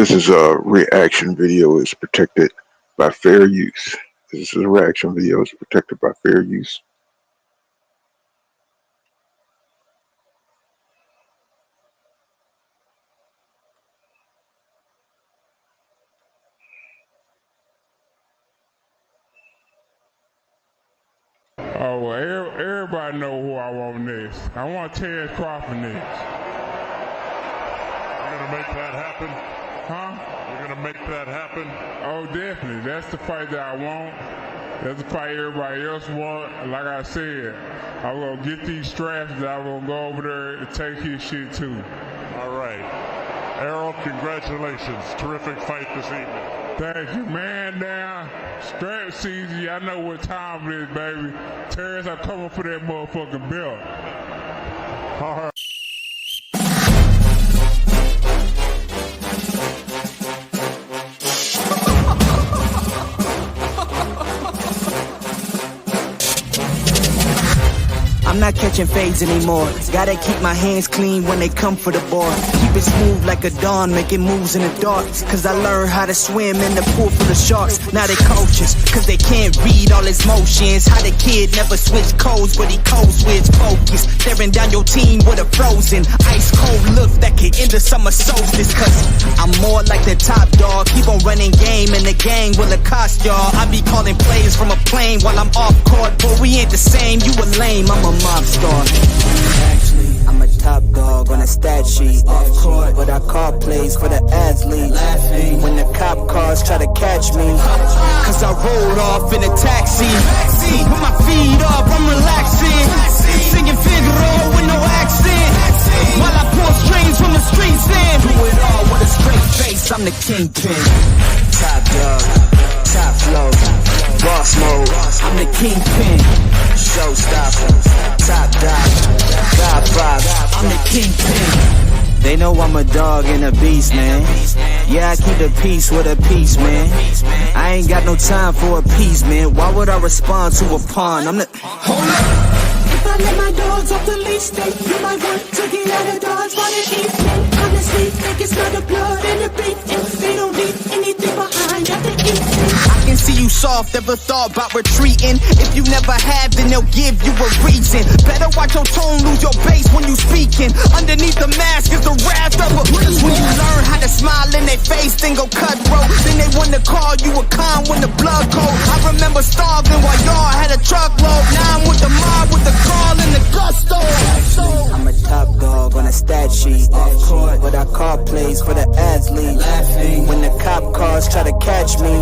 This is a reaction video. Is protected by fair use. This is a reaction video. Is protected by fair use. Oh, well, everybody know who I want next. I want Crawford next. You're going to make that happen? Huh? You're going to make that happen? Oh, definitely. That's the fight that I want. That's the fight everybody else want. Like I said, I'm going to get these straps that I'm going to go over there and take his shit too. All right. Errol, congratulations. Terrific fight this evening. Thank you, man. Now, strap season, y'all know what time it is, baby. Terrence, I'm coming for that motherfucking belt. All right. I'm not catching fades anymore. Gotta keep my hands clean when they come for the board. Keep it smooth like a dawn, making moves in the dark. Cause I learned how to swim in the pool full of sharks. Now they coaches, cause they can't read all his motions. How the kid never switch codes, but he codes with focus. Staring down your team with a frozen, ice cold look that could end the summer solstice. Cause I'm more like the top dog. Keep on running game and the gang will accost y'all. I be calling plays from a plane while I'm off court. But we ain't the same, you a lame, I'm a mob star. Actually, I'm a top dog on a stat sheet. Off court, but I call plays for the athletes. Laughing when the cop cars try to catch me. Cause I rolled off in a taxi. With my feet up, I'm relaxing. Singing Figaro with no accent. While I pour strings from the streets in. Do it all with a straight face, I'm the kingpin. Top dog, top flow, boss mode. I'm the kingpin. Showstopper, top dog, top five. I'm the kingpin. They know I'm a dog and a beast, man. Yeah, I keep the peace with a peace, man. I ain't got no time for appeasement. Why would I respond to a pawn? I'm the... Hold up. If I let my dogs off the leash, then you might want to get out of Dodge by the evening. Honestly, think it's not the blood and the beef, and they don't leave anything behind at the evening. I can see you soft, ever thought about retreating. If you never have, then they'll give you a reason. Better watch your tone, lose your bass when you speaking. Underneath the mask is the wrath of a... Cause when you learn how to smile in their face, then go cutthroat. Then they wanna call you a con when the blood cold. I remember starving while y'all had a truckload. Now I'm with the mob with the call and the gusto. I'm a top dog on a stat sheet. Off court, but I call plays for the athletes. Laughing when the cop cars try to catch me.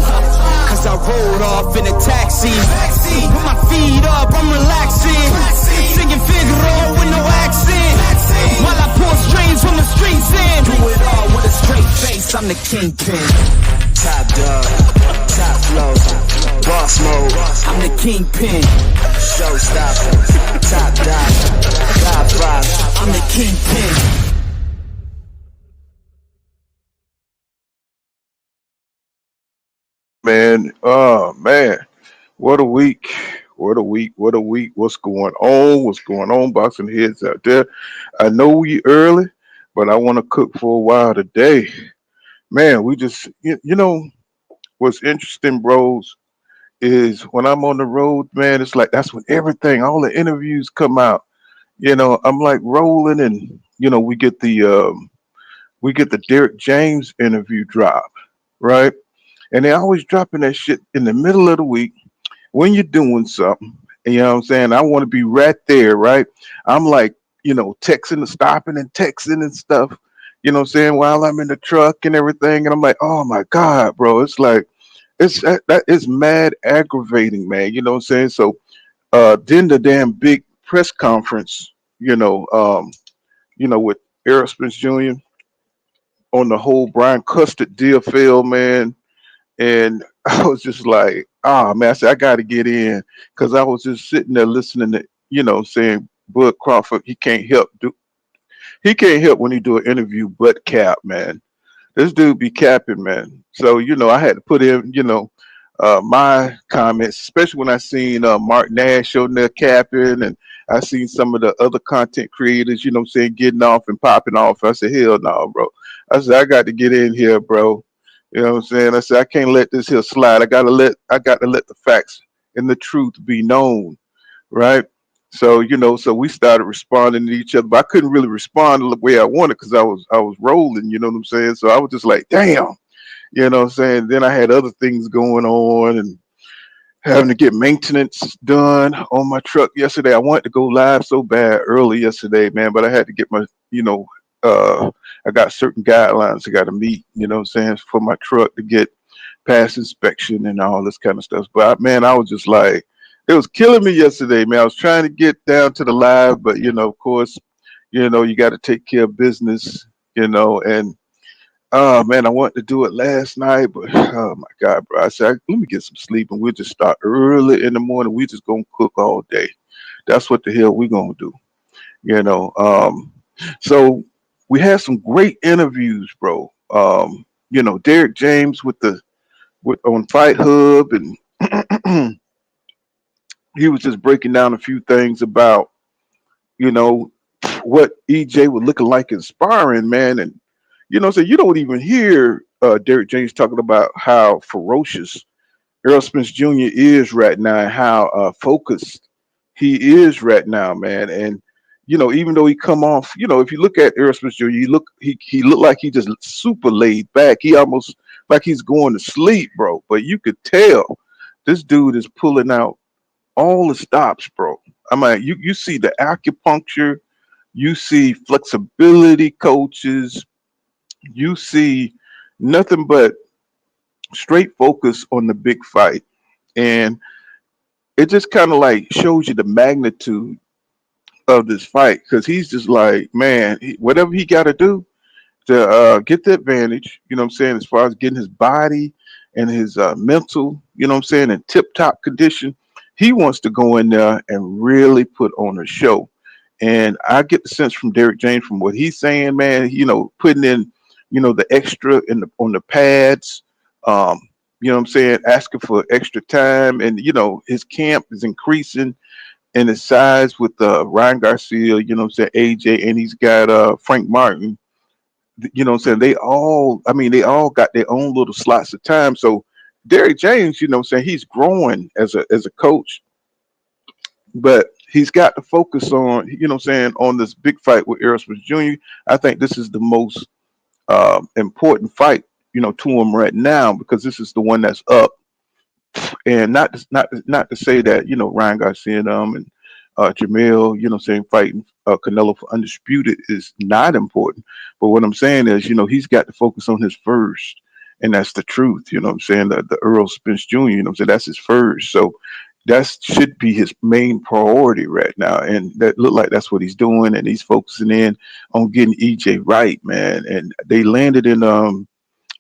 Cause I rolled off in a taxi. With my feet up, I'm relaxing. Singing Figaro with no accent. While I pour strings from the streets in. Do it all with a straight face, I'm the kingpin. Top dog, top flow, boss mode. I'm the kingpin. Showstopper, top dog, top five. I'm the kingpin. Man, oh man, what a week. What a week. What a week. What's going on? What's going on? Boxing heads out there. I know we early, but I want to cook for a while today. Man, we just, you know, what's interesting, bros, is when I'm on the road, man, it's like that's when everything, all the interviews come out. You know, I'm like rolling and, we get the Derek James interview drop, right? And they always dropping that shit in the middle of the week when you're doing something. You know what I'm saying? I want to be right there, right? I'm like, texting and stopping and texting and stuff, you know what I'm saying, while I'm in the truck and everything. And I'm like, oh my God, bro. It's like, that is mad aggravating, man. You know what I'm saying? So then the damn big press conference, with Errol Spence Jr. on the whole Brian Custard deal failed, man. And I was just like, man, I said, I got to get in because I was just sitting there listening to, saying Bud Crawford, he can't help when he do an interview but cap, man. This dude be capping, man. So, I had to put in, my comments, especially when I seen Mark Nash on there capping and I seen some of the other content creators, you know what I'm saying, getting off and popping off. I said, hell no, bro. I said, I got to get in here, bro. You know what I'm saying? I said, I can't let this here slide. I got to let the facts and the truth be known, right? So, so we started responding to each other, but I couldn't really respond the way I wanted because I was rolling, you know what I'm saying? So I was just like, damn, you know what I'm saying? Then I had other things going on and having to get maintenance done on my truck yesterday. I wanted to go live so bad early yesterday, man, but I had to get my, I got certain guidelines I got to meet, you know what I'm saying, for my truck to get past inspection and all this kind of stuff. But man, I was just like, it was killing me yesterday, man. I was trying to get down to the live, but of course, you got to take care of business, and oh man, I wanted to do it last night, but oh my God, bro. I said, let me get some sleep and we'll just start early in the morning. We just gonna cook all day. That's what the hell we gonna do, you know. So we had some great interviews, bro. Derek James with on Fight Hub, and he was just breaking down a few things about, you know, what EJ was looking like in sparring, man. And so you don't even hear Derek James talking about how ferocious Errol Spence Jr. is right now and how focused he is right now, man. And even though he come off, if you look at Errol Spence Jr., he looked like he just super laid back. He almost like he's going to sleep, bro. But you could tell this dude is pulling out all the stops, bro. I mean, you see the acupuncture, you see flexibility coaches, you see nothing but straight focus on the big fight. And it just kind of like shows you the magnitude of this fight because he's just like, man, whatever he got to do to get the advantage, you know what I'm saying, as far as getting his body and his mental, you know what I'm saying, in tip top condition, he wants to go in there and really put on a show. And I get the sense from Derek James, from what he's saying, man, putting in, the extra on the pads, you know what I'm saying, asking for extra time. And, his camp is increasing in his size with Ryan Garcia, you know what I'm saying, AJ, and he's got Frank Martin, you know what I'm saying. They all got their own little slots of time. So Derek James, you know what I'm saying, he's growing as a coach, but he's got to focus on, you know what I'm saying, on this big fight with Errol Spence Jr. I think this is the most important fight, to him right now because this is the one that's up. And not to say that, Ryan Garcia and Jamil, you know what I'm saying, fighting Canelo for undisputed is not important. But what I'm saying is, he's got to focus on his first. And that's the truth, you know what I'm saying? The Errol Spence Jr., you know what I'm saying? That's his first. So that should be his main priority right now. And that look like that's what he's doing. And he's focusing in on getting EJ right, man. And they landed in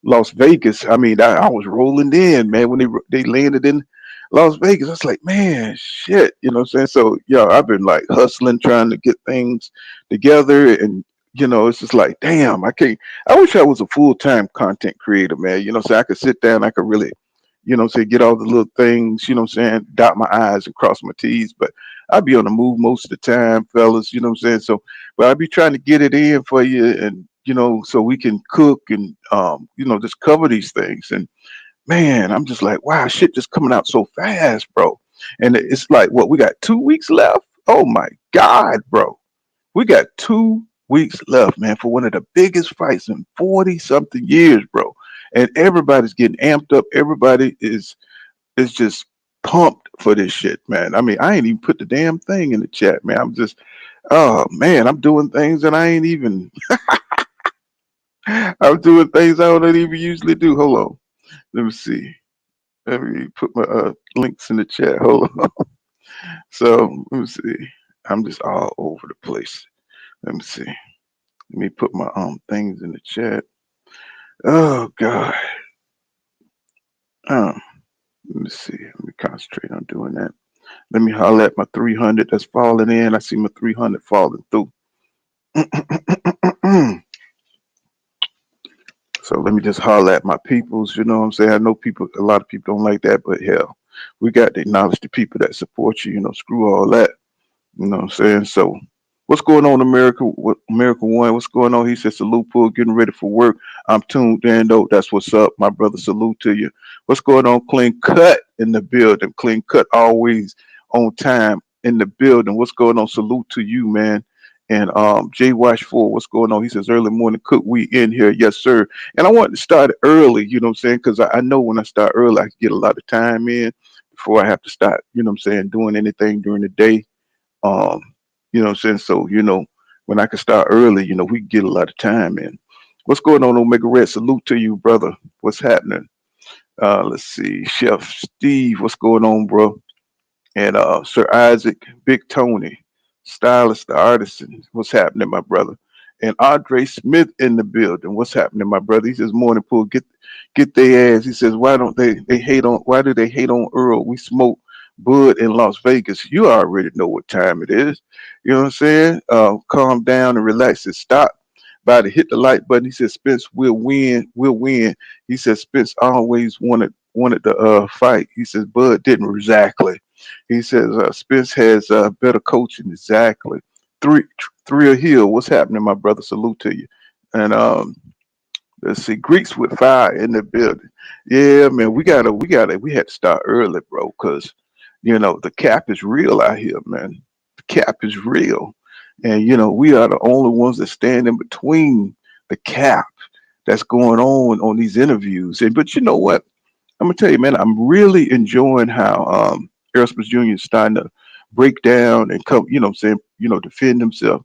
Las Vegas. I mean, I was rolling in, man, when they landed in Las Vegas. I was like, man, shit, you know what I'm saying? So, yeah, I've been like hustling, trying to get things together. And, it's just like, damn, I wish I was a full-time content creator, man. You know what I'm saying? I could sit down, I could really, say get all the little things, you know what I'm saying, dot my I's and cross my T's. But I'd be on the move most of the time, fellas, you know what I'm saying? So, but I'd be trying to get it in for you and, so we can cook and, just cover these things. And man, I'm just like, wow, shit just coming out so fast, bro. And it's like, what, we got 2 weeks left? Oh my God, bro. We got 2 weeks left, man, for one of the biggest fights in 40 something years, bro. And everybody's getting amped up. Everybody is just pumped for this shit, man. I mean, I ain't even put the damn thing in the chat, man. I'm just, oh man, I'm doing things that I ain't even, I'm doing things I don't even usually do. Hold on. Let me see. Let me put my links in the chat. Hold on. So let me see. I'm just all over the place. Let me see. Let me put my things in the chat. Oh God. Let me see. Let me concentrate on doing that. Let me holler at my 300 that's falling in. I see my 300 falling through. So let me just holler at my peoples, you know what I'm saying? I know a lot of people don't like that, but hell, we got to acknowledge the people that support you, screw all that. You know what I'm saying? So what's going on, America? What America One? What's going on? He said, salute, Pool, getting ready for work. I'm tuned in, though. That's what's up, my brother. Salute to you. What's going on? Clean cut in the building. Clean cut always on time in the building. What's going on? Salute to you, man. And Jay Wash 4, what's going on? He says, early morning cook, we in here. Yes, sir. And I want to start early, you know what I'm saying? Because I know when I start early, I can get a lot of time in before I have to start, you know what I'm saying, doing anything during the day. Um, you know what I'm saying? So, when I can start early, we can get a lot of time in. What's going on, Omega Red? Salute to you, brother. What's happening? Let's see. Chef Steve, what's going on, bro? And Sir Isaac, Big Tony, Stylist, the artisan. What's happening, my brother? And Andre Smith in the building. What's happening, my brother? He says, morning pool, get their ass. He says, why don't they hate on why do they hate on Earl? We smoke Bud in Las Vegas. You already know what time it is. You know what I'm saying? Calm down and relax and stop. By to hit the like button. He says Spence will win, will win. He says Spence always wanted to fight. He says Bud didn't exactly. He says Spence has better coaching exactly. Three Hill, what's happening, my brother? Salute to you. And let's see, Greeks with fire in the building. Yeah, man, we had to start early, bro, because the cap is real out here, man. The cap is real, and we are the only ones that stand in between the cap that's going on these interviews. And but you know what? I'm gonna tell you, man, I'm really enjoying how Errol Jr. is starting to break down and come, what I'm saying, defend himself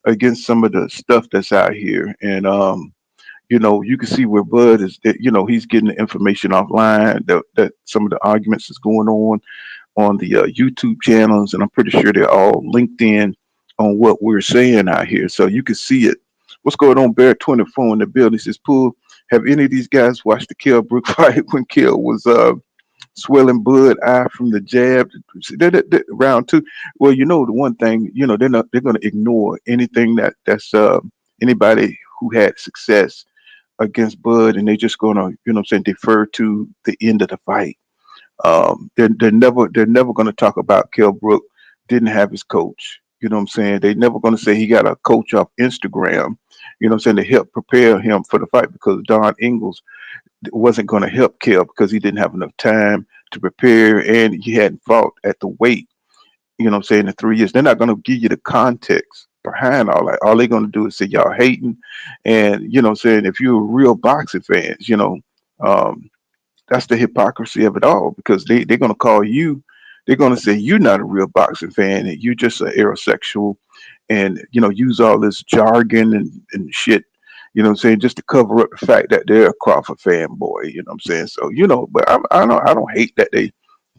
against some of the stuff that's out here. And you can see where Bud is that, he's getting the information offline that some of the arguments is going on the YouTube channels, and I'm pretty sure they're all linked in on what we're saying out here. So you can see it. What's going on, Bear 24 in the building? He says, Pool, have any of these guys watched the Kell Brook fight when Kell was swelling Bud eye from the jab? See, round two. Well, the one thing, they're gonna ignore anything that's anybody who had success against Bud, and they're just gonna, what I'm saying, defer to the end of the fight. They're never going to talk about Kell Brook didn't have his coach. You know what I'm saying? They're never going to say he got a coach off Instagram. You know what I'm saying? To help prepare him for the fight, because Don Ingles wasn't going to help Kell because he didn't have enough time to prepare, and he hadn't fought at the weight. You know what I'm saying? In 3 years, they're not going to give you the context behind all that. All they're going to do is say y'all hating, and what I'm saying, if you're real boxing fans, um, that's the hypocrisy of it all, because they're going to call you, they're going to say you're not a real boxing fan and you're just an aerosexual, and use all this jargon and shit, what I'm saying, just to cover up the fact that they're a Crawford fanboy. You know what I'm saying? So but I don't hate that they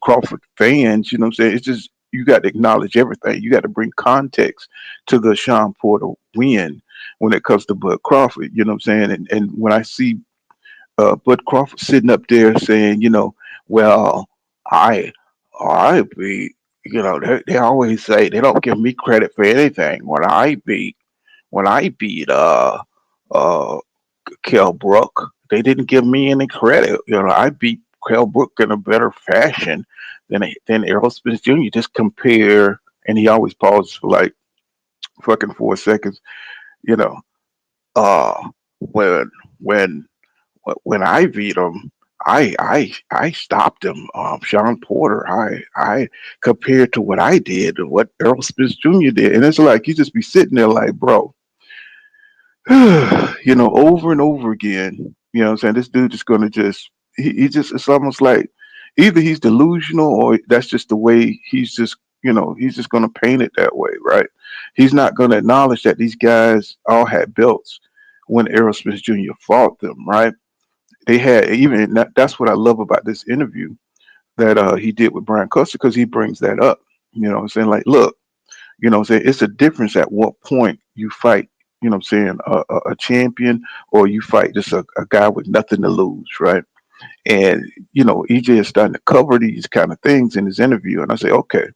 Crawford fans. You know what I'm saying? It's just you got to acknowledge everything. You got to bring context to the Sean Porter win when it comes to Bud Crawford. You know what I'm saying? And when I see Bud Crawford sitting up there saying, well, I, I beat, they always say they don't give me credit for anything. When I beat uh Kell Brook, they didn't give me any credit. I beat Kell Brook in a better fashion than Errol Spence Jr. Just compare, and he always pauses for like fucking 4 seconds. You know, uh, when when when I beat him, I stopped him. Sean Porter, I compared to what I did to what Errol Spence Jr. did, and it's like you just be sitting there like, bro, over and over again. You know what I'm saying? This dude is gonna just he just it's almost like either he's delusional or that's just the way he's just gonna paint it that way, right? He's not gonna acknowledge that these guys all had belts when Errol Spence Jr. fought them, right? They had even that's what I love about this interview that he did with Brian Custer, because he brings that up. You know what I'm saying? Like, look, what I'm saying, it's a difference at what point you fight, what I'm saying, a champion, or you fight just a guy with nothing to lose, right? And EJ is starting to cover these kind of things in his interview, and I say, okay,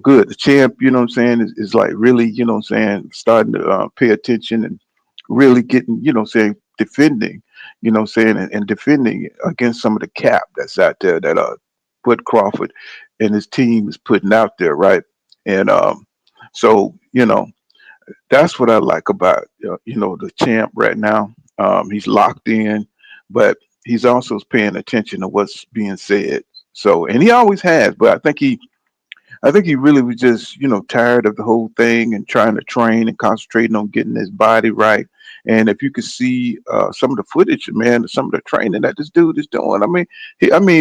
good. The champ, what I'm saying, is like really, what I'm saying, starting to pay attention and really getting, what I'm saying, defending, what I'm saying, and defending against some of the cap that's out there that Bud Crawford and his team is putting out there, right? And So, that's what I like about the champ right now. He's locked in, but he's also paying attention to what's being said. So, and he always has, but I think he really was just tired of the whole thing and trying to train and concentrating on getting his body right. And if you could see some of the footage, man, some of the training that this dude is doing, I mean,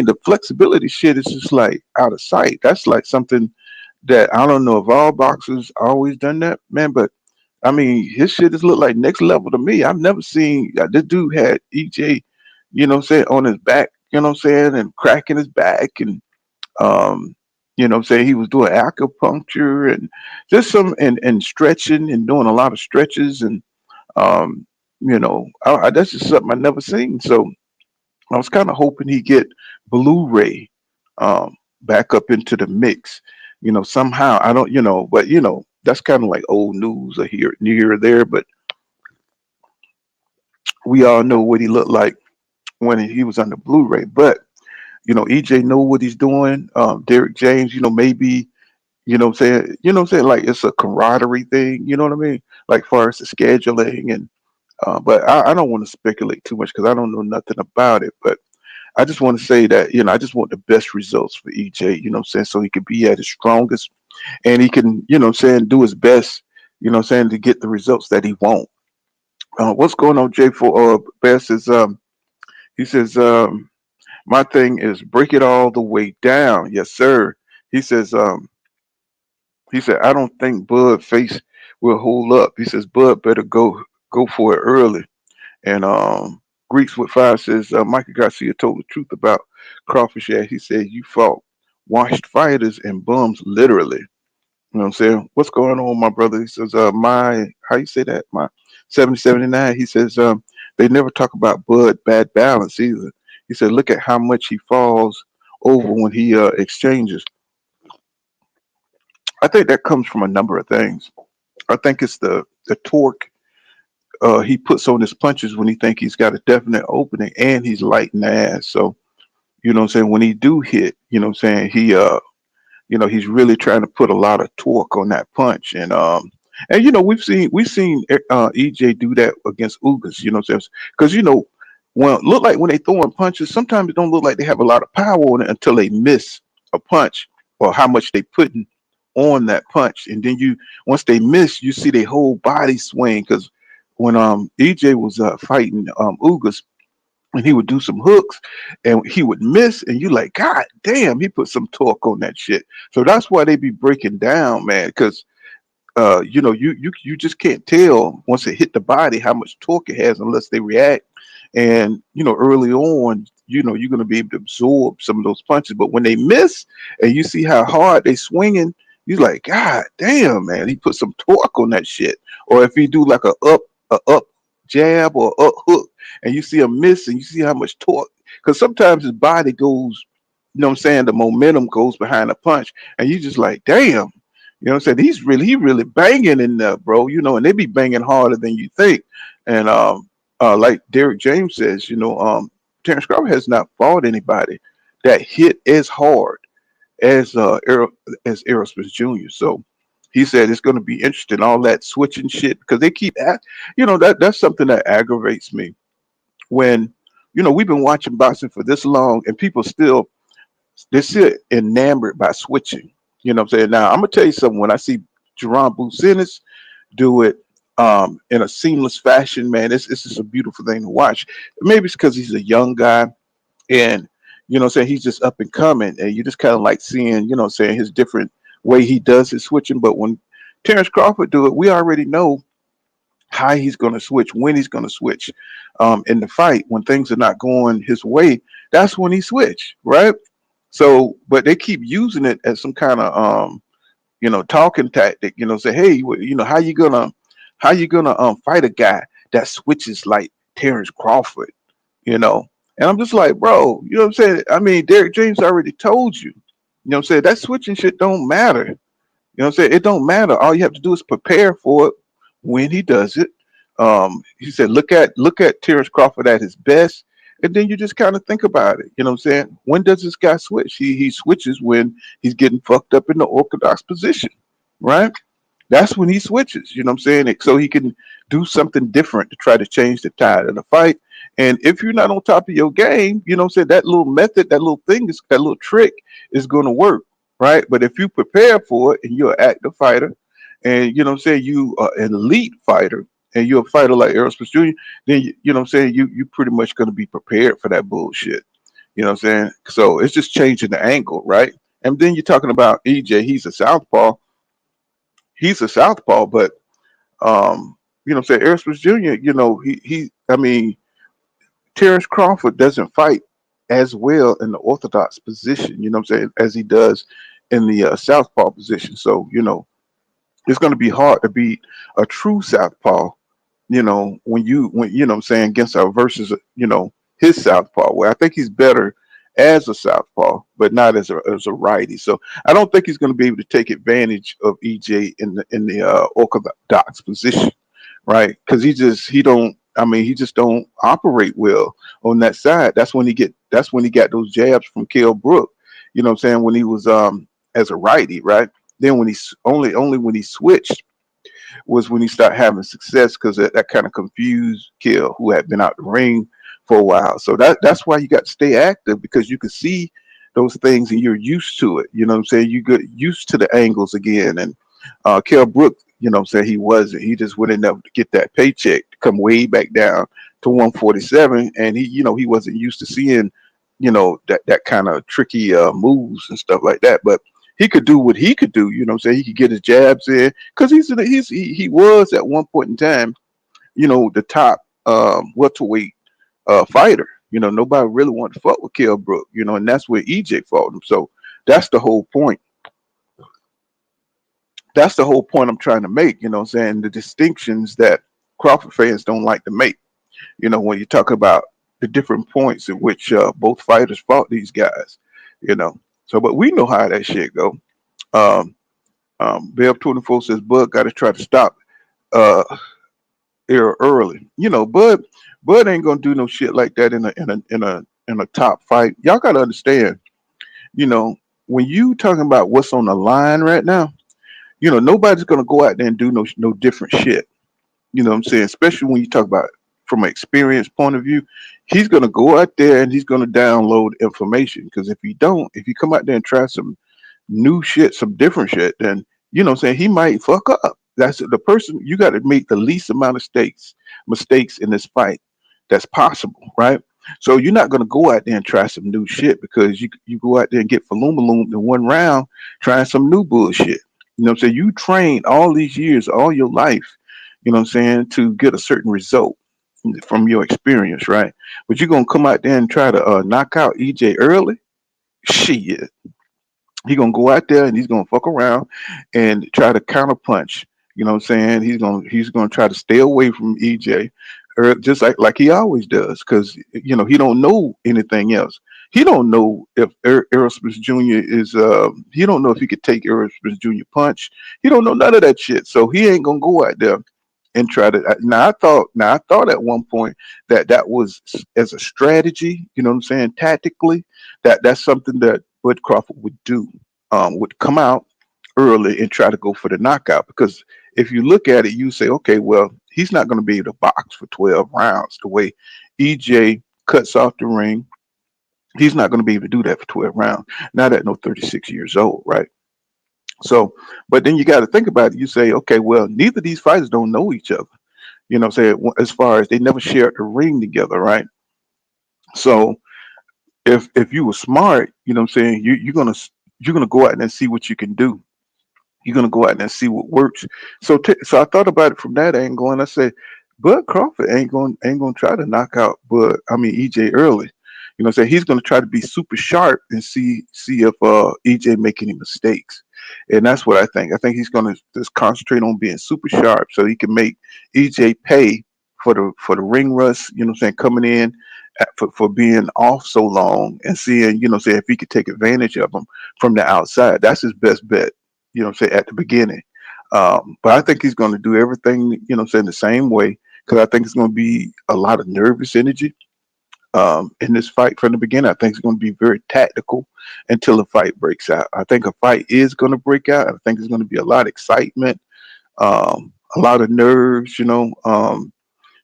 the flexibility shit is just like out of sight. That's like something that I don't know if all boxers always done that, man, but I mean, his shit just look like next level to me. I've never seen this dude had EJ, saying on his back, saying, and cracking his back, and um, saying he was doing acupuncture and just and stretching and doing a lot of stretches and um, that's just something I never seen. So I was kind of hoping he get Blu-ray back up into the mix, somehow. I don't, but that's kind of like old news or here or there. But we all know what he looked like when he was on the Blu-ray. But EJ know what he's doing. Derek James, maybe what I'm saying, like it's a camaraderie thing. You know what I mean? Like far as the scheduling and. But I don't want to speculate too much because I don't know nothing about it. But I just want to say that, I just want the best results for EJ, so he can be at his strongest and he can, do his best, to get the results that he wants. What's going on, Jay? For Best is he says my thing is break it all the way down. Yes, sir. He says he said I don't think Bud face will hold up. He says Bud better go for it early. And Greeks with Five says Michael Garcia told the truth about Crawford. Yeah, he said you fought washed fighters and bums literally. You know what I'm saying? What's going on, my brother? He says, my how you say that? My 7079. He says, they never talk about Bud bad balance either. He said, look at how much he falls over when he exchanges. I think that comes from a number of things. I think it's the torque he puts on his punches when he think he's got a definite opening, and he's light in the ass. So what I'm saying, when he do hit, what I'm saying, he's really trying to put a lot of torque on that punch. And we've seen EJ do that against Ugas, what I'm saying? Because when look like when they throwing punches, sometimes it don't look like they have a lot of power on it until they miss a punch or how much they putting on that punch. And then once they miss, you see their whole body swing. Because when EJ was fighting Ugas, and he would do some hooks and he would miss, and you like, God damn, he put some torque on that shit. So that's why they be breaking down, man, because you just can't tell once it hit the body how much torque it has unless they react. And early on, you're gonna be able to absorb some of those punches. But when they miss and you see how hard they swinging, you're like, God damn, man, he put some torque on that shit. Or if he do like a up jab or up hook, and you see a miss and you see how much torque, because sometimes his body goes, what I'm saying, the momentum goes behind the punch, and you just like, damn, what I'm saying, he really banging in there, bro, and they be banging harder than you think. And like Derek James says, Terrence Crawford has not fought anybody that hit as hard as Errol Spence Jr. So he said it's going to be interesting, all that switching shit, because they keep that's something that aggravates me when we've been watching boxing for this long and people they're still enamored by switching. You know what I'm saying? Now I'm gonna tell you something. When I see Jerron Bucinis do it in a seamless fashion, man, it's just a beautiful thing to watch. Maybe it's because he's a young guy and what I'm saying, he's just up and coming, and you just kind of like seeing, what I'm saying, his different way he does his switching. But when Terrence Crawford do it, we already know how he's going to switch, when he's going to switch. In the fight, when things are not going his way, that's when he switch, right? So, but they keep using it as some kind of talking tactic. Say, hey, how you gonna fight a guy that switches like Terrence Crawford? And I'm just like, bro, what I'm saying? I mean, Derek James already told you, what I'm saying, that switching shit don't matter. What I'm saying? It don't matter. All you have to do is prepare for it when he does it. He said, look at Terrence Crawford at his best, and then you just kind of think about it. You know what I'm saying? When does this guy switch? He switches when he's getting fucked up in the orthodox position, right? That's when he switches, you know what I'm saying? So he can do something different to try to change the tide of the fight. And if you're not on top of your game, you know what I'm saying, that little method, that little thing, that little trick is going to work, right? But if you prepare for it and you're an active fighter, and you know what I'm saying, you are an elite fighter, and you're a fighter like Errol Spence Jr., then you know what I'm saying, you pretty much going to be prepared for that bullshit. You know what I'm saying? So it's just changing the angle, right? And then you're talking about EJ. He's a southpaw. He's a southpaw, but you know, what I'm saying, Errol Spence Jr. You know, I mean, Terrence Crawford doesn't fight as well in the orthodox position. You know what I'm saying, as he does in the southpaw position. So you know, it's going to be hard to beat a true southpaw. You know, when you know what I'm saying, against our versus you know his southpaw. Where I think he's better as a southpaw, but not as a righty. So I don't think he's going to be able to take advantage of EJ in the orthodox position, right? Because he don't. I mean, he just don't operate well on that side. That's when he got those jabs from Kell Brook. You know what I'm saying, when he was as a righty, right? Then when only when he switched was when he started having success, because that kind of confused Kill, who had been out the ring for a while. So that's why you got to stay active, because you can see those things and you're used to it. You know what I'm saying? You get used to the angles again. And Kell Brook, you know what I'm saying, he wasn't. He just went in there to get that paycheck to come way back down to 147. And he wasn't used to seeing, that kind of tricky moves and stuff like that. But he could do what he could do. You know what I'm saying? He could get his jabs in, because he was at one point in time, the top welterweight fighter. Nobody really wanted to fuck with Kell Brook, and that's where EJ fought him. So that's the whole point. That's the whole point I'm trying to make, what I'm saying? The distinctions that Crawford fans don't like to make, when you talk about the different points at which both fighters fought these guys, So, but we know how that shit go. Bev 24 says Bud got to try to stop uh Errol early. Bud ain't gonna do no shit like that in a top fight. Y'all gotta understand, when you talking about what's on the line right now, nobody's gonna go out there and do no different shit. You know what I'm saying? Especially when you talk about from an experience point of view, he's gonna go out there and he's gonna download information. Because if you come out there and try some new shit, some different shit, then what I'm saying, he might fuck up. That's the person. You got to make the least amount of mistakes in this fight that's possible, right? So you're not gonna go out there and try some new shit, because you go out there and get faloomaloomed in one round trying some new bullshit. You know what I'm saying? You train all these years, all your life, what I'm saying, to get a certain result from your experience, right? But you're gonna come out there and try to knock out EJ early. Shit, he gonna go out there and he's gonna fuck around and try to counterpunch. You know what I'm saying? He's gonna try to stay away from EJ, or just like he always does, because he don't know anything else. He don't know if Errol Spence Jr. is. He don't know if he could take Errol Spence Jr. punch. He don't know none of that shit. So he ain't gonna go out there and try to. Now I thought at one point that was as a strategy. You know what I'm saying? Tactically, that's something that Bud Crawford would do. Would come out early and try to go for the knockout, because if you look at it, you say, okay, well, he's not going to be able to box for 12 rounds the way EJ cuts off the ring. He's not going to be able to do that for 12 rounds. Not at no 36 years old, right? So, but then you got to think about it. You say, okay, well, neither of these fighters don't know each other. Say as far as they never shared the ring together, right? So if you were smart, what I'm saying, you're gonna go out there and see what you can do. You're gonna go out there and see what works. So I thought about it from that angle, and I said, Bud Crawford ain't gonna try to knock out EJ early. You know what I'm saying? He's gonna try to be super sharp and see if EJ make any mistakes. And that's what I think. I think he's gonna just concentrate on being super sharp so he can make EJ pay for the ring rust, you know what I'm saying, coming in for being off so long, and seeing, say if he could take advantage of him from the outside. That's his best bet, say at the beginning. But I think he's going to do everything, saying the same way, because I think it's going to be a lot of nervous energy in this fight from the beginning. I think it's going to be very tactical until the fight breaks out. I think a fight is going to break out. I think there's going to be a lot of excitement. A lot of nerves,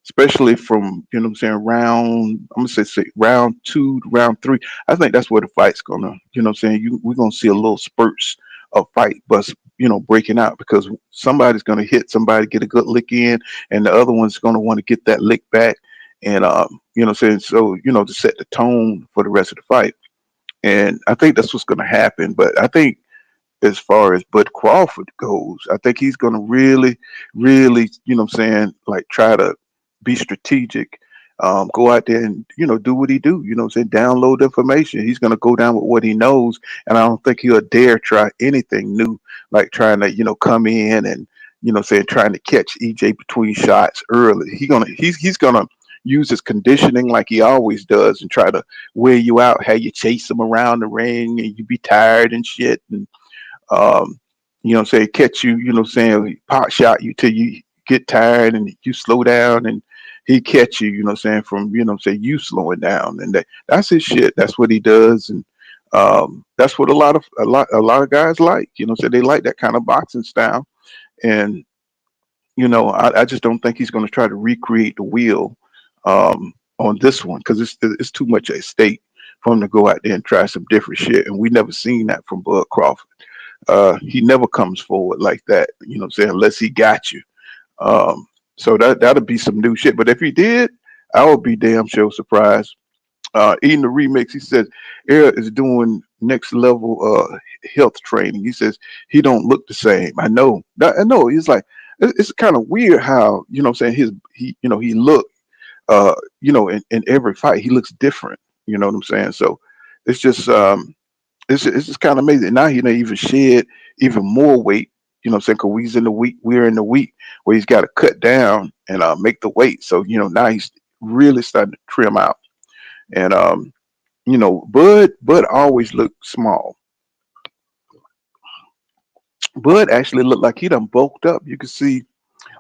especially from, I'm saying, I'm gonna say round two to round three. I think that's where the fight's gonna, I'm saying, we're gonna see a little spurts of fight, but breaking out because somebody's gonna hit somebody, get a good lick in, and the other one's gonna want to get that lick back, and what I'm saying, so to set the tone for the rest of the fight. And I think that's what's gonna happen. But I think as far as Bud Crawford goes, I think he's going to really, really, like try to be strategic, go out there and, do what he do, download information. He's going to go down with what he knows. And I don't think he'll dare try anything new, like trying to, come in and, trying to catch EJ between shots early. He's going to use his conditioning like he always does and try to wear you out, how you chase him around the ring and you be tired and shit. And um, catch you, pot shot you till you get tired and you slow down and he catch you, from, you slowing down. And that's his shit. That's what he does. And that's what a lot of guys like, they like that kind of boxing style. And, I just don't think he's going to try to recreate the wheel on this one because it's too much at stake for him to go out there and try some different shit. And we never seen that from Bud Crawford. He never comes forward like that, unless he got you. So that'll be some new shit. But if he did, I would be damn sure surprised. Eating the remix, he says Errol is doing next level health training. He says he don't look the same. I know. I know. He's like it's kind of weird how he look in every fight he looks different. You know what I'm saying? So it's just it's just kind of amazing. Now he even shed even more weight. You know what I'm saying? Because we're in the week where he's got to cut down and make the weight. So now he's really starting to trim out. And Bud always looked small. Bud actually looked like he done bulked up. You could see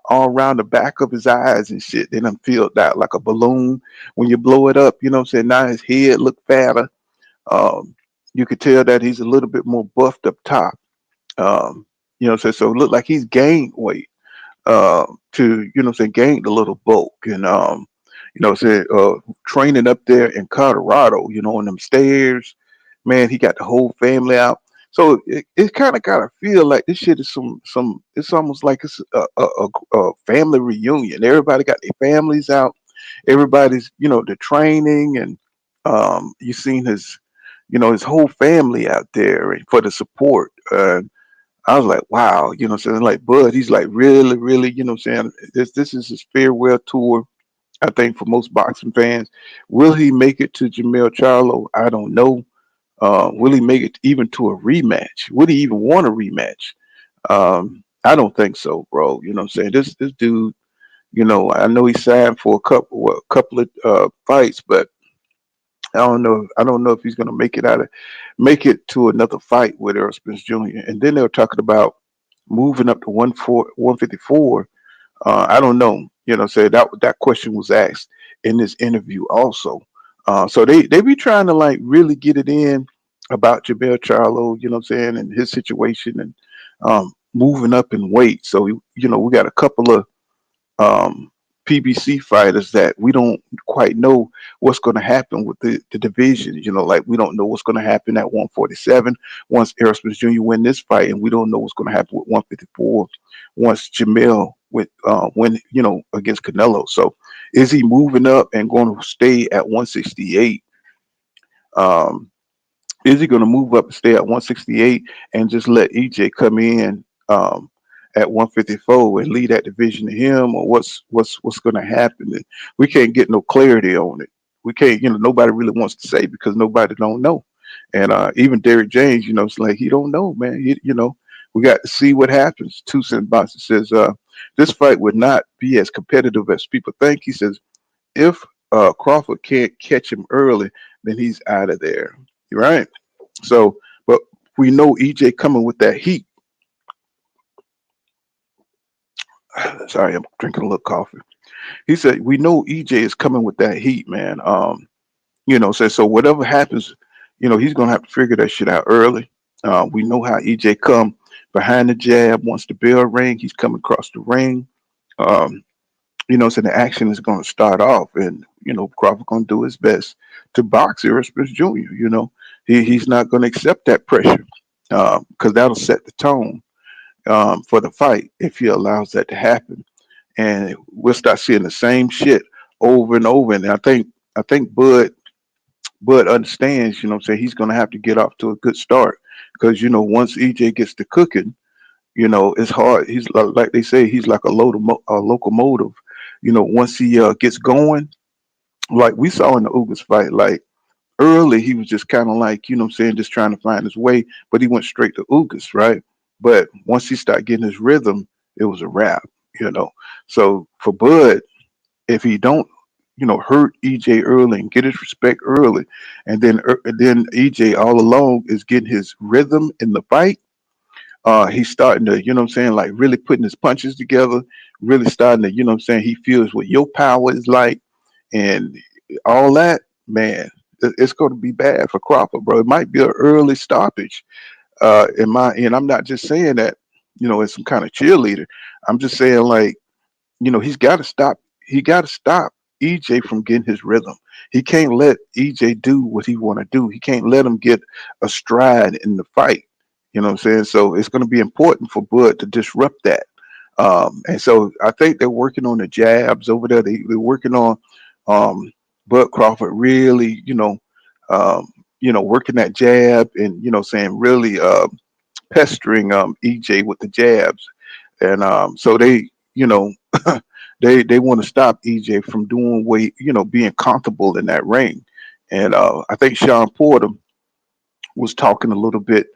all around the back of his eyes and shit. They done filled out like a balloon when you blow it up. You know what I'm saying? Now his head looked fatter. You could tell that he's a little bit more buffed up top. So it looked like he's gained weight to, gained a little bulk. And, training up there in Colorado, on them stairs, man, he got the whole family out. So it kind of got to feel like this shit is it's almost like it's a family reunion. Everybody got their families out. Everybody's, the training and you seen his whole family out there and for the support. I was like, wow, saying like Bud, he's like really, really, saying this is his farewell tour. I think for most boxing fans, will he make it to Jamel Charlo? I don't know. Will he make it even to a rematch? Would he even want a rematch? I don't think so, bro. You know what I'm saying? This dude, I know he signed for a couple of fights, but I don't know. I don't know if he's gonna make it to another fight with Errol Spence Jr. And then they were talking about moving up to 154. I don't know. Say that question was asked in this interview also. So they be trying to like really get it in about Jamel Charlo, you know what I'm saying, and his situation and moving up in weight. So we got a couple of PBC fighters that we don't quite know what's going to happen with the division. Like we don't know what's going to happen at 147 once Errol Spence Jr. win this fight, and we don't know what's going to happen with 154 once Jamel win against Canelo. So is he moving up and going to stay at 168? Is he going to move up and stay at 168 and just let EJ come in at 154 and lead that division to him, or what's going to happen? And we can't get no clarity on it. We can't, nobody really wants to say because nobody don't know. And even Derrick James, it's like he don't know, man. We got to see what happens. Two Cent Boxing says this fight would not be as competitive as people think. He says if Crawford can't catch him early, then he's out of there. Right? So, but we know EJ coming with that heat. Sorry, I'm drinking a little coffee. He said we know EJ is coming with that heat, man. So whatever happens, he's gonna have to figure that shit out early. We know how EJ come behind the jab. Once the bell ring, he's coming across the ring. Um, so the action is going to start off, and Crawford going to do his best to box Errol Spence Jr. He's not going to accept that pressure because that'll set the tone for the fight if he allows that to happen, and we'll start seeing the same shit over and over. And I think Bud understands. He's going to have to get off to a good start because once EJ gets to cooking, it's hard. He's like they say, he's like a locomotive. Once he gets going, like we saw in the Ugas fight, like early he was just kind of like, just trying to find his way, but he went straight to Ugas, right? But once he started getting his rhythm, it was a wrap, you know. So for Bud, if he don't, hurt EJ early and get his respect early, and then EJ all along is getting his rhythm in the fight. He's starting to, like really putting his punches together, really starting to, he feels what your power is like and all that, man, it's going to be bad for Crawford, bro. It might be an early stoppage. And I'm not just saying that, as some kind of cheerleader. I'm just saying like, he's got to stop. He got to stop EJ from getting his rhythm. He can't let EJ do what he want to do. He can't let him get a stride in the fight. You know what I'm saying? So it's going to be important for Bud to disrupt that. And so I think they're working on the jabs over there. They're working on Bud Crawford really, working that jab and, saying really pestering EJ with the jabs. And so they, they want to stop EJ from doing weight, being comfortable in that ring. And I think Sean Porter was talking a little bit,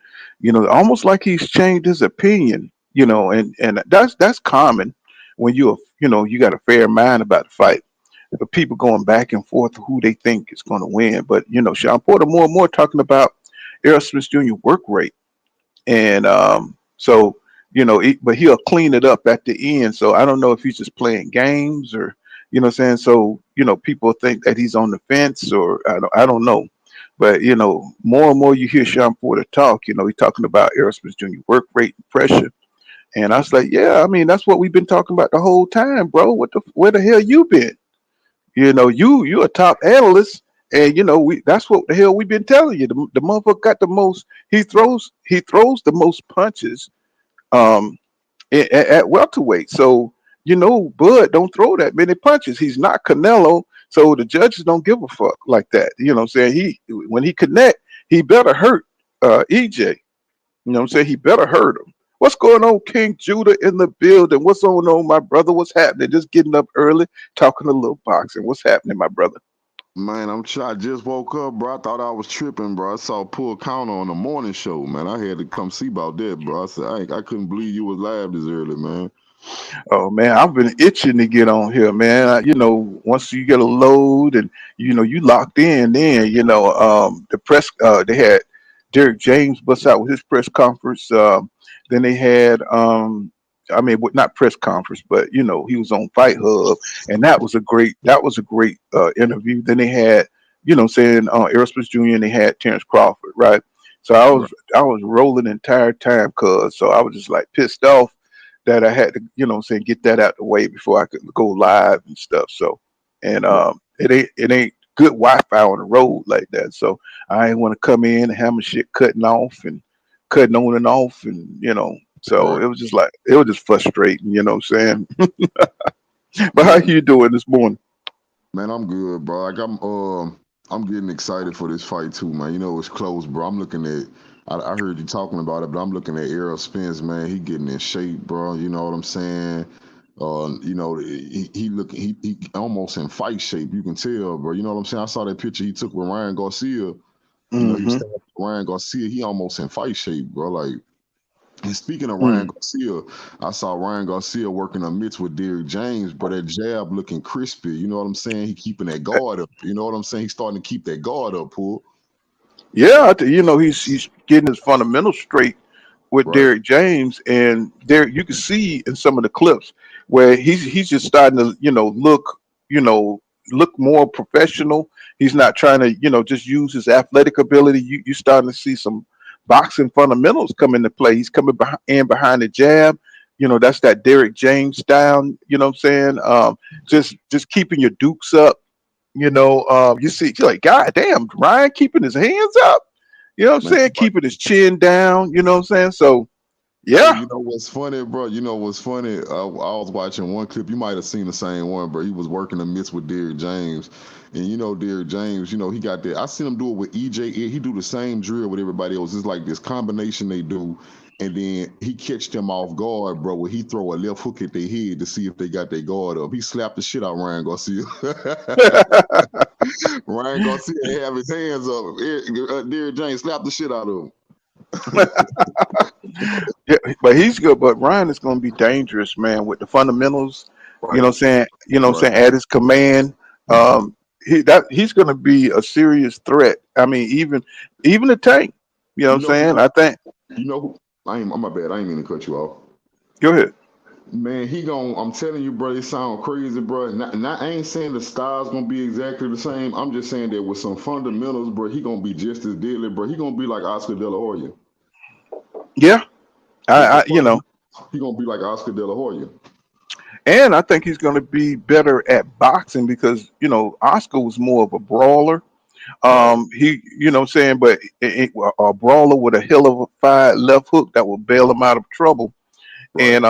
almost like he's changed his opinion, and that's common when you got a fair mind about the fight. The people going back and forth who they think is going to win. But Sean Porter more and more talking about Errol Smith Jr. work rate, and so but he'll clean it up at the end. So I don't know if he's just playing games or what I'm saying. So people think that he's on the fence, or I don't know. But more and more you hear Sean Porter talk. He's talking about Errol Smith Jr. work rate and pressure. And I was like, yeah, I mean that's what we've been talking about the whole time, bro. Where the hell you been? You're a top analyst, and that's what the hell we've been telling you. The motherfucker got the most. He throws the most punches at welterweight. So Bud don't throw that many punches. He's not Canelo, so the judges don't give a fuck like that. You know what I'm saying? When he connect, he better hurt EJ. You know what I'm saying? He better hurt him. What's going on, King Judah in the building? What's going on, my brother? What's happening? Just getting up early, talking a little boxing. What's happening, my brother? Man, I just woke up, bro. I thought I was tripping, bro. I saw Pull Counter on the morning show, man. I had to come see about that, bro. I said I couldn't believe you was live this early, man. Oh man, I've been itching to get on here, man. Once you get a load and you locked in, then the press they had Derek James bust out with his press conference. Then they had not press conference, but he was on Fight Hub, and that was a great interview. Then they had saying Errol Spence Jr. and they had Terrence Crawford, right? So I was rolling the entire time, cuz so I was just like pissed off that I had to, get that out the way before I could go live and stuff. So, and it ain't good Wi-Fi on the road like that. So I ain't want to come in and have my shit cutting off and cutting on and off, and so Right. it was just frustrating. You know what I'm saying? But how you doing this morning? Man, I'm good, bro. Like I'm getting excited for this fight too, man. It's close, bro. I'm looking at. I heard you talking about it, but I'm looking at Errol Spence, man. He getting in shape, bro. You know what I'm saying? He looking he almost in fight shape. You can tell, bro. You know what I'm saying? I saw that picture he took with Ryan Garcia. He was Hmm. standing with Ryan Garcia. He almost in fight shape, bro. Like, and speaking of Ryan Mm. Garcia, I saw Ryan Garcia working a mitts with Derrick James, but that jab looking crispy. You know what I'm saying? He keeping that guard up. You know what I'm saying? He's starting to keep that guard up, Paul. Yeah, he's getting his fundamentals straight with Right. Derrick James, and there you can see in some of the clips where he's just starting to you know look more professional. He's not trying to just use his athletic ability. You starting to see boxing fundamentals come into play. He's coming behind the jab. That's that Derek James style. You know what I'm saying? Just keeping your dukes up. You see, you're like, God damn, Ryan keeping his hands up. You know what I'm Man, saying? Keeping his chin down. You know what I'm saying? So hey, yeah, you know what's funny, bro? You know what's funny? I was watching one clip. You might have seen the same one, bro. He was working the mitts with Derrick James, and Derrick James. He got that. I seen him do it with EJ. He do the same drill with everybody else. It's like this combination they do, and then he catch them off guard, bro. Where he throw a left hook at their head to see if they got their guard up. He slapped the shit out of Ryan Garcia. Ryan Garcia ain't have his hands up. Derrick James slapped the shit out of him. yeah, but he's good. But Ryan is going to be dangerous, man, with the fundamentals. You Right, know what I'm saying? right. At his command. He's going to be a serious threat. I mean, even the Tank. You know You what I'm know saying? who? I think. You know who? My bad. I ain't mean to cut you off. Go ahead. Man, I'm telling you, bro, it sound crazy, bro. I ain't saying the style's gonna be exactly the same. I'm just saying that with some fundamentals, bro, he gonna be just as deadly, bro. He gonna be like Oscar De La Hoya. Yeah, With the you know, fundamentals, he gonna be like Oscar De La Hoya. and I think he's going to be better at boxing because Oscar was more of a brawler. Right, You know what I'm saying, but a brawler with a hell of a fire left hook that will bail him out of trouble. right, And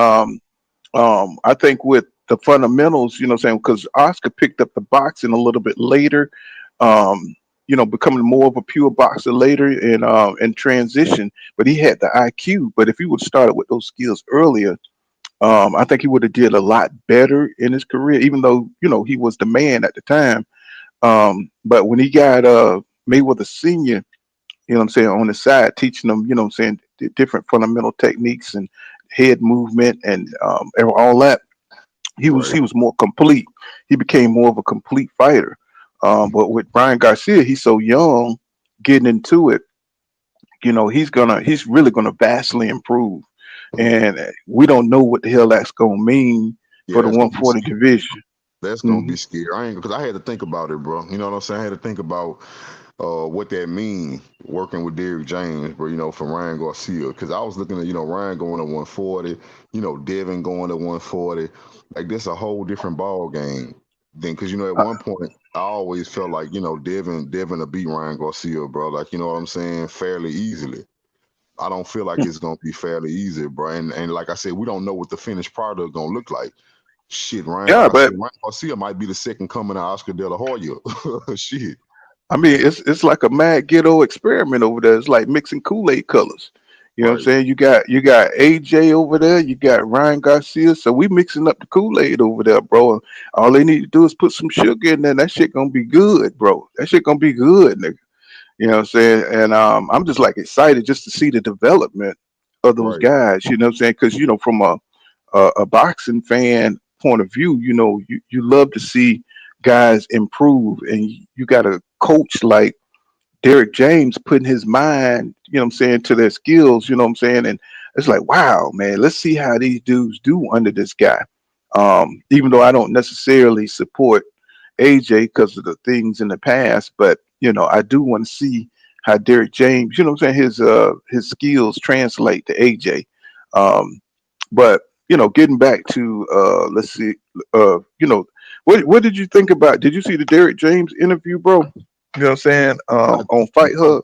I think with the fundamentals, you know what I'm saying, because Oscar picked up the boxing a little bit later, becoming more of a pure boxer later in transition, but he had the IQ. But if he would have started with those skills earlier, I think he would have did a lot better in his career, even though, he was the man at the time. But when he got Mayweather Senior, what I'm saying, on the side, teaching them, what I'm saying, the different fundamental techniques and head movement and all that, he was right. he was more complete. He became more of a complete fighter. But with Brian Garcia, he's so young, getting into it. He's really gonna vastly improve, and we don't know what the hell that's gonna mean Yeah, for the that's gonna be 140 scary. division. That's gonna Hmm. be scary. I ain't because I had to think about it, bro. You know what I'm saying? I had to think about what that mean working with Derrick James, bro. For Ryan Garcia, because I was looking at Ryan going to 140, Devin going to 140. Like this a whole different ball game. Then because at one point I always felt like Devin will beat Ryan Garcia, bro. Like what I'm saying, fairly easily. I don't feel like it's gonna be fairly easy, bro. And like I said, we don't know what the finished product gonna look like. Shit, Ryan, Yeah, like I said, but Ryan Garcia might be the second coming of Oscar De La Hoya. Shit. I mean, it's like a mad ghetto experiment over there. It's like mixing Kool-Aid colors. You know what I'm Right, saying? You got AJ over there, you got Ryan Garcia. So we mixing up the Kool-Aid over there, bro. All they need to do is put some sugar in there. That shit gonna be good, bro. That shit gonna be good, nigga. You know what I'm saying? And I'm just like excited just to see the development of those right. guys. You know what I'm saying? Because from a boxing fan point of view, you love to see guys improve, and you got a coach like Derek James putting his mind, what I'm saying, to their skills, you know what I'm saying, and it's like, wow, man, let's see how these dudes do under this guy. Even though I don't necessarily support AJ because of the things in the past, but I do want to see how Derek James, you know what I'm saying, his skills translate to AJ. Um, but getting back to let's see, what did you think about? Did you see the Derek James interview, bro? You know what I'm saying? I, On Fight I, Hub.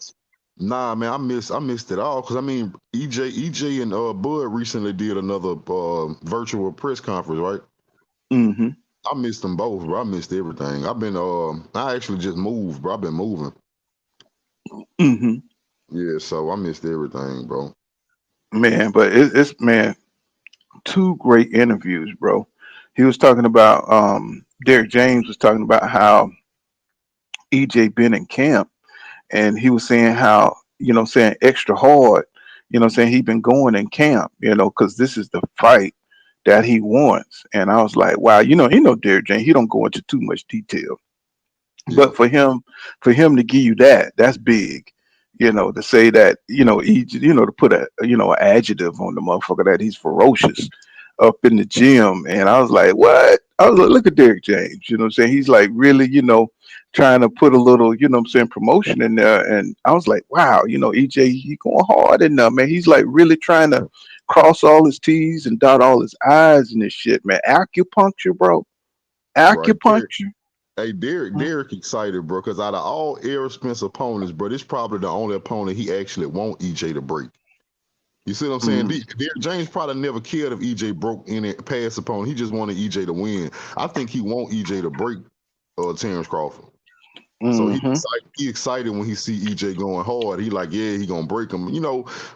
nah, man, I missed it all because I mean, EJ and Bud recently did another virtual press conference, right? Hmm. I missed them both, bro. I missed everything. I actually just moved, bro. I've been moving. Hmm. Yeah, so I missed everything, bro. Man, but it's man, two great interviews, bro. He was talking about Derek James was talking about how EJ been in camp, and he was saying how saying extra hard, saying he been going in camp, because this is the fight that he wants. And I was like, wow, Derek James, he don't go into too much detail, Yeah, but for him to give you that's big. To say that, to put a, an adjective on the motherfucker that he's ferocious. up in the gym, and I was like, what? I was like, look at Derrick James, you know what I'm saying? He's like really, trying to put a little, what I'm saying, promotion in there. And I was like, wow, EJ, he going hard in there, man. He's like really trying to cross all his T's and dot all his I's and this shit, man. Acupuncture, bro. Right there. Acupuncture. Hey, Derek excited, bro, because out of all Errol Spence opponents, bro, this probably the only opponent he actually want EJ to break. You see what I'm saying? Mm-hmm. Derek James probably never cared if EJ broke any past opponent. He just wanted EJ to win. I think he want EJ to break Terrence Crawford. So Mm-hmm. he excited when he see EJ going hard. He like, yeah, he gonna break him.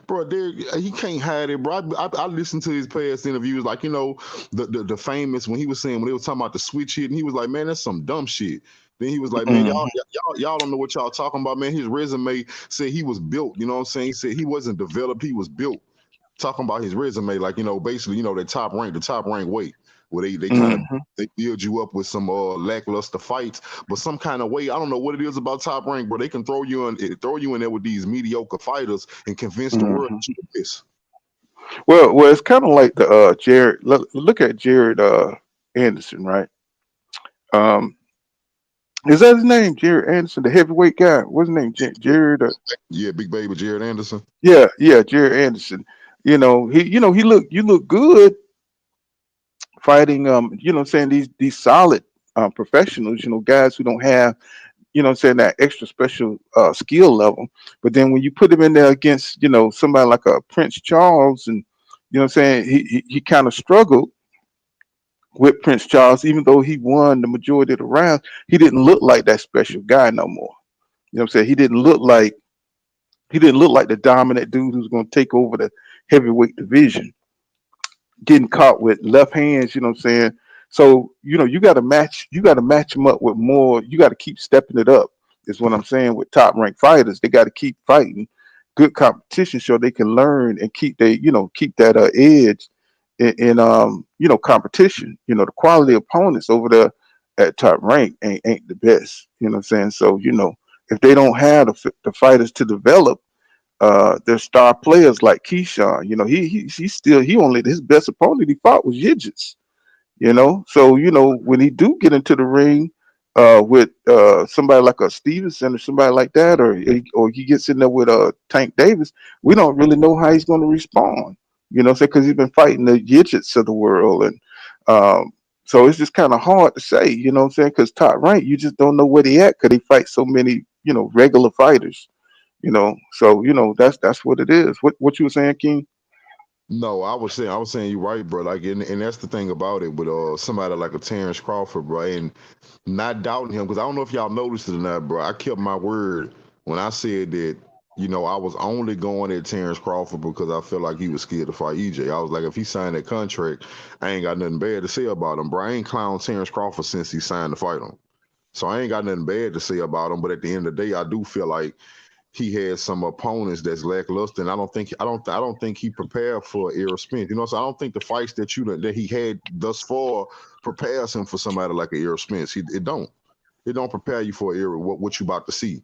Bro, he can't hide it, bro. I listened to his past interviews, like the famous when he was saying when they were talking about the switch hit, and he was like, man, that's some dumb shit. Then he was like, man, Mm-hmm. y'all don't know what y'all talking about, man. His resume said he was built. You know what I'm saying? He said he wasn't developed, he was built. Talking about his resume, like basically, the top rank weight, where they kind of Mm-hmm. they build you up with some lackluster fights, but some kind of way. I don't know what it is about Top Rank, bro. They can throw you in there with these mediocre fighters and convince the world Mm-hmm. that you're this. Well, it's kind of like the Jared. Look at Jared Anderson, right? Um, is that his name, Jared Anderson, the heavyweight guy? What's his name, Jared? Yeah, big baby Jared Anderson. Yeah, Jared Anderson. You look good fighting. What I'm saying, these solid professionals. Guys who don't have, what I'm saying, that extra special skill level. But then when you put him in there against, somebody like a Prince Charles, and what I'm saying, he kind of struggled with Prince Charles, even though he won the majority of the rounds. He didn't look like that special guy no more. What I'm saying? He didn't look like the dominant dude who's going to take over the heavyweight division, getting caught with left hands, what I'm saying? So, you got to match them up with more. You got to keep stepping it up, is what I'm saying, with top ranked fighters. They got to keep fighting good competition so they can learn and keep that edge in competition. The quality opponents over there at top rank ain't the best. You know what I'm saying? So, if they don't have the fighters to develop their star players like Keyshawn. He only his best opponent he fought was Yidgets. So when he do get into the ring with somebody like a Stevenson or somebody like that, or he gets in there with Tank Davis, we don't really know how he's going to respond. Because he's been fighting the Yidgets of the world, and so it's just kind of hard to say. You know what I'm saying? Because top rank, you just don't know where he at because he fights so many regular fighters. So that's what it is. What you were saying, King? No, I was saying you're right, bro. Like, and that's the thing about it with somebody like a Terrence Crawford, bro, and not doubting him because I don't know if y'all noticed it or not, bro. I kept my word when I said that. I was only going at Terrence Crawford because I felt like he was scared to fight EJ. I was like, if he signed that contract, I ain't got nothing bad to say about him, bro. I ain't clowned Terrence Crawford since he signed to fight him, so I ain't got nothing bad to say about him. But at the end of the day, I do feel like he has some opponents that's lackluster, and I don't think he prepared for Errol Spence. So I don't think the fights that he had thus far prepares him for somebody like a Errol Spence. It don't prepare you for Errol what you about to see.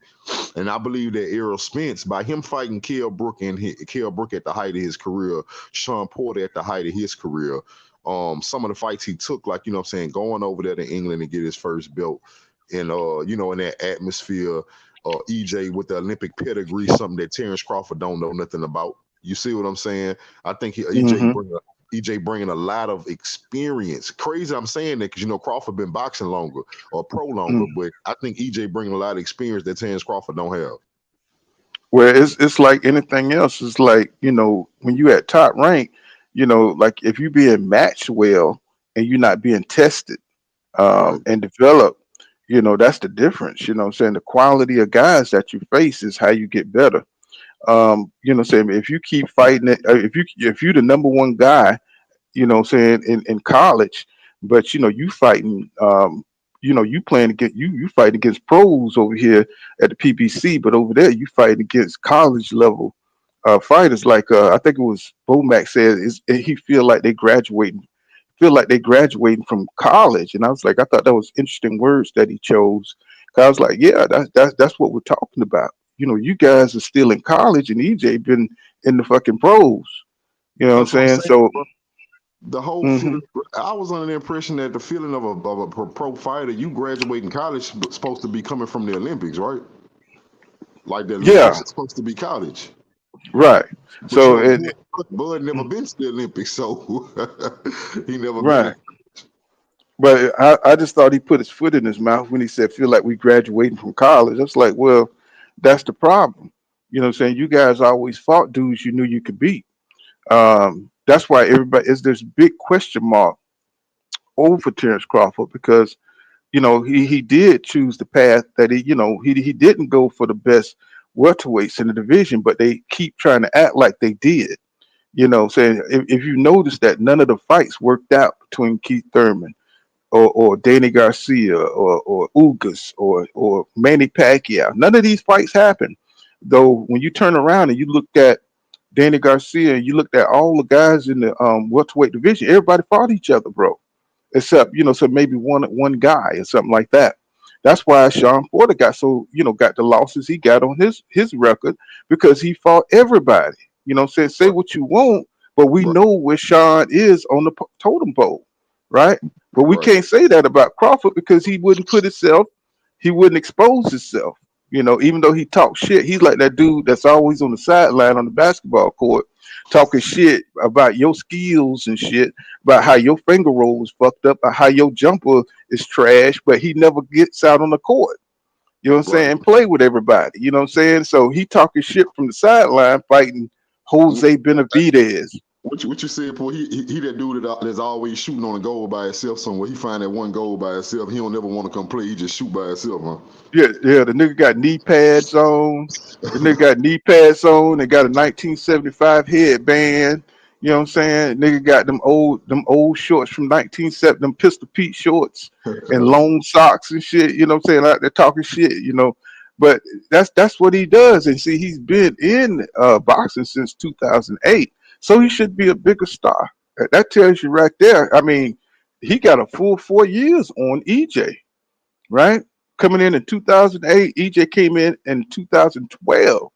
And I believe that Errol Spence, by him fighting Kell Brook Kell Brook at the height of his career, Sean Porter at the height of his career, some of the fights he took, like what I'm saying, going over there to England and get his first belt, and in that atmosphere. EJ with the Olympic pedigree, something that Terrence Crawford don't know nothing about. You see what I'm saying? I think Mm-hmm. EJ bringing a lot of experience. Crazy, I'm saying that because Crawford been boxing longer or pro longer, but I think EJ bringing a lot of experience that Terrence Crawford don't have. Where it's like anything else. It's like when you at top rank, like if you being matched well and you're not being tested Right. and developed, that's the difference. What I'm saying, the quality of guys that you face is how you get better. Saying, if you keep fighting it, if you the number one guy, saying in college, but you fighting, you playing against you fighting against pros over here at the PBC, but over there you fighting against college level fighters. Like I think it was Bomac said, he feel like they graduating from college, and I was like, I thought that was interesting words that he chose. 'Cause I was like, yeah, that's what we're talking about. You guys are still in college, and EJ been in the fucking pros. You know what I'm That's what I'm saying? saying, So bro. The whole Hmm. feeling. I was under the impression that the feeling of a pro fighter, you graduating college, supposed to be coming from the Olympics, right? Like the Olympics Yeah, is supposed to be college. right. But you So know, it, Bud never been to the Olympics, so he never been right. in. But I just thought he put his foot in his mouth when he said, feel like we graduating from college. I was like, well, that's the problem. You know what I'm saying? You guys always fought dudes you knew you could beat. That's why everybody is this big question mark over Terrence Crawford because, he did choose the path that he didn't go for the best welterweights in the division, but they keep trying to act like they did. Saying if you notice that none of the fights worked out between Keith Thurman or Danny Garcia or Ugas or Manny Pacquiao. None of these fights happened. Though when you turn around and you looked at Danny Garcia and you looked at all the guys in the welterweight division, everybody fought each other, bro. Except so maybe one guy or something like that. That's why Sean Porter got got the losses he got on his record because he fought everybody. Say Right, what you want, but we right, know where Sean is on the totem pole, right? But we right. can't say that about Crawford because he wouldn't expose himself. Even though he talks shit, he's like that dude that's always on the sideline on the basketball court talking shit about your skills and shit, about how your finger roll is fucked up, or how your jumper is trash, but he never gets out on the court. You know what I'm Right. saying? And play with everybody. You know what I'm saying? So he talking shit from the sideline fighting Jose Benavidez. What you said, boy? He that dude that's always shooting on a goal by himself somewhere. He find that one goal by himself. He don't never want to come play. He just shoot by himself, huh? Yeah, yeah, the nigga got knee pads on. The nigga got knee pads on and got a 1975 headband. You know what I'm saying? Nigga got them old shorts from 1970, them Pistol Pete shorts and long socks and shit. You know what I'm saying? Like they're talking shit. But that's what he does. And see, he's been in boxing since 2008, so he should be a bigger star. That tells you right there. I mean, he got a full 4 years on EJ, right? Coming in 2008, EJ came in 2012.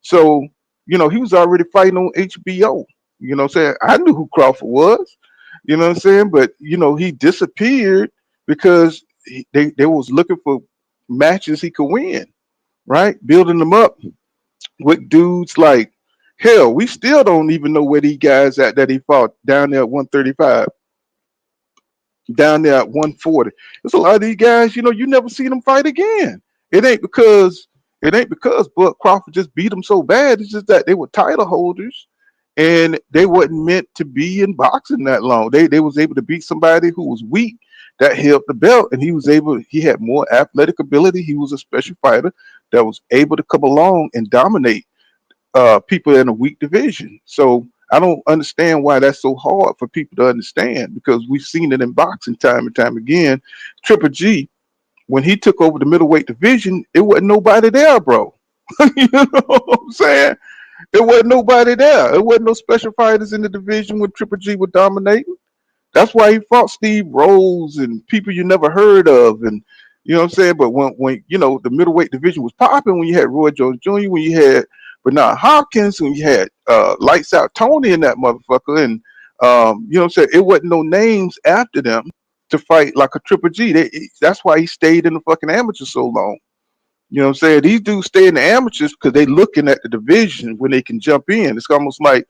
So, he was already fighting on HBO. You know what I'm saying? I knew who Crawford was. You know what I'm saying? But, he disappeared because they was looking for matches he could win, right? Building them up with dudes like, hell, we still don't even know where these guys at that he fought down there at 135, down there at 140. There's a lot of these guys, you never see them fight again. It ain't because it ain't because Bud Crawford just beat them so bad. It's just that they were title holders and they wasn't meant to be in boxing that long. They was able to beat somebody who was weak that held the belt, and he had more athletic ability. He was a special fighter that was able to come along and dominate people in a weak division. So I don't understand why that's so hard for people to understand because we've seen it in boxing time and time again. Triple G, when he took over the middleweight division, it wasn't nobody there, bro. You know what I'm saying? It wasn't nobody there. It wasn't no special fighters in the division when Triple G was dominating. That's why he fought Steve Rose and people you never heard of, and you know what I'm saying. But when the middleweight division was popping, when you had Roy Jones Jr., when you had Bernard Hopkins, when you had Lights Out Tony and that motherfucker, and you know what I'm saying, it wasn't no names after them to fight like a Triple G. That's why he stayed in the fucking amateur so long. You know what I'm saying? These dudes stay in the amateurs because they looking at the division when they can jump in. It's almost like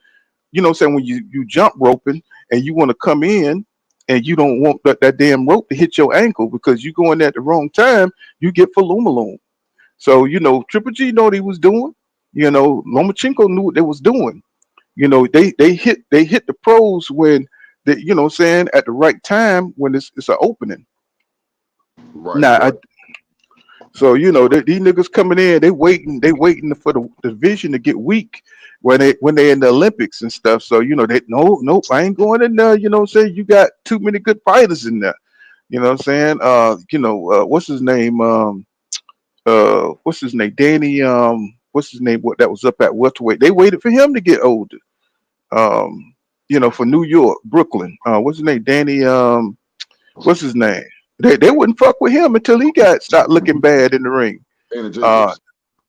what I'm saying, when you jump roping and you want to come in and you don't want that damn rope to hit your ankle because you go in at the wrong time, you get Falumaloom. So, Triple G know what he was doing. Lomachenko knew what they was doing. They hit the pros when they, what I'm saying, at the right time when it's an opening. Right, Now, right. so these niggas coming in, they waiting for the division to get weak when they in the Olympics and stuff. So they nope, I ain't going in there. You know what I'm saying? You got too many good fighters in there. You know what I'm saying? What's his name? What's his name? Danny. What's his name? What that was up at welterweight? They waited for him to get older. For New York, Brooklyn. What's his name? Danny. What's his name? They wouldn't fuck with him until he got start looking bad in the ring. Anna Uh, Jacobs.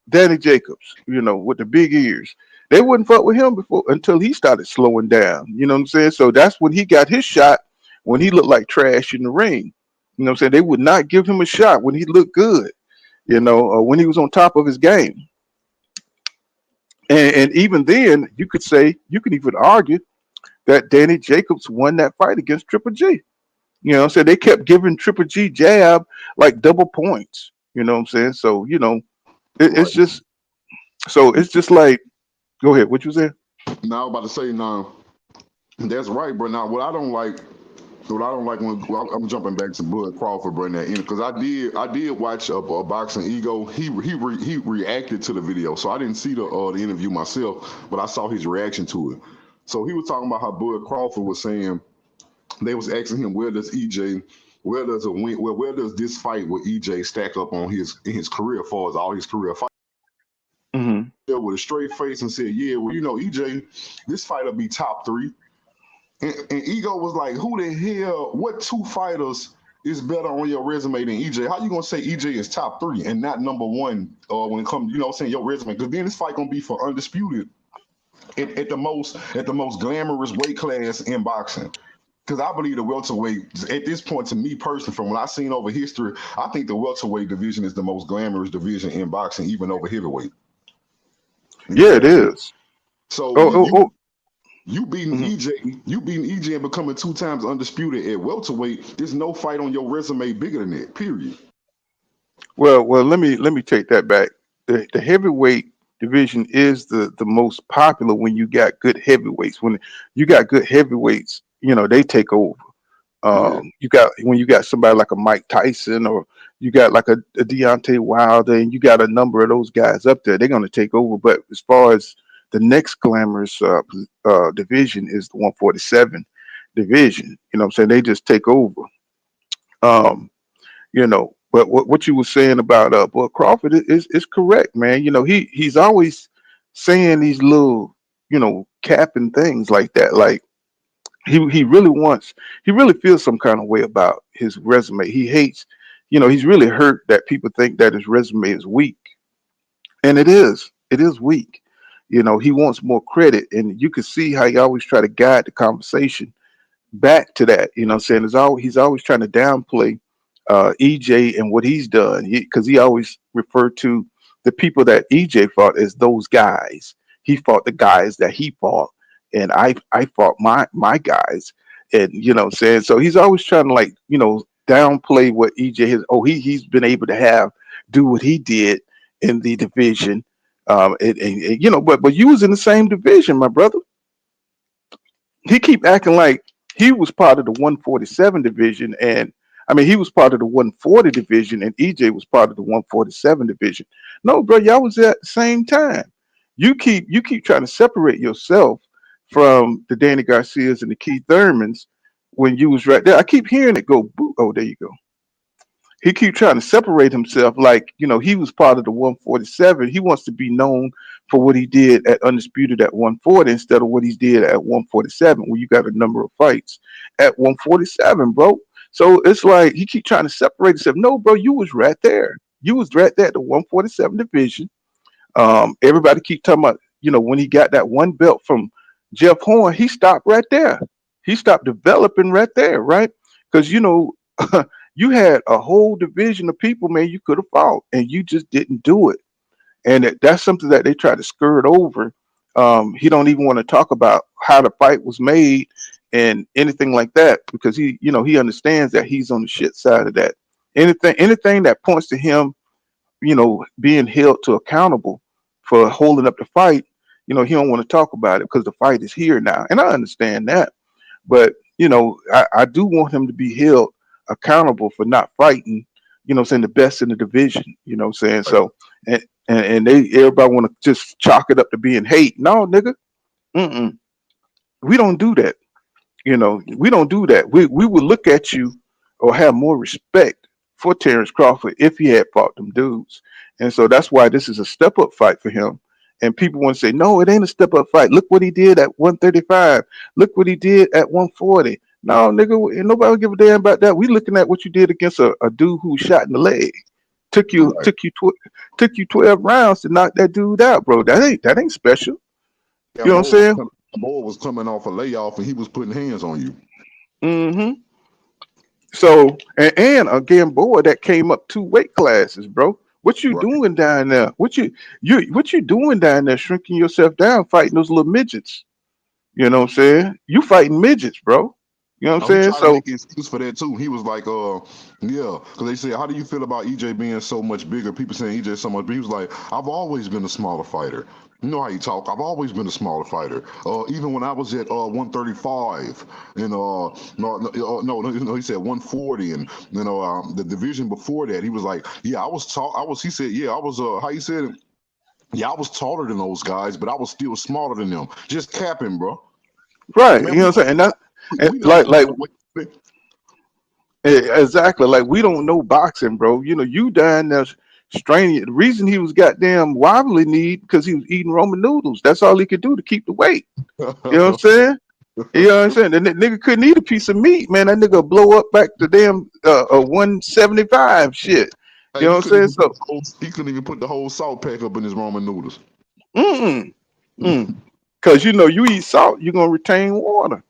Danny Jacobs, with the big ears. They wouldn't fuck with him before until he started slowing down. You know what I'm saying? So that's when he got his shot when he looked like trash in the ring. You know what I'm saying? They would not give him a shot when he looked good, when he was on top of his game. And even then, you could even argue that Danny Jacobs won that fight against Triple G. You know what I'm saying? They kept giving Triple G jab like double points. You know what I'm saying? So, it's Right. just like, go ahead, what you saying? Now I'm about to say now. That's right, bro. Now what I don't like when well, I'm jumping back to Bud Crawford, bro, in that because I did watch a boxing ego. He reacted to the video, so I didn't see the interview myself, but I saw his reaction to it. So he was talking about how Bud Crawford was saying they was asking him where does this fight with EJ stack up on his career as far as all his career fights Hmm. with a straight face and said, yeah, well, EJ, this fight will be top three. And Ego was like, who the hell, what two fighters is better on your resume than EJ? How you gonna say EJ is top three and not number one when it comes, saying your resume? Because then this fight gonna be for undisputed at the most glamorous weight class in boxing. Because I believe the welterweight, at this point, to me personally, from what I've seen over history, I think the welterweight division is the most glamorous division in boxing, even over heavyweight. Yeah, it is. So Oh, oh, oh. you beating Mhm. EJ and becoming 2 times undisputed at welterweight. There's no fight on your resume bigger than that. Period. Well, let me take that back. The heavyweight division is the most popular when you got good heavyweights. When you got good heavyweights, they take over. Yeah. You got when you got somebody like a Mike Tyson or you got like a Deontay Wilder, and you got a number of those guys up there, they're going to take over. But as far as the next glamorous division is the 147 division. You know what I'm saying? They just take over. Um, but what you were saying about Bud Crawford is correct, man. He's always saying these little, capping things like that. Like he really feels some kind of way about his resume. He hates, he's really hurt that people think that his resume is weak, and it is weak. He wants more credit, and you can see how he always try to guide the conversation back to that. You know what I'm saying? He's always trying to downplay EJ and what he's done because he always referred to the people that EJ fought as those guys. He fought the guys that he fought, and I fought my guys, and what I'm saying. So he's always trying to like downplay what EJ has. Oh, he's been able to do what he did in the division. But you was in the same division, my brother. He keep acting like he was part of the 147 division, and I mean he was part of the 140 division, and EJ was part of the 147 division. No, bro, y'all was at the same time. You keep trying to separate yourself from the Danny Garcias and the Keith Thurmans when you was right there. I keep hearing it go. Boo. Oh, there you go. He keep trying to separate himself like he was part of the 147. He wants to be known for what he did at undisputed at 140 instead of what he did at 147, where you got a number of fights at 147, bro. So it's like he keep trying to separate himself. No, bro, you was right there. You was right there at the 147 division. Everybody keep talking about when he got that one belt from Jeff Horn, he stopped right there. He stopped developing right there, right? Because you had a whole division of people, man, you could have fought, and you just didn't do it. And that's something that they try to skirt over. He don't even want to talk about how the fight was made and anything like that because he understands that he's on the shit side of that. Anything that points to him, being held to accountable for holding up the fight, he don't want to talk about it because the fight is here now, and I understand that. But I do want him to be held accountable for not fighting, saying the best in the division, saying so. And everybody want to just chalk it up to being hate. No, nigga, mm-mm. We don't do that. We don't do that. We would look at you or have more respect for Terrence Crawford if he had fought them dudes. And so that's why this is a step up fight for him. And people want to say, no, it ain't a step up fight. Look what he did at 135. Look what he did at 140. No, nigga, and nobody will give a damn about that. We looking at what you did against a dude who shot in the leg. Took you Right. took you 12 rounds to knock that dude out, bro. That ain't special. You know what I'm saying? Boy was coming off a layoff and he was putting hands on you. Mm-hmm. So and again, boy, that came up 2 weight classes, bro. What you Right. doing down there? What you doing down there? Shrinking yourself down, fighting those little midgets. You know what I'm saying? You fighting midgets, bro. You know what I'm Now he saying? tried to So make an excuse for that too. He was like, yeah, because they said, how do you feel about EJ being so much bigger? People saying EJ so much bigger. He was like, I've always been a smaller fighter. You know how you talk. I've always been a smaller fighter. Even when I was at 135, and no, he said 140, and the division before that, he was like, yeah, I was tall. He said, yeah, I was how you said it. Yeah, I was taller than those guys, but I was still smaller than them. Just capping, bro. right, Man, you know what I'm saying? And that and we never seen no way. exactly, like we don't know boxing, bro. You know, you down there straining. The reason he was goddamn wobbly kneed because he was eating Roman noodles. That's all he could do to keep the weight. You know what I'm saying? You know what I'm saying? The nigga couldn't eat a piece of meat, man. That nigga blow up back to damn 175 shit. You Hey, know what I'm saying? So, he couldn't even put the whole salt pack up in his ramen noodles. mm because you know you eat salt, you're gonna retain water.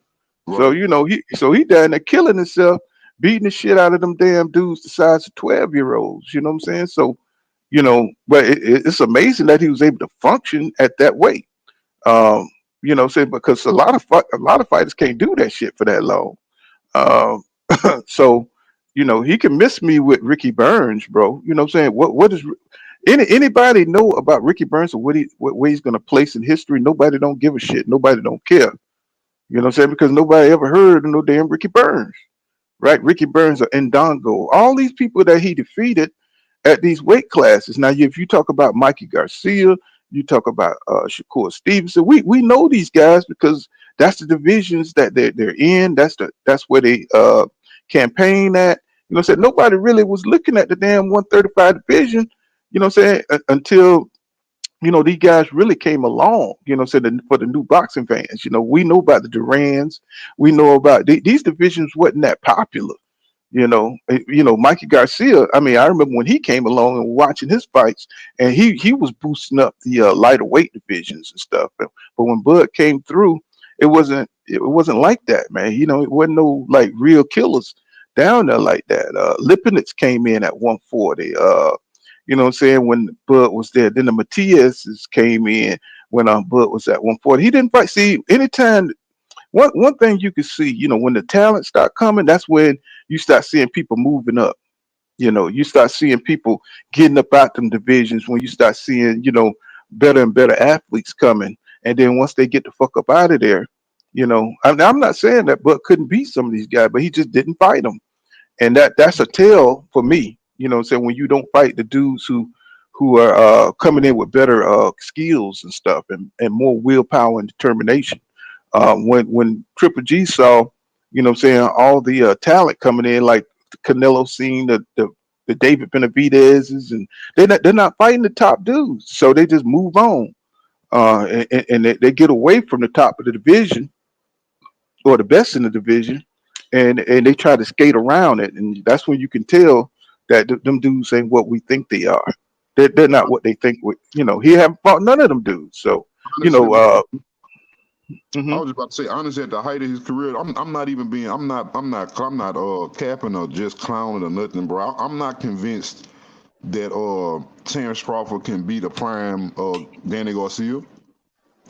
So Right. you know he down there killing himself, beating the shit out of them damn dudes the size of 12-year-olds. You know what I'm saying? So you know, but it's amazing that he was able to function at that weight. Um, you know, say because a lot of fighters can't do that shit for that long. Um, so you know he can miss me with Ricky Burns, bro. You know what I'm saying? What is anybody know about Ricky Burns or what way he's gonna place in history? Nobody don't give a shit. Nobody don't care. You know what I'm saying? Because nobody ever heard of no damn Ricky Burns, right? Ricky Burns or Ndongo, all these people that he defeated at these weight classes. Now, if you talk about Mikey Garcia, you talk about Shakur Stevenson, we know these guys because that's the divisions that they're in. That's where they campaign at. You know, what I'm saying nobody really was looking at the damn 135 division. You know, what I'm saying until you know, these guys really came along, you know, so for the new boxing fans, you know, we know about the Durans, we know about these divisions wasn't that popular, you know, Mikey Garcia. I mean, I remember when he came along and watching his fights, and he was boosting up the lighter weight divisions and stuff. But when Bud came through, it wasn't like that, man. You know, it wasn't no like real killers down there like that. Lipinets came in at 140. You know what I'm saying? When Bud was there. Then the Matias came in when Bud was at 140. He didn't fight. See, anytime one thing you can see, you know, when the talent start coming, that's when you start seeing people moving up. You know, you start seeing people getting up out them divisions when you start seeing, you know, better and better athletes coming. And then once they get the fuck up out of there, you know, I'm not saying that Bud couldn't beat some of these guys, but he just didn't fight them, and that's a tell for me. You know what I'm saying? When you don't fight the dudes who are coming in with better skills and stuff and more willpower and determination. When Triple G saw, you know what I'm saying, all the talent coming in, like Canelo scene, the David Benavidez's, and they're not fighting the top dudes, so they just move on, and they get away from the top of the division or the best in the division, and they try to skate around it, and that's when you can tell that them dudes ain't what we think they are. They're not what they think. You know, he haven't fought none of them dudes. So, you Honestly, know, I mhm. was just about to say, honestly, at the height of his career, I'm not even being, I'm not capping or just clowning or nothing, bro. I'm not convinced that Terrence Crawford can beat a prime Danny Garcia.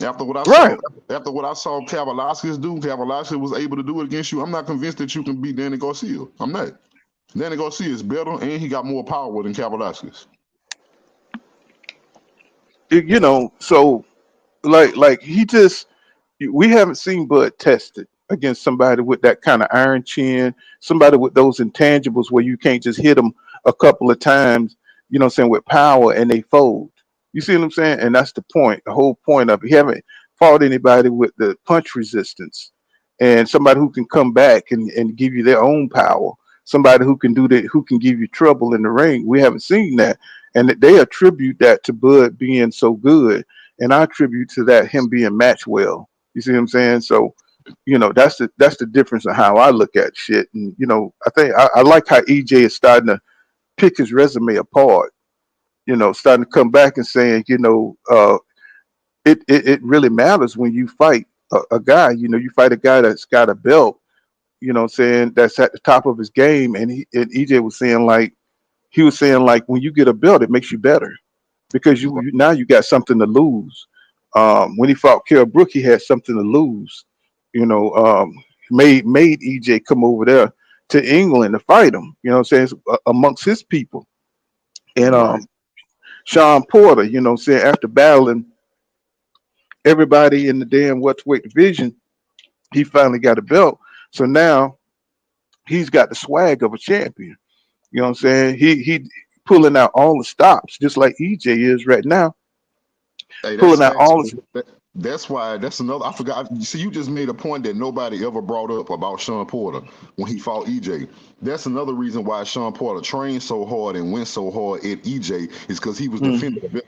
After what I saw, Right. after what I saw Kavaliauskas do, Kavaliauskas was able to do it against you. I'm not convinced that you can beat Danny Garcia. I'm not. Danny Garcia is better, and he got more power than Kavaliauskas. You know, so like he just we haven't seen Bud tested against somebody with that kind of iron chin, somebody with those intangibles where you can't just hit them a couple of times, you know what I'm saying, with power and they fold. You see what I'm saying? And that's the point, the whole point of it. He haven't fought anybody with the punch resistance and somebody who can come back and give you their own power. Somebody who can do that, who can give you trouble in the ring. We haven't seen that. And they attribute that to Bud being so good. And I attribute to that him being match well. You see what I'm saying? So, you know, that's the difference in how I look at shit. And you know, I think I like how EJ is starting to pick his resume apart. You know, starting to come back and saying, you know, it really matters when you fight a guy. You fight a guy that's got a belt. What I'm saying, that's at the top of his game. And EJ was saying like when you get a belt, it makes you better because you now you got something to lose. When he fought Kell Brook, he had something to lose. You know, made EJ come over there to England to fight him. What I'm saying, amongst his people. And Right. Sean Porter, what I'm saying, after battling everybody in the damn welterweight division, he finally got a belt. So now he's got the swag of a champion. You know what I'm saying? He pulling out all the stops, just like EJ is right now, Hey, that's pulling out facts. all But the. that's why that's another. I forgot. You see, you just made a point that nobody ever brought up about Sean Porter when he fought EJ. That's another reason why Sean Porter trained so hard and went so hard at EJ is because he was defending the belt.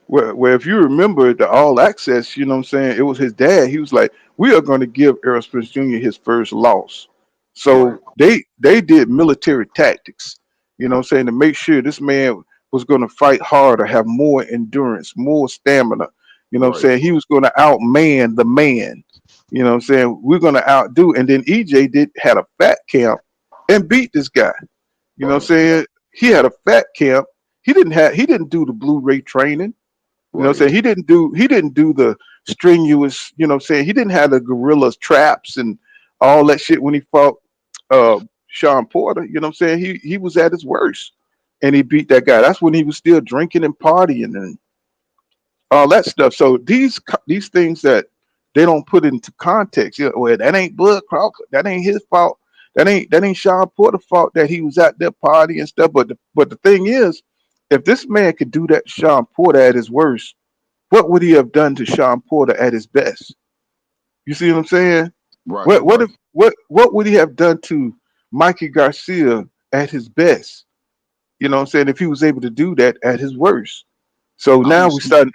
Where if you remember the All Access, what I'm saying, it was his dad. He was like, "We are going to give Errol Spence Jr. his first loss." Right. So they did military tactics, what I'm saying, to make sure this man was going to fight harder, have more endurance, more stamina. What I'm Right. saying, he was going to outman the man. What I'm saying, we're going to outdo. And then EJ did had a fat camp and beat this guy. What I'm Right. saying, he had a fat camp. He didn't do the Blu-ray training. What I'm Right. saying, he didn't do the strenuous, what I'm saying, he didn't have the gorillas traps and all that shit when he fought uh Sean Porter. What I'm saying, he was at his worst and he beat that guy. That's when he was still drinking and partying and all that stuff. So these things that they don't put into context. Well, that ain't Bud Crawford. That ain't his fault. That ain't Sean Porter's fault that he was out there partying and stuff. But the thing is, if this man could do that to Sean Porter at his worst, what would he have done to Sean Porter at his best? You see what I'm saying? Right. What would he have done to Mikey Garcia at his best? What I'm saying, if he was able to do that at his worst. So I now wish we start.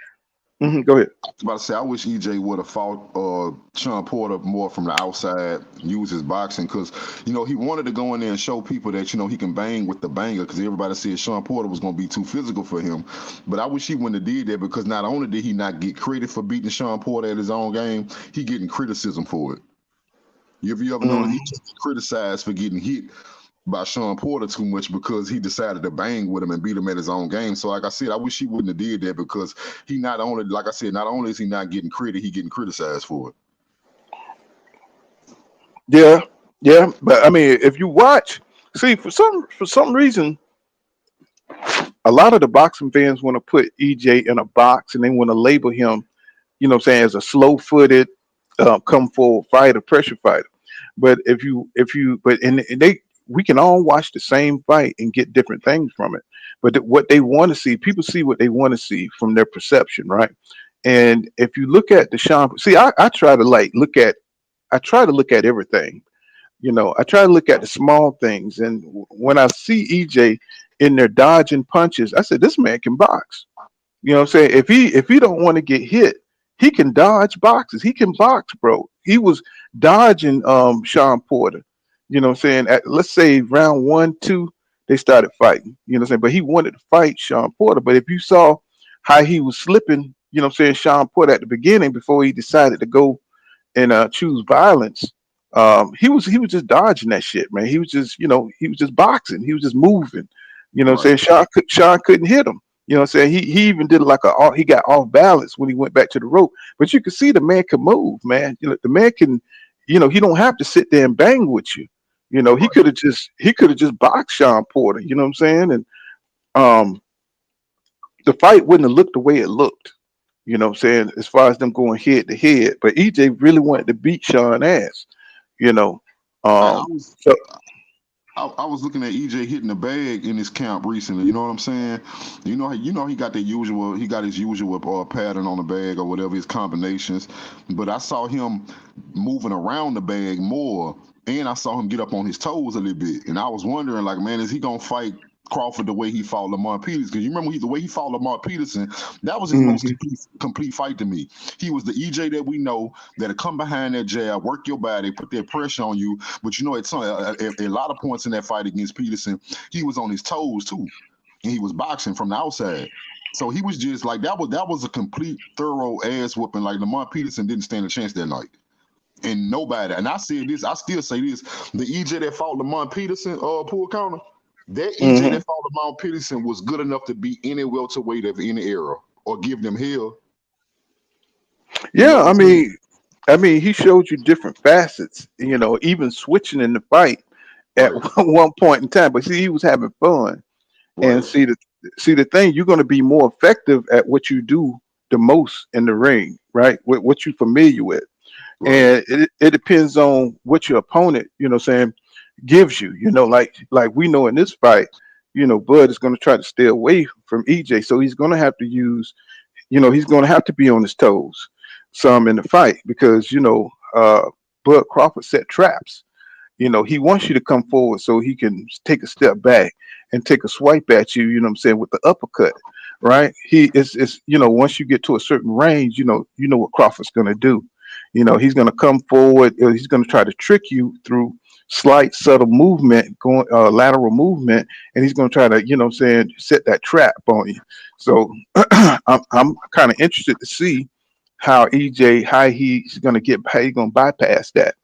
Go ahead. I was about to say, I wish EJ would have fought Sean Porter more from the outside, use his boxing, because he wanted to go in there and show people that he can bang with the banger, because everybody said Sean Porter was going to be too physical for him. But I wish he wouldn't have did that, because not only did he not get credit for beating Sean Porter at his own game, he getting criticism for it. You ever notice he Mhm. just criticized for getting hit by Sean Porter too much because he decided to bang with him and beat him at his own game. So like I said, I wish he wouldn't have did that, because he not only, like I said, not only is he not getting credit, he getting criticized for it. Yeah, yeah. But I mean, if you watch, see, for some reason, a lot of the boxing fans want to put EJ in a box and they want to label him, what I'm saying, as a slow-footed, come forward fighter, pressure fighter. But and they, we can all watch the same fight and get different things from it. But what they want to see, people see what they want to see from their perception, right? And if you look at the Sean, see, I try to look at everything. I try to look at the small things. And when I see EJ in there dodging punches, I said, this man can box. What I'm saying? If he don't want to get hit, he can dodge boxes. He can box, bro. He was dodging Sean Porter. What I'm saying? At, let's say round 1, 2, they started fighting. What I'm saying? But he wanted to fight Sean Porter. But if you saw how he was slipping, what I'm saying, Sean Porter at the beginning before he decided to go and choose violence, he was just dodging that shit, man. He was just boxing. He was just moving. What I'm Right. saying, Sean couldn't hit him. What I'm saying, he even did like he got off balance when he went back to the rope. But you can see the man can move, man. The man can, he don't have to sit there and bang with you. He Right. could have just boxed Sean Porter. You know what I'm saying? And um, the fight wouldn't have looked the way it looked. What I'm saying, as far as them going head to head. But EJ really wanted to beat Sean ass. You know. I Um, was so I was looking at EJ hitting the bag in his camp recently. You know what I'm saying? He got he got his usual pattern on the bag or whatever his combinations. But I saw him moving around the bag more, and I saw him get up on his toes a little bit. And I was wondering, like, man, is he gonna fight Crawford the way he fought Lamar Peterson? Because you remember the way he fought Lamar Peterson, that was his most mhm. complete fight to me. He was the EJ that we know that'll come behind that jab, work your body, put that pressure on you. But at a lot of points in that fight against Peterson, he was on his toes too, and he was boxing from the outside. So he was just like that was a complete thorough ass whooping. Like Lamont Peterson didn't stand a chance that night. And nobody, and I said this, I still say this, the EJ that fought Lamont Peterson, pull counter, that EJ Hmm. that fought Lamont Peterson was good enough to beat any welterweight of any era or give them hell. You know Yeah, what I'm saying? I mean, he showed you different facets. You know, even switching in the fight at Right, one point in time. But see, he was having fun. And right, see the thing, you're going to be more effective at what you do the most in the ring, right? With what you're familiar with. right. And it depends on what your opponent, saying, gives you. Like we know in this fight, Bud is going to try to stay away from EJ. So he's going to have to use, he's going to have to be on his toes some in the fight because, Bud Crawford set traps. He wants you to come forward so he can take a step back and take a swipe at you, you know what I'm saying, with the uppercut, right? He is once you get to a certain range, you know what Crawford's gonna do. He's gonna come forward, he's gonna try to trick you through slight subtle movement, going lateral movement, and he's gonna try to, what I'm saying, set that trap on you. So I'm kind of interested to see how EJ how he's gonna bypass that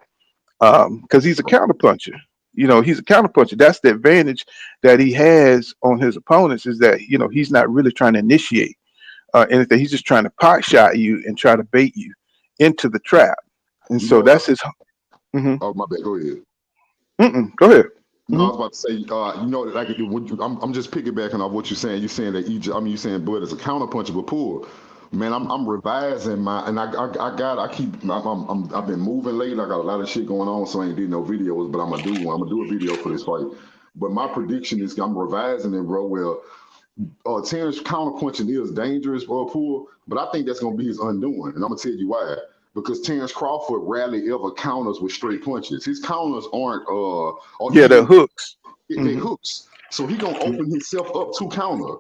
because he's a counterpuncher. He's a counterpuncher. That's the advantage that he has on his opponents is that he's not really trying to initiate anything. He's just trying to pot shot you and try to bait you into the trap. And You so know, that's his. Mhm. oh my bad, go ahead. Go ahead. No, I Hmm. was about to say, like I'm just piggybacking off what you're saying. You're saying that EJ, I mean, you're saying Bud is a counterpuncher, but pull. Man, I'm revising my, and I keep, I've been moving late. I got a lot of shit going on, so I ain't did no videos, but I'm gonna do one. I'm gonna do a video for this fight. But my prediction is I'm revising it, bro. Well, Terrence counterpunching is dangerous, Pool, but I think that's gonna be his undoing, and I'm gonna tell you why. Because Terrence Crawford rarely ever counters with straight punches. His counters aren't, or Yeah, the even hooks. they Hmm. hooks. So he gonna open himself up to counter.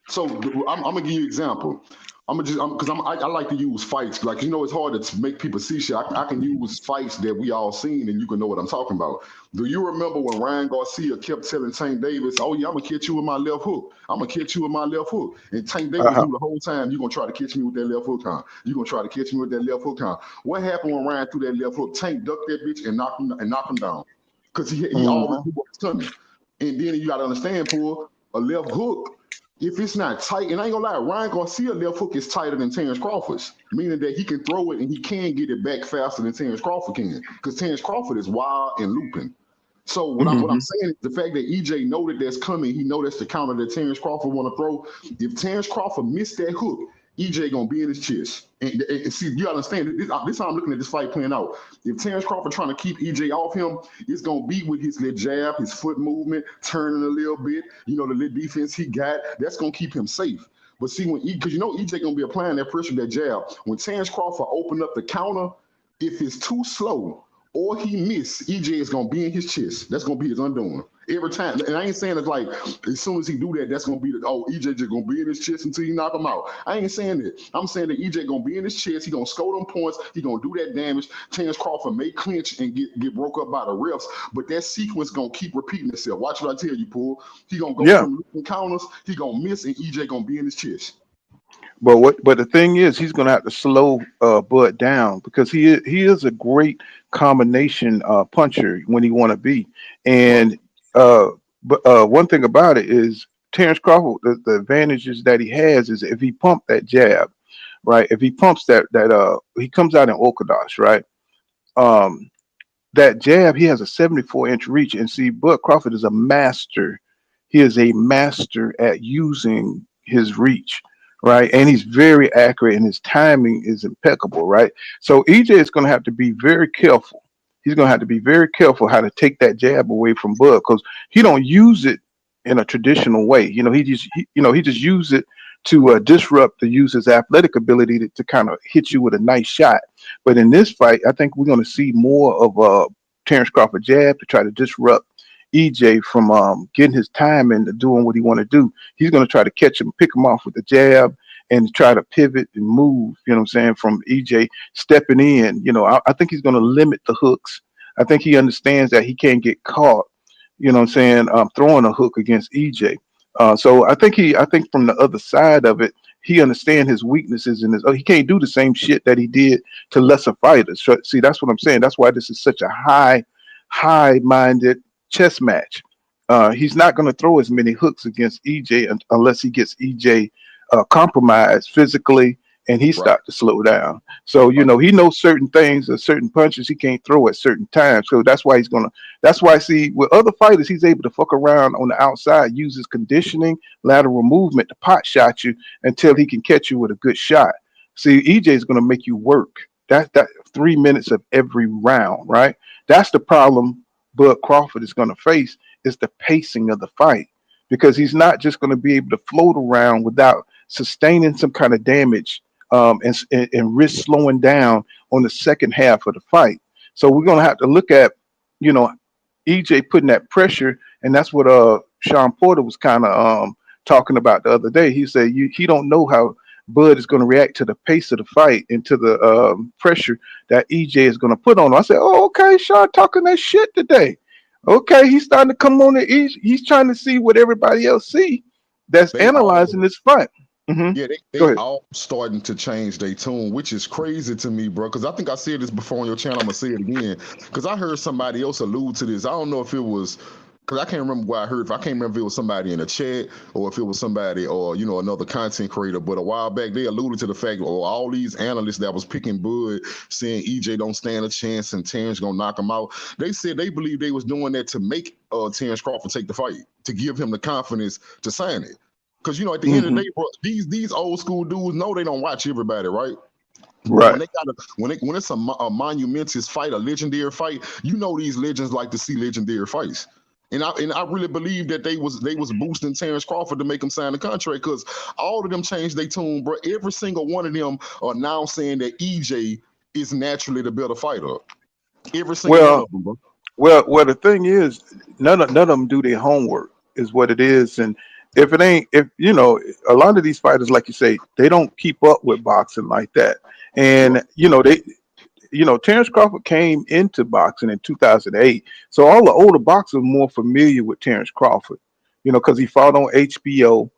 So I'm gonna give you an example. I'm gonna just because I like to use fights. Like it's hard to make people see shit. I can use fights that we all seen, and you can know what I'm talking about. Do you remember when Ryan Garcia kept telling Tank Davis, "Oh yeah, I'm gonna catch you with my left hook. I'm gonna catch you with my left hook," and Tank Davis Uh-huh. knew the whole time you gonna try to catch me with that left hook, huh? You gonna try to catch me with that left hook, huh? What happened when Ryan threw that left hook? Tank ducked that bitch and knocked him down because he already Hmm. knew what was coming. And then you got to understand, Paul, a left hook, if it's not tight, and I ain't gonna lie, Ryan Garcia left hook is tighter than Terrence Crawford's, meaning that he can throw it and he can get it back faster than Terrence Crawford can, because Terrence Crawford is wild and looping. So what I'm Hmm. saying is the fact that EJ know that that's coming, he know that's the counter that Terrence Crawford want to throw. If Terrence Crawford missed that hook, EJ gonna be in his chest. And see, you understand this how I'm looking at this fight playing out. If Terrence Crawford trying to keep EJ off him, it's gonna be with his little jab, his foot movement, turning a little bit. The little defense he got, that's gonna keep him safe. But see, because EJ gonna be applying that pressure, that jab. When Terrence Crawford open up the counter, if it's too slow or he miss, EJ is gonna be in his chest. That's gonna be his undoing every time. And I ain't saying it's like as soon as he do that, that's gonna be EJ just gonna be in his chest until he knock him out. I ain't saying that. I'm saying that EJ gonna be in his chest. He gonna score them points. He gonna do that damage. Terrence Crawford may clinch and get broke up by the refs, but that sequence gonna keep repeating itself. Watch what I tell you, Paul. He gonna go Yeah. from counters. He gonna miss, and EJ gonna be in his chest. But the thing is, he's going to have to slow Bud down because he is a great combination puncher when he want to be. Right. And but one thing about it is Terrence Crawford. The advantages that he has is if he pump that jab, right? If he pumps that he comes out in orthodox, right? Um, that jab, he has a 74-inch reach, and see, Bud Crawford is a master. He is a master at using his reach, right? And he's very accurate, and his timing is impeccable, right? So EJ is going to have to be very careful. He's going to have to be very careful how to take that jab away from Bud because he don't use it in a traditional way. He just use it to disrupt the user's athletic ability to kind of hit you with a nice shot. But in this fight, I think we're going to see more of Terrence Crawford jab to try to disrupt EJ from getting his time and doing what he want to do. He's going to try to catch him, pick him off with the jab, and try to pivot and move. You know what I'm saying? From EJ stepping in. I think he's going to limit the hooks. I think he understands that he can't get caught. You know what I'm saying? Throwing a hook against EJ. So I think from the other side of it, he understands his weaknesses and his. Oh, he can't do the same shit that he did to lesser fighters. So, see, that's what I'm saying. That's why this is such a high-minded chess match. He's not going to throw as many hooks against EJ unless he gets EJ compromised physically and he Right. start to slow down. So Right. he knows certain things or certain punches he can't throw at certain times. So that's why he's gonna. That's why, see, with other fighters he's able to fuck around on the outside, use his conditioning, lateral movement to pot shot you until he can catch you with a good shot. See, EJ is gonna make you work. That 3 minutes of every round, right? That's the problem. But Crawford is gonna face is the pacing of the fight because he's not just going to be able to float around without sustaining some kind of damage and risk slowing down on the second half of the fight. So we're going to have to look at, you know, EJ putting that pressure, and that's what Sean Porter was kind of talking about the other day. He said he don't know how Bud is going to react to the pace of the fight and to the pressure that EJ is going to put on him. I said, oh, okay, Sean talking that shit today. Okay, he's starting to come on. He's trying to see what everybody else see that's They all analyzing this fight. Hmm. Yeah, Go they ahead. all starting to change their tune, which is crazy to me, bro. Because I think I said this before on your channel. I'm gonna say it again. Because I heard somebody else allude to this. I don't know if it was because I can't remember what I heard. If I can't remember if it was somebody in the chat or if it was somebody or another content creator. But a while back they alluded to the fact or all these analysts that was picking Bud saying EJ don't stand a chance and Terrence gonna knock him out. They said they believe they was doing that to make Terrence Crawford take the fight to give him the confidence to sign it. Because at the end of Hmm. the day, bro, these old school dudes know they don't watch everybody, right? But when Right. they got when it's a monumentous fight, a legendary fight, these legends like to see legendary fights. And I really believe that they was boosting Terrence Crawford to make him sign the contract because all of them changed their tune, bro. Every single one of them are now saying that EJ is naturally the better fighter. Every single one Well, of them, bro. well. The thing is, none of them do their homework. Is what it is. And if it ain't, if a lot of these fighters, like you say, they don't keep up with boxing like that. Right, And Terrence Crawford came into boxing in 2008. So all the older boxers are more familiar with Terrence Crawford, because he fought on HBO.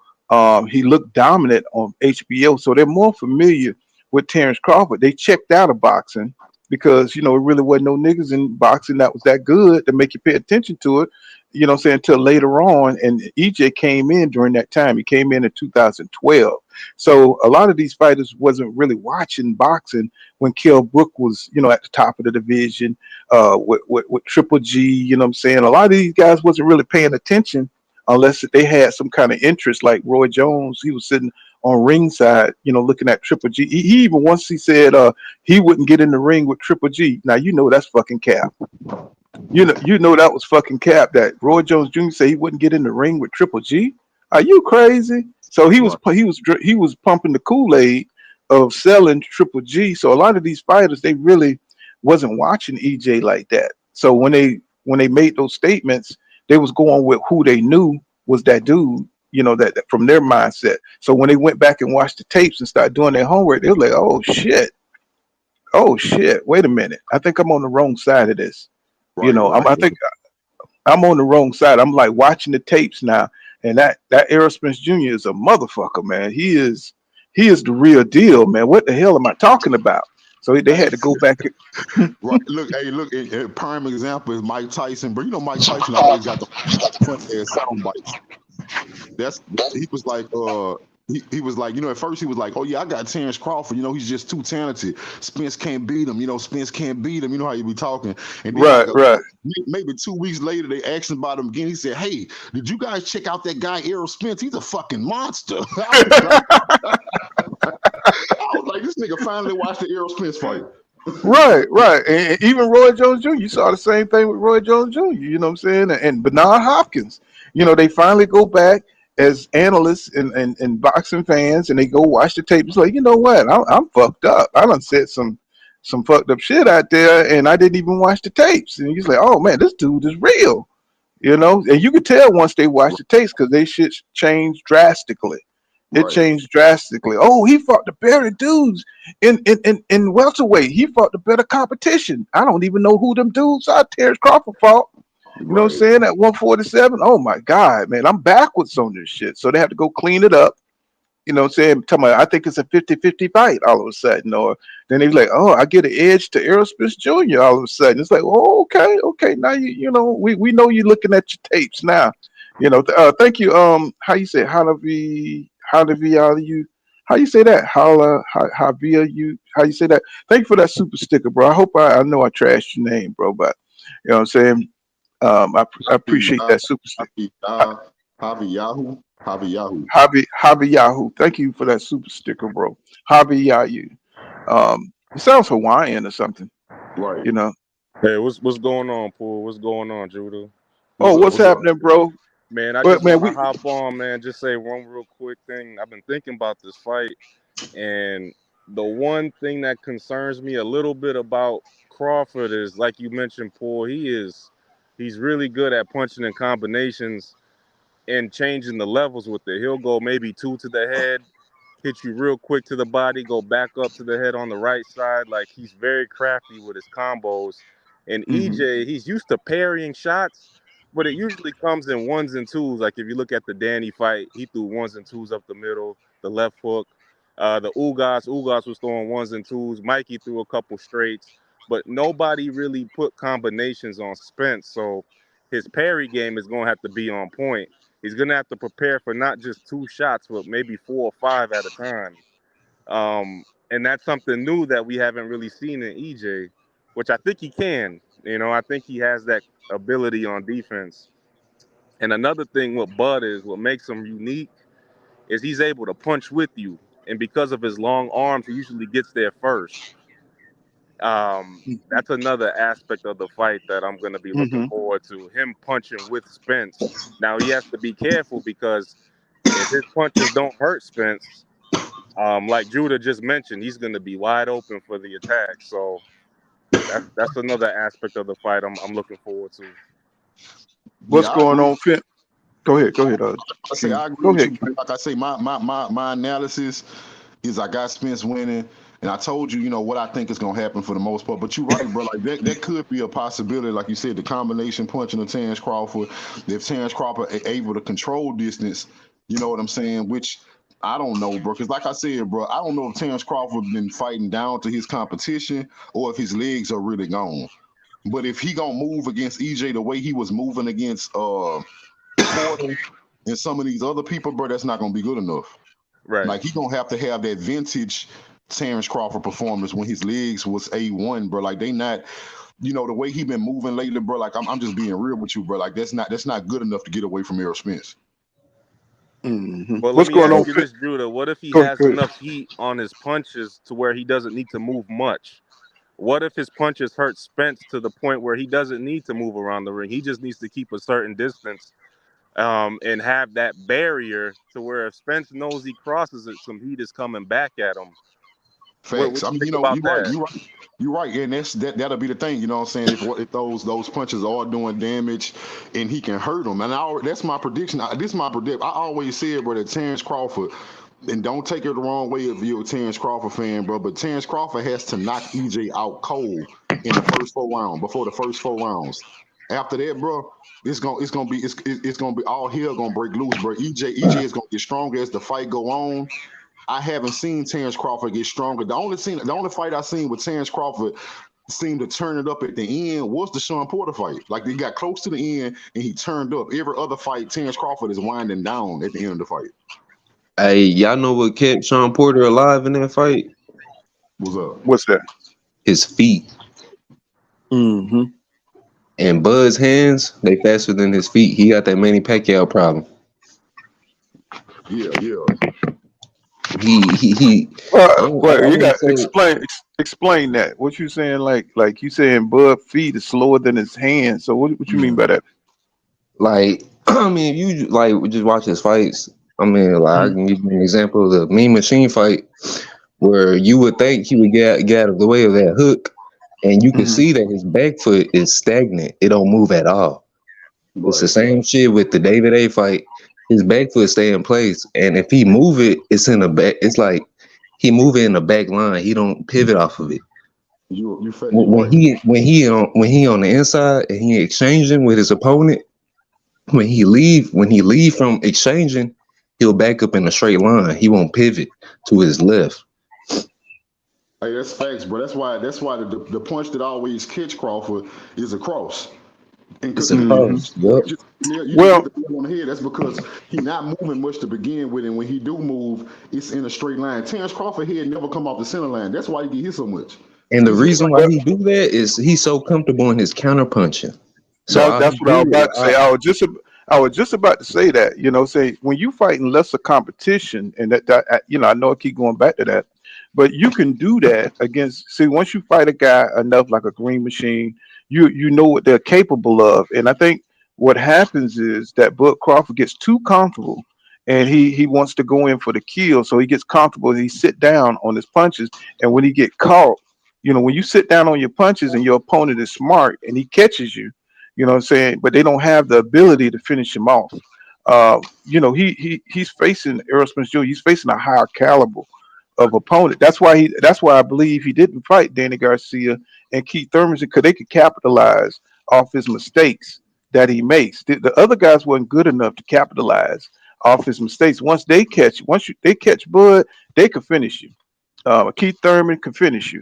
He looked dominant on HBO. So they're more familiar with Terrence Crawford. They checked out of boxing because, it really wasn't no niggas in boxing that was that good to make you pay attention to it, what I'm saying, until later on. And EJ came in during that time. He came in 2012. So a lot of these fighters wasn't really watching boxing when Kell Brook was, at the top of the division, with Triple G, what I'm saying? A lot of these guys wasn't really paying attention unless they had some kind of interest, like Roy Jones. He was sitting on ringside, looking at Triple G. He even once he said he wouldn't get in the ring with Triple G. Now that's fucking cap. You know that was fucking cap. That Roy Jones Jr. said he wouldn't get in the ring with Triple G. Are you crazy? So right. he was pumping the Kool-Aid of selling Triple G. So a lot of these fighters, they really wasn't watching EJ like that. So when they made those statements, they was going with who they knew was that dude. That from their mindset. So when they went back and watched the tapes and started doing their homework, they were like, oh shit, wait a minute. I think I'm on the wrong side of this. Right, right. I think I'm on the wrong side. I'm like watching the tapes now, and that Errol Spence Jr. is a motherfucker, man. He is the real deal, man. What the hell am I talking about? So they had to go back. Right. Look, hey, look, a prime example is Mike Tyson, but Mike Tyson always got the funny ass sound bites. He was like, he was like, at first he was like, oh yeah, I got Terrence Crawford, he's just too talented. Spence can't beat him, Spence can't beat him, how you be talking. And then Right, right. maybe 2 weeks later they asked him about him again. He said, hey, did you guys check out that guy Errol Spence? He's a fucking monster. I was like, this nigga finally watched the Errol Spence fight. Right, right. And even Roy Jones Jr., you saw the same thing with Roy Jones Jr., you know what I'm saying? And Bernard Hopkins, they finally go back as analysts and boxing fans and they go watch the tape. It's like, you know what? I'm fucked up. I done said some fucked up shit out there and I didn't even watch the tapes. And he's like, oh man, this dude is real, And you could tell once they watched the tapes because they shit changed drastically. It Right. changed drastically. Oh, he fought the better dudes in welterweight. He fought the better competition. I don't even know who them dudes are Terrence Crawford fought. You know what I'm Right. saying? At 147, oh my God, man, I'm backwards on this shit. So they have to go clean it up. You know what I'm saying? Tell me, I think it's a 50-50 fight all of a sudden. Or then they be like, oh, I get an edge to Errol Spence Jr. all of a sudden. It's like, oh, okay. Now you know, we know you're looking at your tapes now. You know, thank you. How you say how you how you say that? How via you how you say that? Thank you for that super sticker, bro. I hope I know I trashed your name, bro, but you know what I'm saying? I Javi, appreciate that super sticker. Javi, uh, Javi Yahoo. Javi Yahoo. Hobby Yahoo. Thank you for that super sticker, bro. Hobby Yahoo. It sounds Hawaiian or something, Right. you know. Hey, what's going on, Paul? What's going on, Judah? Oh, What's up? what's What's up? happening, bro? Man, I Well, just man, want to we. hop on, man. Just say one real quick thing. I've been thinking about this fight, and the one thing that concerns me a little bit about Crawford is, like you mentioned, Paul. He's really good at punching in combinations and changing the levels with it. He'll go maybe two to the head, hit you real quick to the body, go back up to the head on the right side. Like, he's very crafty with his combos. And Hmm. EJ, he's used to parrying shots, but it usually comes in ones and twos. Like, if you look at the Danny fight, he threw ones and twos up the middle, the left hook. The Ugas was throwing ones and twos. Mikey threw a couple straights, but nobody really put combinations on Spence. So his parry game is going to have to be on point. He's going to have to prepare for not just two shots, but maybe 4 or 5 at a time. And that's something new that we haven't really seen in EJ, which I think he can. I think he has that ability on defense. And another thing with Bud is what makes him unique is he's able to punch with you. And because of his long arms, he usually gets there first. That's another aspect of the fight that I'm going to be looking Hmm. forward to. Him punching with Spence. Now he has to be careful because if his punches don't hurt Spence, like Judah just mentioned, he's going to be wide open for the attack. So that's another aspect of the fight I'm looking forward to. What's Yeah, I going agree. on, Finn? Go ahead. Go ahead. I say King. I agree Go with ahead, you. King. Like I say, my analysis is I got Spence winning, and I told you, what I think is gonna happen for the most part. But you're right, bro. Like that could be a possibility. Like you said, the combination punching of Terrence Crawford. If Terrence Crawford able to control distance, you know what I'm saying? Which I don't know, bro. Because like I said, bro, I don't know if Terrence Crawford been fighting down to his competition or if his legs are really gone. But if he gonna move against EJ the way he was moving against Porter and some of these other people, bro, that's not gonna be good enough. Right. Like he gonna have to have that vintage Terrence Crawford performance when his legs was A1, bro. Like they not, the way he been moving lately, bro. Like I'm just being real with you, bro. Like that's not good enough to get away from Errol Spence. But let What's me going ask on, you Finn? this, Judah. What if he Go has ahead. enough heat on his punches to where he doesn't need to move much? What if his punches hurt Spence to the point where he doesn't need to move around the ring? He just needs to keep a certain distance and have that barrier to where if Spence knows he crosses it, some heat is coming back at him. What Facts. do I you mean, think about that? you're right, and that'll be the thing. You know what I'm saying? If those punches are doing damage, and he can hurt them, and that's my prediction. This is my prediction. I always said, bro, that Terrence Crawford, and don't take it the wrong way if you're a Terrence Crawford fan, bro, but Terrence Crawford has to knock EJ out cold in the first 4 rounds, before the first 4 rounds. After that, bro, it's gonna be all hell gonna break loose, bro. EJ is gonna get stronger as the fight go on. I haven't seen Terrence Crawford get stronger. The only fight I seen with Terrence Crawford seemed to turn it up at the end was the Sean Porter fight. Like he got close to the end and he turned up. Every other fight, Terrence Crawford is winding down at the end of the fight. Hey, y'all know what kept Sean Porter alive in that fight? What's up? What's that? His feet. Hmm. And Bud's hands, they faster than his feet. He got that Manny Pacquiao problem. Yeah. He I Well, you wouldn't got say explain that. What you saying? Like you saying, Bud feet is slower than his hands. So what you mean Yeah. by that? like I mean, if you like just watch his fights. I mean, like I Mhm. can give you an example of the Mean Machine fight where you would think he would get out of the way of that hook, and you can Mhm. see that his back foot is stagnant. It don't move at all. It's the Right. same shit with the David A fight. His back foot stay in place, and if he move it, it's in the back. It's like he move it in the back line. He don't pivot off of it. You when right. he on the inside and he exchanging with his opponent, when he leave from exchanging, he'll back up in a straight line. He won't pivot to his left. Hey, that's facts, bro. That's why the punch that always catch Crawford is a cross. And It's because a Hmm. cross. Yep. you just hit Well, the nail on the head. That's because he not moving much to begin with, and when he do move, it's in a straight line. Terrence Crawford head never come off the center line. That's why he get hit so much. And the His head reason like why well, he do that is he's so comfortable in his counter punching. So all he that's what I was do is about to say. I was just about to say that. Say when you fighting lesser competition, and I know I keep going back to that, but you can do that against. See, once you fight a guy enough, like a Green Machine, you know what they're capable of, and I think what happens is that Bud Crawford gets too comfortable, and he wants to go in for the kill, so he gets comfortable. And he sit down on his punches, and when he get caught, when you sit down on your punches and your opponent is smart and he catches you. You know what I'm saying? But they don't have the ability to finish him off. He's facing Errol Spence Jr. He's facing a higher caliber of opponent. That's why I believe he didn't fight Danny Garcia and Keith Thurman because they could capitalize off his mistakes that he makes. The other guys weren't good enough to capitalize off his mistakes. They catch Bud, they could finish you. Keith Thurman can finish you.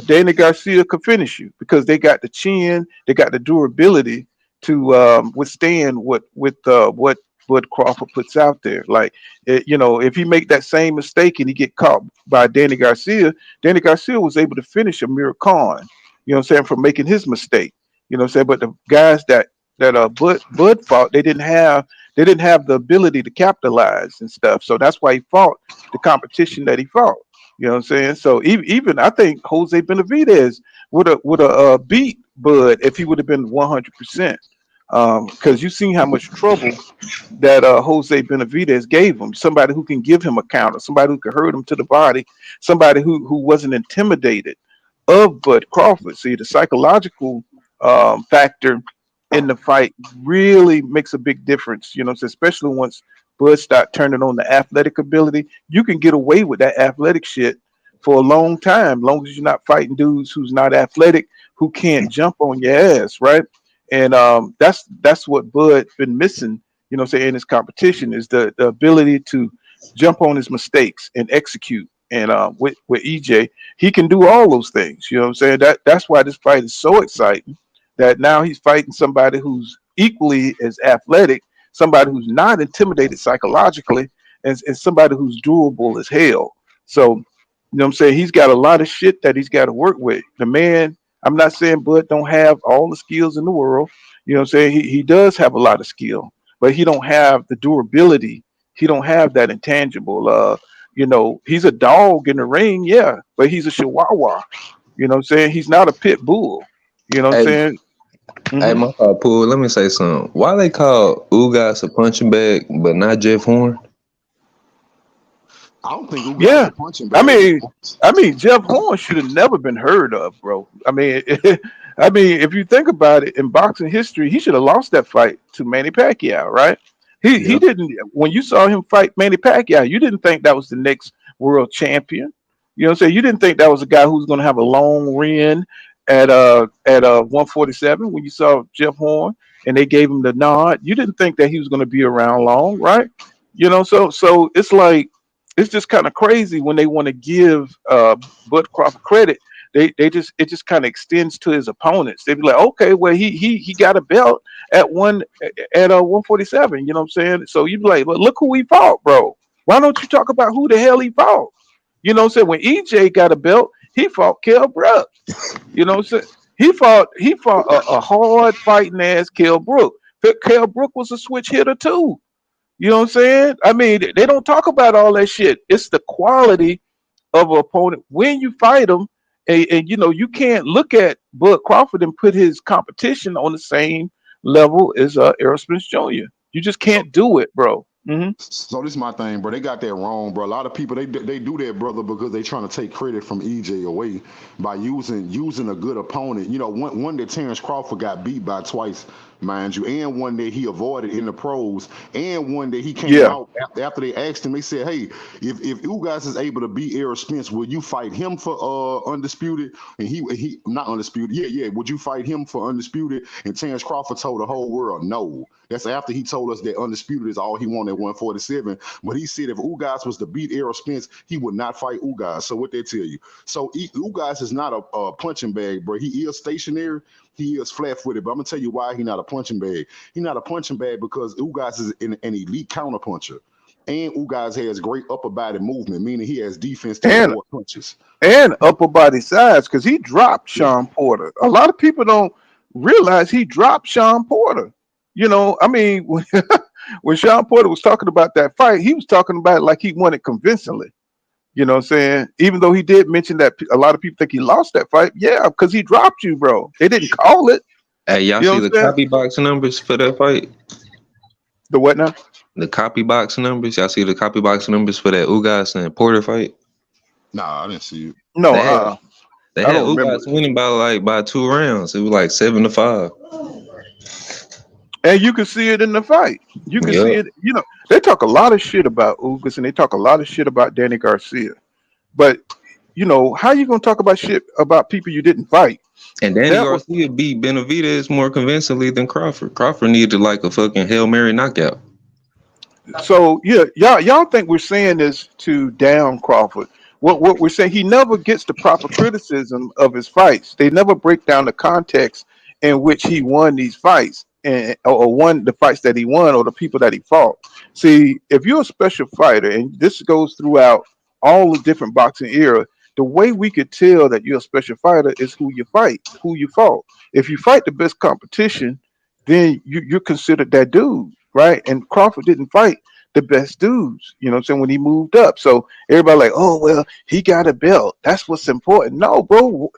Danny Garcia could finish you because they got the chin, they got the durability to withstand what Bud Crawford puts out there. Like, if he make that same mistake and he get caught by Danny Garcia was able to finish Amir Khan. You know what I'm saying, for making his mistake. You know what I'm saying, but the guys that Bud fought, they didn't have the ability to capitalize and stuff. So that's why he fought the competition that he fought. You know what I'm saying? So even I think Jose Benavidez would have beat Bud if he would have been 100%. Because you seen how much trouble that Jose Benavidez gave him. Somebody who can give him a counter, somebody who can hurt him to the body, somebody who wasn't intimidated of Bud Crawford. See, the psychological factor in the fight really makes a big difference. So especially once Bud start turning on the athletic ability, you can get away with that athletic shit for a long time, long as you're not fighting dudes who's not athletic, who can't jump on your ass, right? And that's what Bud been missing. Say in his competition is the ability to jump on his mistakes and execute. And with EJ, he can do all those things. You know what I'm saying? That's why this fight is so exciting. That now he's fighting somebody who's equally as athletic, somebody who's not intimidated psychologically, and somebody who's durable as hell. So, what I'm saying? He's got a lot of shit that he's got to work with. The man, I'm not saying Bud don't have all the skills in the world. You know what I'm saying? He does have a lot of skill, but he don't have the durability. He don't have that intangible. He's a dog in the ring, yeah, but he's a chihuahua. You know what I'm saying? He's not a pit bull. You know what I'm Hey, saying? hey, Hmm. my fault, Pool. Let me say something. Why they call Ugas a punching bag, but not Jeff Horn? I don't think Ugas Yeah. a punching I bag. mean, Jeff Horn should have never been heard of, bro. I mean, if you think about it, in boxing history, he should have lost that fight to Manny Pacquiao, right? He Yeah. didn't. When you saw him fight Manny Pacquiao, you didn't think that was the next world champion. You know what I'm saying? You didn't think that was a guy who was going to have a long reign at 147 when you saw Jeff Horn and they gave him the nod. You didn't think that he was going to be around long, right? So it's like it's just kind of crazy when they want to give Bud Crawford credit. It just kind of extends to his opponents. They be like, okay, well he got a belt at 147. You know what I'm saying? So you be like, well, look who he fought, bro. Why don't you talk about who the hell he fought? You know what I'm saying? When EJ got a belt, he fought Kell Brook. You know what I'm saying? He fought a hard fighting ass Kell Brook. Kell Brook was a switch hitter too. You know what I'm saying? I mean, they don't talk about all that shit. It's the quality of an opponent when you fight them, and you can't look at Bud Crawford and put his competition on the same level as Errol Spence Jr. You just So can't do it, bro. Hmm. So this is my thing, bro. They got that wrong, bro. A lot of people they do that, brother, because they trying to take credit from EJ away by using a good opponent. One that Terrence Crawford got beat by twice mind you, and one that he avoided in the pros, and one that he came Yeah. out after they asked him. They said, "Hey, if Ugas is able to beat Errol Spence, will you fight him for undisputed?" And he not undisputed. Yeah, yeah. Would you fight him for undisputed? And Terrence Crawford told the whole world no. That's after he told us that undisputed is all he wanted at 147. But he said if Ugas was to beat Errol Spence, he would not fight Ugas. So what they tell you? So Ugas is not a punching bag, bro. He is stationary. He is flat-footed. But I'm gonna tell you why he's not a punching bag. He's not a punching bag because Ugas is an elite counterpuncher. And Ugas has great upper body movement, meaning he has defense to And avoid punches. upper body size because he dropped Sean Porter. A lot of people don't realize he dropped Sean Porter. You know, I mean, when Sean Porter was talking about that fight, he was talking about it like he won it convincingly. You know what I'm saying? Even though he did mention that a lot of people think he lost that fight. Yeah, because he dropped you, bro. They didn't call it. Hey, y'all You know see what the I'm saying? copy box numbers for that fight? The what now? The copy box numbers. Y'all see the copy box numbers for that Ugas and Porter fight? Nah, I didn't see it. No, They had, they I had don't remember. Ugas winning by 2 rounds. It was like 7-5. And you can see it in the fight. You can see Yep. it. You know, they talk a lot of shit about Ugas and they talk a lot of shit about Danny Garcia. But you know, how you gonna talk about shit about people you didn't fight? And Danny That was Garcia beat Benavidez more convincingly than Crawford. Crawford needed like a fucking Hail Mary knockout. so. Yeah, y'all think we're saying this to down Crawford? What we're saying, he never gets the proper criticism of his fights. They never break down the context in which he won these fights and or won the fights that he won or the people that he fought. See, if you're a special fighter, and this goes throughout all the different boxing era, the way we could tell that you're a special fighter is who you fight, who you fought. If you fight the best competition, then you're considered that dude, right? And Crawford didn't fight the best dudes, you know what I'm saying, when he moved up. So everybody like, oh well, he got a belt. That's what's important. No, bro.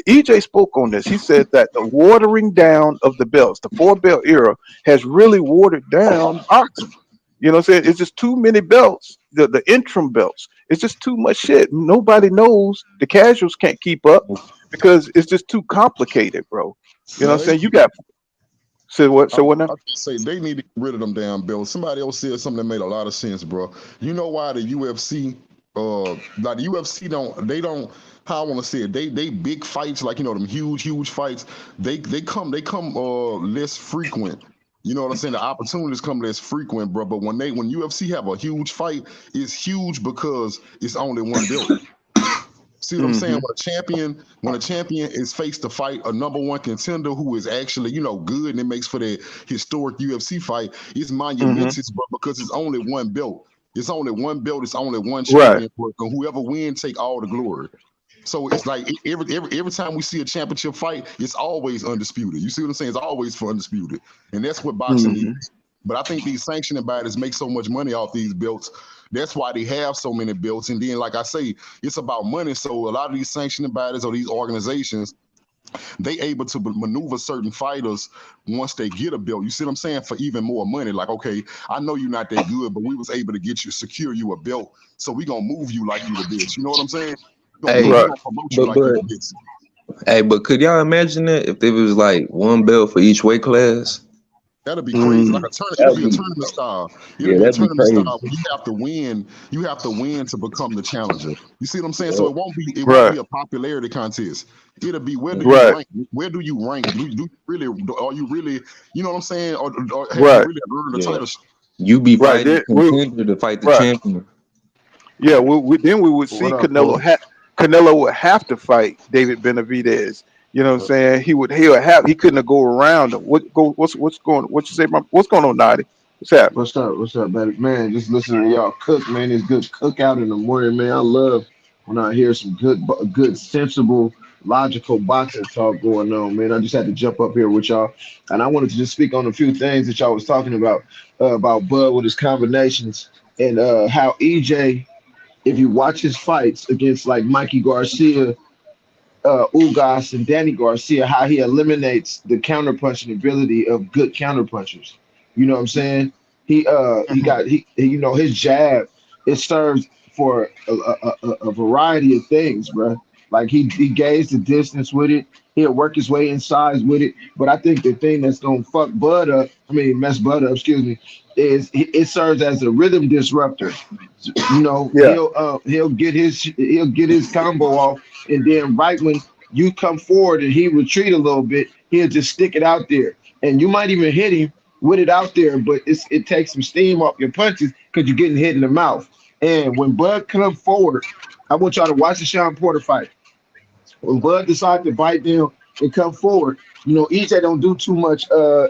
EJ spoke on this. He said that the watering down of the belts, the 4 belt era, has really watered down boxing. You know what I'm saying? It's just too many belts, the interim belts. It's just too much shit. Nobody knows. The casuals can't keep up because it's just too complicated, bro. You know No, what I'm they saying? You got say what? Say what now? I say they need to get rid of them damn belts. Somebody else said something that made a lot of sense, bro. You know why the UFC, like the UFC don't. How I want to say it, they big fights like them huge fights. They come less frequent. You know what I'm saying? The opportunities come less frequent, bro. But when UFC have a huge fight, it's huge because it's only one belt. See what I'm saying? When a champion is faced to fight a number one contender who is actually, good and it makes for the historic UFC fight, it's monumentous, bro, because it's only one belt. It's only one belt, it's only one Right. champion, and whoever wins take all the glory. So it's like every time we see a championship fight, it's always undisputed. You see what I'm saying? It's always for undisputed. And that's what boxing needs. But I think these sanctioning bodies make so much money off these belts. That's why they have so many belts. And then, like I say, it's about money. So a lot of these sanctioning bodies or these organizations, they able to maneuver certain fighters once they get a belt. You see what I'm saying? For even more money. Like, okay, I know you're not that good, but we was able to secure you a belt. So we gonna move you like you the bitch. You know what I'm saying? Hey, We Right. gonna promote you but like you but the bitch. hey, but could y'all imagine that if there was like one belt for each weight class? That'll be crazy. Like it'll That'd be a be tournament style. It'll yeah, be a that'd be tournament crazy. style where you have to win. You have to win to become the challenger. You see what I'm saying? So it won't be Right. a popularity contest. It'll be where do you Right. rank? Where do you rank? Do you really? Are you really? You know what I'm saying? Or have you Right. really earned the Yeah, title? you be Right. fighting contender to fight the Right. champion. Yeah. Then we would see What up, Paul? Canelo would have to fight David Benavidez. You know what I'm saying? He couldn't have go around him. What's going? What you say? What's going on, Nadi? What's happening? What's up, baby? Man, just listening to y'all cook, man. It's good cookout in the morning, man. I love when I hear some good, sensible, logical boxing talk going on, man. I just had to jump up here with y'all, and I wanted to just speak on a few things that y'all was talking about Bud with his combinations and how EJ, if you watch his fights against like Mikey Garcia, Ugas, and Danny Garcia, how he eliminates the counterpunching ability of good counterpunchers. You know what I'm saying? He Mhm. got his jab. It serves for a variety of things, bro. Like he gauged the distance with it. He'll work his way inside with it. But I think the thing that's gonna fuck Bud up, I mean mess Bud up, excuse me, is it serves as a rhythm disruptor. You know, Yeah. he'll get his combo off, and then right when you come forward and he retreat a little bit, he'll just stick it out there, and you might even hit him with it out there, but it takes some steam off your punches because you're getting hit in the mouth. And when Bud comes forward, I want y'all to watch the Sean Porter fight. When Bud decides to bite down and come forward, you know, EJ don't do too much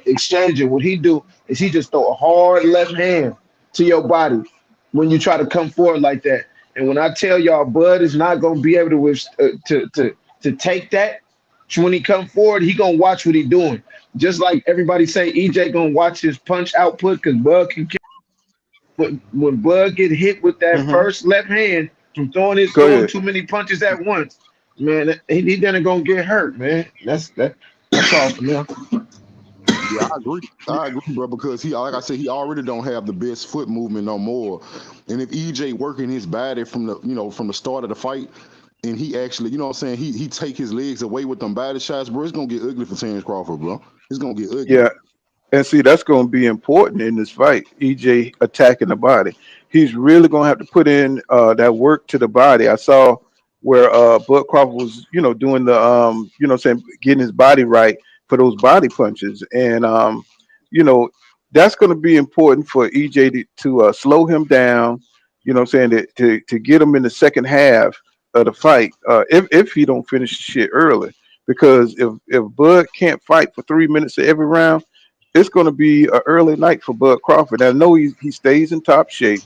exchanging. What he do is he just throw a hard left hand to your body when you try to come forward like that. And when I tell y'all, Bud is not gonna be able to to take that. When he come forward, he gonna watch what he doing. Just like everybody say, EJ gonna watch his punch output because Bud can. When Bud get hit with that Hmm. first left hand from Go throwing ahead. too many punches at once, man, he then gonna get hurt, man. That's all for now. Yeah, I agree. I agree, bro, because he, like I said, he already don't have the best foot movement no more. And if EJ working his body from the, from the start of the fight, and he actually, you know what I'm saying, he take his legs away with them body shots, bro, it's gonna get ugly for Terrence Crawford, bro. It's gonna get ugly. Yeah. And see, that's going to be important in this fight. EJ attacking the body. He's really going to have to put in that work to the body. I saw where Bud Crawford was, doing the, saying getting his body right for those body punches, and you know, that's going to be important for EJ to slow him down. You know, what I'm saying to get him in the second half of the fight. If he don't finish the shit early, because if Bud can't fight for 3 minutes of every round, it's going to be an early night for Bud Crawford. I know he stays in top shape,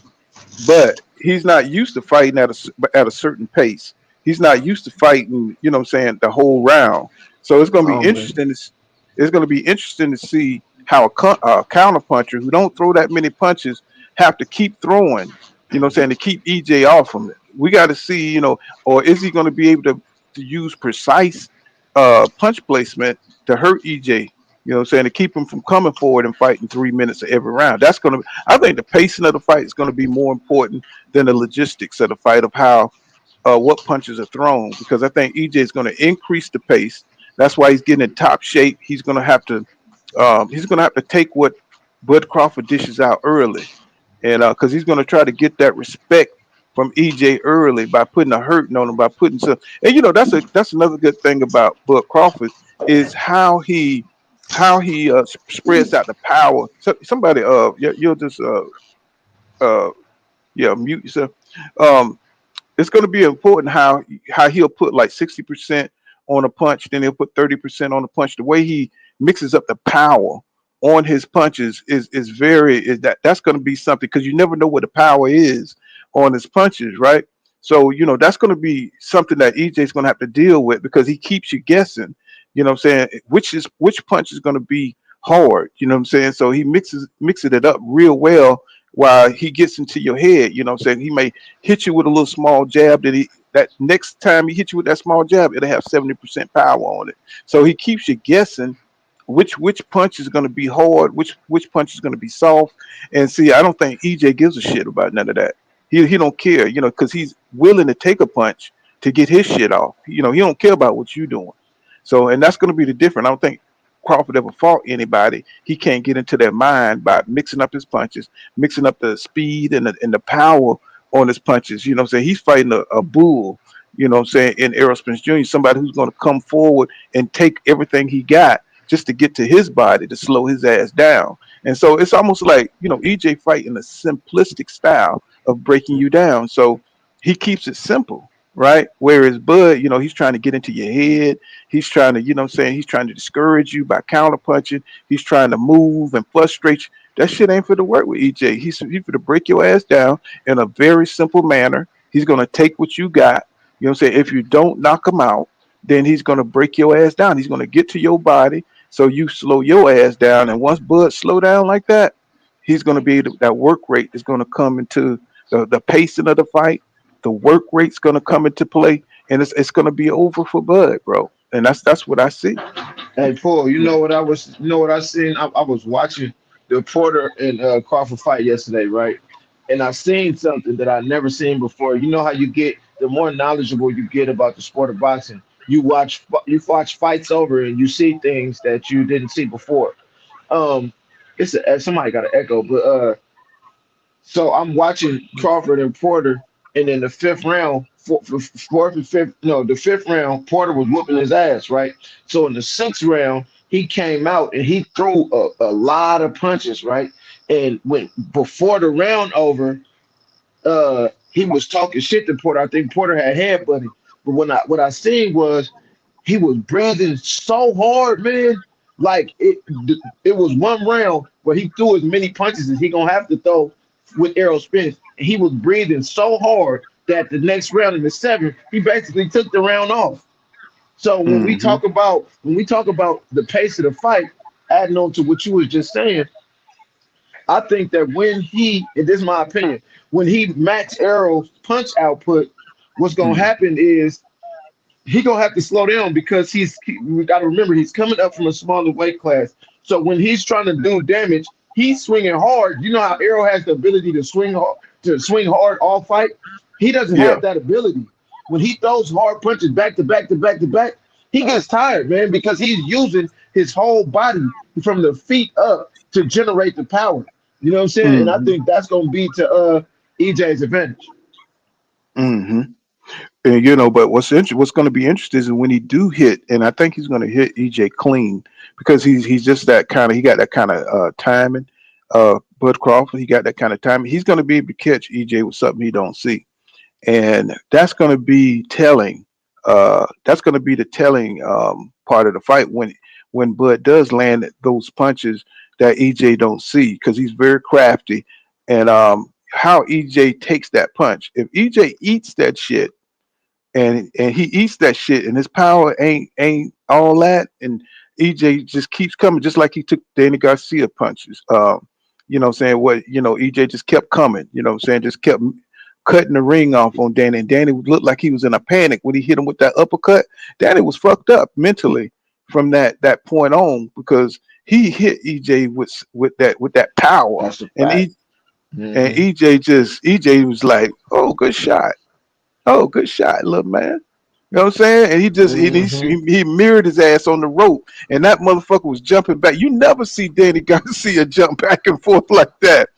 but he's not used to fighting at a certain pace. He's not used to fighting, what I'm saying, the whole round. So it's going to be Oh man. interesting. It's going to be interesting to see how a counter puncher who don't throw that many punches have to keep throwing. What I'm saying, to keep EJ off from it. We got to see, or is he going to be able to use precise punch placement to hurt EJ? You know what I'm saying? To keep him from coming forward and fighting 3 minutes of every round. I think the pacing of the fight is going to be more important than the logistics of the fight of how, what punches are thrown, because I think EJ is going to increase the pace. That's why he's getting in top shape. He's going to have to take what Bud Crawford dishes out early. And because he's going to try to get that respect from EJ early by putting a hurting on him, by putting some. And that's another good thing about Bud Crawford is how he spreads out the power. So, somebody, you'll just uh, yeah, mute yourself. Um, it's going to be important how he'll put like 60% on a punch, then he'll put 30% on a punch. The way he mixes up the power on his punches that's going to be something, because you never know what the power is on his punches, right? So that's going to be something that EJ's going to have to deal with, because he keeps you guessing. You know what I'm saying? Which punch is going to be hard. You know what I'm saying? So he mixes it up real well while he gets into your head. You know what I'm saying? He may hit you with a little small jab that next time he hits you with that small jab, it'll have 70% power on it. So he keeps you guessing which punch is going to be hard, which punch is going to be soft. And see, I don't think EJ gives a shit about none of that. He don't care, because he's willing to take a punch to get his shit off. He don't care about what you're doing. So, and that's going to be the difference. I don't think Crawford ever fought anybody. He can't get into their mind by mixing up his punches, mixing up the speed and the power on his punches. You know what I'm saying? He's fighting a bull, in Errol Spence Jr., somebody who's going to come forward and take everything he got just to get to his body to slow his ass down. And so it's almost like, EJ fighting a simplistic style of breaking you down. So he keeps it simple, right? Whereas Bud, he's trying to get into your head. He's trying to, he's trying to discourage you by counter punching. He's trying to move and frustrate you. That shit ain't for to work with EJ. He's for to break your ass down in a very simple manner. He's going to take what you got. You know what I'm saying? If you don't knock him out, then he's going to break your ass down. He's going to get to your body. So you slow your ass down. And once Bud slow down like that, he's going to be that work rate is going to come into the pacing of the fight. The work rate's going to come into play, and it's going to be over for Bud, bro. And that's what I see. Hey, Paul, Yeah. you know what I seen? I was watching the Porter and Crawford fight yesterday, right? and I seen something that I never seen before. You know how you get the more knowledgeable you get about the sport of boxing, you watch fights over and you see things that you didn't see before. Um, somebody got an echo, but so I'm watching Crawford and Porter, and in the fifth round, fourth and fifth, no, the fifth round, Porter was whooping his ass, right? So in the sixth round, he came out and he threw a lot of punches, right? And when before the round over, he was talking shit to Porter. I think Porter had headbutted, but what I seen was he was breathing so hard, man. Like it was one round where he threw as many punches as he gonna have to throw with Errol Spence, and he was breathing so hard that the next round in the seventh, he basically took the round off. So Hmm. when we talk about the pace of the fight, adding on to what you was just saying, I think that and this is my opinion, when he matched Errol's punch output, what's gonna Hmm. happen is he gonna have to slow down because we got to remember he's coming up from a smaller weight class. So when he's trying to do damage, he's swinging hard. You know how Errol has the ability to swing hard all fight. He doesn't Yeah. have that ability. When he throws hard punches back to back to back to back, he gets tired, man, because he's using his whole body from the feet up to generate the power. You know what I'm saying? And I Hmm. think that's gonna be to EJ's advantage. Hmm. And but what's going to be interesting is when he do hit, and I think he's going to hit EJ clean because he's just that kind of he got that kind of timing. Bud Crawford, he got that kind of timing. He's going to be able to catch EJ with something he don't see, and that's going to be telling. That's going to be the telling part of the fight when Bud does land those punches that EJ don't see because he's very crafty, and how EJ takes that punch. If EJ eats that shit and he eats that shit and his power ain't all that and EJ just keeps coming just like he took Danny Garcia punches. What I'm saying, what EJ just kept coming, what I'm saying, just kept cutting the ring off on Danny, and Danny looked like he was in a panic when he hit him with that uppercut. Danny was fucked up mentally from that point on because he hit EJ with that power, That's a and fact. EJ was like, oh, good shot. Oh, good shot, little man. You know what I'm saying? And Hmm. he mirrored his ass on the rope, and that motherfucker was jumping back. You never see Danny Garcia jump back and forth like that.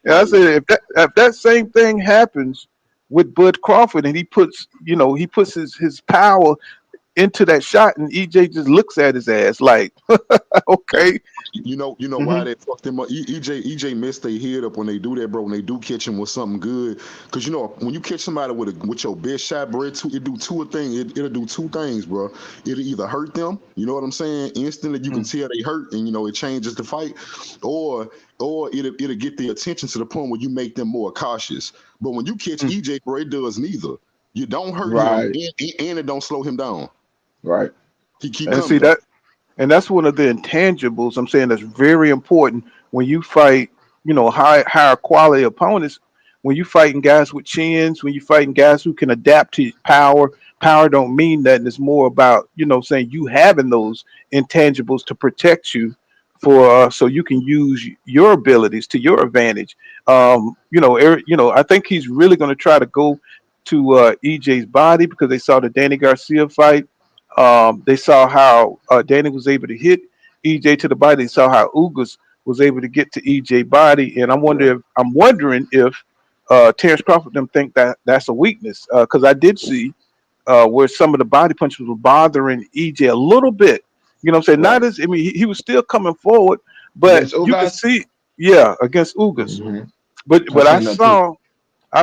And I said, if that same thing happens with Bud Crawford, and he puts his power into that shot, and EJ just looks at his ass like, okay. You know Hmm. why they fucked him up? EJ messed their head up when they do that, bro. When they do catch him with something good, because when you catch somebody with your best shot, bro, it do two things. It'll do two things, bro. It'll either hurt them, you know what I'm saying? Instantly, you can tell they hurt, and it changes the fight, or it'll get their attention to the point where you make them more cautious. But when you catch EJ, bro, it does neither. You don't hurt him, Right, and it don't slow him down. right. He keep And see coming. that, and that's one of the intangibles I'm saying that's very important when you fight, higher quality opponents. When you fighting guys with chins, when you fighting guys who can adapt to power, power don't mean that. It's more about saying you having those intangibles to protect you for so you can use your abilities to your advantage. Eric, I think he's really going to try to go to EJ's body because they saw the Danny Garcia fight. They saw how Danny was able to hit EJ to the body. They saw how Ugas was able to get to EJ body, and Yeah. I'm wondering if Terrence Crawford them think that that's a weakness because I did see where some of the body punches were bothering EJ a little bit. You know what I'm saying? Not Right. as I mean he was still coming forward, but Against you could Ugas. see against Ugas. Hmm. I But I seen that too.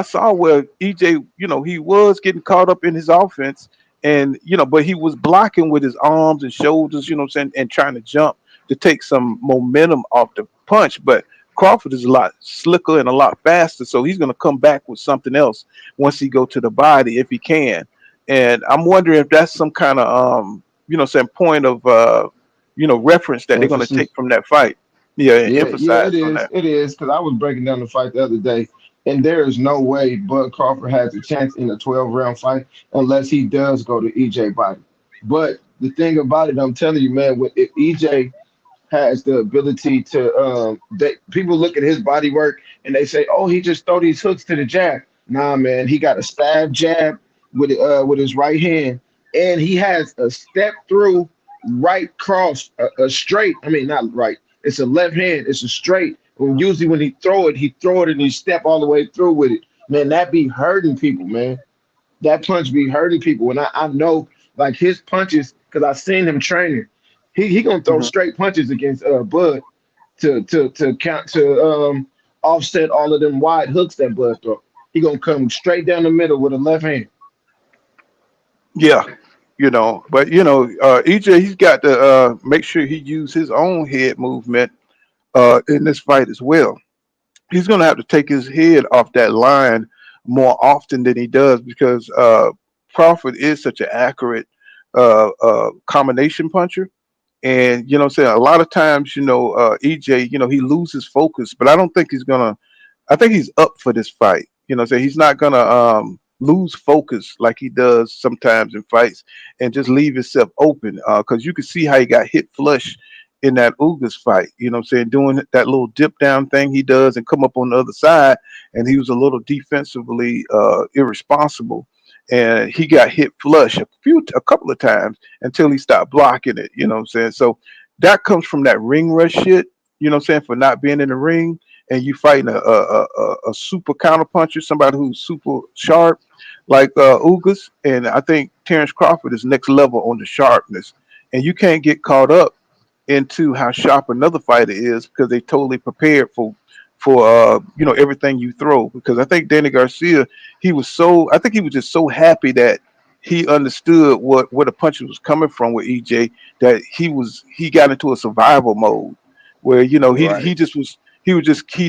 saw where EJ, he was getting caught up in his offense and but he was blocking with his arms and shoulders, what I'm saying, and trying to jump to take some momentum off the punch. But Crawford is a lot slicker and a lot faster, so he's gonna come back with something else once he go to the body if he can. And I'm wondering if that's some kind of some point of reference that they're gonna Emphasis. take from that fight. Yeah, and Yeah, yeah, it emphasize on is. that. It is because I was breaking down the fight the other day, and there is no way Bud Crawford has a chance in a 12-round fight unless he does go to EJ body. But the thing about it, I'm telling you, man, if EJ has the ability to people look at his body work and they say, oh, he just throw these hooks to the jab. Nah, man, he got a stab jab with his right hand, and he has a step through right cross, a straight. I mean, not right. It's a left hand. It's a straight. Usually when he throw it and he step all the way through with it. Man, that be hurting people, man. That punch be hurting people. And I know like his punches, because I seen him training. He gonna throw Mhm. straight punches against Bud to count to offset all of them wide hooks that Bud throw. He gonna come straight down the middle with a left hand. Yeah, but EJ, he's got to make sure he use his own head movement in this fight as well. He's going to have to take his head off that line more often than he does because Crawford is such an accurate combination puncher. And what I'm saying, a lot of times, EJ, he loses focus, but I don't think he's gonna. I think he's up for this fight. So he's not gonna lose focus like he does sometimes in fights and just leave himself open. Because you can see how he got hit flush in that Ugas fight. Doing that little dip down thing he does and come up on the other side, and he was a little defensively irresponsible, and he got hit flush a couple of times until he stopped blocking it. So that comes from that ring rush shit. For not being in the ring and you fighting a super counter puncher, somebody who's super sharp like Ugas. And I think Terrence Crawford is next level on the sharpness, and you can't get caught up into how sharp another fighter is because they totally prepared for everything you throw. Because I think Danny Garcia, I think he was just so happy that he understood where the punches was coming from with EJ, that he got into a survival mode where Right. he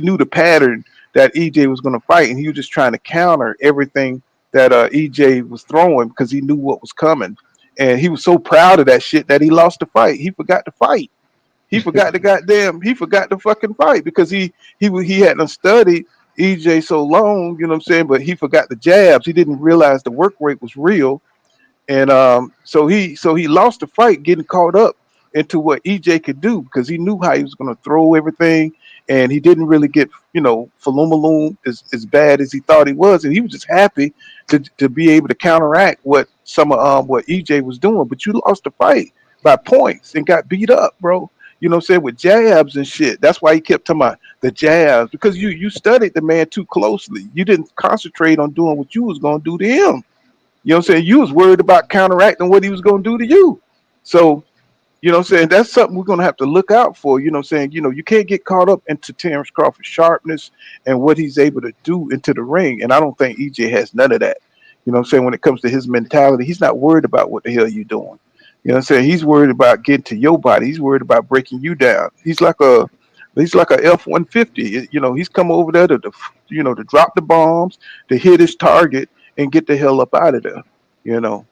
knew the pattern that EJ was going to fight, and he was just trying to counter everything that EJ was throwing because he knew what was coming. And he was so proud of that shit that he lost the fight. He forgot to fight. He forgot to fucking fight because he hadn't studied EJ so long, you know what I'm saying? But he forgot the jabs. He didn't realize the work rate was real, and so he lost the fight getting caught up into what EJ could do because he knew how he was going to throw everything, and he didn't really get Falumaloom as bad as he thought he was, and he was just happy to be able to counteract what some of what EJ was doing. But you lost the fight by points and got beat up, bro. With jabs and shit. That's why he kept talking about the jabs, because you studied the man too closely. You didn't concentrate on doing what you was going to do to him. You was worried about counteracting what he was going to do to you. So, that's something we're going to have to look out for. You can't get caught up into Terrence Crawford's sharpness and what he's able to do into the ring. And I don't think EJ has none of that. When it comes to his mentality, he's not worried about what the hell you're doing. He's worried about getting to your body. He's worried about breaking you down. He's like a F-150. He's come over there to drop the bombs, to hit his target, and get the hell up out of there. You know,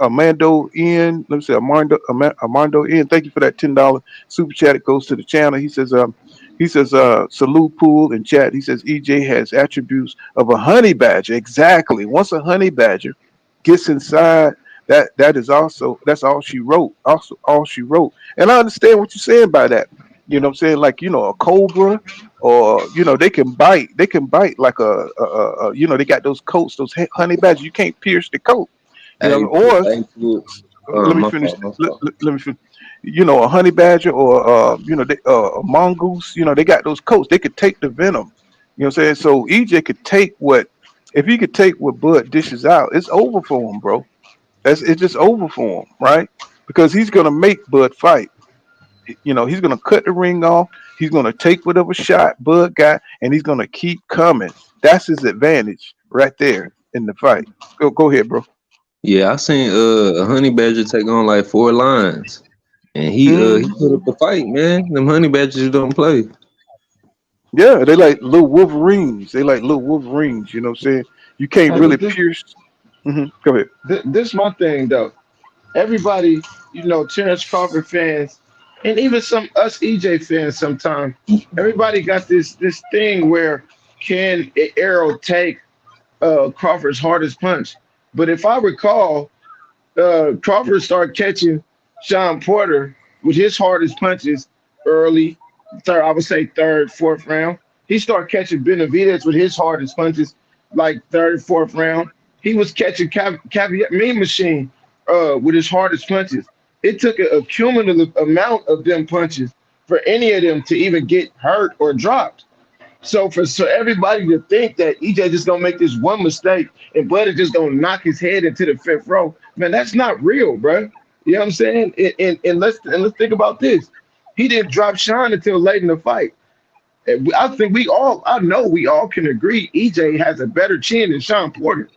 Armando Ian, let me say Armando Ian. Thank you for that $10 super chat. It goes to the channel. He says, salute pool in chat. He says EJ has attributes of a honey badger. Exactly. Once a honey badger gets inside, that's all she wrote. Also, all she wrote. And I understand what you're saying by that. You know what I'm saying? Like, a cobra, or they can bite. They can bite like they got those coats, those honey badgers. You can't pierce the coat. Hey, Or hey, let me my finish. fault, my Let, fault. let, let me finish. A honey badger or a mongoose. They got those coats. They could take the venom. You know what I'm saying? So EJ could take if he could take what Bud dishes out, it's over for him, bro. It's just over for him, right? Because he's gonna make Bud fight. He's gonna cut the ring off. He's gonna take whatever shot Bud got, and he's gonna keep coming. That's his advantage right there in the fight. Go ahead, bro. Yeah, I seen a honey badger take on like 4 lions, and he Hmm. put up a fight, man. Them honey badgers don't play. Yeah, they like little Wolverines. They like little Wolverines. You know what I'm saying? You can't Hey, really but this pierce. Go ahead. this my thing though. Everybody, Terrence Crawford fans, and even some us EJ fans sometimes, everybody got this thing where can Errol take Crawford's hardest punch? But if I recall, Crawford started catching Sean Porter with his hardest punches early, third, I would say third, fourth round. He started catching Benavidez with his hardest punches, like third, fourth round. He was catching Caveat Mean Machine with his hardest punches. It took a cumulative amount of them punches for any of them to even get hurt or dropped. So everybody to think that EJ just gonna make this one mistake and Bud is just gonna knock his head into the fifth row, man, that's not real, bro. You know what I'm saying? And let's think about this. He didn't drop Sean until late in the fight. And I think I know we all can agree EJ has a better chin than Sean Porter.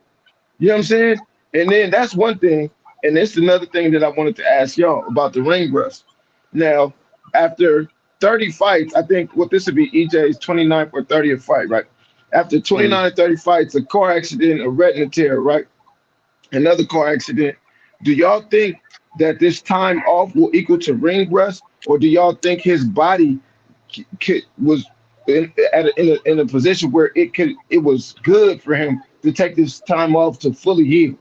You know what I'm saying? And then that's one thing. And that's another thing that I wanted to ask y'all about the ring rust. Now, after 30 fights, I think what this would be EJ's 29th or 30th fight, right? After Mm. 29 or 30 fights, a car accident, a retina tear, right? Another car accident. Do y'all think that this time off will equal to ring rust, or do y'all think his body was in a position where it was good for him to take this time off to fully heal?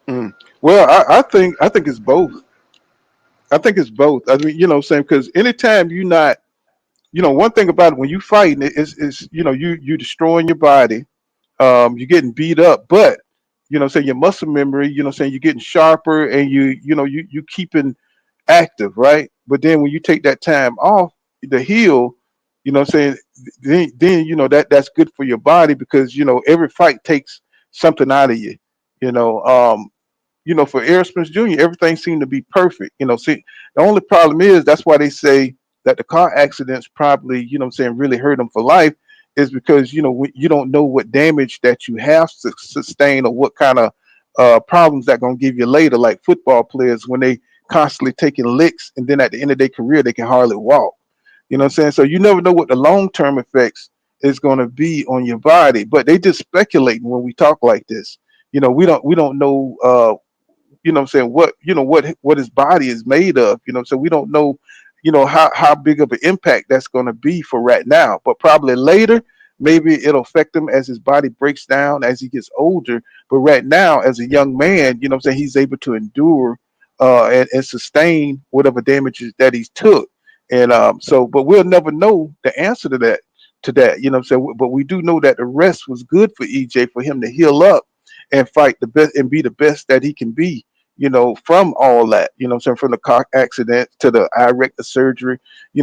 Mm. Well, I think it's both. I think it's both. I mean, saying because anytime you not, one thing about it when you fighting is you destroying your body, you're getting beat up, but say your muscle memory, saying you're getting sharper and you keeping active, right? But then when you take that time off the heal, saying then that's good for your body because every fight takes something out of you. You know, um, for Errol Spence Jr., everything seemed to be perfect. See, the only problem is that's why they say that the car accidents probably, really hurt him for life, is because you don't know what damage that you have to sustain or what kind of problems that gonna give you later. Like football players when they constantly taking licks, and then at the end of their career they can hardly walk. You know what I'm saying? So you never know what the long term effects is going to be on your body. But they just speculating when we talk like this. We don't know what I'm saying, what his body is made of, so we don't know, how big of an impact that's going to be for right now, but probably later maybe it'll affect him as his body breaks down as he gets older. But right now as a young man, I'm saying, he's able to endure and sustain whatever damages that he's took. And but we'll never know the answer to that, I'm saying, but we do know that the rest was good for EJ, for him to heal up and fight the best and be the best that he can be, from all that, I'm saying, from the car accident to the eye rector surgery,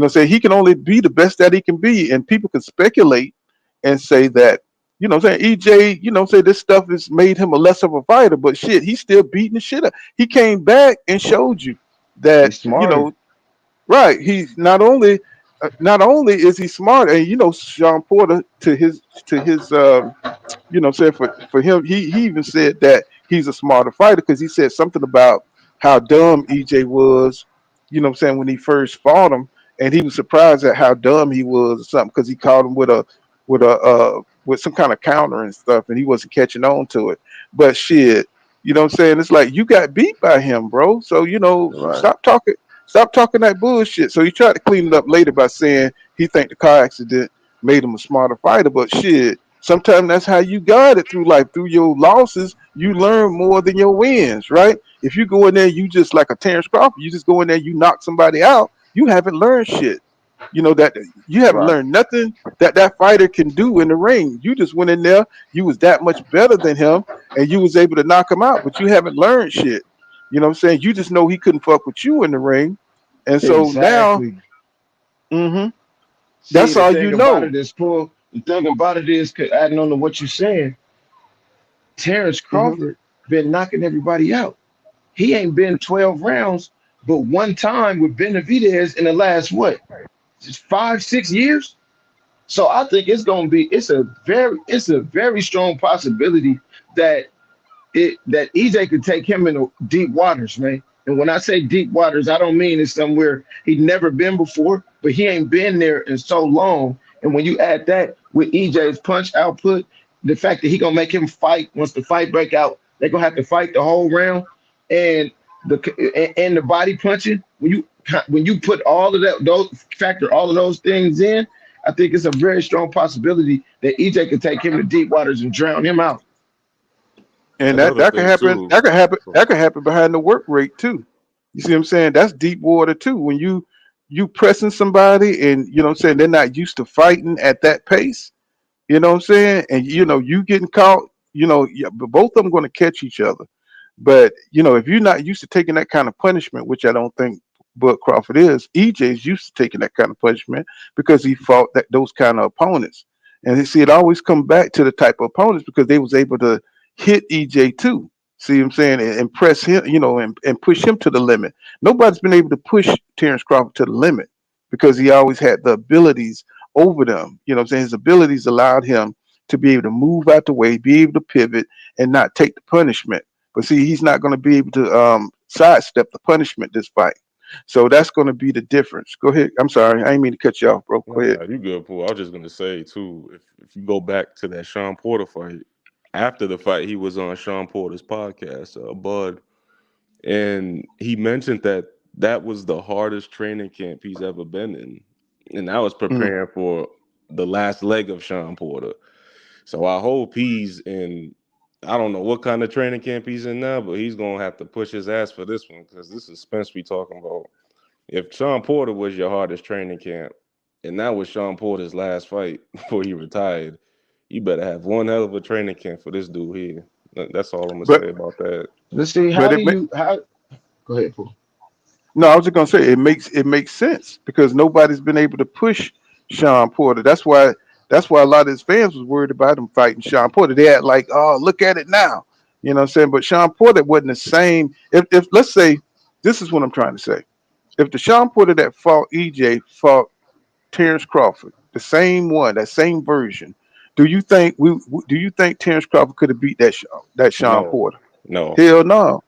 say he can only be the best that he can be. And people can speculate and say that, saying EJ, say this stuff has made him a less of a fighter, but shit, he's still beating the shit up. He came back and showed you that, He's smarter. right. He's not only is he smart, and Sean Porter to his said for him, he even said that he's a smarter fighter because he said something about how dumb EJ was, saying, when he first fought him, and he was surprised at how dumb he was or something because he caught him with some kind of counter and stuff, and he wasn't catching on to it. But shit, what I'm saying, it's like you got beat by him, bro. So Right. stop talking that bullshit. So he tried to clean it up later by saying he think the car accident made him a smarter fighter, but shit, sometimes that's how you guide it through life. Through your losses, you learn more than your wins, right? If you go in there, you just like a Terrence Crawford, you just go in there, you knock somebody out, you haven't learned shit. That you haven't Right. learned nothing that fighter can do in the ring. You just went in there, you was that much better than him, and you was able to knock him out, but you haven't learned shit. What I'm saying? You just know he couldn't fuck with you in the ring, and so now, Exactly. hmm See, that's the all you thing about know. it is, Paul, the thing about it is, adding on to what you're saying, Terrence hmm Crawford been knocking everybody out. He ain't been 12 rounds, but one time with Benavidez in the last, what, 5, 6 years? So I think it's a very strong possibility that that EJ could take him into deep waters, man. And when I say deep waters, I don't mean it's somewhere he'd never been before, but he ain't been there in so long. And when you add that with EJ's punch output, the fact that he gonna make him fight once the fight break out, they're gonna have to fight the whole round, and the body punching. When you put all of that, those factor all of those things in, I think it's a very strong possibility that EJ could take him to deep waters and drown him out. And that Another that could thing happen. too. That could happen. So, That could happen behind the work rate too. You see what I'm saying? That's deep water too. When you you pressing somebody, and you know what I'm saying, they're not used to fighting at that pace. You know what I'm saying? And you getting caught. Yeah, but both of them going to catch each other. But if you're not used to taking that kind of punishment, which I don't think Bud Crawford is, EJ's used to taking that kind of punishment because he fought those kind of opponents. And you see, it always come back to the type of opponents because they was able to hit EJ too. See what I'm saying? And press him, and push him to the limit. Nobody's been able to push Terrence Crawford to the limit because he always had the abilities over them. You know what I'm saying? His abilities allowed him to be able to move out the way, be able to pivot, and not take the punishment. But see, he's not going to be able to sidestep the punishment this fight. So that's going to be the difference. Go ahead. I'm sorry. I didn't mean to cut you off, bro. Go ahead. Nah, you good, Paul. I was just gonna say too, if you go back to that Sean Porter fight, after the fight, he was on Sean Porter's podcast, Bud, and he mentioned that that was the hardest training camp he's ever been in, and I was Mm. preparing for the last leg of Sean Porter. So I hope he's in. I don't know what kind of training camp he's in now, but he's gonna have to push his ass for this one because this is Spence we talking about. If Sean Porter was your hardest training camp, and that was Sean Porter's last fight before he retired, you better have one hell of a training camp for this dude here. That's all I'm gonna But say about that. Let's see. but How do it you? How? Go ahead, Paul. no, I was just gonna say it makes sense because nobody's been able to push Sean Porter. That's why a lot of his fans was worried about him fighting Sean Porter. They had like, oh, look at it now. You know what I'm saying? But Sean Porter wasn't the same. If let's say this is what I'm trying to say. If the Sean Porter that fought EJ fought Terrence Crawford, the same one, that same version, do you think Terrence Crawford could have beat that Sean No, Porter? no. Hell no.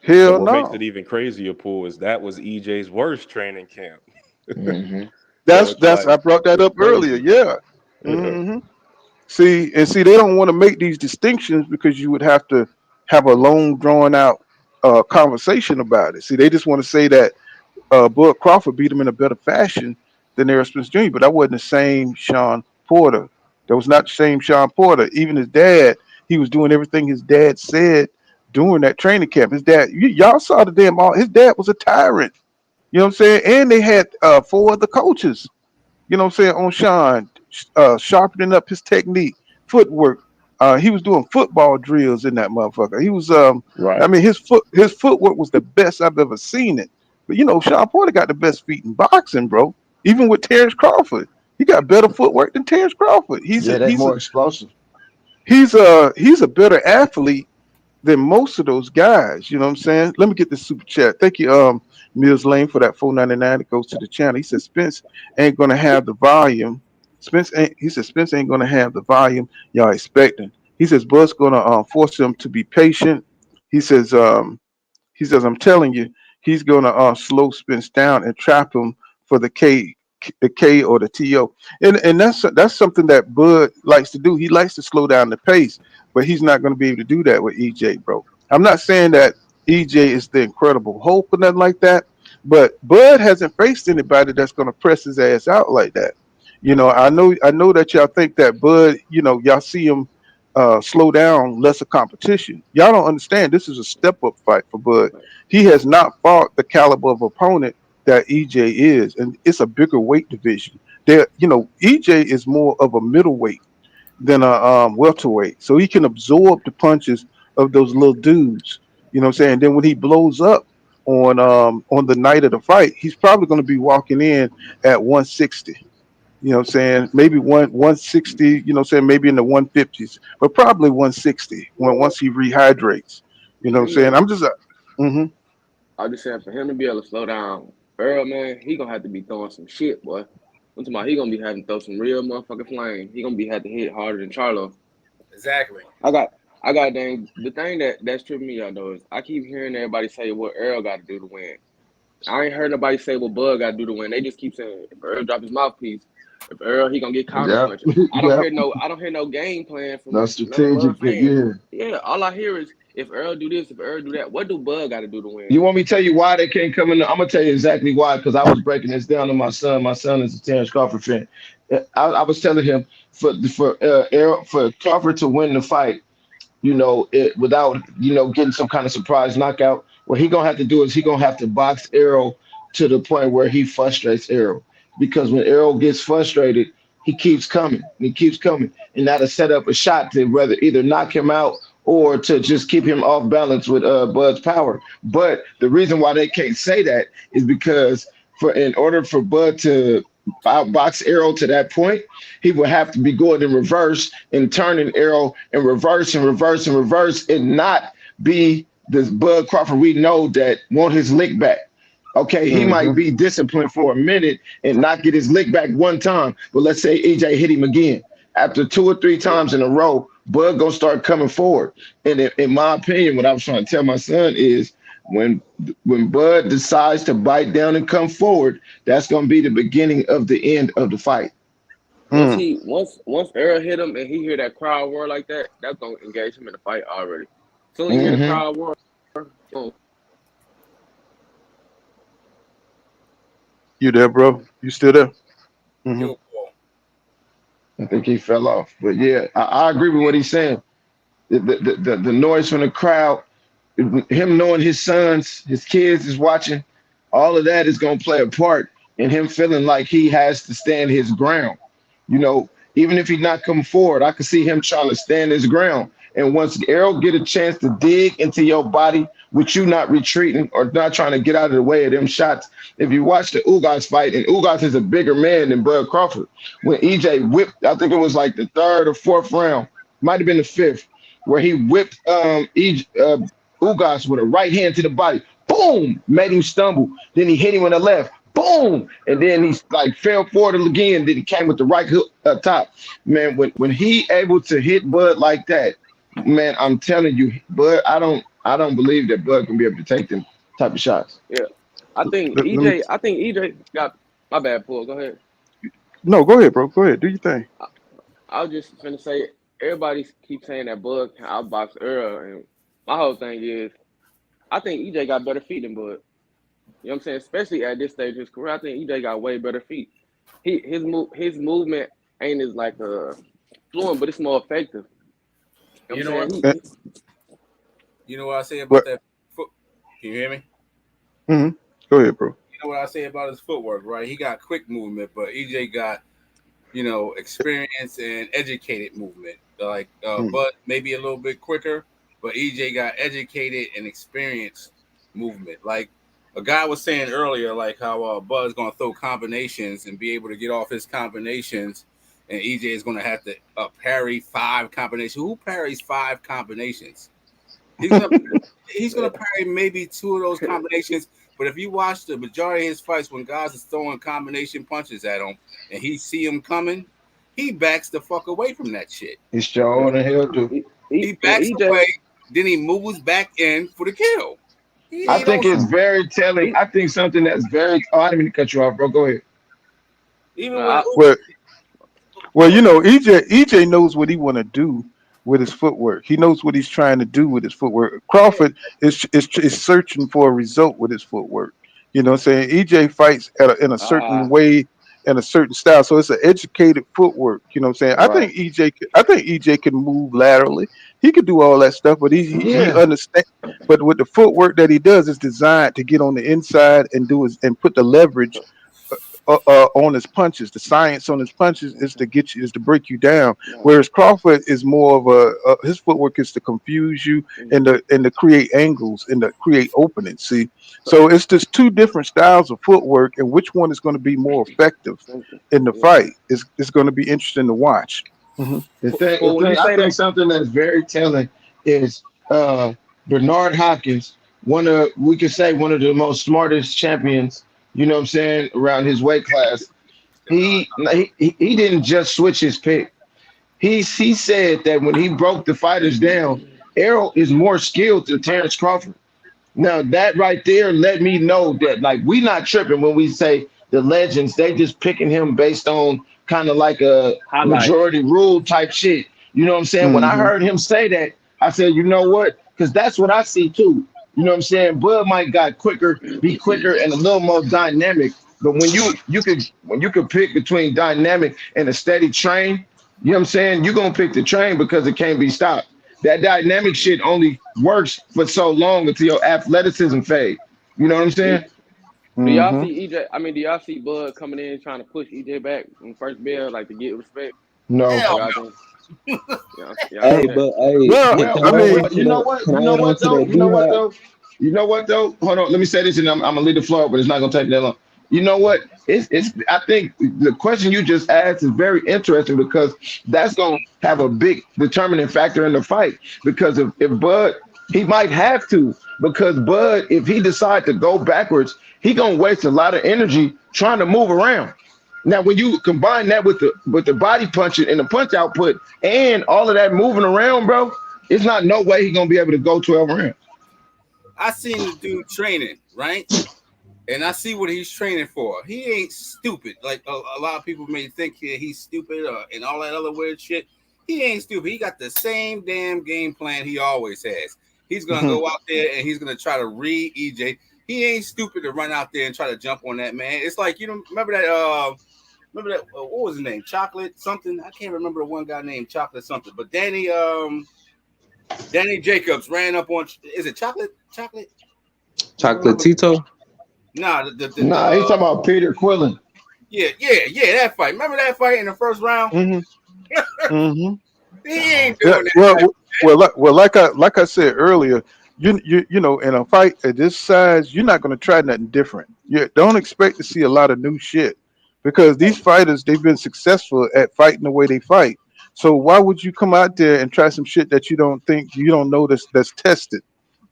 And Hell what makes it no. even crazier, Paul, is that was EJ's worst training camp. Hmm. So That's it's that's I like brought that it's up earlier. crazy. Yeah. Yeah. hmm See, they don't want to make these distinctions because you would have to have a long, drawn out conversation about it. See, they just want to say that Bud Crawford beat him in a better fashion than Errol Spence Jr., but that wasn't the same Sean Porter. That was not the same Sean Porter. Even his dad, he was doing everything his dad said during that training camp. His dad, y'all saw the damn all. His dad was a tyrant. You know what I'm saying? And they had four other coaches. You know what I'm saying, on Sean, sharpening up his technique, footwork. He was doing football drills in that motherfucker. He was, I Right. mean, his footwork was the best I've ever seen it. But Sean Porter got the best feet in boxing, bro. Even with Terrence Crawford, he got better footwork than Terrence Crawford. Yeah, they more explosive. He's a better athlete than most of those guys. You know what I'm saying? Let me get this super chat. Thank you, Mills Lane, for that 4.99. It goes to the channel. He said Spence ain't gonna have the volume. Spence ain't gonna have the volume y'all expecting. He says Bud's gonna force him to be patient. He says I'm telling you, he's gonna slow Spence down and trap him for the K or the TO. And that's something that Bud likes to do. He likes to slow down the pace, but he's not going to be able to do that with EJ, bro. I'm not saying that EJ is the Incredible Hulk or nothing like that, but Bud hasn't faced anybody that's going to press his ass out like that. I know that y'all think that Bud, y'all see him slow down lesser competition. Y'all don't understand. This is a step up fight for Bud. He has not fought the caliber of opponent that EJ is, and it's a bigger weight division. EJ is more of a middleweight than a welterweight, so he can absorb the punches of those little dudes. You know what I'm saying? Then when he blows up on the night of the fight, he's probably going to be walking in at 160. You know what I'm saying? Maybe 160, you know what I'm saying? Maybe in the 150s, but probably 160 once he rehydrates. You know what I'm Him saying? to, I'm just mhm. I just saying for him to be able to slow down Earl, man, he gonna have to be throwing some shit, boy. I'm talking about he gonna be having to throw some real motherfucking flame. He gonna be had to hit harder than Charlo. Exactly. I got I got dang the thing that's tripping me out though is I keep hearing everybody say what Earl got to do to win. I ain't heard nobody say what Bud got to do to win. They just keep saying if Earl drop his mouthpiece, if Earl he gonna get counter Yep. punching. Yep. I don't hear no game plan No from none of Bud strategic. fans. Yeah. Yeah, all I hear is if Earl do this, if Earl do that. What do Bud got to do to win? You want me to tell you why they can't come in? I'm gonna tell you exactly why, because I was breaking this down to my son. My son is a Terrence Crawford fan. I was telling him for Crawford to win the fight, without getting some kind of surprise knockout. What he gonna have to do is he gonna have to box Errol to the point where he frustrates Errol. Because when Errol gets frustrated, he keeps coming. He keeps coming. And that'll set up a shot to whether either knock him out or to just keep him off balance with Bud's power. But the reason why they can't say that is because in order for Bud to outbox Errol to that point, he would have to be going in reverse and turning Errol in reverse and reverse and reverse and not be this Bud Crawford we know that want his lick back. Okay, he might be disciplined for a minute and not get his lick back one time, but let's say EJ hit him again. After 2 or 3 times in a row, Bud gonna start coming forward. And in my opinion, what I was trying to tell my son is when Bud decides to bite down and come forward, that's gonna be the beginning of the end of the fight. Once Errol hit him and he hear that crowd roar like that, that's gonna engage him in the fight already. So he hear the crowd roar. You there, bro? You still there? I think he fell off. But yeah, I agree with what he's saying. The noise from the crowd, him knowing his sons, his kids is watching, all of that is going to play a part in him feeling like he has to stand his ground. You know, even if he's not coming forward, I can see him trying to stand his ground. And once Errol get a chance to dig into your body with you not retreating or not trying to get out of the way of them shots, if you watch the Ugas fight, and Ugas is a bigger man than Bud Crawford, when EJ whipped, I think it was like the 3rd or 4th round, might have been the 5th, where he whipped Ugas with a right hand to the body, boom, made him stumble. Then he hit him on the left, boom, and then he like fell forward again. Then he came with the right hook up top. Man, when he able to hit Bud like that, man, I'm telling you, Bud, I don't believe that Bud can be able to take them type of shots. Yeah. I think EJ got my bad, Paul. Go ahead. No, go ahead, bro. Go ahead. Do your thing. I was just gonna say everybody keeps saying that Bud can outbox Errol, and my whole thing is I think EJ got better feet than Bud. You know what I'm saying? Especially at this stage of his career, I think EJ got way better feet. His movement ain't as like fluent, but it's more effective. You know what? You know what I say about that foot? Can you hear me? Mm-hmm. Go ahead, bro. You know what I say about his footwork, right? He got quick movement, but EJ got, experience and educated movement. Like Bud maybe a little bit quicker, but EJ got educated and experienced movement. Like a guy was saying earlier, like how Bud's going to throw combinations and be able to get off his combinations, and EJ is going to have to parry 5 combinations. Who parries 5 combinations? He's gonna parry maybe 2 of those combinations. But if you watch the majority of his fights, when guys is throwing combination punches at him and he see him coming, he backs the fuck away from that shit. He's showing the hell too. He backs away, then he moves back in for the kill. I think it's very telling. I think something that's very. Oh, I didn't mean to cut you off, bro. Go ahead. Even well, EJ knows what he want to do with his footwork. He knows what he's trying to do with his footwork. Crawford is searching for a result with his footwork. You know what I'm saying? EJ fights in a certain way and a certain style. So it's an educated footwork. You know what I'm saying? Right. I think EJ can move laterally. He could do all that stuff, but he understands. But with the footwork that he does is designed to get on the inside and put the leverage on his punches. The science on his punches is to break you down. Whereas Crawford is more of his footwork is to confuse you and to create angles and to create openings. See, so it's just 2 different styles of footwork, and which one is going to be more effective in the fight is going to be interesting to watch. I think something that's very telling is Bernard Hopkins, one of the most smartest champions. You know what I'm saying, around his weight class. He didn't just switch his pick. He said that when he broke the fighters down, Errol is more skilled than Terrence Crawford. Now that right there let me know that like we not tripping when we say the legends, they just picking him based on kind of like a majority rule type shit. You know what I'm saying? When I heard him say that, I said, you know what? Because that's what I see too. You know what I'm saying? Bud might be quicker and a little more dynamic. But when you could pick between dynamic and a steady train, you know what I'm saying? You're gonna pick the train because it can't be stopped. That dynamic shit only works for so long until your athleticism fade. You know what I'm saying? Do y'all Mm-hmm. see EJ? I mean, do y'all see Bud coming in trying to push EJ back in first bell, like to get respect? No. Or Hell y'all no. think, y'all Hey, see that? but hey, Well, can Well, I I well, add mean, on well. to You know that? what? Can You I know add on what to though? that You know what beehive? though? You know what though? Hold on. Let me say this, and I'm gonna leave the floor, but it's not gonna take that long. You know what? It's. I think the question you just asked is very interesting because that's gonna have a big determining factor in the fight. Because if Bud, he might have to, because Bud, if he decide to go backwards, he gonna waste a lot of energy trying to move around. Now, when you combine that with the body punching and the punch output and all of that moving around, bro, it's not no way he's gonna be able to go 12 rounds. I seen the dude training, right? And I see what he's training for. He ain't stupid. Like a lot of people may think he's stupid and all that other weird shit. He ain't stupid. He got the same damn game plan he always has. He's gonna mhm. go out there and he's gonna try to read EJ. He ain't stupid to run out there and try to jump on that man. It's like you know, remember that what was his name? Chocolate something. I can't remember the one guy named Chocolate something. But Danny Jacobs ran up on. Is it Chocolate? Chocolate? I can't remember. Chocolatito? Nah, Nah, he's talking about Peter Quillen. yeah, that fight. Remember that fight in the first round? Mhm. Mhm. He ain't Yeah. doing that Well, type. like I said earlier, you know, in a fight at this size, you're not going to try nothing different. You don't expect to see a lot of new shit because these fighters they've been successful at fighting the way they fight. So why would you come out there and try some shit that you don't know that's tested?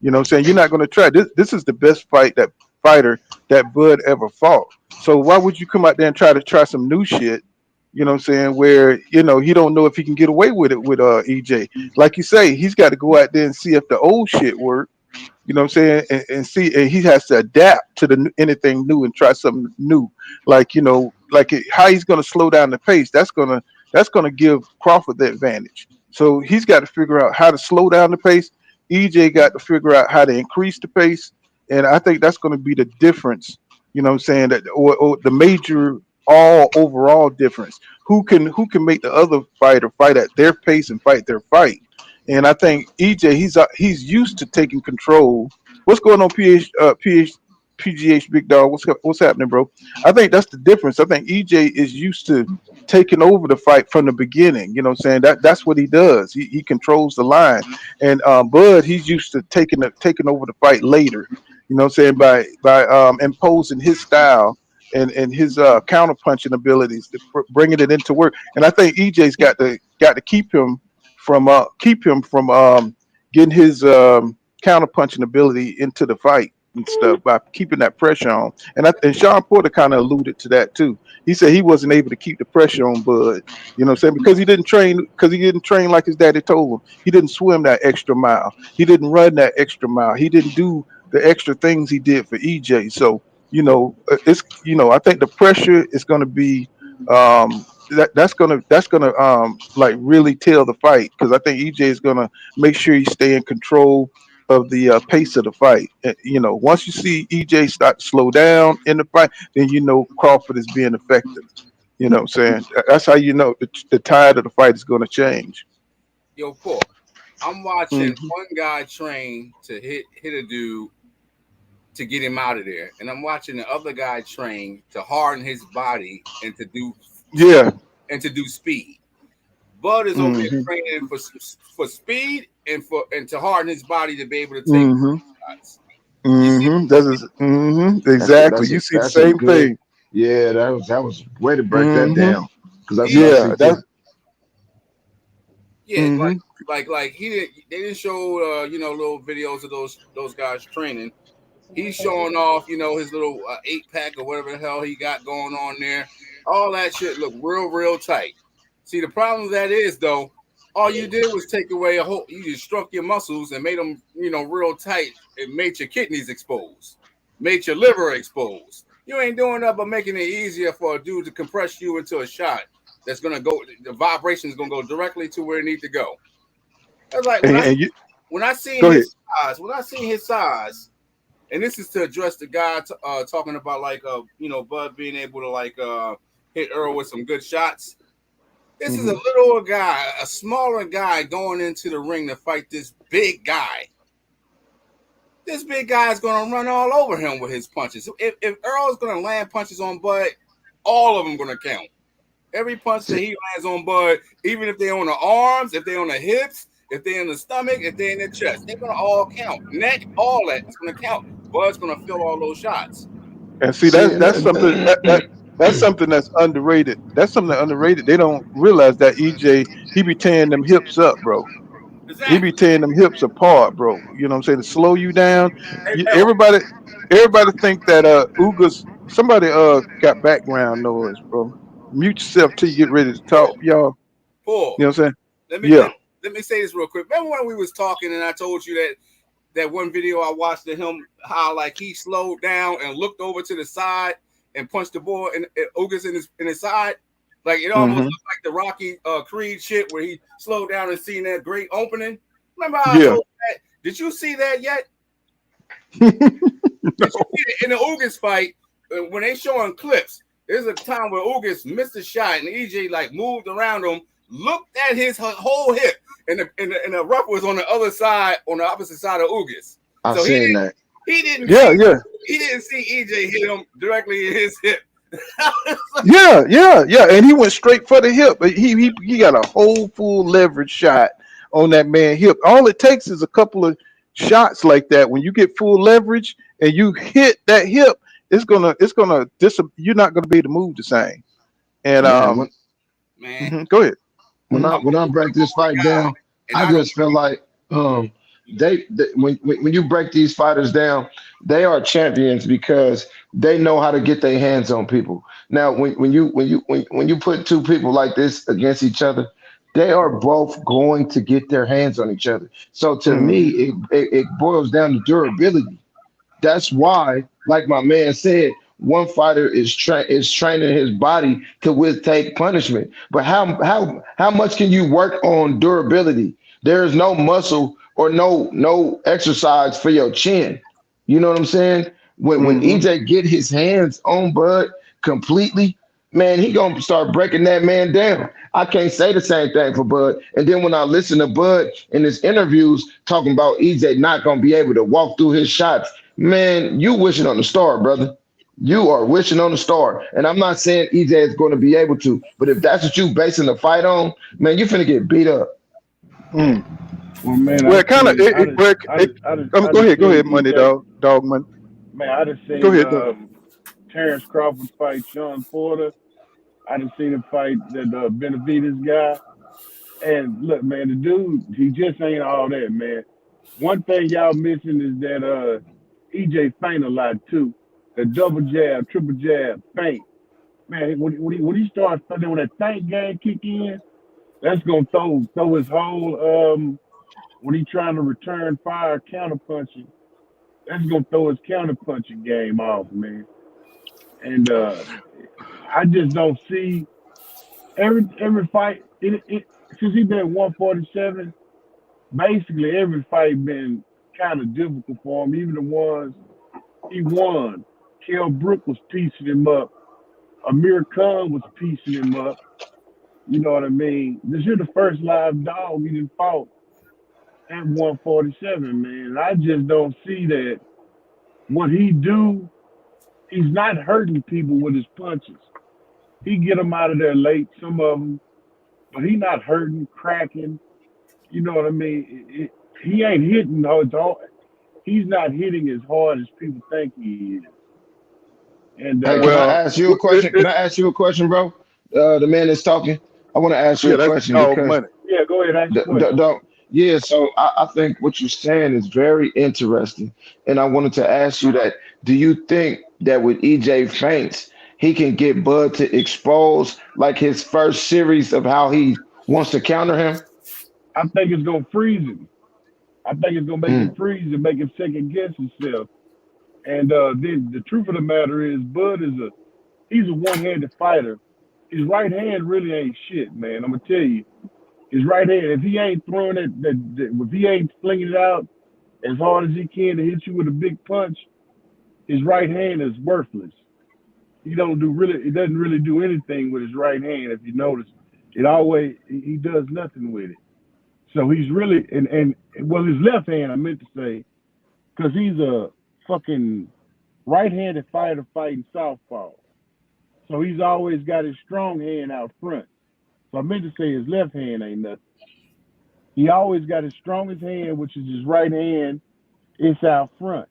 You know what I'm saying? You're not going to try. This is the best fighter that Bud ever fought. So why would you come out there and try some new shit? You know what I'm saying? Where, you know, he don't know if he can get away with it with EJ. Like you say, he's got to go out there and see if the old shit work. You know what I'm saying? And see, and he has to adapt to anything new and try something new. Like, you know, how he's going to slow down the pace. That's gonna give Crawford the advantage. So he's got to figure out how to slow down the pace. EJ got to figure out how to increase the pace, and I think that's going to be the difference. You know what I'm saying? That or the major all overall difference. Who can make the other fighter fight at their pace and fight their fight? And I think EJ he's used to taking control. What's going on, PGH Big Dog? What's happening, bro? I think that's the difference. I think EJ is used to taking over the fight from the beginning. You know what I'm saying? That's what he does. He controls the line. And Bud, he's used to taking over the fight later. You know what I'm saying? By imposing his style and his counter punching abilities, bringing it into work. And I think EJ's got to keep him from getting his counter punching ability into the fight and stuff by keeping that pressure on. And Sean Porter kind of alluded to that too. He said he wasn't able to keep the pressure on Bud. You know what I'm saying? Because he didn't train like his daddy told him. He didn't swim that extra mile. He didn't run that extra mile. He didn't do the extra things he did for EJ. So, I think the pressure is going to be that's gonna like really tell the fight because I think EJ is gonna make sure he stay in control of the pace of the fight. Once you see EJ start to slow down in the fight, then you know Crawford is being effective. You know what I'm saying? That's how you know the tide of the fight is going to change. Yo, Paul, I'm watching Hmm. one guy train to hit a dude to get him out of there, and I'm watching the other guy train to harden his body and Yeah. to do speed. Bud is over there Hmm. training for speed and to harden his body to be able to take Hmm. shots. You see Hmm. what That I'm is. Hmm. That's a Exactly. that's You a see the that's a same good, thing. yeah, that was way to break that Hmm. down. Because that's what I saying? see Yeah. That. too. Yeah, Hmm. like they didn't show little videos of those guys training. He's showing off his little 8 pack or whatever the hell he got going on there. All that shit look real tight. See, the problem with that is though, all you did was take away you just struck your muscles and made them real tight. It made your kidneys exposed, made your liver exposed. You ain't doing that but making it easier for a dude to compress you into a shot that's gonna go. The vibration is gonna go directly to where it needs to go. That's like And you when I seen go ahead. his size. When I seen his size, and this is to address the guy talking about Bud being able to hit Errol with some good shots. This is a Hmm. little guy, a smaller guy going into the ring to fight this big guy. this big guy is going to run all over him with his punches. If Errol's going to land punches on Bud, all of them going to count. Every punch that he lands on Bud, even if they're on the arms, if they're on the hips, if they're in the stomach, if they're in the chest, they're going to all count. Neck, all that is going to count. Bud's going to fill all those shots. And see, that's something that's something that's underrated. That's something that's underrated. They don't realize that EJ, he be tearing them hips up, bro. Exactly. He be tearing them hips apart, bro. You know what I'm saying? To slow you down. Hey, Everybody think that Ugas, somebody got background noise, bro. Mute yourself till you get ready to talk, y'all. Paul, You know what I'm saying? Let me say this real quick. Remember when we was talking and I told you that one video I watched of him, how like he slowed down and looked over to the side and punched the ball and Ugas in his side? Like it almost looked like the Rocky Creed shit where he slowed down and seen that great opening. Remember how I told you that? Did you see that yet? Did you see it in the Ugas fight when they showing clips? There's a time where Ugas missed a shot and EJ like moved around him, looked at his whole hip, and the rough was on the other side, on the opposite side of Ugas. I've seen that. He didn't. He didn't see EJ hit him directly in his hip. Yeah. And he went straight for the hip. He got a whole full leverage shot on that man hip. All it takes is a couple of shots like that. When you get full leverage and you hit that hip, it's gonna you're not gonna be able to move the same. And go ahead. When I break this fight down, I just feel like they when you break these fighters down, they are champions because they know how to get their hands on people. Now, when you put two people like this against each other, they are both going to get their hands on each other. So to me, it boils down to durability. That's why, like my man said, one fighter is training his body to withtake punishment. But how much can you work on durability? There is no muscle or no exercise for your chin. You know what I'm saying? When EJ get his hands on Bud completely, man, he gonna start breaking that man down. I can't say the same thing for Bud. And then when I listen to Bud in his interviews talking about EJ not gonna be able to walk through his shots, man, you wishing on the star, brother. You are wishing on the star. And I'm not saying EJ is going to be able to, but if that's what you basing the fight on, man, you finna get beat up. Well, man, Well, kind of. Go ahead, Money Dog Money. Man, I just seen Terrence Crawford fight Sean Porter. I done seen him fight that Benavidez guy. And look, man, the dude, he just ain't all that, man. One thing y'all missing is that EJ feint a lot too. The double jab, triple jab, feint. Man, when he starts, when that feint game kick in, that's gonna throw his whole when he trying to return fire counter punching, that's gonna throw his counter punching game off, man. And I just don't see every fight since he been 147. Basically, every fight been kind of difficult for him. Even the ones he won, Kell Brook was piecing him up. Amir Khan was piecing him up. You know what I mean? This is the first live dog he done fought at 147, man. And I just don't see that what he do, he's not hurting people with his punches. He get them out of there late, some of them, but he not hurting, cracking. You know what I mean? He ain't hitting hard. He's not hitting as hard as people think he is. And hey, can I ask you a question? Can I ask you a question, bro? The man that's talking. I want to ask you a question because go ahead. Ask the yeah, so I think what you're saying is very interesting, and I wanted to ask you that. Do you think that with EJ feints, he can get Bud to expose like his first series of how he wants to counter him? I think it's gonna freeze him. I think it's gonna make him freeze and make him second guess himself. And then the truth of the matter is, Bud he's a one-handed fighter. His right hand really ain't shit, man. I'm gonna tell you, his right hand. If he ain't throwing it, if he ain't flinging it out as hard as he can to hit you with a big punch, his right hand is worthless. He doesn't really do anything with his right hand. If you notice, he does nothing with it. So he's really and his left hand, I meant to say, because he's a fucking right-handed fighter fighting southpaw. So he's always got his strong hand out front. So I meant to say his left hand ain't nothing. He always got his strongest hand, which is his right hand, it's out front.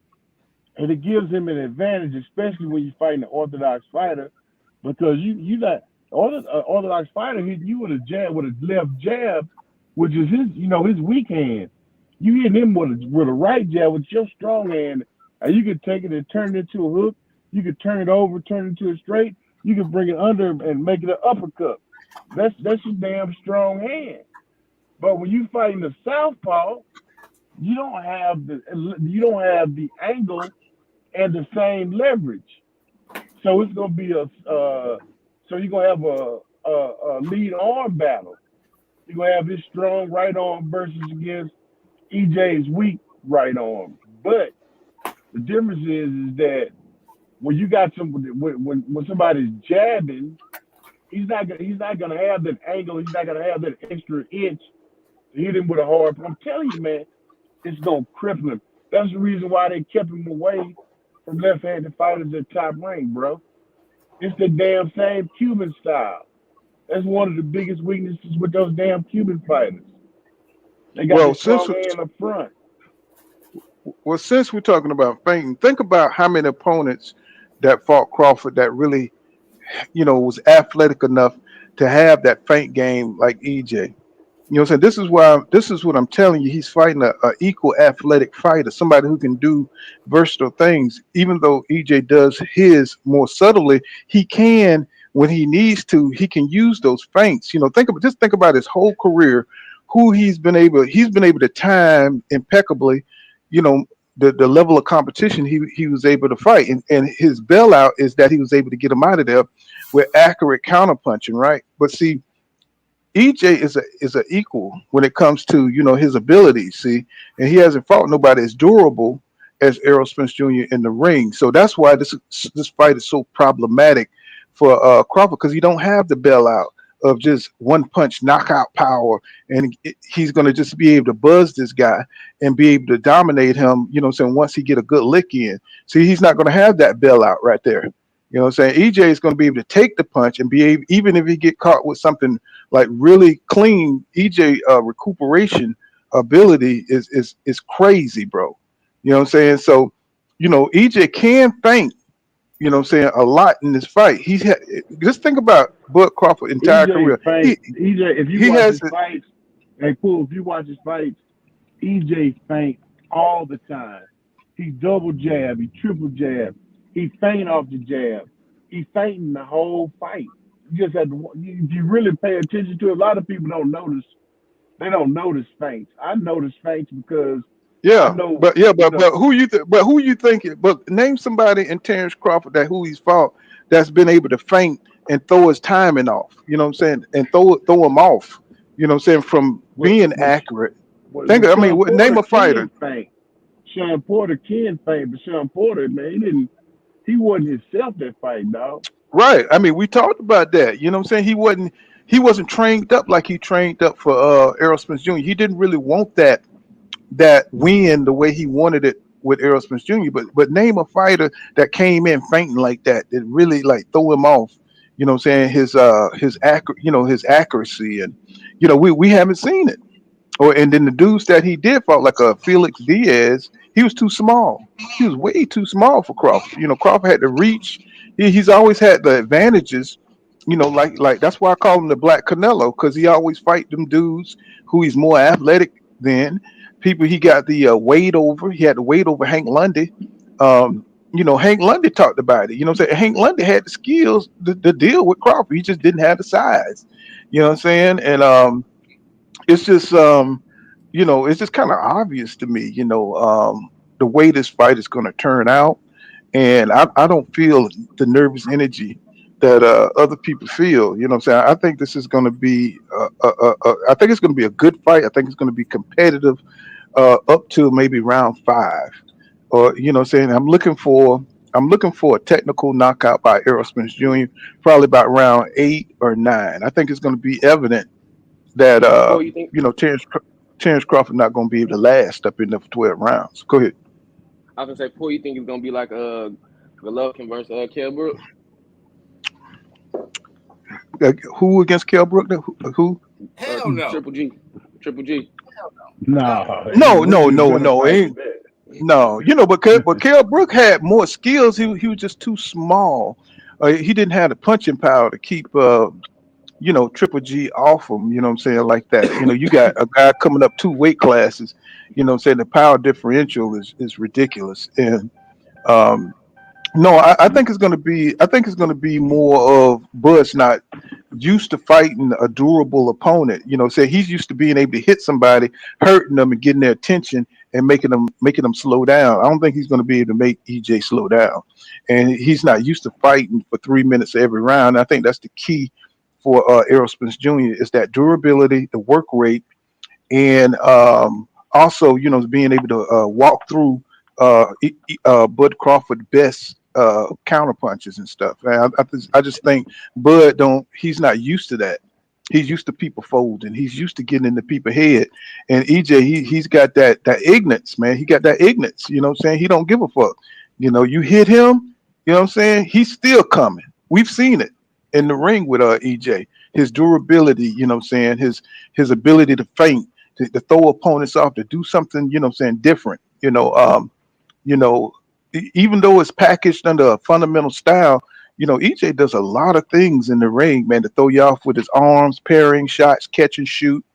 And it gives him an advantage, especially when you're fighting an orthodox fighter, because you not orthodox fighter hitting you with a jab, with a left jab, which is his weak hand. You hit him with a right jab with your strong hand, and you can take it and turn it into a hook. You can turn it over, turn it into a straight. You can bring it under and make it an uppercut. That's your damn strong hand. But when you fighting the southpaw, you don't have the angle and the same leverage. So it's gonna be so you're gonna have a lead arm battle. You're gonna have his strong right arm versus against EJ's weak right arm. But the difference is that when you got when somebody's jabbing, he's not gonna have that angle. He's not gonna have that extra inch to hit him with a hard. I'm telling you, man, it's gonna cripple him. That's the reason why they kept him away from left-handed fighters at top rank, bro. It's the damn same Cuban style. That's one of the biggest weaknesses with those damn Cuban fighters. They got the strong hand up front. Well, since we're talking about feinting, think about how many opponents that fought Crawford that really, was athletic enough to have that feint game like EJ. You know what I'm saying? This is what I'm telling you. He's fighting a equal athletic fighter, somebody who can do versatile things. Even though EJ does his more subtly, he can, when he needs to, he can use those feints. Think about his whole career, who he's been able to time impeccably, the level of competition he was able to fight. And his bailout is that he was able to get him out of there with accurate counterpunching, right? But see, EJ is a equal when it comes to his abilities. See, and he hasn't fought nobody as durable as Errol Spence Jr. in the ring. So that's why this fight is so problematic for Crawford, because he don't have the bailout of just one punch knockout power, and he's going to just be able to buzz this guy and be able to dominate him. Once he get a good lick in, see, he's not going to have that bailout right there. EJ is going to be able to take the punch and be able, even if he get caught with something like really clean, EJ recuperation ability is crazy, bro. So, EJ can feint, a lot in this fight. Just think about Bud Crawford's entire career. EJ, if you watch his fights, hey, cool, if you watch his fights, EJ feint all the time. He double jab, he triple jab. He feint off the jab. He feinting the whole fight. You just have to, if you really pay attention to it, a lot of people don't notice. They don't notice feints. I notice feints because but who you think? But name somebody in Terrence Crawford who he's fought that's been able to feint and throw his timing off. You know what I'm saying? And throw him off. You know what I'm saying? From being accurate. Name a fighter. Sean Porter can feint, but Sean Porter, man, he wasn't himself that fight, dog. Right. We talked about that. You know what I'm saying? He wasn't trained up like he trained up for Errol Spence Jr. He didn't really want that win the way he wanted it with Errol Spence Jr. But name a fighter that came in fainting like that really like throw him off. You know what I'm saying? His accuracy, and we haven't seen it. And then the dudes that he did fought, like a Felix Diaz, he was too small. He was way too small for Crawford. Crawford had to reach. He's always had the advantages. Like that's why I call him the Black Canelo, because he always fight them dudes who he's more athletic than. People he got the weight over. He had the weight over Hank Lundy. Hank Lundy talked about it. I'm saying? Hank Lundy had the skills to deal with Crawford. He just didn't have the size. You know what I'm saying? And it's just it's just kind of obvious to me, the way this fight is going to turn out. And I don't feel the nervous energy that other people feel. You know what I'm saying? I think this is going to be I think it's going to be a good fight. I think it's going to be competitive up to maybe round 5. Or what I'm saying? I'm looking for a technical knockout by Errol Spence Jr. probably about round 8 or 9. I think it's going to be evident that Terrence Crawford not going to be able to last up in the 12 rounds. Go ahead. I was gonna say, Paul, you think it's gonna be like Golovkin versus Kell Brooks? Who against Kell Brook? Who? Hell no. Triple G. Triple G. No, No, it no, wouldn't be a no, better no. fight Ain't than that. no. But Kell Brook had more skills. He was just too small. He didn't have the punching power to keep Triple G off him. You know what I'm saying, like that. You got a guy coming up 2 weight classes. You know what I'm saying. The power differential is ridiculous. And um, no, I think it's gonna be. I think it's gonna be more of Bud's not used to fighting a durable opponent. Say he's used to being able to hit somebody, hurting them, and getting their attention and making them slow down. I don't think he's gonna be able to make EJ slow down, and he's not used to fighting for 3 minutes every round. I think that's the key for Errol Spence Jr. is that durability, the work rate, and also being able to walk through Bud Crawford best counter punches and stuff. And I just think Bud don't. He's not used to that. He's used to people folding. He's used to getting into people's head. And EJ, he's got that ignorance, man. He got that ignorance. You know what I'm saying? He don't give a fuck. You hit him. You know what I'm saying? He's still coming. We've seen it in the ring with EJ. His durability. You know what I'm saying? His ability to feint, to throw opponents off, to do something. You know what I'm saying? Different. You know, even though it's packaged under a fundamental style, EJ does a lot of things in the ring, man, to throw you off with his arms, parrying shots, catch and shoot,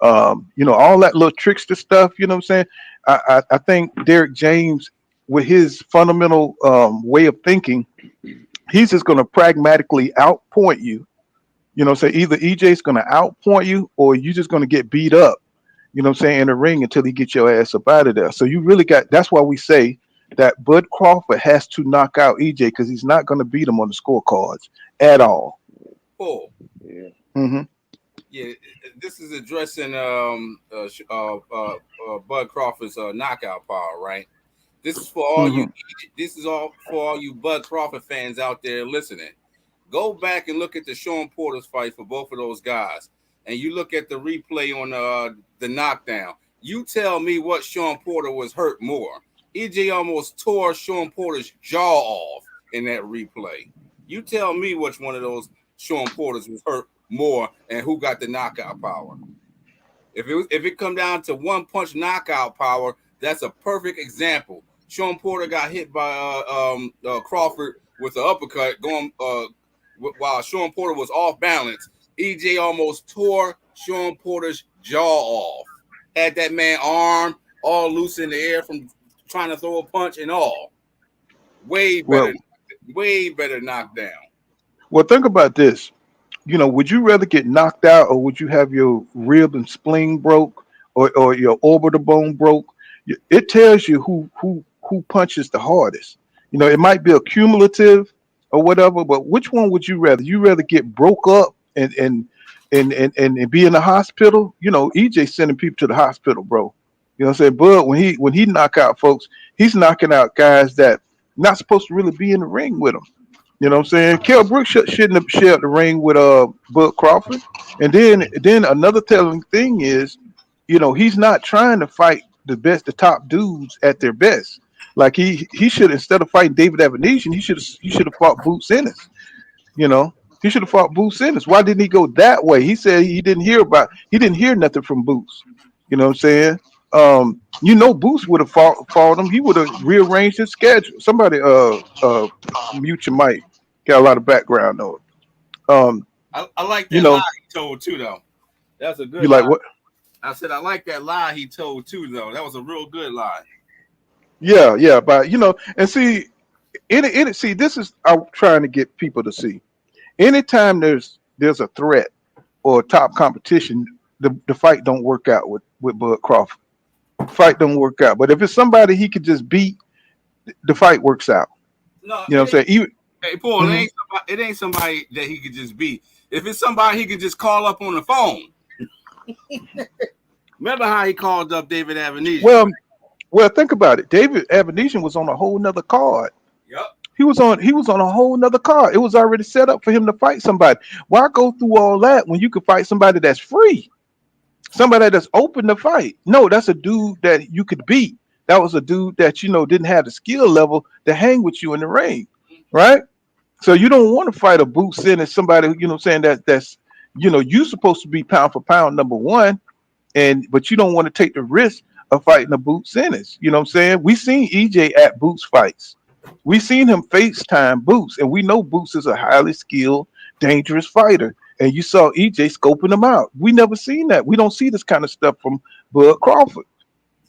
all that little trickster stuff. You know what I'm saying? I think Derek James, with his fundamental way of thinking, he's just going to pragmatically outpoint you. Say either EJ's going to outpoint you or you're just going to get beat up. You know what I'm saying, in the ring until he gets your ass up out of there. So you really that's why we say that Bud Crawford has to knock out EJ because he's not going to beat him on the scorecards at all. Paul. Yeah. Mm-hmm. Yeah, this is addressing Bud Crawford's knockout power, right? This is for all you. This is all for all you Bud Crawford fans out there listening. Go back and look at the Sean Porter's fight for both of those guys, and you look at the replay on the knockdown. You tell me what Sean Porter was hurt more. EJ almost tore Sean Porter's jaw off in that replay. You tell me which one of those Sean Porters was hurt more and who got the knockout power. If it come down to one punch knockout power, that's a perfect example. Sean Porter got hit by Crawford with an uppercut going while Sean Porter was off balance. EJ almost tore Sean Porter's jaw off. Had that man arm all loose in the air from trying to throw a punch and all. Way better knockdown. Well, think about this. Would you rather get knocked out or would you have your rib and spleen broke or your orbital bone broke? It tells you who punches the hardest. It might be a cumulative or whatever, but which one would you rather? You rather get broke up and be in the hospital? EJ sending people to the hospital, bro. You know what I'm saying? But when he knock out folks, he's knocking out guys that not supposed to really be in the ring with him. You know what I'm saying? Kell Brooks shouldn't have shared the ring with Bud Crawford. And then another telling thing is, he's not trying to fight the top dudes at their best. Like he should, instead of fighting David Avenesian, he should have fought Boots Ennis. He should have fought Boots Ennis. Why didn't he go that way? He said he didn't hear nothing from Boots. You know what I'm saying? Boots would have fought him. He would have rearranged his schedule. Somebody mute your mic. Got a lot of background noise. I like that lie he told too, though. That's a good. You lie. like what? I said I like that lie he told too, though. That was a real good lie. Yeah, but and see, see, this is I'm trying to get people to see. Anytime there's a threat or top competition, the fight don't work out with Bud Crawford. Fight don't work out. But if it's somebody he could just beat, the fight works out. No, you know what I'm saying? Hey, Paul, it ain't somebody that he could just beat. If it's somebody he could just call up on the phone. Remember how he called up David Avenesian? Well, think about it. David Avenesian was on a whole nother card. Yep. He was on a whole nother card. It was already set up for him to fight somebody. Why go through all that when you could fight somebody that's free? Somebody that's open to fight. No, that's a dude that you could beat. that was a dude that didn't have the skill level to hang with you in the ring, right? So you don't want to fight a Boots Ennis, somebody saying that's you supposed to be pound for pound number one, but you don't want to take the risk of fighting a Boots Ennis. You know what I'm saying? We seen EJ at Boots fights. We seen him FaceTime Boots, and we know Boots is a highly skilled, dangerous fighter. And you saw EJ scoping him out. We never seen that. We don't see this kind of stuff from Bud Crawford.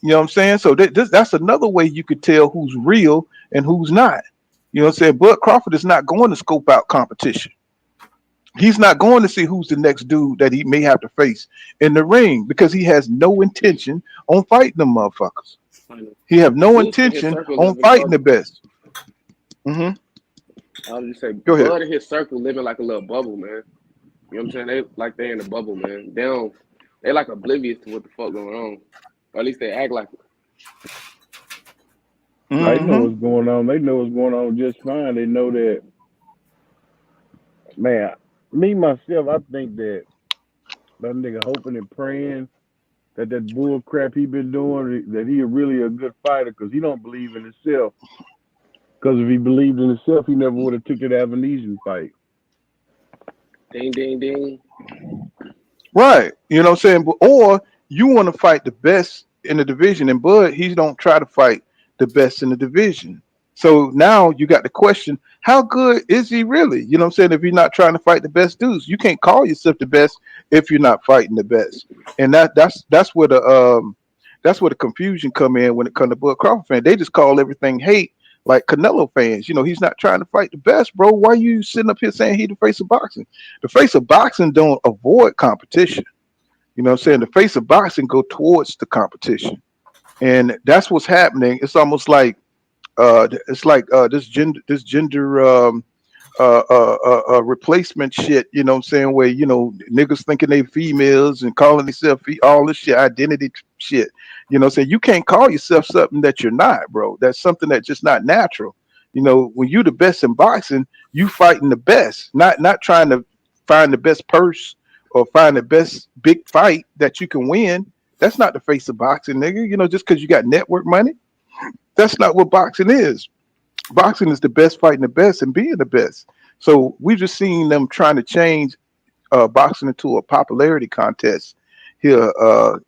You know what I'm saying? So that's another way you could tell who's real and who's not. You know what I'm saying? Bud Crawford is not going to scope out competition. He's not going to see who's the next dude that he may have to face in the ring because he has no intention on fighting them motherfuckers. He have no intention on fighting the best. I was just say, Go ahead. Bud and his circle living like a little bubble, man. You know what I'm saying? They in a bubble, man. They like oblivious to what the fuck going on. Or at least they act like it. They know what's going on. They know what's going on just fine. They know that, man, me, myself, I think that nigga hoping and praying that bull crap he been doing, that he really a good fighter because he don't believe in himself. Because if he believed in himself, he never would have took that Avanesian fight. Ding, ding, ding. Right. You know what I'm saying? Or you want to fight the best in the division, and Bud, he don't try to fight the best in the division. So now you got the question, how good is he really? You know what I'm saying? If you're not trying to fight the best dudes, you can't call yourself the best if you're not fighting the best. And that's where the confusion come in when it comes to Bud Crawford fans. They just call everything hate, like Canelo fans. He's not trying to fight the best, bro. Why you sitting up here saying he the face of boxing? The face of boxing don't avoid competition. You know what I'm saying? The face of boxing go towards the competition. And that's what's happening. It's almost like this gender replacement shit, you know what I'm saying, where niggas thinking they females and calling themselves all this shit, identity shit. You know what I'm saying? You can't call yourself something that you're not, bro. That's something that's just not natural. When you're the best in boxing, you fighting the best, not trying to find the best purse or find the best big fight that you can win. That's not the face of boxing, nigga. Just because you got network money, that's not what boxing is. Boxing is the best fighting the best and being the best. So we've just seen them trying to change boxing into a popularity contest here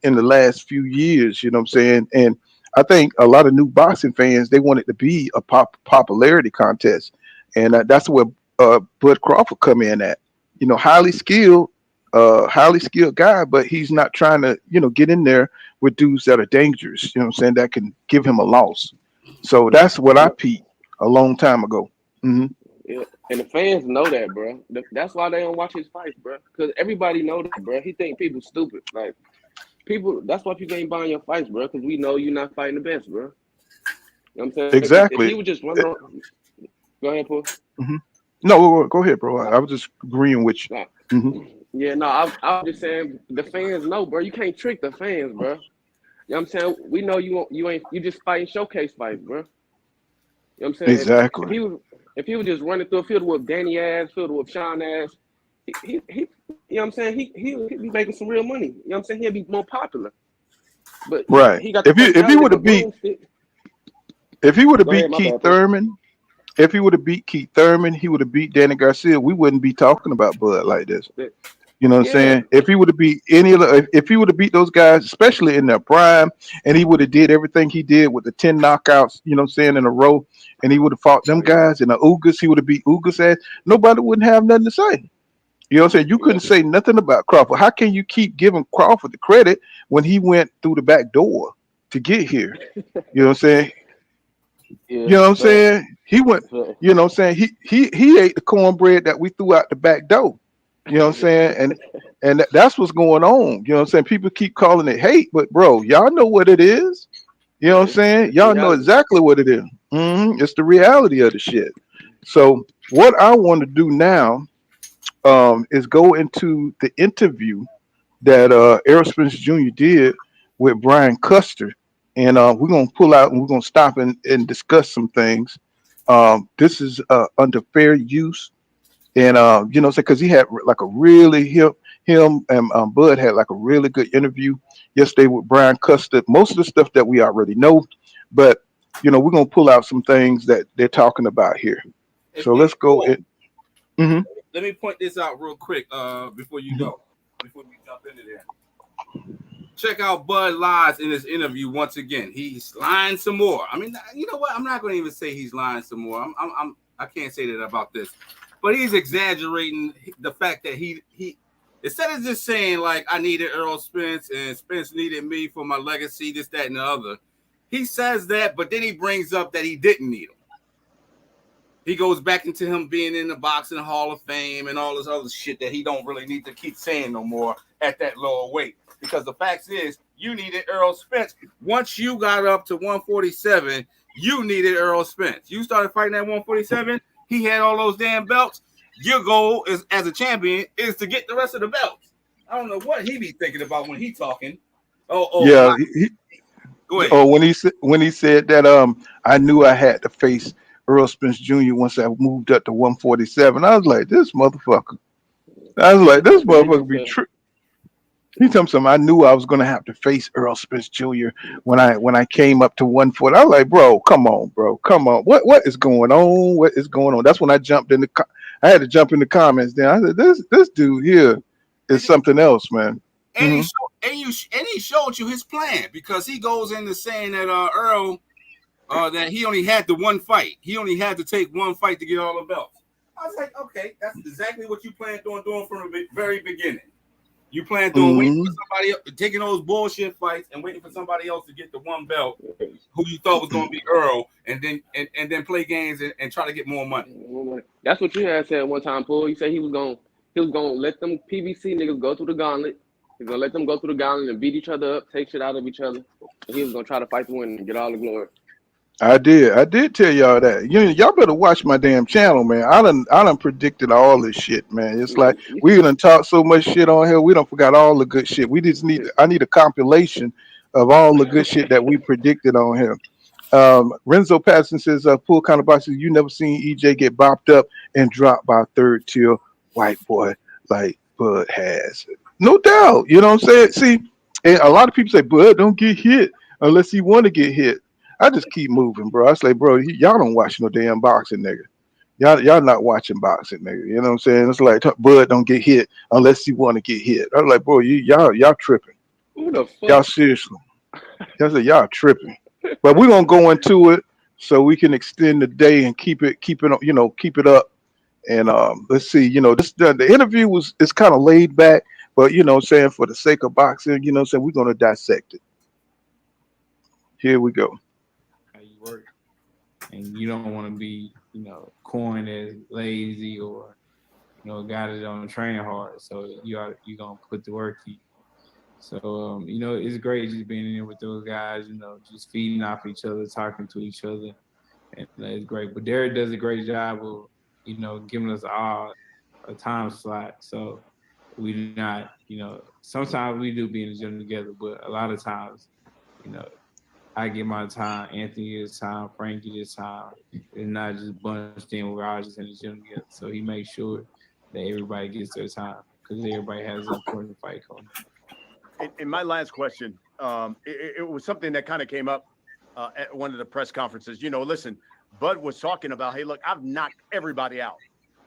in the last few years. You know what I'm saying? And I think a lot of new boxing fans, they want it to be a popularity contest, and that's where Bud Crawford come in at. Highly skilled guy, but he's not trying to get in there with dudes that are dangerous. You know what I'm saying? That can give him a loss. So that's what I peeped a long time ago. Yeah, and the fans know that, bro. That's why they don't watch his fights, bro. Because everybody know that, bro. He think people stupid. Like people, that's why people ain't buying your fights, bro. Because we know you're not fighting the best, bro. You know what I'm saying? Exactly. If he would just run on, go ahead, Paul. No, go ahead, bro. I was just agreeing with you. Yeah, no, I was just saying the fans know, bro. You can't trick the fans, bro. You know what I'm saying? We know you just fighting showcase fights, bro. You know what I'm saying? Exactly. If he was just running through a field with Danny ass, field with Sean ass, he you know what I'm saying? He'd be making some real money. You know what I'm saying? He'd be more popular. But right. He got if he would have beat Keith Thurman, if he would have beat Keith Thurman, he would have beat Danny Garcia. We wouldn't be talking about Bud like this. You know what I'm saying? If he would have beat if he would have beat those guys, especially in their prime, and he would have did everything he did with the 10 knockouts, you know what I'm saying, in a row, and he would have fought them guys in the Ugas, he would have beat Ugas ass, nobody wouldn't have nothing to say. You know what I'm saying? You couldn't say nothing about Crawford. How can you keep giving Crawford the credit when he went through the back door to get here? You know what I'm saying? You know what I'm saying? He went, you know what I'm saying? He ate the cornbread that we threw out the back door. You know what I'm saying? And that's what's going on. You know what I'm saying? People keep calling it hate, but bro, y'all know what it is. You know what I'm saying? Y'all know exactly what it is. It's the reality of the shit. So what I want to do now is go into the interview that Errol Spence Jr. did with Brian Custer. And we're going to pull out and we're going to stop and discuss some things. This is under fair use. And, you know, because he had like a really, him and Bud had like a really good interview yesterday with Brian Custer. Most of the stuff that we already know, But we're gonna pull out some things that they're talking about here. If, So if, let's go. Mm-hmm. let me point this out real quick before you go, before you jump into there. Check out Bud lies in this interview once again. He's lying some more. I mean, you know what? I'm not going to even say he's lying some more. I can't say that about this, but he's exaggerating the fact that he instead of just saying like I needed Errol Spence and Spence needed me for my legacy, this, that, and the other. He says that, but then he brings up that he didn't need him. He goes back into him being in the boxing Hall of Fame and all this other shit that he don't really need to keep saying no more at that lower weight. Because the fact is, you needed Errol Spence. Once you got up to 147, you needed Errol Spence. You started fighting at 147. He had all those damn belts. Your goal is, as a champion, is to get the rest of the belts. I don't know what he be thinking about when he talking. Yeah. Go ahead. Oh, when he said that I knew I had to face Earl Spence Jr. once I moved up to 147. I was like, this motherfucker. Be true. He told me something. I knew I was gonna have to face Earl Spence Jr. when I came up to 140. I was like, bro, come on, bro, come on. What is going on? What is going on? That's when I jumped in I had to jump in the comments. Then I said, this dude here is something else, man. And he showed you his plan, because he goes into saying that Earl that he only had the one fight. He only had to take one fight to get all the belts. I was like, okay, that's exactly what you planned on doing from the very beginning. You planned on waiting for somebody else, taking those bullshit fights and waiting for somebody else to get the one belt who you thought was going to be Earl, and then play games and try to get more money. That's what you had said one time, Paul. You said he was gonna let them PBC niggas go through the gauntlet. He's gonna let them go through the gauntlet and beat each other up, take shit out of each other. And he was gonna try to fight to win and get all the glory. I did tell y'all that. Y'all better watch my damn channel, man. I done predicted all this shit, man. It's like we done talk so much shit on here, we done forgot all the good shit. We just I need a compilation of all the good shit that we predicted on here. Renzo Patterson says, full kind of boxes, you never seen EJ get bopped up and dropped by a third tier white boy like Bud has. No doubt. You know what I'm saying? See, and a lot of people say Bud don't get hit unless he want to get hit. I just keep moving, bro. I say, bro, y'all don't watch no damn boxing, nigga. Y'all not watching boxing, nigga. You know what I'm saying? It's like Bud don't get hit unless he want to get hit. I'm like, bro, y'all tripping. Who the fuck? Y'all seriously. I said, y'all tripping. But we're gonna go into it so we can extend the day and keep it up. And let's see, the interview is kind of laid back, but saying for the sake of boxing, saying we're gonna dissect it. Here we go. How you work, and you don't want to be, coined as lazy or, a guy that don't train hard. So you're gonna put the work in. So it's great just being in there with those guys, just feeding off each other, talking to each other, and it's great. But Derek does a great job of, giving us all a time slot. So we not, sometimes we do be in the gym together, but a lot of times, I get my time, Anthony gets time, Frankie gets time. It's not just bunched in, we're all just in the gym together. So he makes sure that everybody gets their time, because everybody has an important fight coming. In my last question, it was something that kind of came up at one of the press conferences. Listen, Bud was talking about, hey, look, I've knocked everybody out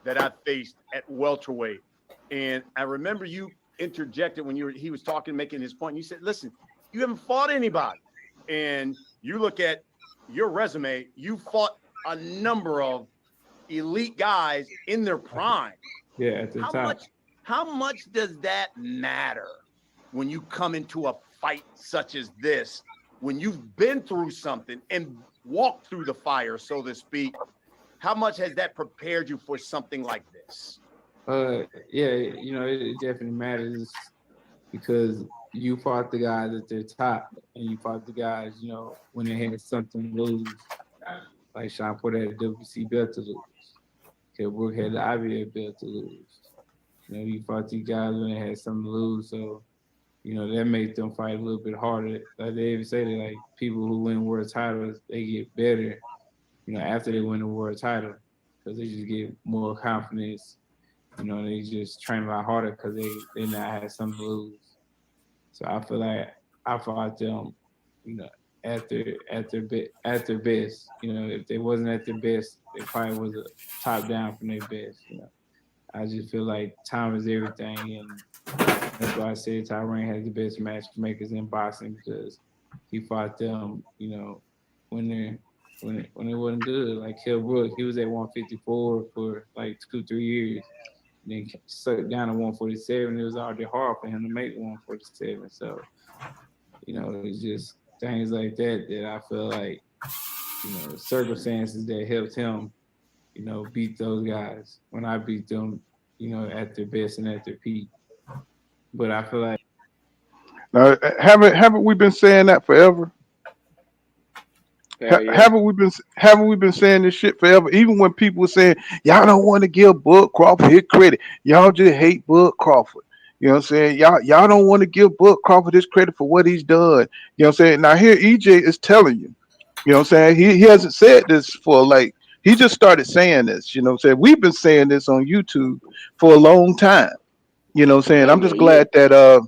that I've faced at welterweight. And I remember you interjected when he was talking, making his point. You said, listen, you haven't fought anybody. And you look at your resume, you fought a number of elite guys in their prime. Yeah, at the top. How much does that matter when you come into a fight such as this, when you've been through something and walked through the fire, so to speak? How much has that prepared you for something like this? It definitely matters, because you fought the guys at their top, and you fought the guys, when they had something to lose. Like Sean Porter had a WC belt to lose. Kell Brook had the IBF belt to lose. You fought these guys when they had something to lose, so that made them fight a little bit harder. Like they even say that, like, people who win world titles, they get better, after they win the world title, because they just get more confidence. They just train a lot harder because they now have something to lose. So I feel like I fought them, at their best. You know, if they wasn't at their best, they probably was a top down from their best. You know, I just feel like time is everything, and that's why I said Tyrann has the best matchmakers in boxing because he fought them. You know, when they wasn't good. Like Kell Brook, he was at 154 for like 2-3 years. Then sucked down to 147. It was already hard for him to make 147. So, you know, it's just things like that that I feel like, you know, circumstances that helped him, you know, beat those guys when I beat them, you know, at their best and at their peak. But I feel like Now, haven't we been saying that forever? Hell yeah. Haven't we been saying this shit forever? Even when people were saying y'all don't want to give Bud Crawford his credit, y'all just hate Bud Crawford. You know what I'm saying? Y'all don't want to give Bud Crawford his credit for what he's done. You know what I'm saying? Now here EJ is telling you. You know what I'm saying? He hasn't said this for like he just started saying this. You know what I'm saying? We've been saying this on YouTube for a long time. You know what I'm saying? I'm Damn near just a year. glad that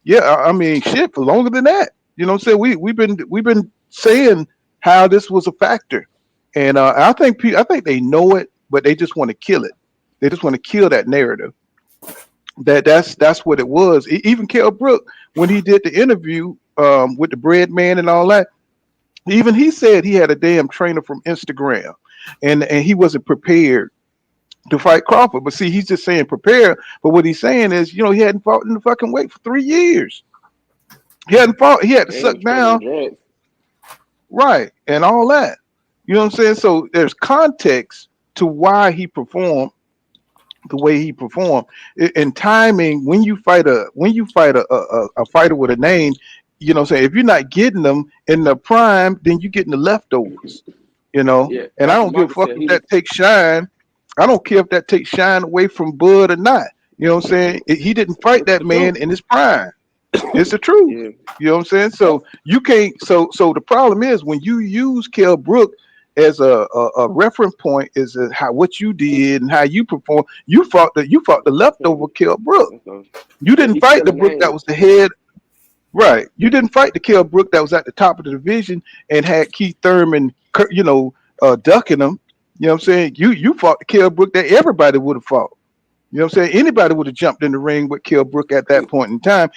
yeah, I mean, shit, for longer than that. You know what I'm saying? We've been saying how this was a factor, and I think they know it, but they just want to kill it. They just want to kill that narrative. That's what it was. Even Kell Brook, when he did the interview with the Bread Man and all that, even he said he had a damn trainer from Instagram, and he wasn't prepared to fight Crawford. But see, he's just saying prepare. But what he's saying is, you know, he hadn't fought in the fucking weight for 3 years. He hadn't fought. He had to And he suck was straight on down, drugs. right, and all that. You know what I'm saying? So there's context to why he performed the way he performed. And timing when you fight a fighter with a name, you know what I'm saying? If you're not getting them in the prime, then you're getting the leftovers. You know, Yeah. and I Dr. don't give a Marcus fuck said if he was that takes shine. I don't care if that takes shine away from Bud or not. You know what I'm saying? He didn't fight it's that the truth. man in his prime. It's the truth. Yeah. You know what I'm saying? So you can't. So the problem is when you use Kell Brook as a reference point is how what you did and how you performed. You fought the leftover Kell Brook. So, You yeah, didn't he's fight still the a Brook that name. was the head. Right. You didn't fight the Kell Brook that was at the top of the division and had Keith Thurman, ducking him. You know what I'm saying? You fought the Kell Brook that everybody would have fought. You know what I'm saying? Anybody would have jumped in the ring with Kell Brook at that point in time.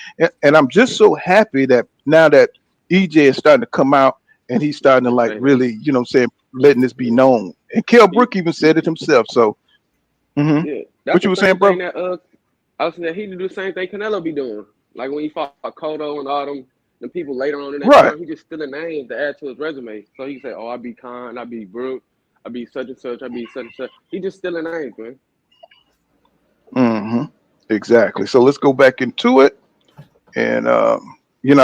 And I'm just so happy that now that EJ is starting to come out and he's starting to And like say that. really, you know what I'm saying, letting this be Yeah. known. And Kell He, Brook even said it himself. So yeah. That's what you the were saying, same thing bro? that I was saying he do the same thing Canelo be doing. Like when he fought Cotto and all them people later on in that Right. time, he just stealing names to add to his resume. So he can say, "Oh, I be Khan, I be Brook, I be such and such, I be such and such." He just stealing names, man. hmm Exactly. So let's go back into it. And I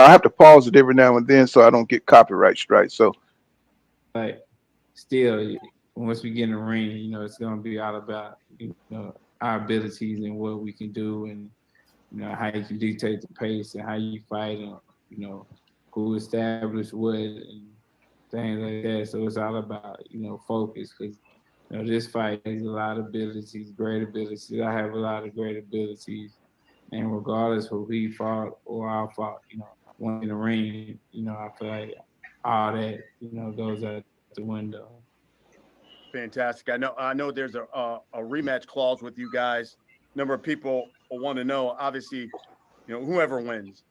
have to pause it every now and then so I don't get copyright strikes. So like still once we get in the ring, you know, it's gonna be all about, you know, our abilities and what we can do and you know how you can dictate the pace and how you fight and you know who established what and things like that. So it's all about, you know, focus because you know this fight has a lot of abilities, great abilities. I have a lot of great abilities. And regardless of who he fought or I fought, you know, when in the ring, you know, I feel like all that, you know, goes out the window. Fantastic. I know there's a rematch clause with you guys. Number of people will want to know, obviously, you know, whoever wins,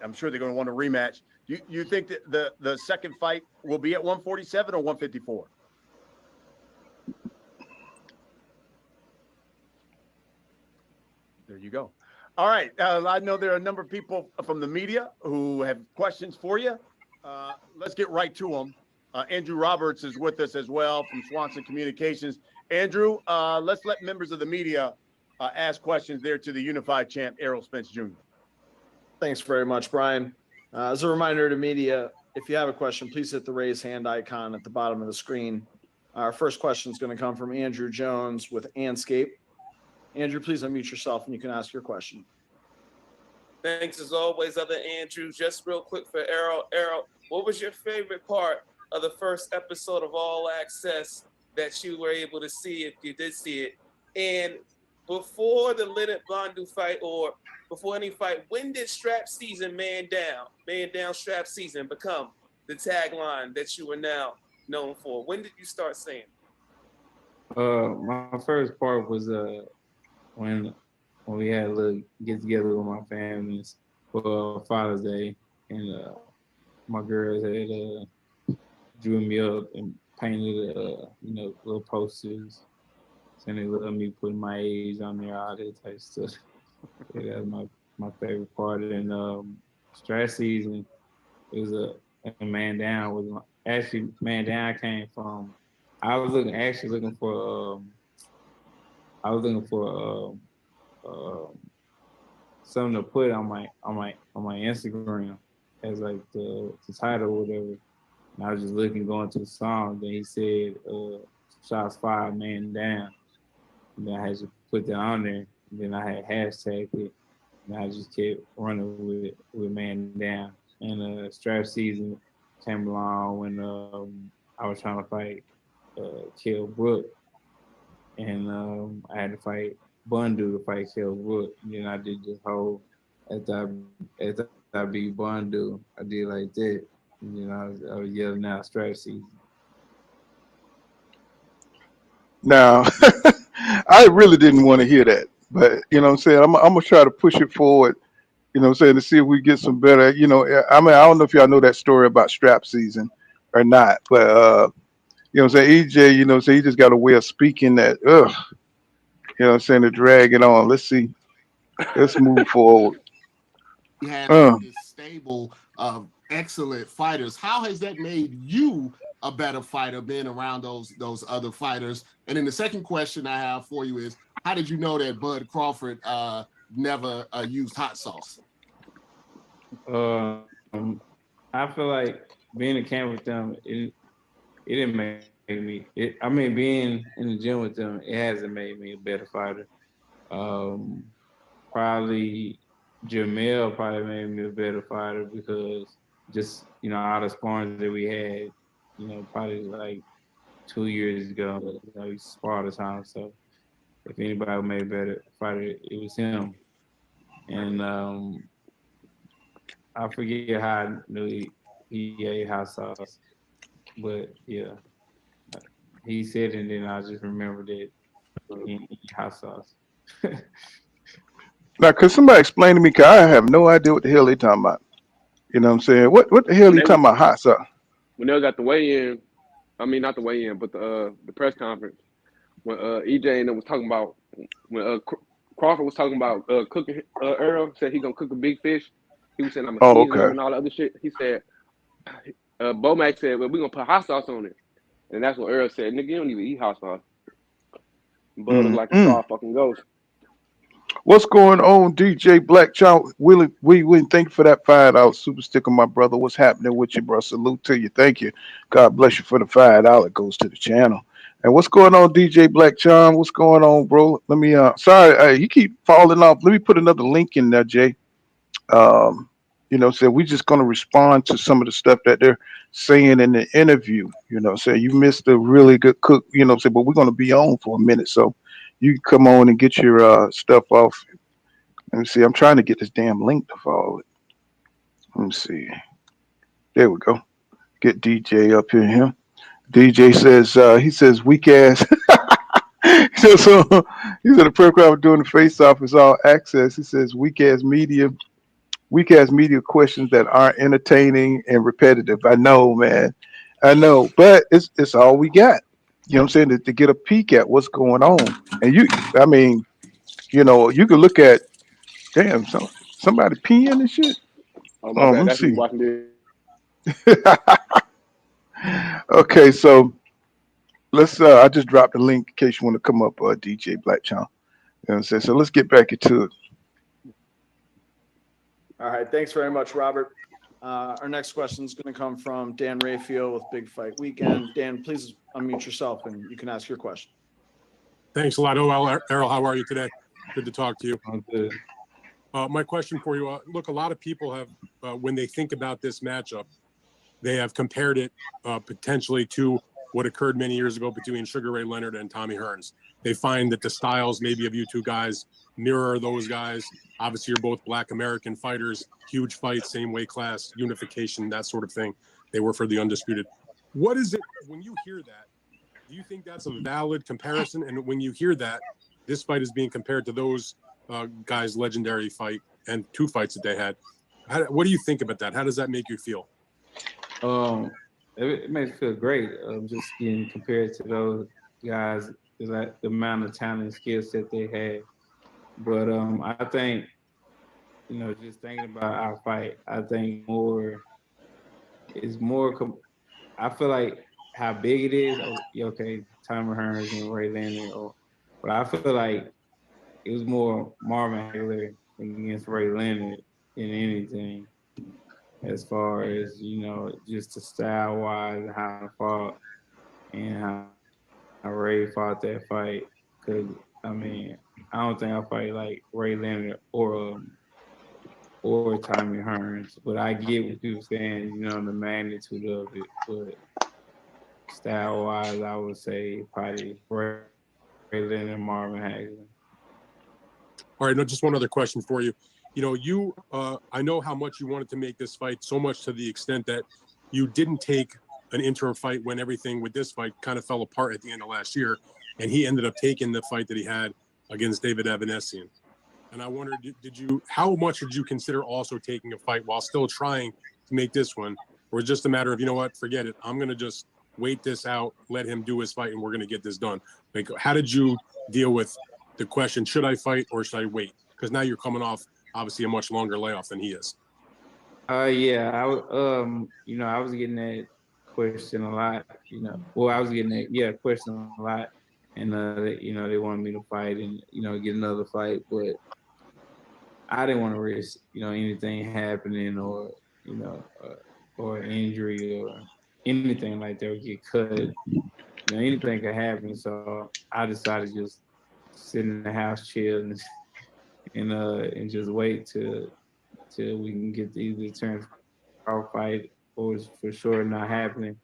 I'm sure they're going to want a rematch. You think that the second fight will be at 147 or 154? There you go. All right. I know there are a number of people from the media who have questions for you. Let's get right to them. Andrew Roberts is with us as well from Swanson Communications. Andrew, let's let members of the media ask questions there to the unified champ, Errol Spence Jr. Thanks very much, Brian. As a reminder to media, if you have a question, please hit the raise hand icon at the bottom of the screen. Our first question is going to come from Andrew Jones with Anscape. Andrew, please unmute yourself and you can ask your question. Thanks as always, other Andrew. Just real quick for Errol. Errol, what was your favorite part of the first episode of All Access that you were able to see, if you did see it? And before the Leonard Blondu fight or before any fight, when did strap season man down strap season become the tagline that you are now known for? When did you start saying? My first part was when we had a little get together with my families for Father's Day, and my girls had drew me up and painted little posters saying they love me, putting my age on there, all that type of stuff. Yeah, that was my favorite part. And strat season, it was a man down was actually man down came from. I was looking for something to put on my Instagram as like the title or whatever. And I was just going to the song. Then he said, "Shots fired, man down." And then I had to put that on there. And then I had hashtagged it, and I just kept running with man down. And strap season came along when I was trying to fight Kill Brook, and I had to fight Bundu to fight Kill Brook. And then I did this whole after I beat Bundu, I did like that. And then I was yelling out strap season. Now, I really didn't want to hear that, but you know what I'm saying? I'm going to try to push it forward, you know what I'm saying, to see if we get some better, you know, I mean, I don't know if y'all know that story about strap season or not, but, you know what I'm saying, EJ, you know, so he just got a way of speaking that, you know what I'm saying, to drag it on. Let's see. Let's move forward. You had this stable of excellent fighters. How has that made you a better fighter being around those other fighters? And then the second question I have for you is, how did you know that Bud Crawford never used hot sauce? I feel like being in camp with them, it didn't make me. Being in the gym with them, it hasn't made me a better fighter. Probably Jamel probably made me a better fighter because just, you know, all the sparring that we had, you know, probably like 2 years ago, you know, we sparred all the time. So if anybody made a better fighter, it was him. And I forget how I knew he ate hot sauce, but yeah, he said it, and then I just remembered that he ate hot sauce. Now, could somebody explain to me, because I have no idea what the hell they talking about. You know what I'm saying? What the hell he talking about hot sauce? When they was at the weigh-in, I mean not the weigh-in, but the press conference, when EJ and them was talking about when Crawford was talking about cooking, Errol said he gonna cook a big fish. He was saying I'm gonna season them and all the other shit. He said, Bomac said, well, we're gonna put hot sauce on it. And that's what Errol said, nigga, you don't even eat hot sauce. Bud look like a star fucking ghost. What's going on, DJ Black Child? Willie, thank you for that $5 super sticker, my brother. What's happening with you, bro? Salute to you. Thank you. God bless you for the $5. Goes to the channel. And what's going on, DJ Black Charm? What's going on, bro? Let me sorry, you keep falling off. Let me put another link in there, Jay. You know, so we're just gonna respond to some of the stuff that they're saying in the interview. You know, so you missed a really good cook, you know, but we're gonna be on for a minute, so you can come on and get your stuff off. Let me see. I'm trying to get this damn link to follow it. Let me see. There we go. Get DJ up in here. DJ says he says weak ass. So he said the program doing the face off is all access. He says weak ass media questions that aren't entertaining and repetitive. I know, man. I know, but it's all we got. You know what I'm saying? To get a peek at what's going on. And I mean, you know, you can look at, damn, somebody peeing and shit. Oh my bad. Let me That's me see. watching Okay, so let's I just dropped the link in case you want to come up, DJ Black Channel. You know what I'm saying? So let's get back into it. All right. Thanks very much, Robert. Our next question is going to come from Dan Rayfield with Big Fight Weekend. Dan, please unmute yourself and you can ask your question. Thanks a lot. Oh, Errol, how are you today? Good to talk to you. I'm good. My question for you, look, a lot of people have, when they think about this matchup, they have compared it potentially to what occurred many years ago between Sugar Ray Leonard and Tommy Hearns. They find that the styles maybe of you two guys mirror those guys. Obviously, you're both Black American fighters, huge fight, same weight class, unification, that sort of thing. They were for the undisputed. What is it when you hear that? Do you think that's a valid comparison? And when you hear that this fight is being compared to those guys' legendary fight and 2 fights that they had, what do you think about that? How does that make you feel? It makes me feel great. Just getting compared to those guys, the amount of talent and skill set they had. But I think, just thinking about our fight, I think I feel like how big it is. Okay, Tommy Hearns and Ray Leonard, but I feel like it was more Marvin Hagler against Ray Leonard than anything, as far as just the style wise and how I fought and how Ray fought that fight. Because I don't think I fight like Ray Leonard or Tommy Hearns, but I get what you're saying, the magnitude of it. But style wise, I would say probably Ray Leonard and Marvin Hagler. All right, now just one other question for you. I know how much you wanted to make this fight, so much to the extent that you didn't take an interim fight when everything with this fight kind of fell apart at the end of last year, and he ended up taking the fight that he had against David Evanesian. And I wondered, how much did you consider also taking a fight while still trying to make this one? Or just a matter of, forget it. I'm going to just wait this out, let him do his fight, and we're going to get this done. Like, how did you deal with the question, should I fight or should I wait? Because now you're coming off, obviously, a much longer layoff than he is. Yeah, I was getting that question a lot, I was getting that, question a lot. And, they wanted me to fight and, get another fight, but I didn't want to risk, anything happening or, or injury or anything like that or get cut. Anything could happen. So I decided to just sit in the house, chill, and just wait till we can get either turn our fight or it's for sure not happening,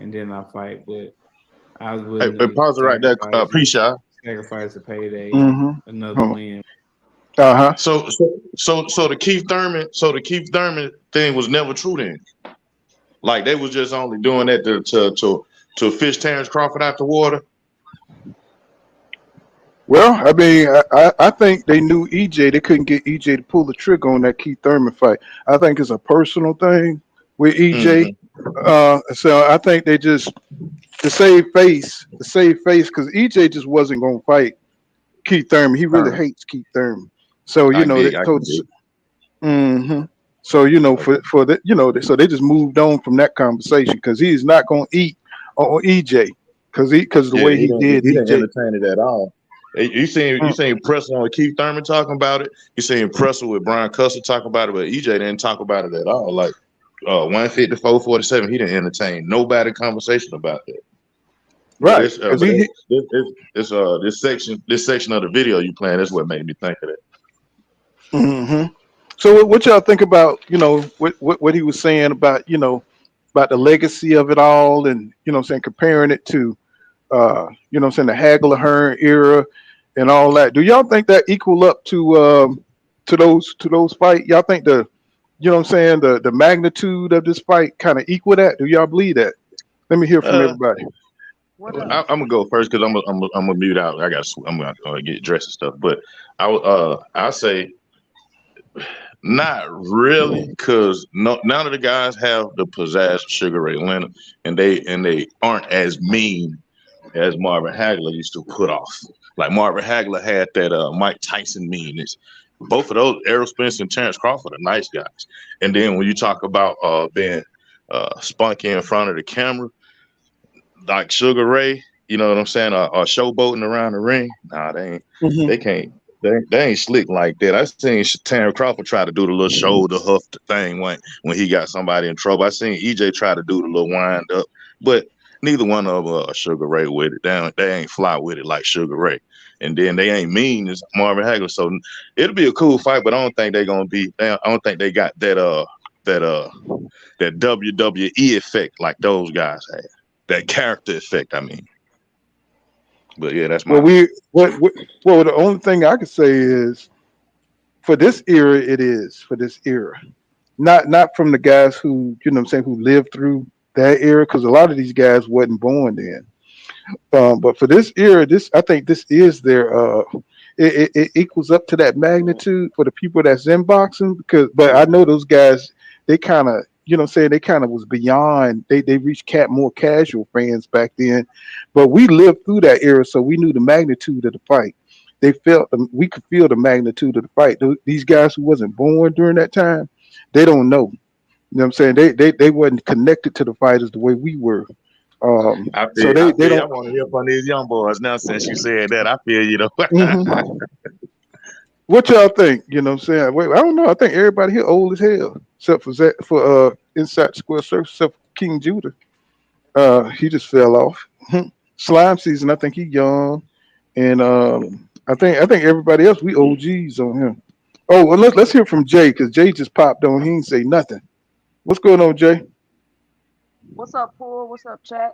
and then I'll fight. But I was willing to pause it right there, pre-shot. Sacrifice a payday, Mm-hmm. another win. Uh-huh. So the Keith Thurman thing was never true then. Like they was just only doing that to fish Terrence Crawford out the water. Well, I think they knew EJ. They couldn't get EJ to pull the trigger on that Keith Thurman fight. I think it's a personal thing with EJ. Mm-hmm. So I think they just to save face, because EJ just wasn't going to fight Keith Thurman. He really hates Keith Thurman. So for that, so they just moved on from that conversation because he's not going to eat on EJ because the way he did. He didn't entertain it at all. You seen Presser on Keith Thurman talking about it. You seen Presser with Brian Custer talking about it, but EJ didn't talk about it at all. Like 154, 47, he didn't entertain nobody conversation about that. Right. This section of the video you playing is what made me think of that. Mm-hmm. So what y'all think about what he was saying about about the legacy of it all and comparing it to the Hagler Hearn era and all that. Do y'all think that equal up to those fights? Y'all think the magnitude of this fight kind of equal that? Do y'all believe that? Let me hear from everybody. I'm gonna go first because I'm gonna mute out. I'm gonna get dressed and stuff. But I say not really, because none of the guys have the pizzazz of Sugar Ray Leonard, and they aren't as mean as Marvin Hagler used to put off. Like Marvin Hagler had that Mike Tyson meanness. Both of those, Errol, Spence, and Terrence Crawford, are nice guys. And then when you talk about being spunky in front of the camera, like Sugar Ray, you know what I'm saying, or showboating around the ring, nah, they ain't. They ain't slick like that. I seen Terrence Crawford try to do the little shoulder huff thing when he got somebody in trouble. I seen EJ try to do the little wind up, but neither one of them are Sugar Ray with it. They ain't fly with it like Sugar Ray. And then they ain't mean as Marvin Hagler. So it'll be a cool fight, but I don't think they're gonna be. I don't think they got that WWE effect like those guys had. That character effect, I mean. But yeah, that's my. Well, the only thing I could say is for this era, it is for this era. not from the guys who, you know what I'm saying, who lived through that era, because a lot of these guys wasn't born then. But for this era, I think this is their it equals up to that magnitude for the people that's in boxing, because but I know those guys, they kind of, you know what I'm saying, they kind of was beyond, they reached more casual fans back then, but we lived through that era, so we knew the magnitude of the fight. They felt we could feel the magnitude of the fight. These guys who wasn't born during that time, they don't know. You know what I'm saying? They wasn't connected to the fighters the way we were. So they I don't. want to hear from these young boys now since you said that. I feel you know. Mhm. What y'all think? You know what I'm saying? Wait, I don't know. I think everybody here old as hell, except for Inside Square Circle, except for King Judah. He just fell off. Slime season, I think he young, and I think everybody else we OGs on him. Oh, well, let's hear from Jay, because Jay just popped on. He ain't say nothing. What's going on, Jay? What's up, Paul? What's up, chat?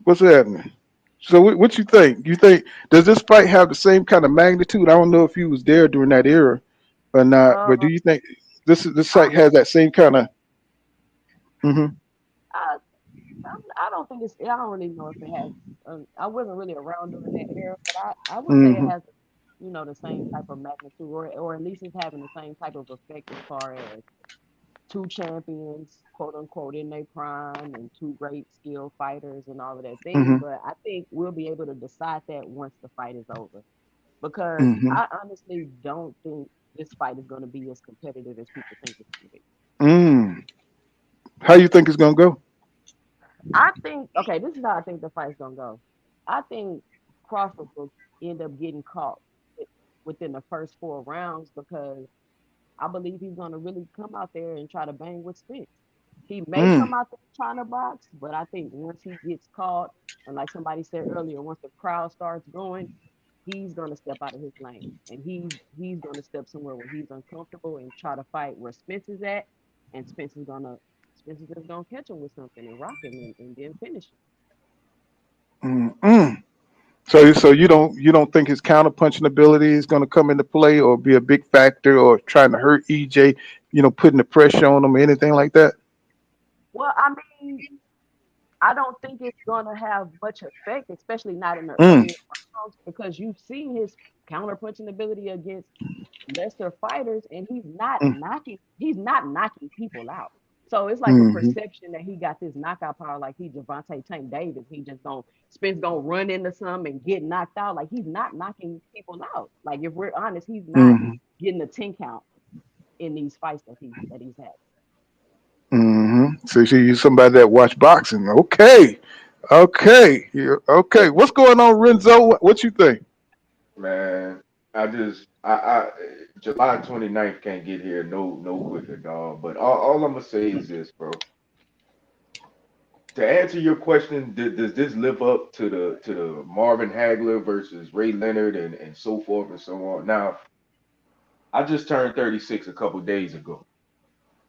What's happening? So what you think? You think, does this fight have the same kind of magnitude? I don't know if you was there during that era or not, but do Uh, you think this I site has that same kind of? Hmm. I I don't think it's. I don't really know if it has. I wasn't really around during that era, but I would say it Hmm. has, the same type of magnitude, or at least it's having the same type of effect as far as two champions, quote unquote, in their prime, and two great skilled fighters and all of that thing. Hmm. But I think we'll be able to decide that once the fight is over, because Hmm. I honestly don't think this fight is going to be as competitive as people think it's going to be. Mm. How you think it's gonna go? I think, okay, this is how I think the fight's gonna go. I think Crawford will end up getting caught wi- within the first 4 rounds, because I believe he's gonna really come out there and try to bang with Spence. He may Mm. come out there trying to box, but I think once he gets caught, and like somebody said earlier, once the crowd starts going, he's gonna step out of his lane, and he's gonna step somewhere where he's uncomfortable and try to fight where Spence is at, and Spence is just gonna catch him with something and rock him, and then finish him. Mm. So you don't think his counter punching ability is gonna come into play or be a big factor or trying to hurt EJ? Putting the pressure on him or anything like that? Well, I mean, I don't think it's gonna have much effect, especially not in the Mm. earlier rounds, because you've seen his counter punching ability against lesser fighters, and Mm. he's not knocking people out. So it's like a Hmm. perception that he got this knockout power, like he Javante Tank Davis. He just gonna Spence gonna run into some and get knocked out. Like he's not knocking people out. Like if we're honest, he's not Hmm. getting a 10 count in these fights that he's had. Hmm. So you somebody that watch boxing. Okay. Okay. Yeah, okay. What's going on, Renzo? What you think? Man, I July 29th can't get here no quicker, dog. But all I'm gonna say is this, bro. To answer your question, does this live up to the Marvin Hagler versus Ray Leonard and so forth and so on? Now, I just turned 36 a couple days ago,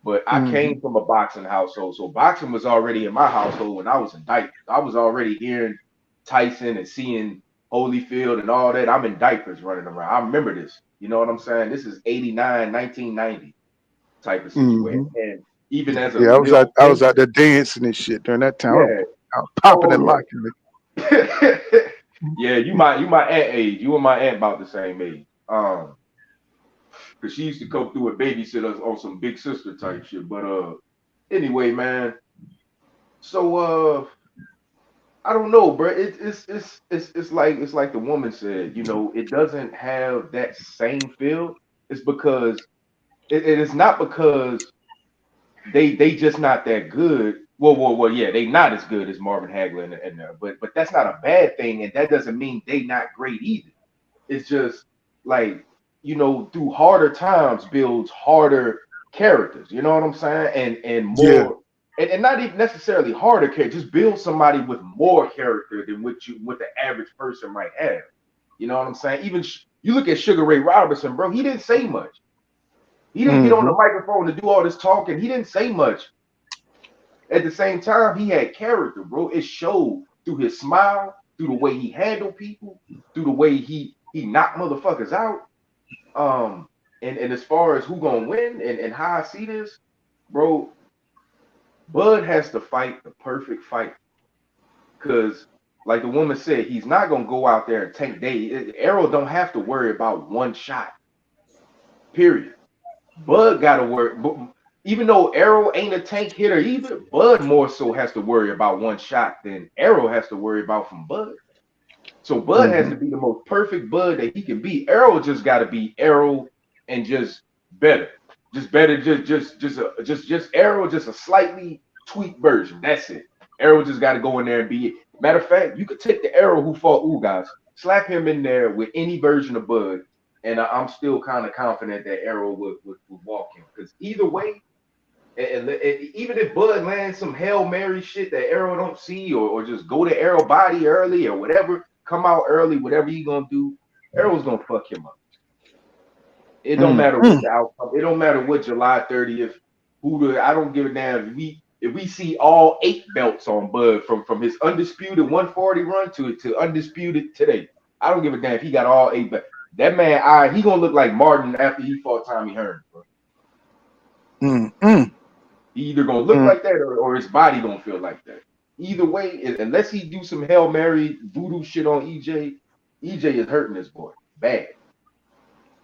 but I Hmm. came from a boxing household, so boxing was already in my household when I was in diapers. I was already hearing Tyson and seeing Holyfield and all that. I'm in diapers running around. I remember this. You know what I'm saying? This is 89, 1990 type of situation. Hmm. And even as a Yeah, little I was kid, out there dancing and shit during that time. yeah. I was popping Oh and yeah. locking Yeah, you my aunt age. You and my aunt about the same age. Cause she used to come through and babysit us on some big sister type shit. But anyway, man. So I don't know, bro. It's like the woman said. It doesn't have that same feel. It's because it is not because they just not that good. Well, yeah, they not as good as Marvin Hagler but that's not a bad thing, and that doesn't mean they not great either. It's just like, through harder times builds harder characters. You know what I'm saying? And yeah. more, and not even necessarily harder character. Just build somebody with more character than what the average person might have. You know what I'm saying? Even you look at Sugar Ray Robinson, bro. He didn't say much. He didn't get on the Hmm. microphone to do all this talking. He didn't say much. At the same time, he had character, bro. It showed through his smile, through the way he handled people, through the way he knocked motherfuckers out. Um, and as far as who gonna win and how I see this, bro, Bud has to fight the perfect fight. Because, like the woman said, he's not gonna go out there and tank day. Errol don't have to worry about one shot. Period. Bud gotta worry. Even though Errol ain't a tank hitter either, Bud more so has to worry about one shot than Errol has to worry about from Bud. So Bud has to be the most perfect Bud that he can be. Errol just got to be Errol and just better, just better, just Errol, just a slightly tweaked version. That's it. Errol just got to go in there and be it. Matter of fact, you could take the Errol who fought Ugas, slap him in there with any version of Bud, and I'm still kind of confident that Errol would walk him. Because either way, and even if Bud lands some Hail Mary shit that Errol don't see, or just go to Errol body early or whatever, come out early, whatever you gonna do, Errol's gonna fuck him up. It don't matter what the outcome. It don't matter what July 30th. I don't give a damn if we see all 8 belts on Bud from his undisputed 140 run to undisputed today. I don't give a damn if he got all 8 belts. That man, he gonna look like Martin after he fought Tommy Hearn, bro. He either gonna look like that or his body gonna feel like that. Either way, unless he do some Hail Mary voodoo shit on EJ is hurting this boy bad.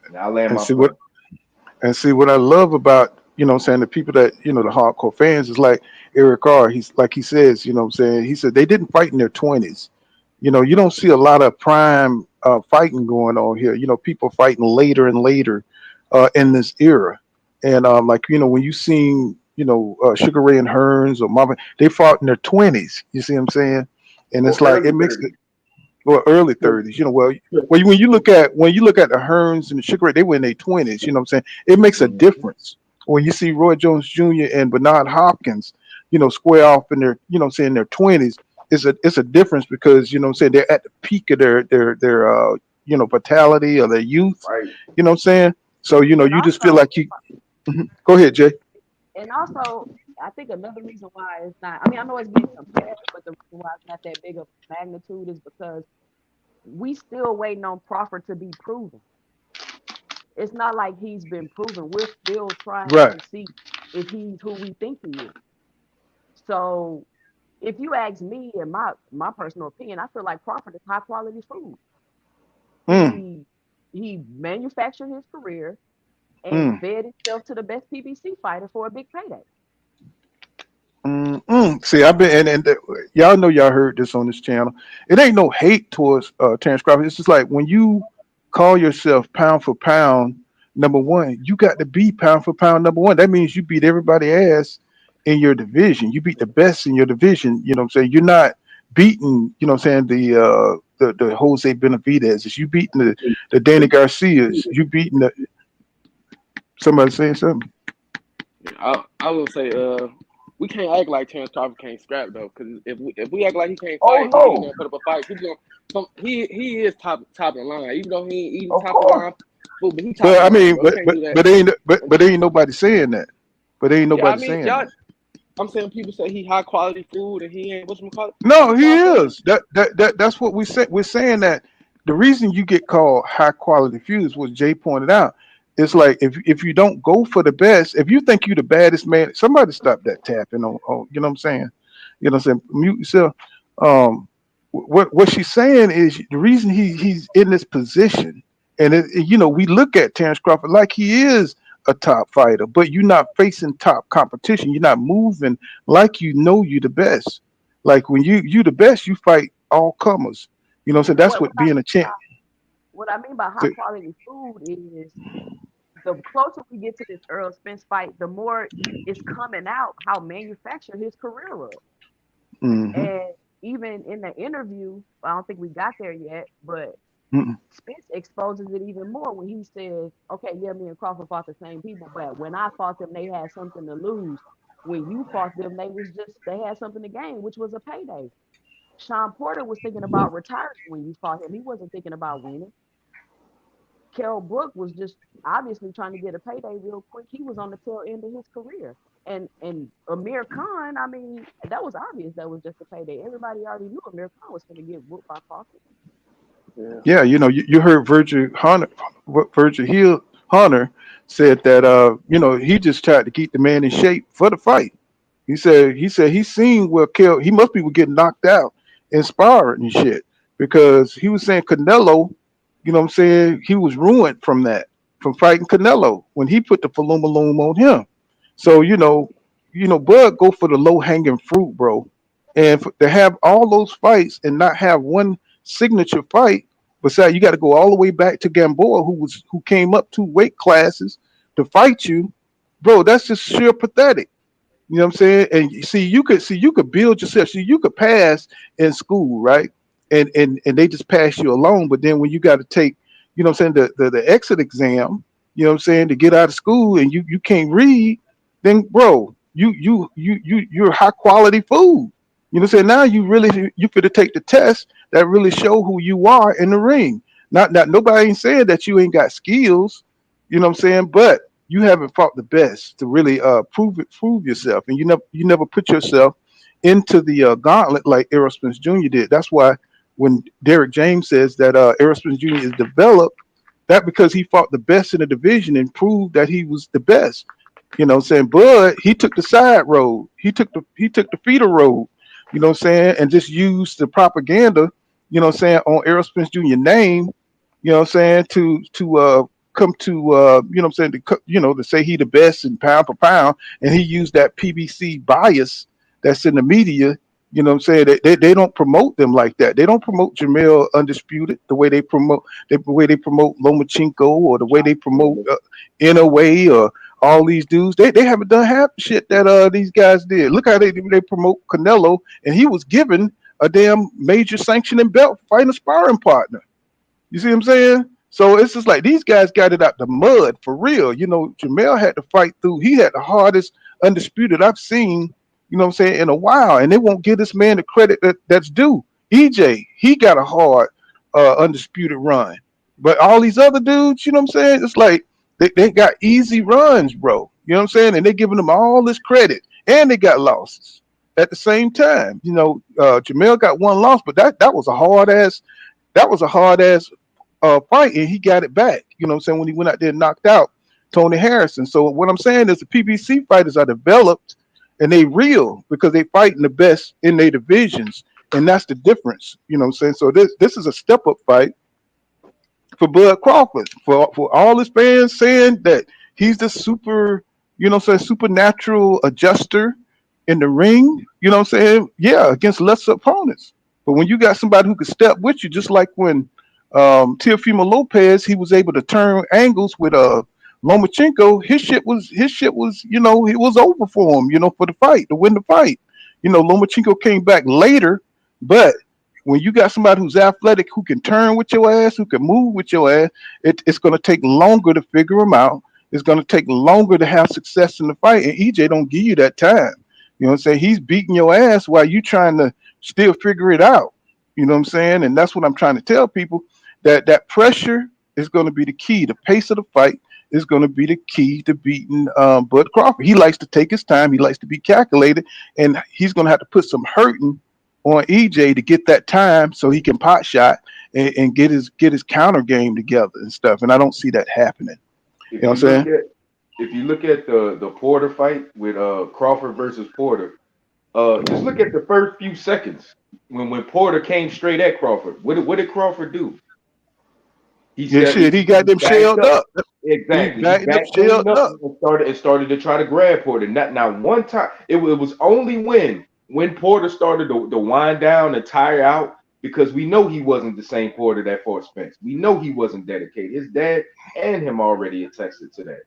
And I land my plane. See what I love about, the people that, the hardcore fans is like Eric R. He's like he says, he said they didn't fight in their 20s. You don't see a lot of prime fighting going on here. People fighting later and later in this era. And when you seen, Sugar Ray and Hearns or Marvin, they fought in their 20s. You see what I'm saying? And it's like it makes it early 30s. When you look at the Hearns and the Sugar Ray, they were in their 20s. You know what I'm saying? It makes a difference when you see Roy Jones Jr. and Bernard Hopkins, square off in their, their 20s. It's a difference because they're at the peak of their vitality or their youth. Right. You know what I'm saying? So you just feel like you. Go ahead, Jay. And also, I think another reason why it's not, I know it's being compared, but the reason why it's not that big of magnitude is because we still waiting on Crawford to be proven. It's not like he's been proven. We're still trying to see if he's who we think he is. So if you ask me, in my personal opinion, I feel like Crawford is high quality food. He manufactured his career and fed himself to the best PBC fighter for a big payday. See, I've been and y'all know y'all heard this on this channel. It ain't no hate towards Terrence Crawford. It's just like when you call yourself pound for pound number one, you got to be pound for pound number one. That means you beat everybody ass in your division. You beat the best in your division. You know what I'm saying? You're not beating, the Jose Benavidez. You beating the Danny Garcias. You beating somebody saying something. I will say, we can't act like Terrence Crawford can't scrap though, because if we act like he can't fight, he's gonna put up a fight. He is top of the line, even though he ain't even top of the line. But he top of the line, but ain't nobody saying that. But ain't nobody saying that. I'm saying people say he high quality food and he ain't whatchamacallit. No, he is. That's what we say. We're saying that the reason you get called high quality food is what Jay pointed out. It's like if you don't go for the best, if you think you're the baddest man, somebody stop that tapping on you know what I'm saying? You know what I'm saying? Mute yourself. What she's saying is the reason he's in this position, and we look at Terrence Crawford like he is a top fighter, but you're not facing top competition. You're not moving like you're the best. Like when you the best, you fight all comers. You know what I'm saying? That's what being a champ. What I mean by high quality food is the closer we get to this Errol Spence fight, the more it's coming out how manufactured his career was. And even in the interview, I don't think we got there yet, but Spence exposes it even more when he says, okay, yeah, me and Crawford fought the same people, but when I fought them, they had something to lose. When you fought them, they had something to gain, which was a payday. Sean Porter was thinking about retiring when you fought him. He wasn't thinking about winning. Kell Brook was just obviously trying to get a payday real quick. He was on the tail end of his career. And Amir Khan, that was obvious that was just a payday. Everybody already knew Amir Khan was going to get whooped by Crawford. Yeah, you heard Virgil Hill Hunter, said that he just tried to keep the man in shape for the fight. He said he's seen where he must be getting knocked out and sparring and shit because he was saying Canelo, what I'm saying, he was ruined from that, from fighting Canelo when he put the Falumaloom on him. So Bud go for the low hanging fruit, bro, and to have all those fights and not have one signature fight. Besides, you got to go all the way back to Gamboa, who came up 2 weight classes to fight you, bro. That's just sheer pathetic. You know what I'm saying? And you could build yourself. See, you could pass in school, right? And they just pass you along. But then when you got to take, what I'm saying, the exit exam, what I'm saying, to get out of school and you can't read, then bro, you're high quality food. You know what I'm saying? Now you fit to take the test that really show who you are in the ring. Not nobody ain't saying that you ain't got skills, you know what I'm saying, but you haven't fought the best to really prove yourself, and you never put yourself into the gauntlet like Errol Spence Jr. did. That's why when Derek James says that Errol Spence Jr. is developed, that because he fought the best in the division and proved that he was the best. You know what I'm saying? Bud, he took the side road. He took the feeder road, you know what I'm saying, and just used the propaganda, you know what I'm saying, on Errol Spence Jr. name, you know what I'm saying, to come to you know what I'm saying, to say he the best in pound for pound, and he used that PBC bias that's in the media. You know what I'm saying? They don't promote them like that. They don't promote Jamel Undisputed the way they promote Lomachenko, or the way they promote NOA, or all these dudes. They haven't done half the shit that these guys did. Look how they promote Canelo, and he was given a damn major sanctioning belt fighting a sparring partner. You see what I'm saying? So it's just like these guys got it out the mud for real. Jamel had to fight through. He had the hardest undisputed I've seen, you know what I'm saying, in a while. And they won't give this man the credit that's due. EJ, he got a hard undisputed run. But all these other dudes, you know what I'm saying? It's like they got easy runs, bro. You know what I'm saying? And they're giving them all this credit. And they got losses at the same time. Jamel got one loss, but that was a hard ass fight, and he got it back. You know what I'm saying, when he went out there and knocked out Tony Harrison. So what I'm saying is the PBC fighters are developed and they real because they fighting the best in their divisions, and that's the difference. You know what I'm saying? So this is a step up fight for Bud Crawford. For all his fans saying that he's the super, you know what I'm saying, supernatural adjuster in the ring, you know what I'm saying? Yeah, against lesser opponents. But when you got somebody who can step with you, just like when Teofimo Lopez, he was able to turn angles with Lomachenko. His shit was, it was over for him, for the fight, to win the fight. Lomachenko came back later, but when you got somebody who's athletic, who can turn with your ass, who can move with your ass, it's going to take longer to figure him out. It's going to take longer to have success in the fight, and EJ don't give you that time. You know what I'm saying? He's beating your ass while you trying to still figure it out. You know what I'm saying? And that's what I'm trying to tell people, that pressure is going to be the key. The pace of the fight is going to be the key to beating Bud Crawford. He likes to take his time. He likes to be calculated, and he's going to have to put some hurting on EJ to get that time so he can pot shot and get his counter game together and stuff. And I don't see that happening. You know what I'm saying? If you look at the Porter fight with Crawford versus Porter, just look at the first few seconds when Porter came straight at Crawford. What did Crawford do? He got them shelled up. Exactly. He backed them up and started to try to grab Porter. Not one time. It was only when Porter started to wind down and tire out, because we know he wasn't the same Porter that fought Spence. We know he wasn't dedicated. His dad and him already attested to that.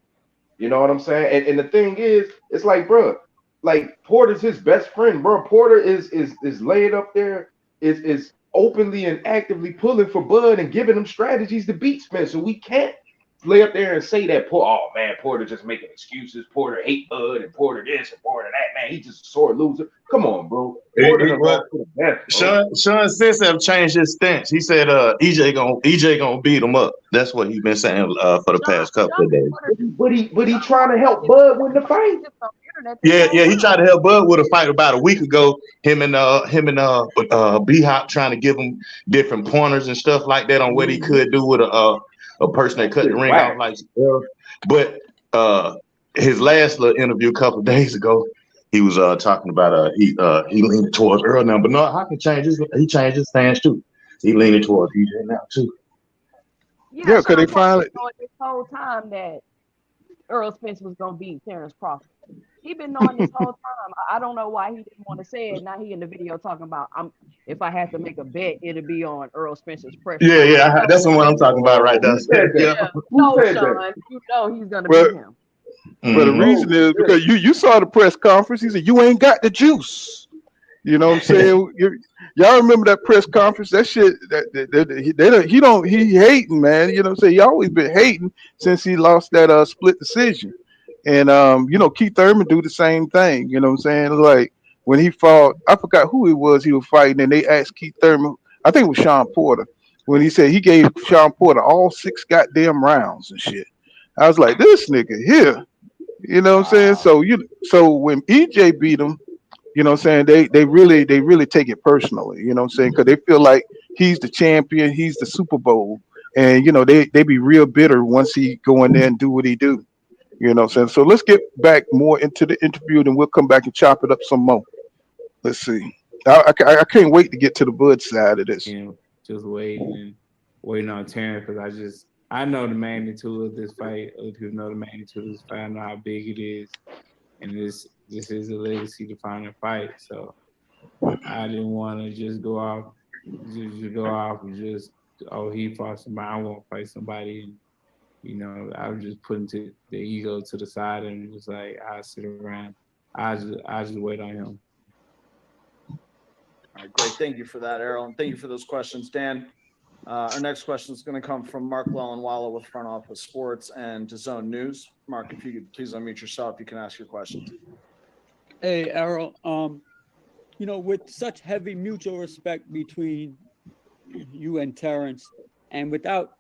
You know what I'm saying? And the thing is, it's like, bro, like Porter's his best friend, bro. Porter is laid up there, is openly and actively pulling for Bud and giving him strategies to beat Spence. So we can't lay up there and say that, oh man, Porter just making excuses. Porter hate Bud, and Porter this and Porter that. Man, he just a sore loser. Come on, bro. Sean Sins have changed his stance. He said EJ gonna beat him up. That's what he's been saying for the past couple of days. But he trying to help Bud win the fight. Yeah, he tried to help Bud with a fight about a week ago. Him and B-Hop trying to give him different pointers and stuff like that on what he could do with a a person that cut the ring Whack. off like Errol. But his last little interview a couple of days ago, he was talking about he leaned towards Earl now, but no, I can change he changed his stance too. He leaning towards EJ now too. Yeah, because they Sean Paul finally. been knowing this whole time that Earl Spence was gonna beat Terrence Crawford. He been knowing this whole time. I don't know why he didn't want to say it. Now he in the video talking about if I had to make a bet, it'd be on Earl Spence's press Yeah, conference. yeah, that's the one I'm talking about right there. Who said that? Yeah. Who No, said that? Sean, you know he's gonna Well, beat him. well, the reason Oh is because shit. you saw the press conference. He said you ain't got the juice. You know what I'm saying? Y'all remember that press conference? That shit. He hating, man. You know what I'm saying? He always been hating since he lost that split decision. And Keith Thurman do the same thing. You know what I'm saying? Like when he fought, I forgot who it was he was fighting, and they asked Keith Thurman. I think it was Sean Porter. When he said he gave Sean Porter all 6 goddamn rounds and shit. I was like, this nigga here. You know what I'm saying? So when EJ beat him, you know what I'm saying, they really take it personally, you know what I'm saying? Because they feel like he's the champion, he's the Super Bowl. And they be real bitter once he go in there and do what he do. You know what I'm saying? So let's get back more into the interview, and we'll come back and chop it up some more. Let's see. I can't wait to get to the Bud side of this. Just waiting on Terrence because I know the magnitude of this fight. Other people know the magnitude of this fight. I know how big it is, and this is a legacy defining fight. So I didn't want to just go off, and he fought somebody. I won't fight somebody. I was just putting the ego to the side and just like I sit around. I just wait on him. All right, great. Thank you for that, Errol, and thank you for those questions, Dan. Our next question is going to come from Mark Lellenwalla with Front Office Sports and DAZN News. Mark, if you could please unmute yourself, you can ask your question. Hey, Errol. With such heavy mutual respect between you and Terrence, and without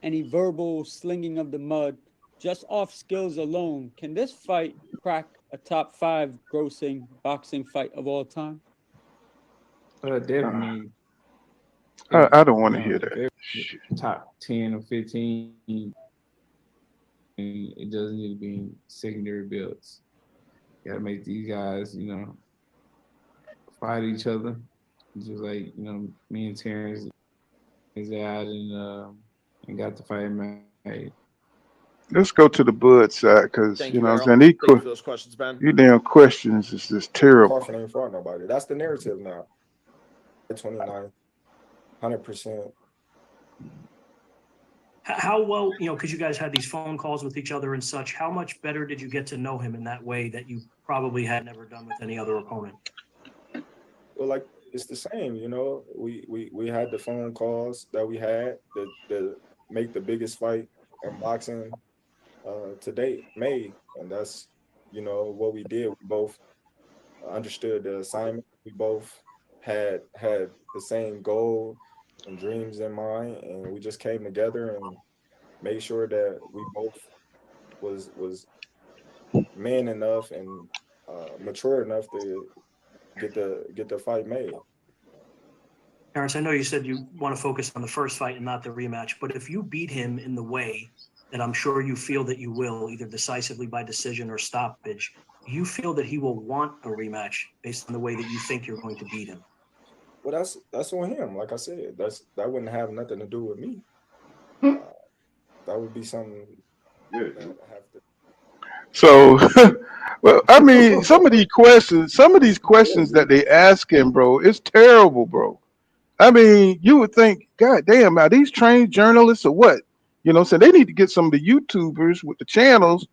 any verbal slinging of the mud, just off skills alone, can this fight crack a top 5 grossing boxing fight of all time? Definitely. I don't want to hear that. Top 10 or 15. It doesn't need to be in secondary belts. You got to make these guys, fight each other. Just like, me and Terrence is out and got the fight made. Let's go to the Bud side because Thank you you, know Errol. what I'm saying. Thank you for those questions, Ben. You damn questions is just terrible. Crawford ain't fought nobody. That's the narrative now. 29, 100%. How well, because you guys had these phone calls with each other and such, how much better did you get to know him in that way that you probably had never done with any other opponent? Well, like it's the same, we had the phone calls that we had to make the biggest fight in boxing to date made, and that's what we did. We both understood the assignment. We both had the same goal and dreams in mind, and we just came together and made sure that we both was man enough and mature enough to get the fight made. Terrence, I know you said you want to focus on the first fight and not the rematch, but if you beat him in the way that I'm sure you feel that you will, either decisively by decision or stoppage, do you feel that he will want a rematch based on the way that you think you're going to beat him? Well, that's on him. Like I said, that wouldn't have nothing to do with me. That would be something that I have to. So, well, I mean, some of these questions that they ask him, bro, it's terrible, bro. I mean, you would think, God damn, are these trained journalists or what? You know what I'm saying? They need to get some of the YouTubers with the channels,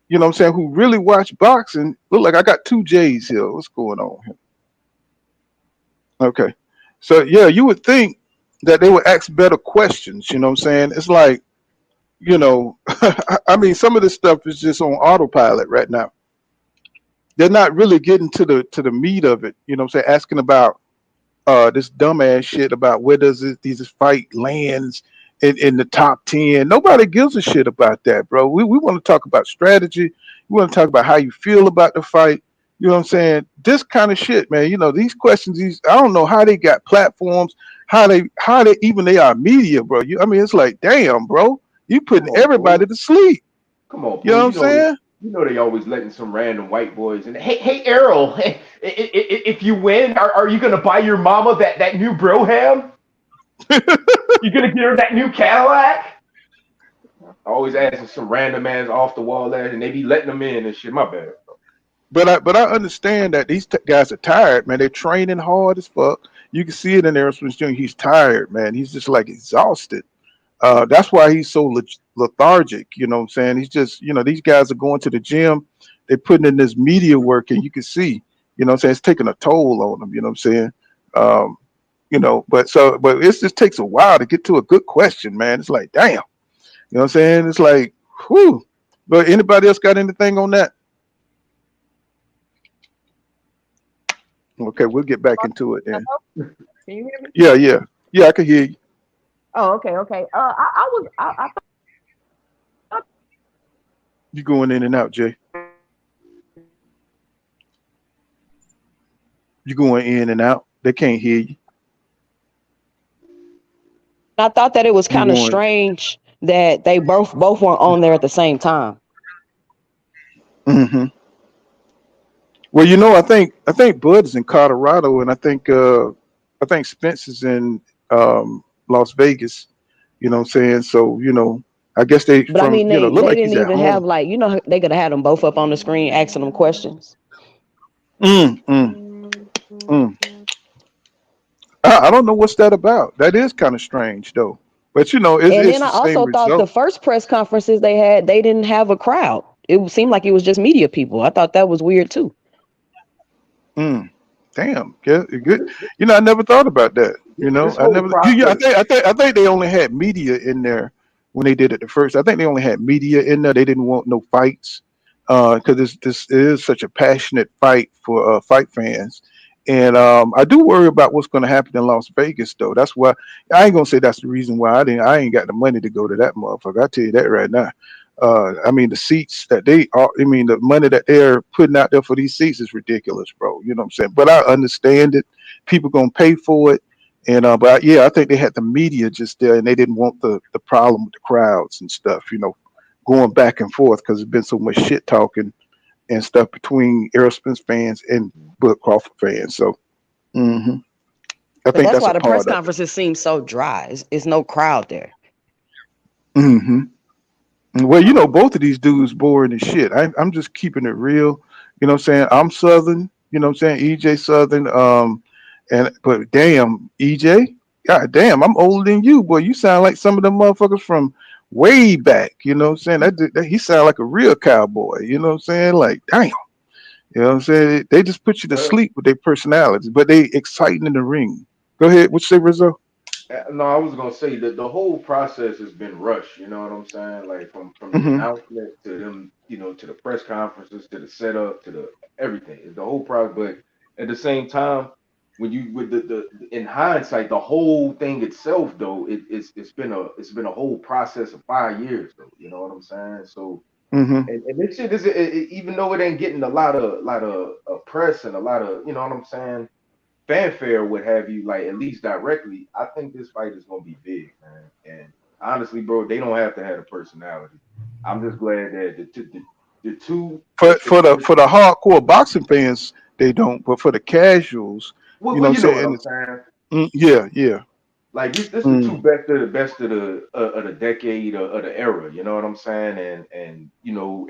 you know what I'm saying, who really watch boxing. Look like I got 2 J's here. What's going on here? Okay. So, yeah, you would think that they would ask better questions, you know what I'm saying? It's like, I mean, some of this stuff is just on autopilot right now. They're not really getting to the meat of it, you know what I'm saying? Asking about this dumbass shit about where does this fight lands in the top 10. Nobody gives a shit about that, bro. We want to talk about strategy. We want to talk about how you feel about the fight. You know what I'm saying? This kind of shit, man. These questions, I don't know how they got platforms, how they even they are media, bro. I mean, it's like, damn, bro. You putting Come on, everybody Pooh. to sleep. Come on, You know Pooh. what I'm saying? You know they always letting some random white boys in. Hey, Errol, if you win, are you gonna buy your mama that new Broham? You gonna get her that new Cadillac? Always asking some random ass off the wall ass, and they be letting them in and shit. My bad. But I understand that these guys are tired, man. They're training hard as fuck. You can see it in Errol Spence Jr. He's tired, man. He's just like exhausted. That's why he's so lethargic. You know what I'm saying? He's just, these guys are going to the gym. They're putting in this media work, and you can see, what I'm saying, it's taking a toll on them. You know what I'm saying? But it just takes a while to get to a good question, man. It's like, damn. You know what I'm saying? It's like, whew. But anybody else got anything on that? Okay, we'll get back into it then. Can you hear me? Yeah, I can hear you. Oh, okay. I thought You going in and out, Jay. You going in and out. They can't hear you. that it was You kind of going? strange that they both weren't on there at the same time. Mm-hmm. Well, I think Bud is in Colorado, and I think Spence is in Las Vegas. You know what I'm saying? So I guess they But I mean, they look like didn't he's at even have home. they could have had them both up on the screen asking them questions. I don't know what's that about. That is kind of strange, though. But And it's then I the same also thought the result. first press conferences they had, they didn't have a crowd. It seemed like it was just media people. I thought that was weird too. Damn, good. I never thought about that. This I whole never. I process. think they only had media in there when they did it the first. I think they only had media in there. They didn't want no fights because it is such a passionate fight for fight fans. And I do worry about what's going to happen in Las Vegas, though. That's why I ain't gonna say that's the reason why I ain't got the money to go to that motherfucker. I tell you that right now. I mean, the seats that they are, I mean, the money that they're putting out there for these seats is ridiculous, bro. You know what I'm saying? But I understand it. People gonna pay for it, and I think they had the media just there, and they didn't want the problem with the crowds and stuff. Going back and forth because there's been so much shit talking and stuff between Errol Spence fans and Bud Crawford fans. So, I But think that's that's why a the press part of it. conferences seem so dry. It's no crowd there. hmm Well, both of these dudes boring as shit. I'm just keeping it real. You know what I'm saying? I'm Southern. You know what I'm saying? EJ Southern. But damn, EJ, God damn, I'm older than you, boy. You sound like some of them motherfuckers from way back. You know what I'm saying? That he sound like a real cowboy. You know what I'm saying? Like, damn. You know what I'm saying? They just put you to Well, sleep with their personalities, but they exciting in the ring. Go ahead. What you say, Rizzo? no, I was gonna say that the whole process has been rushed. You know what I'm saying? Like from the hmm announcement to them, to the press conferences, to the setup, to the everything. It's the whole process. But at the same time, when you with the in hindsight, the whole thing itself, though, it's been a whole process of 5 years, though. You know what I'm saying? So hmm and this shit is even though it ain't getting a lot of press and a lot of what I'm saying fanfare, what have you, like at least directly, I think this fight is gonna be big, man. And honestly, bro, they don't have to have a personality. I'm just glad that the two For if, for the for the hardcore boxing fans, they don't. But for the casuals, well, you know well, what you I'm know saying? what And I'm it's, saying. yeah. Like this the two Mm, best of the decade of the era. You know what I'm saying? And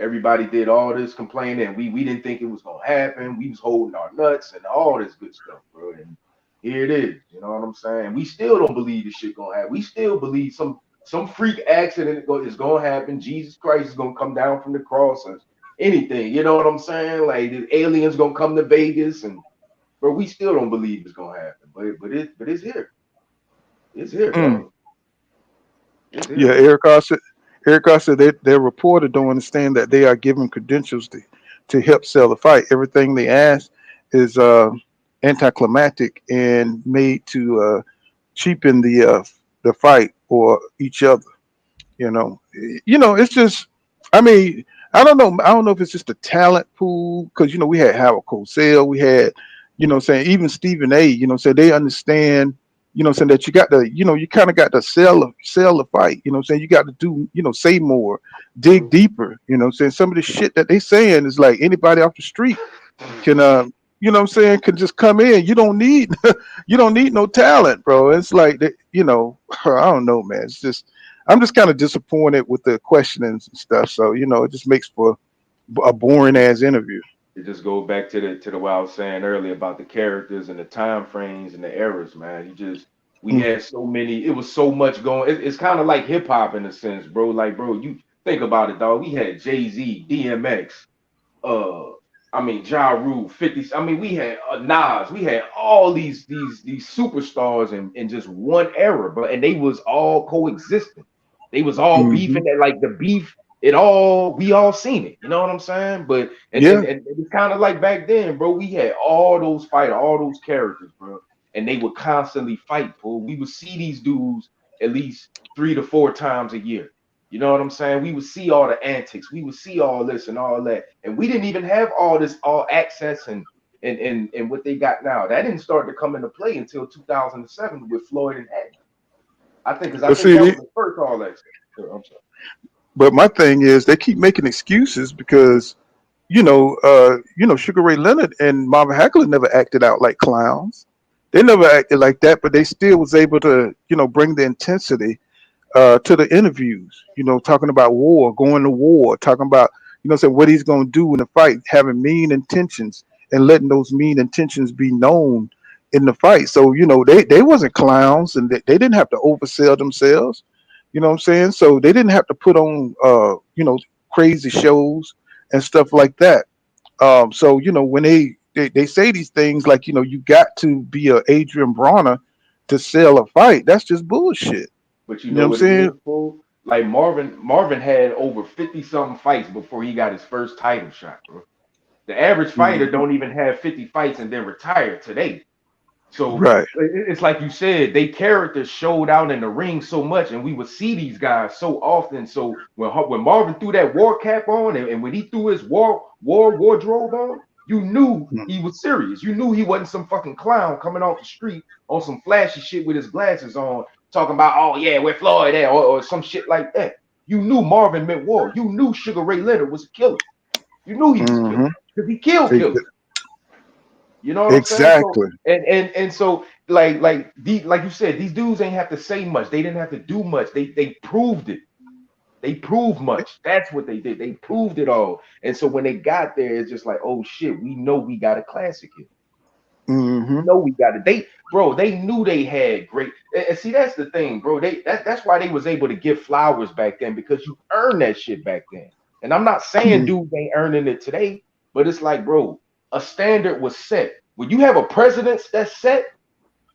everybody did all this complaining. And we didn't think it was gonna happen. We was holding our nuts and all this good stuff, bro. And here it is. You know what I'm saying? We still don't believe this shit gonna happen. We still believe some freak accident is gonna happen. Jesus Christ is gonna come down from the cross or anything. You know what I'm saying? Like the aliens gonna come to Vegas and bro, we still don't believe it's gonna happen. But it's here. It's here, mm. dog. It's here, Yeah, man. Eric said their reporter don't understand that they are given credentials to help sell the fight. Everything they ask is anticlimactic and made to cheapen the fight or each other. It's just. I mean, I don't know. I don't know if it's just a talent pool because we had Howard Cosell, we had, what I'm saying, even Stephen A. Say they understand you know, saying that you got to, you know, you kind of got to sell the fight. You know, saying you got to do, you know, say more, dig deeper. You know, saying some of the shit that they saying is like anybody off the street can, you know, what I'm saying, can just come in. You don't need, you don't need no talent, bro. It's like that, you know, I don't know, man. It's just, I'm just kind of disappointed with the questionings and stuff. So you know, it just makes for a boring ass interview. It just goes back to the what I was saying earlier about the characters and the time frames and the eras, man. You just we Mm. had so many. It was so much going. It's kind of like hip hop in a sense, bro. Like, bro, you think about it, dog. We had Jay-Z, DMX, uh I mean Ja Rule, 50. I mean, we had Nas, we had all these superstars in just one era, but and they was all coexisting. They was all Hmm. beefing that like the beef, it all we all seen it. You know what I'm saying? But Yeah. and it was kind of like back then, bro. We had all those fighters, all those characters, bro, and they would constantly fight. Bro. We would see these dudes at least 3 to 4 times a year. You know what I'm saying? We would see all the antics, we would see all this and all that, and we didn't even have all this all access and what they got now. That didn't start to come into play until 2007 with Floyd and Hatton. I But think see, that was the first all access. I'm sorry. but my thing is they keep making excuses because you know, Sugar Ray Leonard and Marvin Hagler never acted out like clowns. They never acted like that, but they still was able to, you know, bring the intensity to the interviews. You know, talking about war, going to war, talking about, you know, say what he's going to do in the fight, having mean intentions and letting those mean intentions be known in the fight. So you know, they wasn't clowns, and they didn't have to oversell themselves. You know what I'm saying? So they didn't have to put on, you know, crazy shows and stuff like that. So you know, when they say these things like, you know, you got to be a Adrian Bronner to sell a fight, that's just bullshit. But you You know know what I'm what it saying? is, bro? Like Marvin had over 50 something fights before he got his first title shot, bro. The average fighter Mhm. don't even have 50 fights and then retire today. So Right. it's like you said, they characters showed out in the ring so much, and we would see these guys so often. So when Marvin threw that war cap on, and when he threw his wardrobe on, you knew Mm. he was serious. You knew he wasn't some fucking clown coming off the street on some flashy shit with his glasses on, talking about, oh yeah, where Floyd at, or some shit like that. You knew Marvin meant war. You knew Sugar Ray Leonard was a killer. You knew he was a killer Hmm. because he killed killers. You know what I'm saying? So Exactly. and so like you said, these dudes ain't have to say much. They didn't have to do much. They proved it. They proved much. That's what they did. They proved it all. And so when they got there, it's just like, oh shit, we know we got a classic here. We Hmm. know we got it. They knew they had great. And see, that's the thing, bro. That's why they was able to give flowers back then because you earned that shit back then. And I'm not saying dudes ain't earning it today, but it's like, bro, a standard was set. When you have a precedence that's set,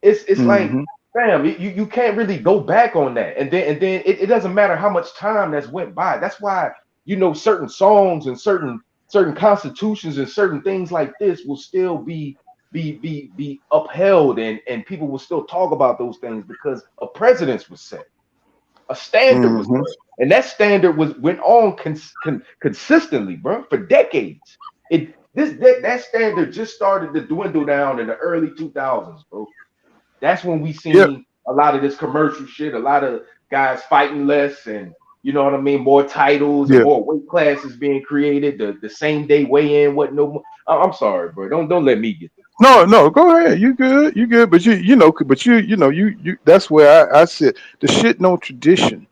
it's like, Hmm. fam, you can't really go back on that. And then it doesn't matter how much time that's went by. That's why you know certain songs and certain constitutions and certain things like this will still be upheld, and people will still talk about those things because a precedence was set, a standard was Hmm. set, and that standard went on consistently, bro, for decades. That standard just started to dwindle down in the early 2000s, bro. That's when we Yep. seen a lot of this commercial shit, a lot of guys fighting less, and you know what I mean, more titles and Yeah. more weight classes being created. The same day weigh in, what no more. I'm sorry, bro. Don't let me get No, no, go ahead. You good. You good. But you know, but you know, you that's where I sit. The shit no tradition.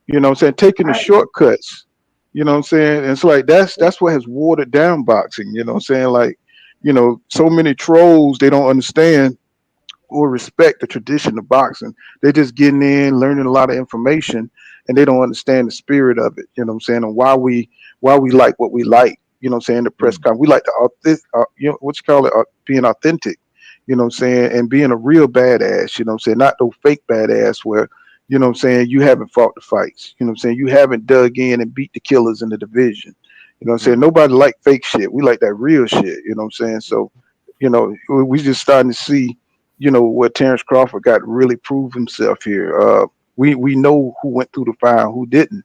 You know what I'm saying? Taking the right. shortcuts. You know what I'm saying? And it's like that's what has watered down boxing. You know what I'm saying? Like, you know, so many trolls, they don't understand or respect the tradition of boxing. They're just getting in, learning a lot of information, and they don't understand the spirit of it. You know what I'm saying? And why we like what we like. You know what I'm saying? The press con, we like the you know what you call it, being authentic. You know what I'm saying? And being a real badass. You know what I'm saying? Not no fake badass where, you know what I'm saying, you haven't fought the fights. You know what I'm saying? You haven't dug in and beat the killers in the division. You know what I'm saying? Nobody like fake shit. We like that real shit. You know what I'm saying? So, you know, we just starting to see, you know, where Terrence Crawford got to really prove himself here. We know who went through the fire and who didn't.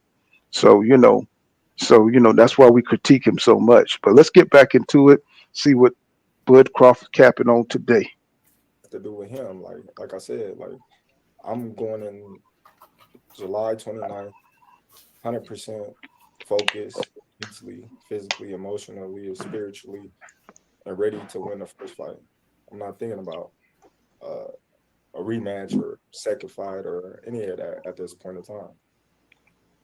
So you know that's why we critique him so much. But let's get back into it. See what Bud Crawford capping on today. to do with him. Like I said, like I'm going in July 29th, 100% focused, mentally, physically, emotionally, spiritually, and ready to win the first fight. I'm not thinking about a rematch or second fight or any of that at this point in time.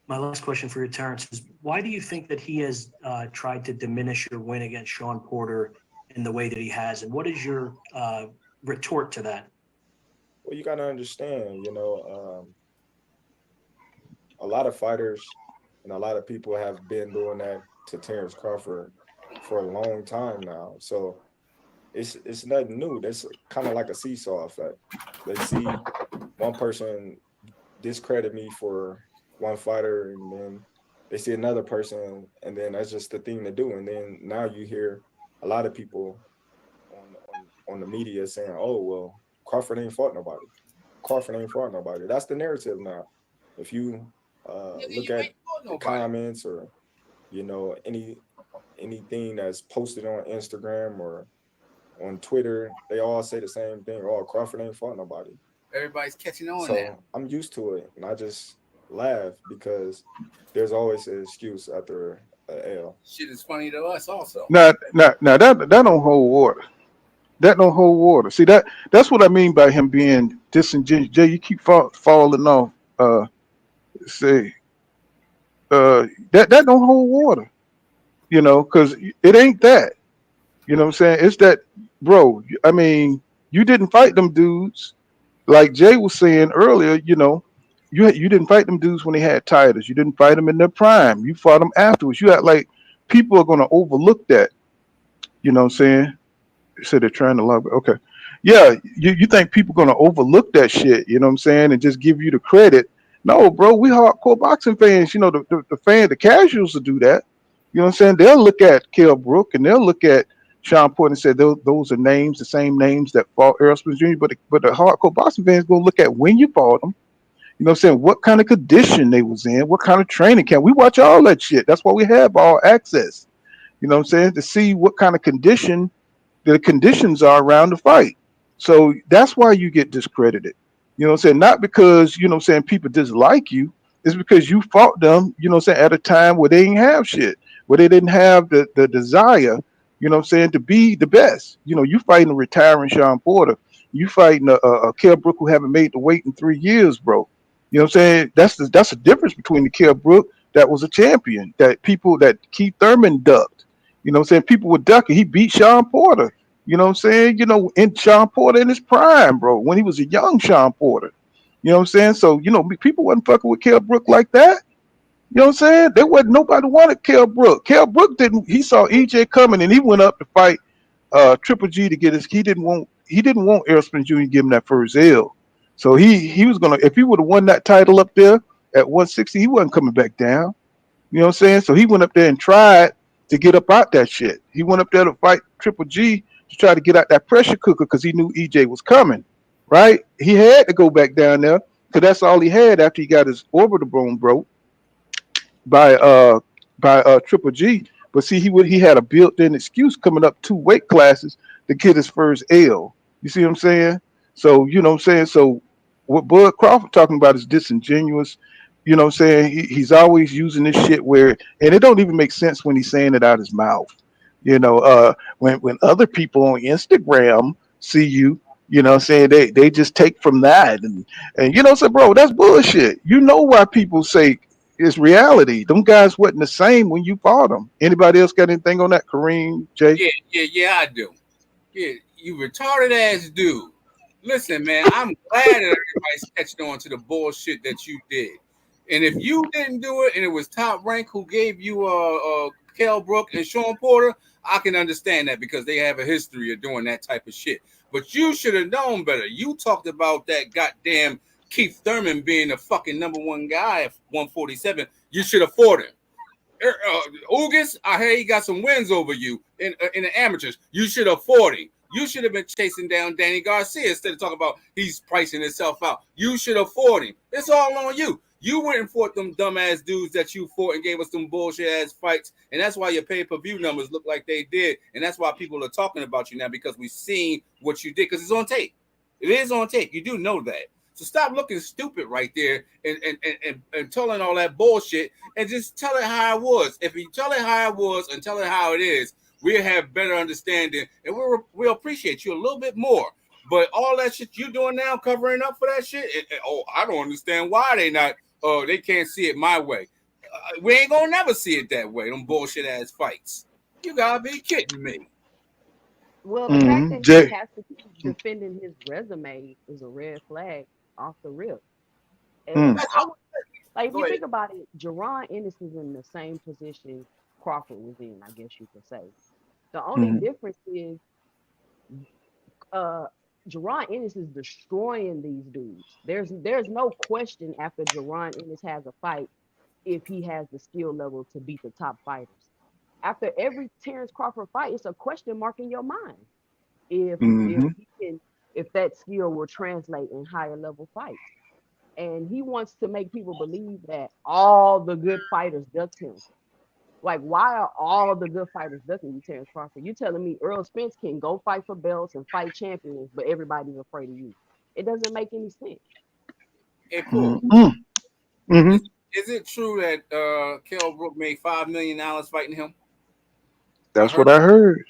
My last question for you, Terrence, is why do you think that he has tried to diminish your win against Sean Porter in the way that he has? And what is your retort to that? Well, you got to understand, a lot of fighters and a lot of people have been doing that to Terrence Crawford for a long time now. So it's nothing new. That's kind of like a seesaw effect. They see one person discredit me for one fighter, and then they see another person, and then that's just the thing to do. And then now you hear a lot of people on the media saying, "Oh, well, Crawford ain't fought nobody. Crawford ain't fought nobody." That's the narrative now. If you look at the comments or anything that's posted on Instagram or on Twitter, they all say the same thing. Oh, Crawford ain't fought nobody. Everybody's catching on So now. I'm used to it, and I just laugh because there's always an excuse after an L. Shit is funny to us also. Now that don't hold water. That don't hold water. See that's what I mean by him being disingenuous. Jay, you keep falling off. Say that don't hold water. Because it ain't that. You know what I'm saying? It's that, bro. I mean, you didn't fight them dudes. Like Jay was saying earlier, you didn't fight them dudes when they had titles. You didn't fight them in their prime. You fought them afterwards. You act like people are gonna overlook that. You know what I'm saying? So they're trying to love. Okay, yeah. You think people gonna overlook that shit? You know what I'm saying? And just give you the credit? No, bro. We hardcore boxing fans. The casuals will do that. You know what I'm saying? They'll look at Kell Brook and they'll look at Sean Porter and say those are names, the same names that fought Errol Spence Jr. But the hardcore boxing fans gonna look at when you fought them. You know what I'm saying? What kind of condition they was in? What kind of training camp? We watch all that shit. That's why we have all access. You know what I'm saying? To see what kind of condition the conditions are around the fight. So that's why you get discredited. You know what I'm saying? Not because, people dislike you. It's because you fought them, at a time where they didn't have shit, where they didn't have the desire, to be the best. You fighting a retiring Sean Porter. You fighting a Kell Brook who haven't made the weight in 3 years, bro. You know what I'm saying? That's the difference between the Kell Brook that was a champion, that Keith Thurman ducked. You know what I'm saying? People were ducking. He beat Sean Porter. You know what I'm saying? In Sean Porter in his prime, bro, when he was a young Sean Porter. You know what I'm saying? So, people wasn't fucking with Kell Brook like that. You know what I'm saying? There wasn't nobody wanted Kell Brook. Kell Brook he saw EJ coming and he went up to fight Triple G to get he didn't want Errol Spence Jr. to give him that first L. So he was gonna, if he would have won that title up there at 160, he wasn't coming back down. You know what I'm saying? So he went up there and tried to get up out that shit. He went up there to fight Triple G to try to get out that pressure cooker because he knew EJ was coming. Right? He had to go back down there because that's all he had after he got his orbital bone broke by Triple G. But see, he had a built-in excuse coming up 2 weight classes to get his first L. You see what I'm saying? So you know what I'm saying. So what Bud Crawford talking about is disingenuous. You know what I'm saying? He's always using this shit and it don't even make sense when he's saying it out his mouth. When other people on Instagram see you, you know what I'm saying, they just take from that and say, bro, that's bullshit. You know why people say it's reality. Them guys wasn't the same when you fought them. Anybody else got anything on that? Kareem, Jay? Yeah, I do. Yeah, you retarded ass dude. Listen, man, I'm glad that everybody's catching on to the bullshit that you did. And if you didn't do it and it was Top Rank who gave you Kell Brook and Sean Porter, I can understand that because they have a history of doing that type of shit. But you should have known better. You talked about that goddamn Keith Thurman being the fucking #1 guy at 147. You should have fought him. Ugas, I hear he got some wins over you in the amateurs. You should have fought him. You should have been chasing down Danny Garcia instead of talking about he's pricing himself out. You should have fought him. It's all on you. You went and fought them dumbass dudes that you fought and gave us them bullshit ass fights. And that's why your pay-per-view numbers look like they did. And that's why people are talking about you now because we've seen what you did because it's on tape. It is on tape. You do know that. So stop looking stupid right there and telling all that bullshit and just tell it how it was. If you tell it how it was and tell it how it is, we'll have better understanding and we'll appreciate you a little bit more. But all that shit you doing now, covering up for that shit, I don't understand why they not. They can't see it my way. We ain't gonna never see it that way. Them bullshit ass fights. You gotta be kidding me. Well, the fact that Jay. he has to keep defending his resume is a red flag off the rip. And I would, like, if you think about it, Jerron Ennis is in the same position Crawford was in, I guess you could say. The only difference is Jerron Ennis is destroying these dudes. There's no question after Jerron Ennis has a fight if he has the skill level to beat the top fighters. After every Terrence Crawford fight, it's a question mark in your mind if that skill will translate in higher level fights. And he wants to make people believe that all the good fighters ducked him. Like, why are all the good fighters ducking you, Terrence Crawford? You telling me Errol Spence can go fight for belts and fight champions, but everybody's afraid of you? It doesn't make any sense. Hey, Paul. Is it true that Kell Brook made $5 million fighting him? That's what I heard.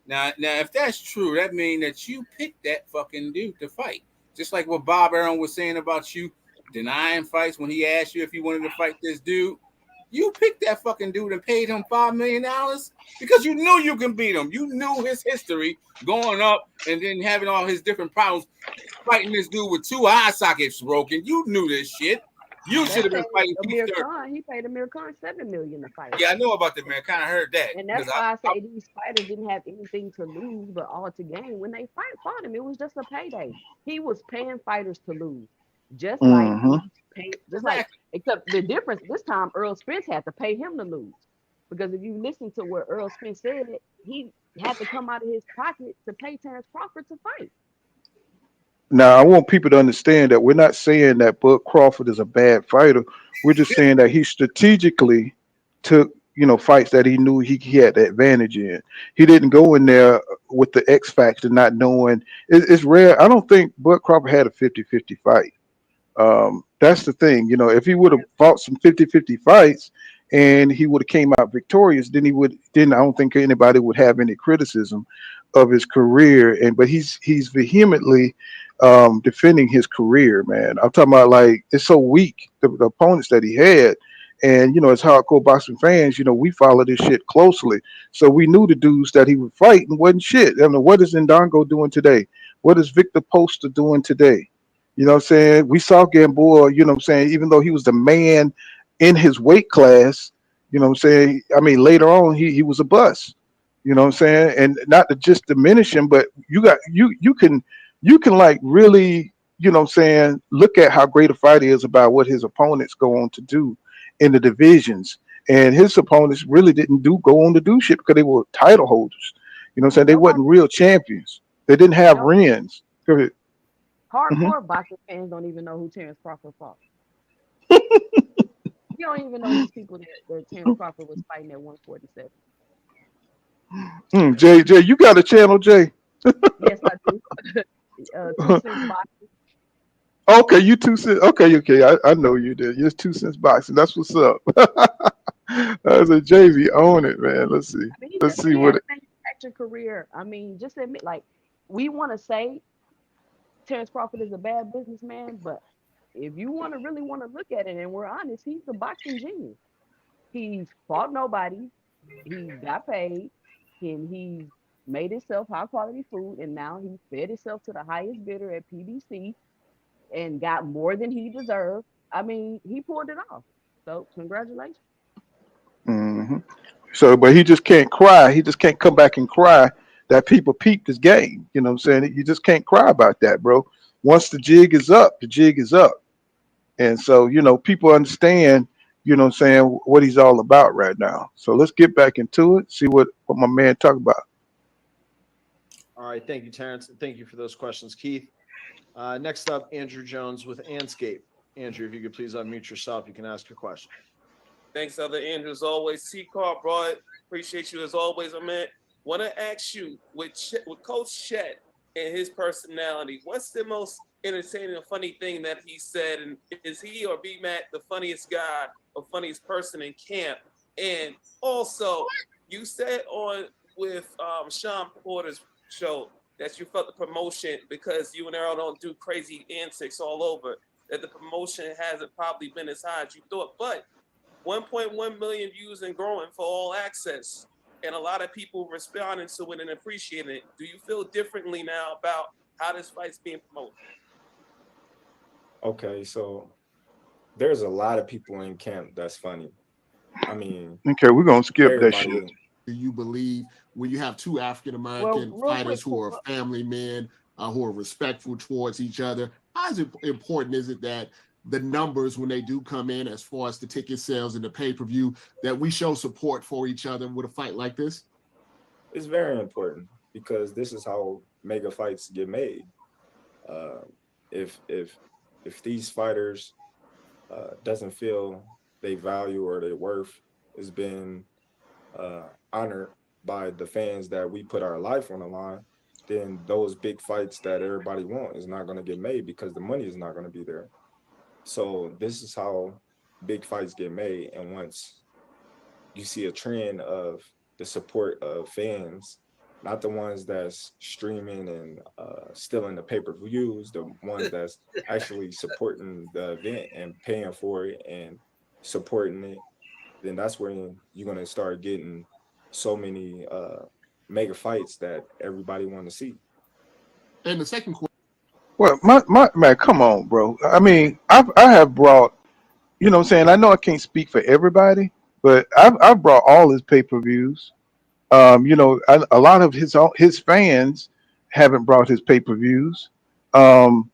Now, if that's true, that means that you picked that fucking dude to fight. Just like what Bob Arum was saying about you denying fights when he asked you if you wanted to fight this dude. You picked that fucking dude and paid him $5 million because you knew you can beat him. You knew his history going up and then having all his different problems, fighting this dude with 2 eye sockets broken. You knew this shit. You should have been fighting Amir Khan. He paid Amir Khan $7 million to fight. Yeah, I know about that, man. Kind of heard that. And that's why I say these fighters didn't have anything to lose, but all to gain. When they fought him, it was just a payday. He was paying fighters to lose, just like except the difference this time, Errol Spence had to pay him to lose, because if you listen to what Errol Spence said, he had to come out of his pocket to pay Terrence Crawford to fight. Now, I want people to understand that we're not saying that Bud Crawford is a bad fighter. We're just saying that he strategically took, fights that he knew he had the advantage in. He didn't go in there with the X factor, not knowing. It's rare. I don't think Bud Crawford had a 50-50 fight. That's the thing. If he would have fought some 50-50 fights and he would have came out victorious, then I don't think anybody would have any criticism of his career. But he's vehemently defending his career, man. I'm talking about, like, it's so weak, the opponents that he had. And as hardcore boxing fans, we follow this shit closely. So we knew the dudes that he would fight and wasn't shit. I mean, what is Ndongo doing today? What is Victor Poster doing today? You know what I'm saying? We saw Gamboa, even though he was the man in his weight class, I mean, later on he was a bust. You know what I'm saying? And not to just diminish him, but you can like really, look at how great a fight is about what his opponents go on to do in the divisions. And his opponents really didn't go on to do shit because they were title holders. You know what I'm saying? They wasn't real champions. They didn't have wins. Go ahead. Hardcore boxing fans don't even know who Terrence Crawford fought. You don't even know these people that Terrence Crawford was fighting at 147. Jay, you got a channel, Jay? Yes, I do. 2 Cents Boxing. Okay, you 2 Cents. Okay. I know you did. You're 2 Cents Boxing. That's what's up. I said, JV, own it, man. Let's see. Let's see what. Manufacturing career. I mean, just admit, like, we want to say Terrence Crawford is a bad businessman, but if you really want to look at it, and we're honest, he's a boxing genius. He's fought nobody. He got paid, and he made himself high quality food, and now he fed himself to the highest bidder at PBC and got more than he deserved. I mean, he pulled it off. So congratulations. So, but he just can't cry. He just can't come back and cry that people peeped his game. You know what I'm saying? You just can't cry about that, bro. Once the jig is up, the jig is up. And so, people understand, what I'm saying, what he's all about right now. So let's get back into it, see what my man talked about. All right. Thank you, Terrence. And thank you for those questions, Keith. Next up, Andrew Jones with Anscape. Andrew, if you could please unmute yourself, you can ask your question. Thanks, other Andrew, as always. C-Car, bro, appreciate you as always, man. Want to ask you, with Coach Chet and his personality, what's the most entertaining or funny thing that he said? And is he or B-Mac the funniest guy or funniest person in camp? And also, you said on with Sean Porter's show that you felt the promotion, because you and Errol don't do crazy antics all over, that the promotion hasn't probably been as high as you thought. But 1.1 million views and growing for All Access, and a lot of people responding to it and appreciating it. Do you feel differently now about how this fight's being promoted? Okay, so there's a lot of people in camp that's funny. I mean, okay, we're gonna skip that shit. Do you believe when you have two African American fighters who are family men, who are respectful towards each other, how important is it that the numbers, when they do come in, as far as the ticket sales and the pay-per-view, that we show support for each other with a fight like this? It's very important, because this is how mega fights get made. If these fighters doesn't feel they value or their worth is being honored by the fans that we put our life on the line, then those big fights that everybody wants is not going to get made, because the money is not going to be there. So this is how big fights get made. And once you see a trend of the support of fans, not the ones that's streaming and stealing the pay-per-views, the ones that's actually supporting the event and paying for it and supporting it, then that's when you're going to start getting so many mega fights that everybody want to see. And the second question. Well, my man, come on, bro. I mean, I have brought, you know what I'm saying? I know I can't speak for everybody, but I've brought all his pay-per-views. You know, a lot of his fans haven't brought his pay-per-views. You know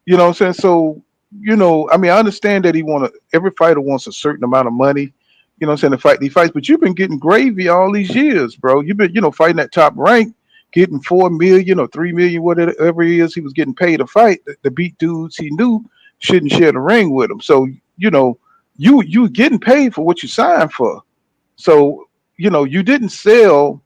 what I'm saying? So, you know, I mean, I understand that every fighter wants a certain amount of money, you know what I'm saying, to fight these fights, but you've been getting gravy all these years, bro. You've been, you know, fighting that top rank, getting 4 million or 3 million, whatever it is he was getting paid to fight, to beat dudes he knew shouldn't share the ring with him. So, you know, you getting paid for what you signed for. So, you know, you didn't sell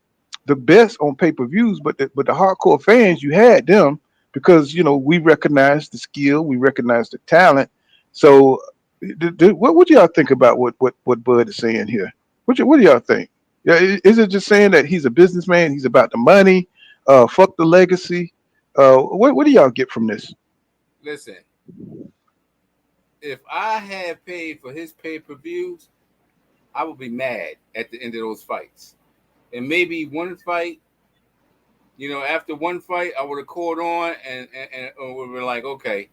the best on pay-per-views, but the hardcore fans, you had them, because, you know, we recognize the skill, we recognize the talent. So what do y'all think about what Bud is saying here? What do y'all think? Yeah, is it just saying that he's a businessman, he's about the money, fuck the legacy? What do y'all get from this? Listen, if I had paid for his pay-per-views, I would be mad at the end of those fights. And maybe one fight, you know, after one fight, I would have called on and we were like, okay,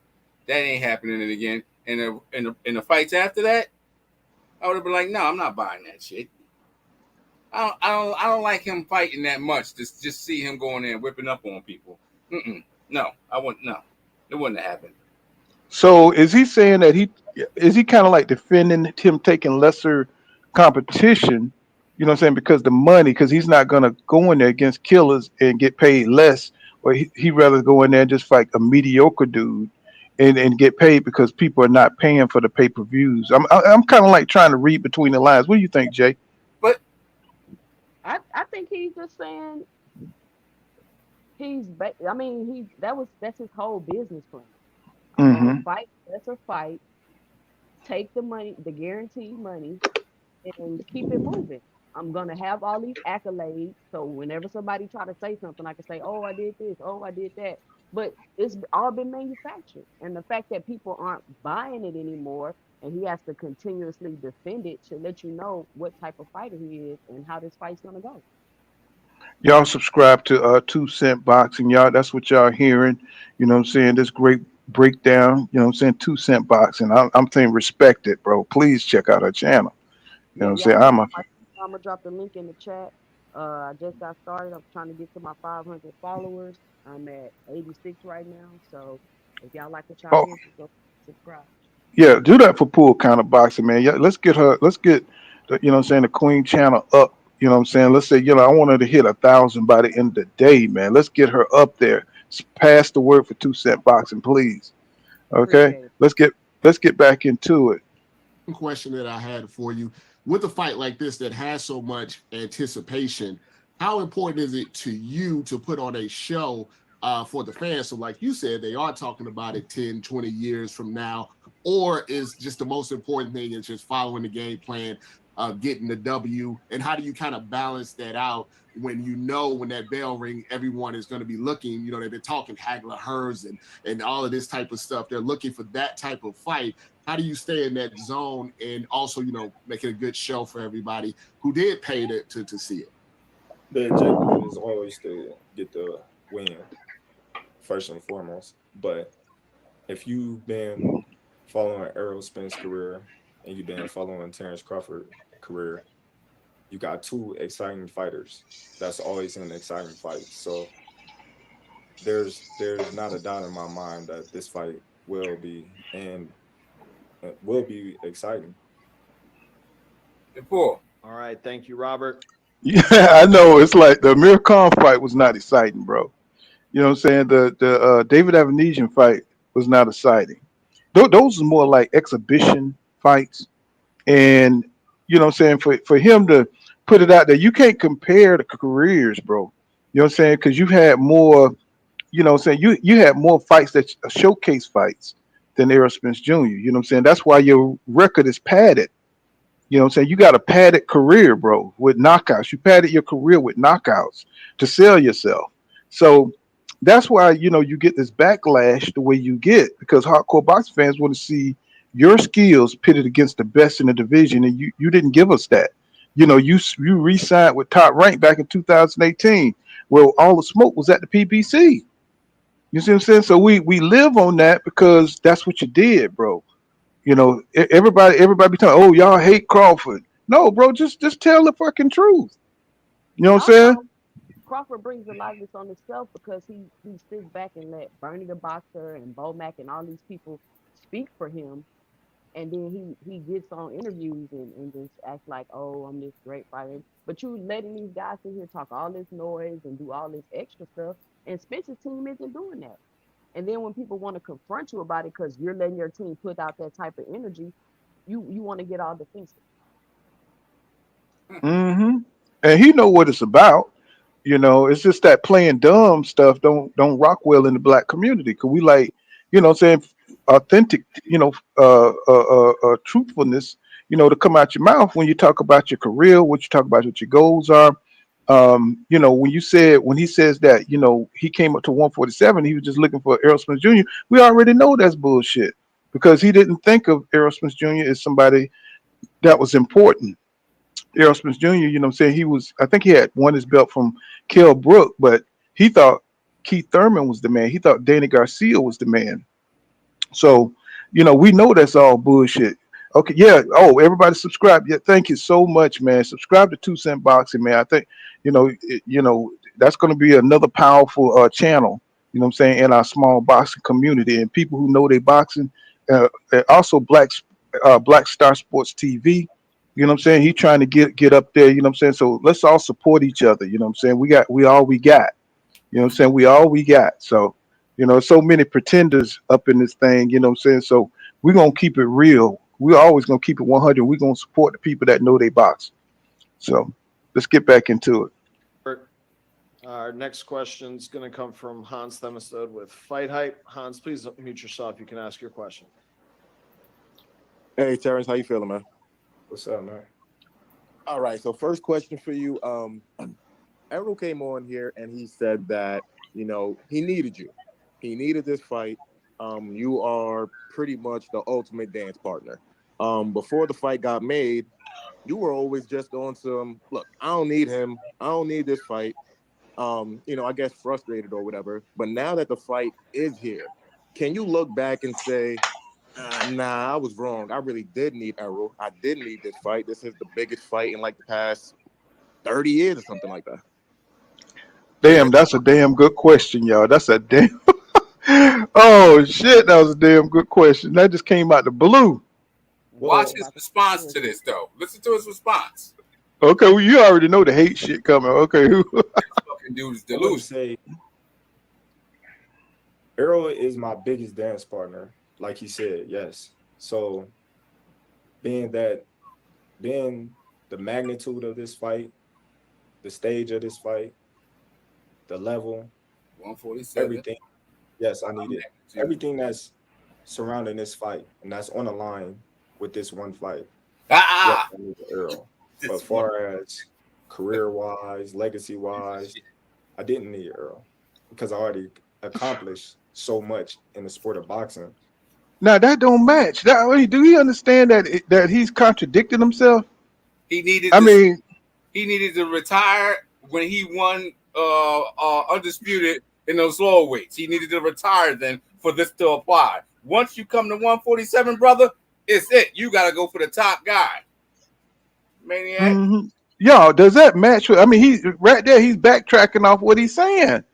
that ain't happening again. And in the fights after that, I would have been like, no, I'm not buying that shit. I don't like him fighting that much. Just see him going there and whipping up on people. No, I wouldn't. No, it wouldn't have happened. So is he saying that he kind of like defending him taking lesser competition? You know what I'm saying? Because the money, because he's not going to go in there against killers and get paid less, or he rather go in there and just fight a mediocre dude and get paid because people are not paying for the pay-per-views. I'm kind of like trying to read between the lines. What do you think, Jay? But I think he's just saying that's his whole business plan. I'm gonna fight, that's a fight, take the money, the guaranteed money, and keep it moving. I'm gonna have all these accolades, so whenever somebody try to say something, I can say, "Oh, I did this. Oh, I did that." But it's all been manufactured, and the fact that people aren't buying it anymore, and he has to continuously defend it, should let you know what type of fighter he is and how this fight's gonna go. Y'all subscribe to 2 Cent Boxing, y'all. That's what y'all hearing. You know what I'm saying? This great breakdown. You know what I'm saying? 2 Cent Boxing. I'm saying respect it, bro. Please check out our channel. You know what I'm saying? I'm gonna drop the link in the chat. I just got started. I'm trying to get to my 500 followers. I'm at 86 right now. So if y'all like what y'all hear, go subscribe. Yeah, do that for Pool Counter Boxing, man. Yeah, let's get the, you know what I'm saying, the Queen channel up. You know what I'm saying? Let's say, you know, I want her to hit 1,000 by the end of the day, man. Let's get her up there. Pass the word for 2 Cent Boxing, please. Okay, let's get back into it. Question that I had for you: with a fight like this that has so much anticipation, how important is it to you to put on a show for the fans. So like you said, they are talking about it 10, 20 years from now, or is just the most important thing is just following the game plan, getting the W, and how do you kind of balance that out when you know when that bell ring, everyone is going to be looking, you know, they've been talking Hagler, Hurts, and all of this type of stuff. They're looking for that type of fight. How do you stay in that zone and also, you know, make it a good show for everybody who did pay to see it? The objective is always to get the win, first and foremost. But if you've been following Errol Spence's career and you've been following Terrence Crawford's career, you got two exciting fighters. That's always an exciting fight. So there's not a doubt in my mind that this fight will be exciting. Paul. All right, thank you, Robert. Yeah, I know. It's like the Amir Khan fight was not exciting, bro. You know what I'm saying? The David Avanesian fight was not exciting. Those are more like exhibition fights. And you know what I'm saying? For him to put it out there, you can't compare the careers, bro. You know what I'm saying? Because you've had more, you know what I'm saying? You had more fights that showcase fights than Errol Spence Jr. You know what I'm saying? That's why your record is padded. You know what I'm saying? You got a padded career, bro, with knockouts. You padded your career with knockouts to sell yourself. So that's why, you know, you get this backlash the way you get, because hardcore boxing fans want to see your skills pitted against the best in the division, and you didn't give us that. You know, you re-signed with Top Rank back in 2018, where all the smoke was at the PBC. You see what I'm saying? So we live on that because that's what you did, bro. You know, everybody be telling, oh, y'all hate Crawford. No, bro, just tell the fucking truth. You know And what I'm saying? also, Crawford brings a lot of this on himself because he sits back and let Bernie the Boxer and Bo Mack and all these people speak for him. And then he gets on interviews and just acts like, oh, I'm this great fighter. But you letting these guys sit here talk all this noise and do all this extra stuff. And Spence's team isn't doing that. And then when people want to confront you about it because you're letting your team put out that type of energy, you want to get all defensive. Mm-hmm. And he know what it's about. You know, it's just that playing dumb stuff don't rock well in the black community. Cause we like, you know, what I'm saying authentic, you know, truthfulness, you know, to come out your mouth when you talk about your career, what you talk about, what your goals are. You know, when he says that, you know, he came up to 147, he was just looking for Errol Spence Jr. We already know that's bullshit because he didn't think of Errol Spence Jr. as somebody that was important. Errol Spence Jr., you know what I'm saying? I think he had won his belt from Kell Brook, but he thought Keith Thurman was the man. He thought Danny Garcia was the man. So, you know, we know that's all bullshit. Okay, yeah. Oh, everybody subscribe. Yeah, thank you so much, man. Subscribe to 2 Cent Boxing, man. I think, you know, that's going to be another powerful channel, you know what I'm saying, in our small boxing community. And people who know they boxing, and also Black Star Sports TV. You know what I'm saying? He trying to get up there, you know what I'm saying? So let's all support each other, you know what I'm saying? We all we got. You know what I'm saying? We all we got. So, you know, so many pretenders up in this thing, you know what I'm saying? So we're gonna keep it real. We're always gonna keep it 100. We're gonna support the people that know they box. So let's get back into it. Our next question is going to come from Hans Themestad with Fight Hype. Hans, please mute yourself. You can ask your question. Hey, Terrence, how you feeling, man? What's up, man? All right, so first question for you. Errol came on here and he said that, you know, he needed you. He needed this fight. You are pretty much the ultimate dance partner. Before the fight got made, you were always just on some, look, I don't need him. I don't need this fight. You know, I guess frustrated or whatever. But now that the fight is here, can you look back and say, nah, I was wrong. I really did need Errol. I did need this fight. This is the biggest fight in like the past 30 years or something like that. Damn, that's a damn good question, y'all. That's a damn oh shit, that was a damn good question. That just came out the blue. Watch his response to this, though. Listen to his response. Okay, well, you already know the hate shit coming. Okay, Fucking dude's I would delusional. say Errol is my biggest dance partner, like he said, yes. So being the magnitude of this fight, the stage of this fight, the level, 147. Everything. Yes, I needed everything that's surrounding this fight, and that's on the line with this one fight. Yes, I needed Errol. But as far as career wise, legacy wise, I didn't need Errol because I already accomplished so much in the sport of boxing. Now that don't match. Do he understand that he's contradicting himself? He needed. I mean, he needed to retire when he won undisputed in those lower weights. He needed to retire then for this to apply. Once you come to 147, brother, it's it. You got to go for the top guy. Maniac. mm-hmm. Yo, does that match? I mean, he right there. He's backtracking off what he's saying.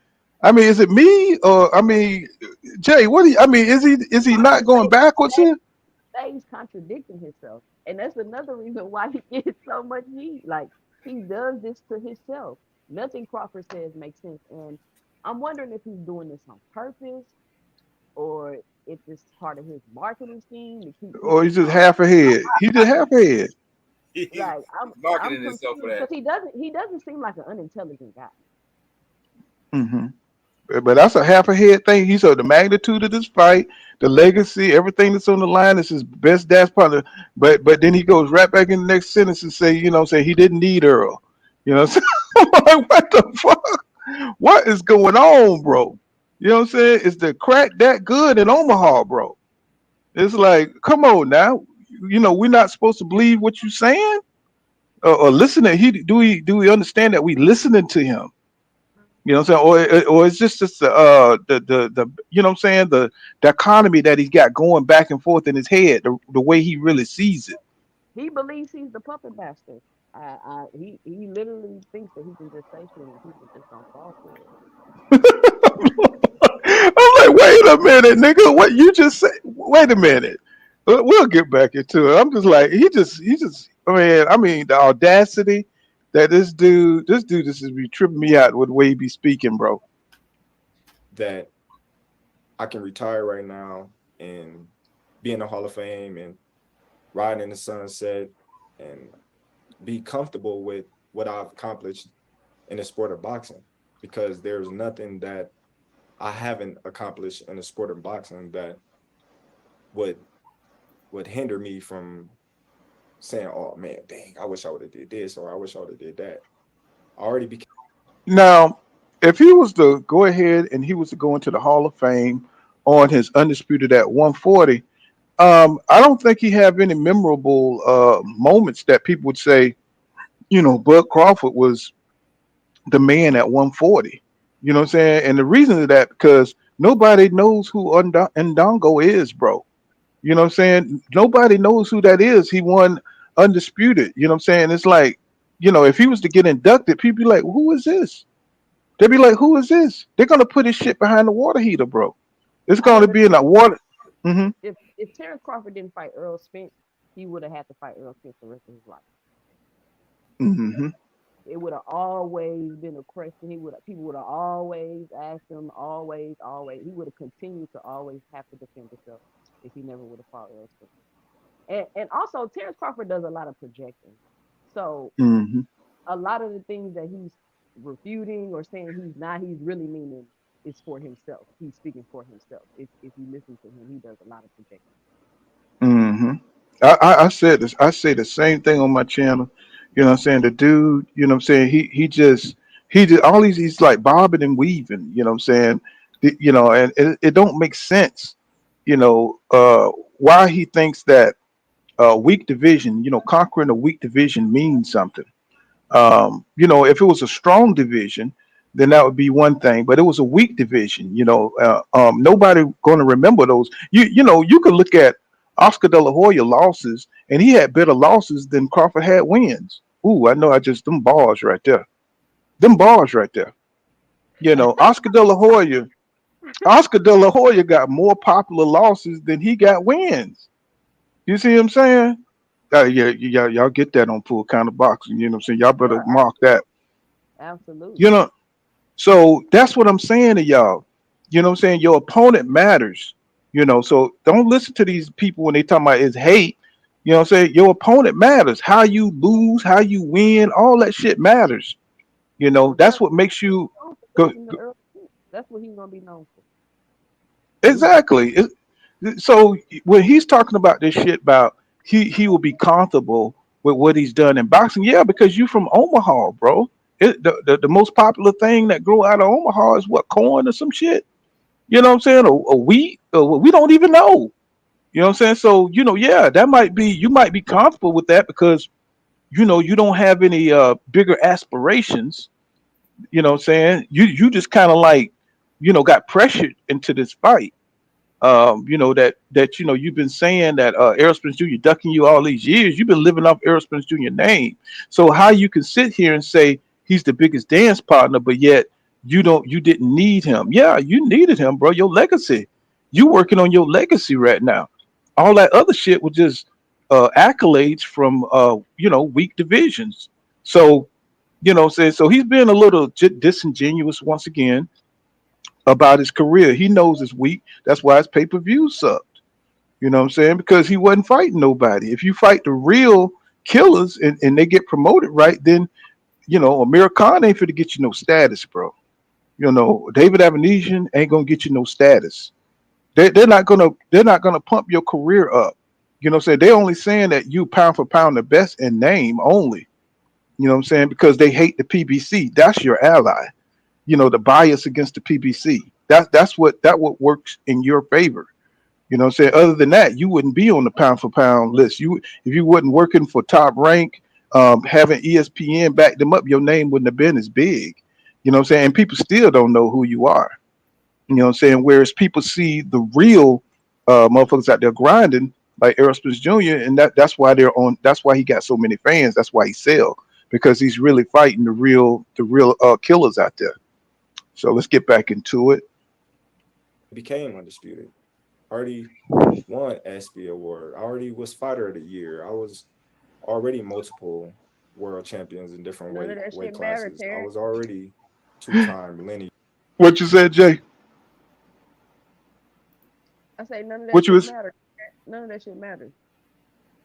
I mean, is it me or I mean, Jay? I mean, is he not going backwards here? He's contradicting himself, and that's another reason why he gets so much heat. Like he does this to himself. Nothing Crawford says makes sense, and I'm wondering if he's doing this on purpose or if it's part of his marketing scheme to keep Or he's people just half ahead? He's just half ahead. like I'm marketing himself for that because he doesn't seem like an unintelligent guy. Mm-hmm. But that's a half a head thing. He saw the magnitude of this fight, the legacy, everything that's on the line is his best dance partner. But then he goes right back in the next sentence and say he didn't need Earl. You know what I'm saying? I'm like, what the fuck? What is going on, bro? You know what I'm saying? Is the crack that good in Omaha, bro? It's like, come on now. We're not supposed to believe what you're saying or listen to. Do we understand that we listening to him? You know what I'm saying? Or it's just the you know what I'm saying, the economy that he's got going back and forth in his head, the way he really sees it. He believes he's the puppet master. He literally thinks that he can just say shit and people just don't fall for it. I'm like, wait a minute, nigga, what you just said? Wait a minute. We'll get back into it. I'm just like, he just. I mean, the audacity that this dude just be tripping me out with the way he be speaking, bro. That I can retire right now and be in the Hall of Fame and ride in the sunset and be comfortable with what I've accomplished in the sport of boxing, because there's nothing that I haven't accomplished in the sport of boxing that would hinder me from saying, oh man, dang, I wish I would have did this or I wish I would have did that. I already became. Now, if he was to go ahead and he was to go into the Hall of Fame on his undisputed at 140, I don't think he have any memorable moments that people would say, Bud Crawford was the man at 140. You know what I'm saying? And the reason is that because nobody knows who Ndongo is, bro. You know what I'm saying? Nobody knows who that is. He won undisputed. You know what I'm saying? It's like, if he was to get inducted, people be like, who is this? They'd be like, who is this? They're gonna put his shit behind the water heater, bro. It's gonna be in the water. Mm-hmm. If Terrence Crawford didn't fight Errol Spence, he would have had to fight Errol Spence the rest of his life. Mm-hmm. It would have always been a question. People would have always asked him, always. He would have continued to always have to defend himself if he never would have fought Errol Spence. And also, Terrence Crawford does a lot of projecting. So a lot of the things that he's refuting or saying he's really meaning is for himself. He's speaking for himself. If you listen to him, he does a lot of projecting. I said this. I say the same thing on my channel. You know what I'm saying? The dude, you know what I'm saying? He just all he's like bobbing and weaving, you know what I'm saying? And it don't make sense, why he thinks that weak division, conquering a weak division means something. If it was a strong division, then that would be one thing. But it was a weak division. Nobody going to remember those. You could look at Oscar De La Hoya losses, and he had better losses than Crawford had wins. Ooh, I know. Them bars right there. Them bars right there. Oscar De La Hoya. Oscar De La Hoya got more popular losses than he got wins. You see what I'm saying? Yeah, y'all get that on Full Counter Boxing. You know what I'm saying? Y'all better mark that. Absolutely. So that's what I'm saying to y'all. You know what I'm saying? Your opponent matters. So don't listen to these people when they talking about is hate. You know what I'm saying? Your opponent matters. How you lose, how you win, all that shit matters. That's what makes you go. That's what he's gonna be known for. Exactly. So when he's talking about this shit about he will be comfortable with what he's done in boxing, yeah, because you from Omaha, bro. The most popular thing that grow out of Omaha is what, corn or some shit. You know what I'm saying? Or wheat, or we don't even know. You know what I'm saying? So yeah, that might be, you might be comfortable with that because you don't have any bigger aspirations. You know what I'm saying? You just kind of like got pressured into this fight. That you've been saying that Errol Spence Jr. ducking you all these years. You've been living off Errol Spence Jr. name. So how you can sit here and say he's the biggest dance partner, but yet you didn't need him? Yeah, you needed him, bro. Your legacy. You working on your legacy right now. All that other shit was just accolades from weak divisions. So saying, so he's been a little disingenuous once again about his career. He knows it's weak. That's why his pay-per-view sucked. You know what I'm saying? Because he wasn't fighting nobody. If you fight the real killers and they get promoted right, then Amir Khan ain't finna get you no status, bro. David Avenesian ain't gonna get you no status. They're not gonna pump your career up. You know what I'm saying? They only saying that you pound for pound the best in name only. You know what I'm saying? Because they hate the PBC. That's your ally. The bias against the PBC. That's what works in your favor. You know what I'm saying? Other than that, you wouldn't be on the pound for pound list. If you wasn't working for Top Rank, having ESPN back them up, your name wouldn't have been as big. You know what I'm saying? And people still don't know who you are. You know what I'm saying? Whereas people see the real motherfuckers out there grinding, like Errol Spence Jr., and that's why that's why he got so many fans. That's why he sell, because he's really fighting the real killers out there. So let's get back into it. Became undisputed. Already won ESPY award. Already was fighter of the year. I was already multiple world champions in different weight classes. I was already 2-time lineage. What you said, Jay? I say none of that What you shit was matters. None of that shit matters.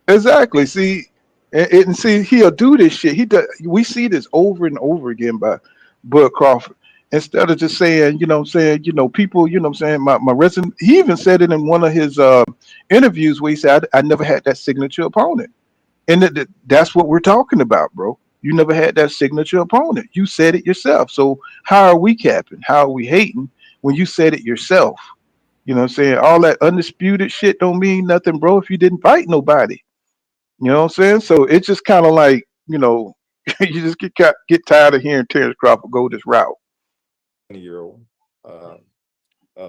exactly? See, and see, he'll do this shit. He does. We see this over and over again by Bud Crawford. Instead of just saying, people, what I'm saying, my resident, he even said it in one of his interviews where he said, I never had that signature opponent. And that's what we're talking about, bro. You never had that signature opponent. You said it yourself. So how are we capping? How are we hating when you said it yourself? You know what I'm saying? All that undisputed shit don't mean nothing, bro, if you didn't fight nobody. You know what I'm saying? So it's just kind of like, you just get tired of hearing Terrence Crawford go this route. Year-old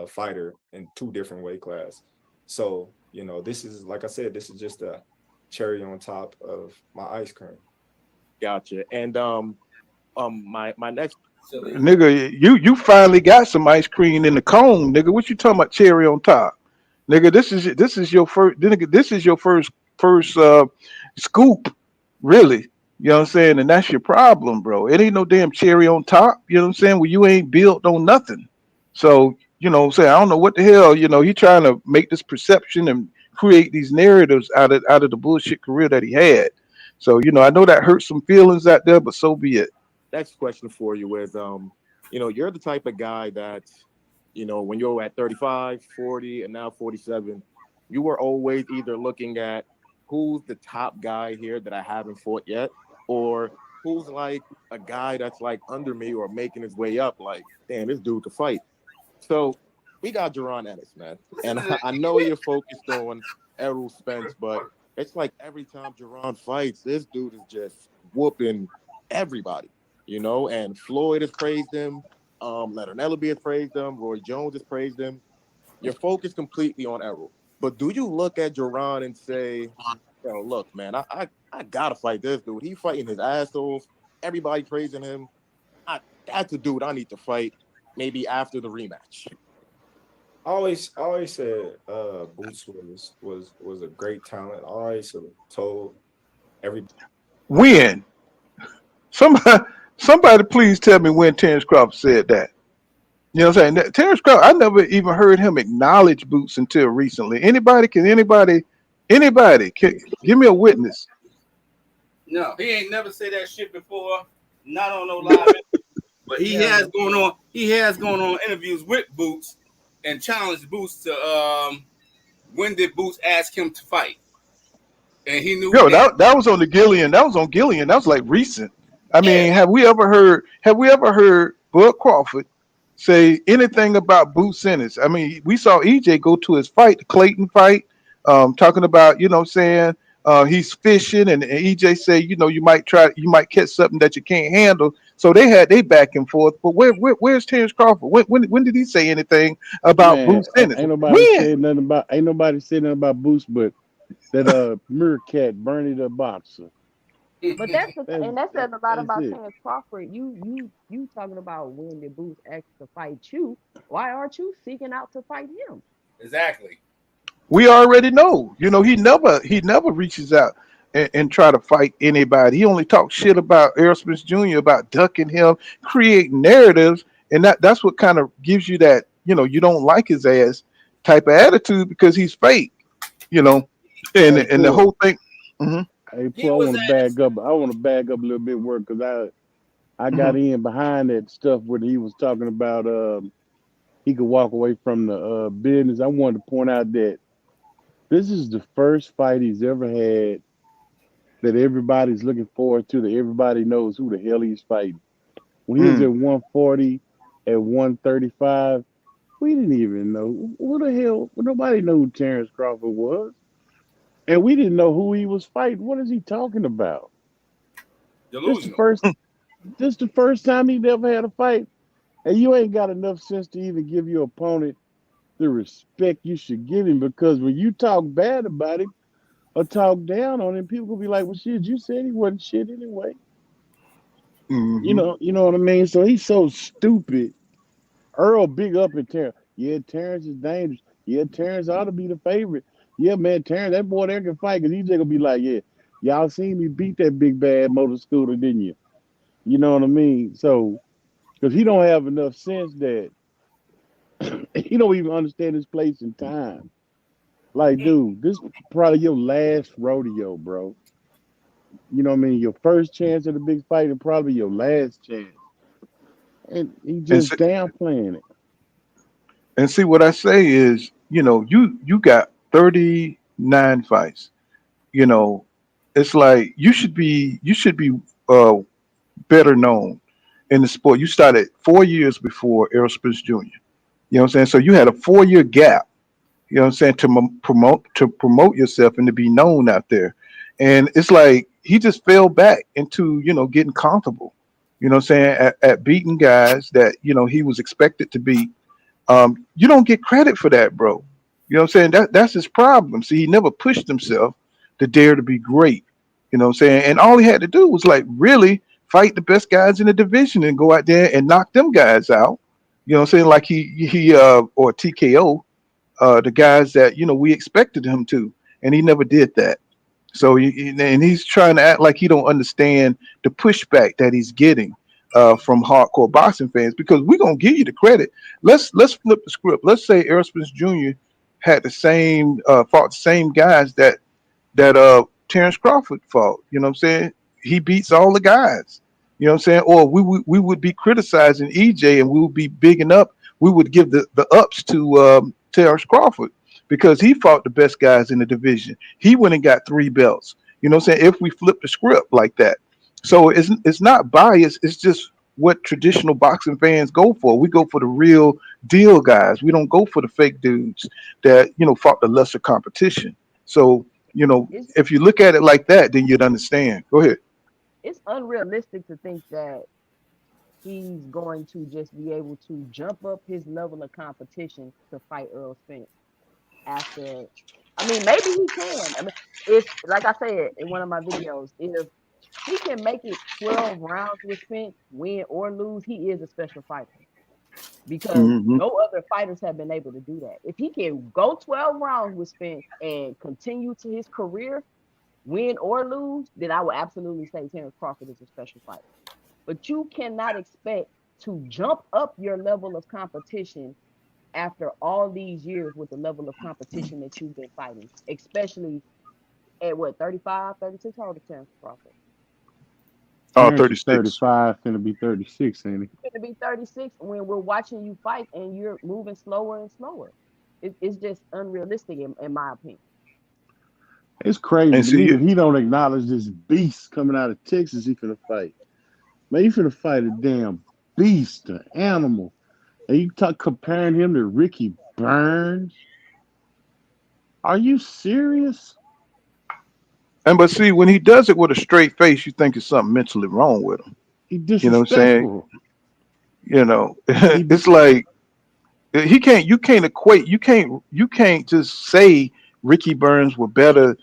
fighter in 2 different weight classes. So, this is, like I said, this is just a cherry on top of my ice cream. Gotcha. And my next Nigga, you finally got some ice cream in the cone, nigga. What you talking about cherry on top? Nigga, this is your first, nigga, this is your first scoop, really. You know what I'm saying? And that's your problem, bro. It ain't no damn cherry on top. You know what I'm saying? Well, you ain't built on nothing. So, you know what I'm saying? I don't know what the hell, he trying to make this perception and create these narratives out of the bullshit career that he had. So, I know that hurts some feelings out there, but so be it. next question for you is, you're the type of guy that, when you're at 35, 40, and now 47, you were always either looking at who's the top guy here that I haven't fought yet, or who's like a guy that's like under me or making his way up, like, damn, this dude could fight. So we got Jaron Ennis, man. And I know you're focused on Errol Spence, but it's like every time Jaron fights, this dude is just whooping everybody, and Floyd has praised him. Leonard Ellaby has praised him. Roy Jones has praised him. You're focused completely on Errol. But do you look at Jaron and say, look, man, I gotta fight this dude. He fighting his ass off. Everybody praising him. That's a dude I need to fight maybe after the rematch. I always said Boots was a great talent. I always told everybody. When? Somebody please tell me when Terrence Crawford said that. You know what I'm saying? Terrence Crawford, I never even heard him acknowledge Boots until recently. Anybody can give me a witness. No, he ain't never said that shit before. Not on no live. But he has going on interviews with Boots and challenged Boots to when did Boots ask him to fight? And he knew Yo, he had that was on the Gillian. That was on Gillian. That was like recent. I yeah. mean, have we ever heard Bud Crawford say anything about Boots Ennis? I mean, we saw EJ go to his fight, the Clayton fight, talking about, you know what I'm saying, he's fishing, and EJ say, you might catch something that you can't handle. So they had they back and forth. But where's Terrence Crawford? When did he say anything about Man, Boots Ennis? ain't nobody When? said nothing about Boost, but that meerkat Bernie the boxer. But that's the That's and that says a lot that's about it. Terrence Crawford. You talking about when the Boots asked to fight you? Why aren't you seeking out to fight him? Exactly. We already know. He never reaches out and try to fight anybody. He only talks shit about Errol Spence Jr. about ducking him, creating narratives, and that's what kind of gives you that, you don't like his ass type of attitude because he's fake, you know, and Hey, and the Pooh. whole thing. Mhm. Hey, He Pooh. I was want to at bag up. I want to bag up a little bit work because I got Mhm. in behind that stuff when he was talking about he could walk away from the business. I wanted to point out that this is the first fight he's ever had that everybody's looking forward to. That everybody knows who the hell he's fighting. When he was Mm. at 140, at 135, we didn't even know who the hell. Nobody knew who Terrence Crawford was, and we didn't know who he was fighting. What is he talking about? This the delusional. first. This the first time he ever had a fight, and you ain't got enough sense to even give your opponent the respect you should give him. Because when you talk bad about him or talk down on him, people will be like, "Well, shit, you said he wasn't shit anyway." Mhm. You know what I mean. So he's so stupid. Earl big up in Terrence. Yeah, Terrence is dangerous. Yeah, Terrence ought to be the favorite. Yeah, man, Terrence, that boy there can fight because he's gonna be like, yeah, y'all seen me beat that big bad motor scooter, didn't you? You know what I mean? So, because he don't have enough sense that he don't even understand his place in time. Like, dude, this probably your last rodeo, bro. You know what I mean? Your first chance at a big fight and probably your last chance. And he And just see, downplaying it. what I say is, you got 39 fights. You know, it's like you should be uh better known in the sport. You started 4 years before Errol Spence Jr. You know what I'm saying? So you had a 4 year gap, you know what I'm saying, to promote yourself and to be known out there. And it's like he just fell back into, getting comfortable, you know what I'm saying, at beating guys that, he was expected to beat. You don't get credit for that, bro. You know what I'm saying? That's his problem. See, he never pushed himself to dare to be great. You know what I'm saying? And all he had to do was like really fight the best guys in the division and go out there and knock them guys out. You know what I'm saying? Like he or TKO the guys that we expected him to, and he never did that. So and he's trying to act like he don't understand the pushback that he's getting from hardcore boxing fans. Because we're gonna give you the credit. Let's flip the script. Let's say Errol Spence Jr. had the same fought the same guys that Terrence Crawford fought. You know what I'm saying? He beats all the guys. You know what I'm saying? Or we would be criticizing EJ and we would be bigging up. We would give the ups to Terrence Crawford because he fought the best guys in the division. He went and got 3 belts. You know what I'm saying? If we flip the script like that. So it's not bias, it's just what traditional boxing fans go for. We go for the real deal guys. We don't go for the fake dudes that, fought the lesser competition. So, It's if you look at it like that, then you'd understand. Go ahead. it's unrealistic to think that he's going to just be able to jump up his level of competition to fight Earl Spence after. I mean, maybe he can. I mean, if like I said in one of my videos, if he can make it 12 rounds with Spence, win or lose, he is a special fighter because Hmm. no other fighters have been able to do that. If he can go 12 rounds with Spence and continue to his career, win or lose, then I would absolutely say Terrence Crawford is a special fighter. But you cannot expect to jump up your level of competition after all these years with the level of competition that you've been fighting, especially at what, 35, 36? How old is Terrence Crawford? Oh, Terrence is 36. 35, finna be 36, ain't he? Going to be 36 when we're watching you fight and you're moving slower and slower. It's just unrealistic in my opinion. It's crazy And to see, me that he don't acknowledge this beast coming out of Texas he finna fight. Man, you finna fight a damn beast, an animal. And you talk comparing him to Ricky Burns? Are you serious? but see, when he does it with a straight face, you think there's something mentally wrong with him. He You know what I'm saying? disrespectful. He It's like he can't. You can't equate. You can't just say Ricky Burns were better.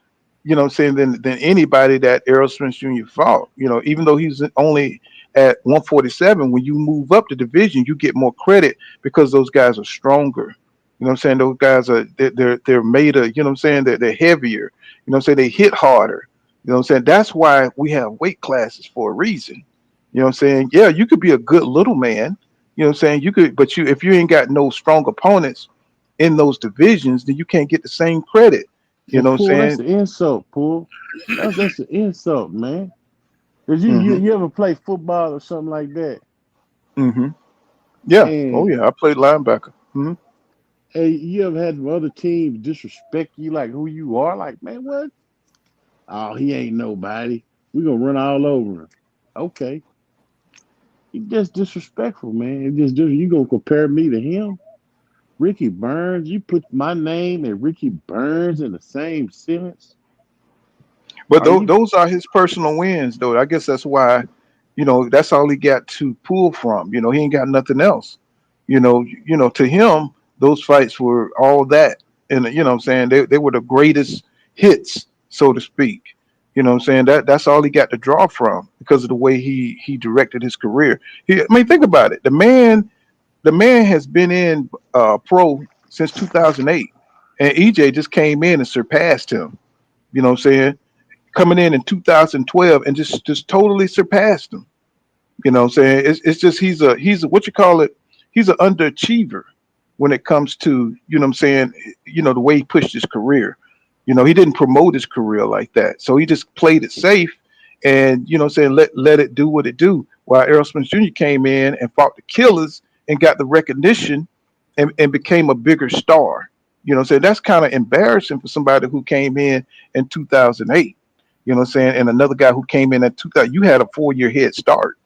You know what I'm saying than anybody that Errol Spence Jr. fought. Even though he's only at 147, when you move up the division, you get more credit because those guys are stronger. You know what I'm saying? Those guys are they're made of. You know what I'm saying? They're heavier. You know what I'm saying? They hit harder. You know what I'm saying? That's why we have weight classes for a reason. You know what I'm saying? Yeah, you could be a good little man. You know what I'm saying? You could, but if you ain't got no strong opponents in those divisions, then you can't get the same credit. You Well, know what Pool, I'm that's saying? an insult, Pool. That's an insult, man. Cause you, you Hmm. you ever play football or something like that? Hmm. Yeah. Oh And yeah. I played linebacker. Hmm. hey, you ever had other teams disrespect you like who you are? Like, man, what? Oh, he ain't nobody. We gonna run all over him. Okay. He just disrespectful, man. You gonna compare me to him? Ricky Burns, you put my name and Ricky Burns in the same sentence? But Are you those are his personal wins, though. I guess that's why, that's all he got to pull from. He ain't got nothing else. To him, those fights were all that. And what I'm saying, they were the greatest hits, so to speak. What I'm saying? That's all he got to draw from because of the way he directed his career. I mean, think about it. The man has been in pro since 2008, and EJ just came in and surpassed him. You know what I'm saying? Coming in 2012 and just totally surpassed him. You know what I'm saying? It's just he's a what you call it? He's an underachiever when it comes to, what I'm saying, the way he pushed his career. He didn't promote his career like that. So he just played it safe and, what I'm saying, let it do what it do. While Errol Spence Jr. came in and fought the killers and got the recognition and became a bigger star. You know what I'm saying? That's kind of embarrassing for somebody who came in 2008. You know what I'm saying? And another guy who came in at 2000, you had a 4-year head start,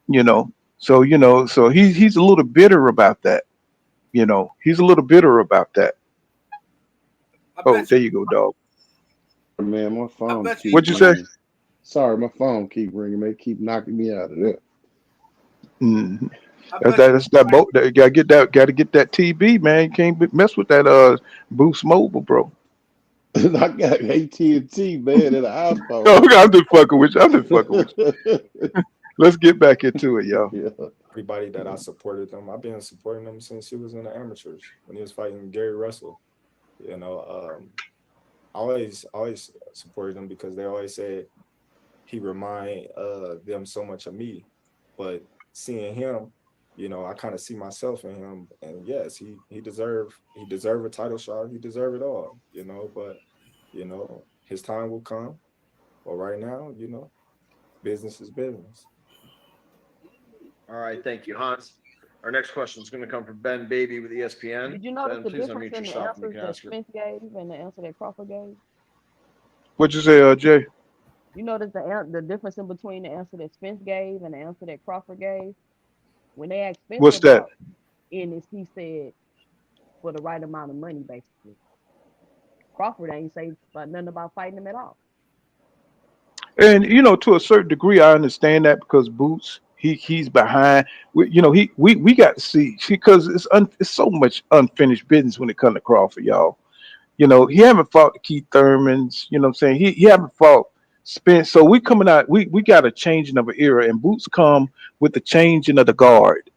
you know. So he's a little bitter about that. He's a little bitter about that. I Oh, bet you. there you go, dog. man? My I phone bet you. keep What'd you say? ringing. Sorry, my phone keep ringing. They keep knocking me out of there. Hmm. I That's bet that. you. That's that boat. That, gotta get that. Got to get that TB, man. You can't mess with that Boost Mobile, bro. I got AT&T, man, and an Oh, iPhone. I'm just fucking with you. I'm just fucking with you. Let's get back into it, y'all. Yeah. Everybody that I supported them, I've been supporting them since he was in the amateurs when he was fighting Gary Russell. You know, I always supported them because they always said he remind them so much of me. But seeing him, I kind of see myself in him. And yes, he deserved a title shot. He deserved it all, but his time will come. But right now, business is business. All right, thank you, Hans. Our next question is going to come from Ben Baby with ESPN. Did you notice Ben, the please difference unmute in the yourself and you answers can that ask your. Spence gave and the answer that Crawford gave? What'd you say, Jay? You notice the difference in between the answer that Spence gave and the answer that Crawford gave? When they asked Spence What's that? about Ennis, he said for the right amount of money, basically. Crawford ain't say about nothing about fighting him at all. And to a certain degree, I understand that because Boots, he's behind. We got to see because it's so much unfinished business when it comes to Crawford, y'all. He haven't fought the Keith Thurmans. You know what I'm saying? He haven't fought Spence. So we coming out. We got a changing of an era, and Boots come with the changing of the guard.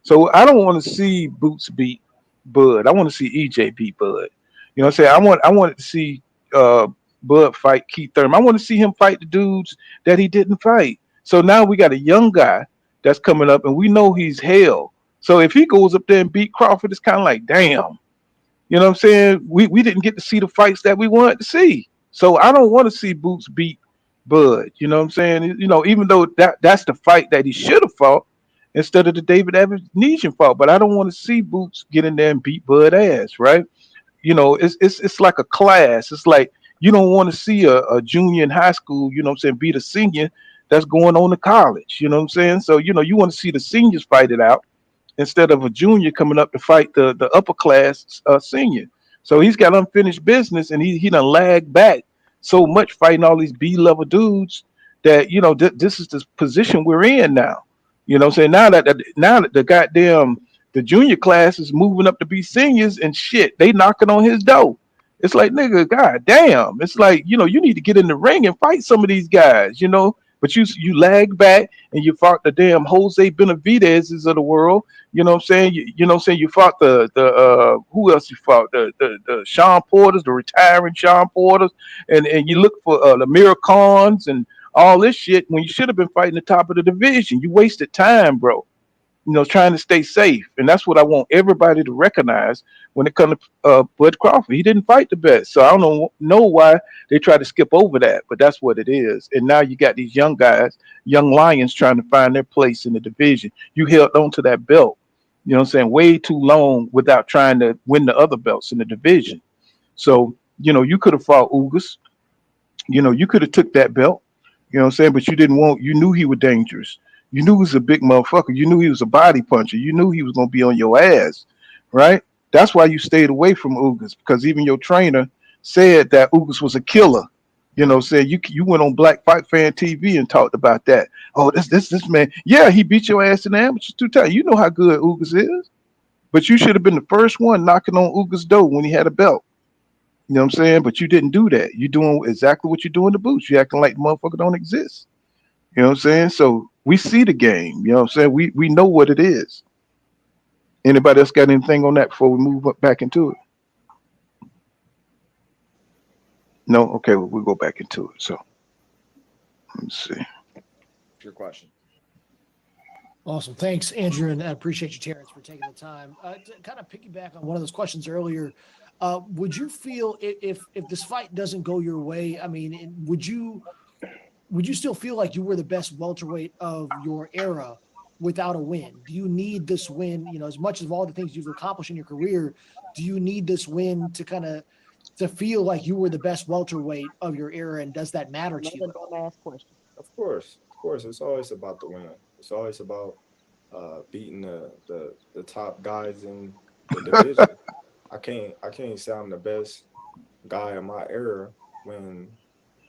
So I don't want to see Boots beat Bud. I want to see EJ beat Bud. You know what I'm saying? I wanted to see uh Bud fight Keith Thurman. I want to see him fight the dudes that he didn't fight. So now we got a young guy that's coming up, and we know he's hell. So if he goes up there and beat Crawford, it's kind of like, damn. You know what I'm saying? We didn't get to see the fights that we wanted to see. So I don't want to see Boots beat Bud. You know what I'm saying? You know, even though that's the fight that he should have fought instead of the David Evans fight. But I don't want to see Boots get in there and beat Bud ass, right? You know, it's like a class. It's like you don't want to see a junior in high school, you know what I'm saying, beat a senior that's going on to college. You know what I'm saying? So, you know, you want to see the seniors fight it out instead of a junior coming up to fight the upper class senior. So he's got unfinished business, and he done lagged back so much fighting all these B level dudes that you know this is the position we're in now. You know, what I'm saying now that the goddamn the junior class is moving up to be seniors and shit, they knocking on his door. It's like nigga, god damn. It's like you know you need to get in the ring and fight some of these guys. You know, but you lag back and you fought the damn Jose Benavidez's of the world. You know what I'm saying? You know what I'm saying? You fought the who else you fought? The Sean Porters, the retiring Sean Porters, and you look for the Miracons and all this shit when you should have been fighting the top of the division. You wasted time, bro. You know, trying to stay safe. And that's what I want everybody to recognize when it comes to Bud Crawford. He didn't fight the best. So I don't know why they try to skip over that, but that's what it is. And now you got these young guys, young lions trying to find their place in the division. You held on to that belt, you know what I'm saying, way too long without trying to win the other belts in the division. So, you know, you could have fought Ugas. You know, you could have took that belt. You know what I'm saying? But you didn't want, you knew he was dangerous. You knew he was a big motherfucker. You knew he was a body puncher. You knew he was going to be on your ass, right? That's why you stayed away from Ugas because even your trainer said that Ugas was a killer. You know, said you went on Black Fight Fan TV and talked about that. Oh, this man, yeah, he beat your ass in the amateurs 2 times. You know how good Ugas is, but you should have been the first one knocking on Ugas' door when he had a belt. You know what I'm saying? But you didn't do that. You're doing exactly what you're doing to Boots. You acting like the motherfucker don't exist. You know what I'm saying? So we see the game. You know what I'm saying? We know what it is. Anybody else got anything on that before we move up back into it? No? Okay, well, we'll go back into it. So let's see. Your question. Awesome. Thanks, Andrew, and I appreciate you, Terrence, for taking the time. To kind of piggyback on one of those questions earlier, would you feel if this fight doesn't go your way, I mean, would you still feel like you were the best welterweight of your era without a win? Do you need this win, you know, as much of all the things you've accomplished in your career, do you need this win to feel like you were the best welterweight of your era, and does that matter to you? Another dumbass question. Of course. It's always about the win. It's always about beating the top guys in the division. I can't say I'm the best guy in my era when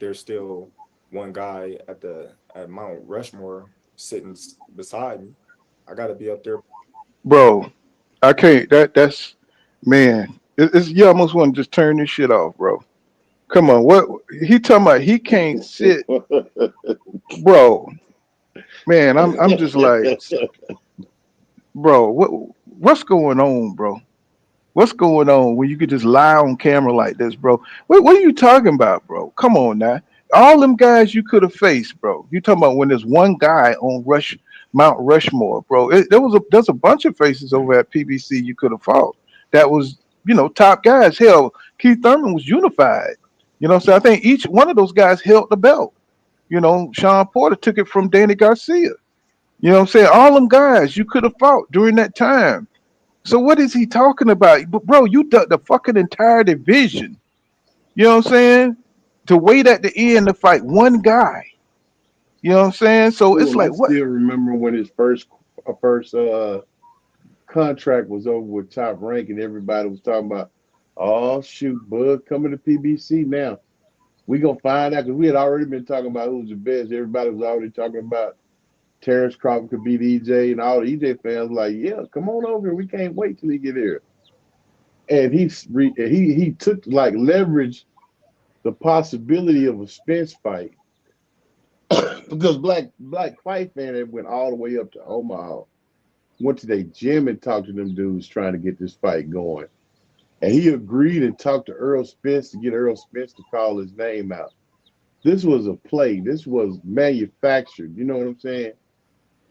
there's still one guy at Mount Rushmore sitting beside me. I got to be up there. Bro, I can't. That's man. It's you almost want to just turn this shit off, bro. Come on, what he talking about? He can't sit, bro. Man, I'm just like, bro. What's going on, bro? What's going on when you could just lie on camera like this, bro? What are you talking about, bro? Come on now. All them guys you could have faced, bro. You talking about when there's one guy on Mount Rushmore, bro. There's a bunch of faces over at PBC you could have fought. That was, you know, top guys. Hell, Keith Thurman was unified. You know, so I think each one of those guys held the belt. You know, Sean Porter took it from Danny Garcia. You know what I'm saying? All them guys you could have fought during that time. So what is he talking about? Bro, you ducked the fucking entire division. You know what I'm saying? To wait at the end to fight one guy. You know what I'm saying? So it's Cool. I like what? still remember when his first contract was over with Top Rank, and everybody was talking about, oh shoot, Bud coming to PBC now. We gonna find out because we had already been talking about who's the best. Everybody was already talking about Terrence Crawford could beat EJ, and all the EJ fans were like, yeah, come on over here. We can't wait till he get here. And he took like leverage the possibility of a Spence fight because Black Fight Fan that went all the way up to Omaha, went to their gym and talked to them dudes trying to get this fight going. And he agreed and talked to Errol Spence to get Errol Spence to call his name out. This was a play. This was manufactured. You know what I'm saying?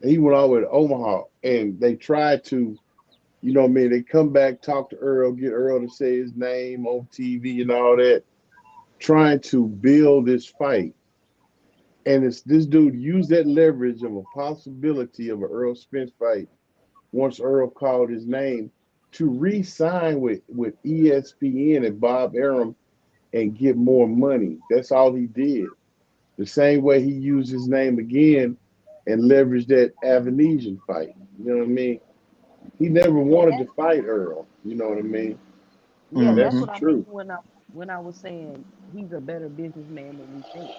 And he went all the way to Omaha, and they tried to, you know what I mean? They come back, talk to Errol, get Errol to say his name on TV and all that, trying to build this fight. And it's this dude used that leverage of a possibility of an Earl Spence fight once Earl called his name to re-sign with ESPN and Bob Arum and get more money. That's all he did. The same way he used his name again and leveraged that Avanesian fight. You know what I mean? He never And wanted that, to fight Earl. You know what I mean? yeah, And that's that's Mm-hmm. the what I mean truth. when I was saying he's a better businessman than we think.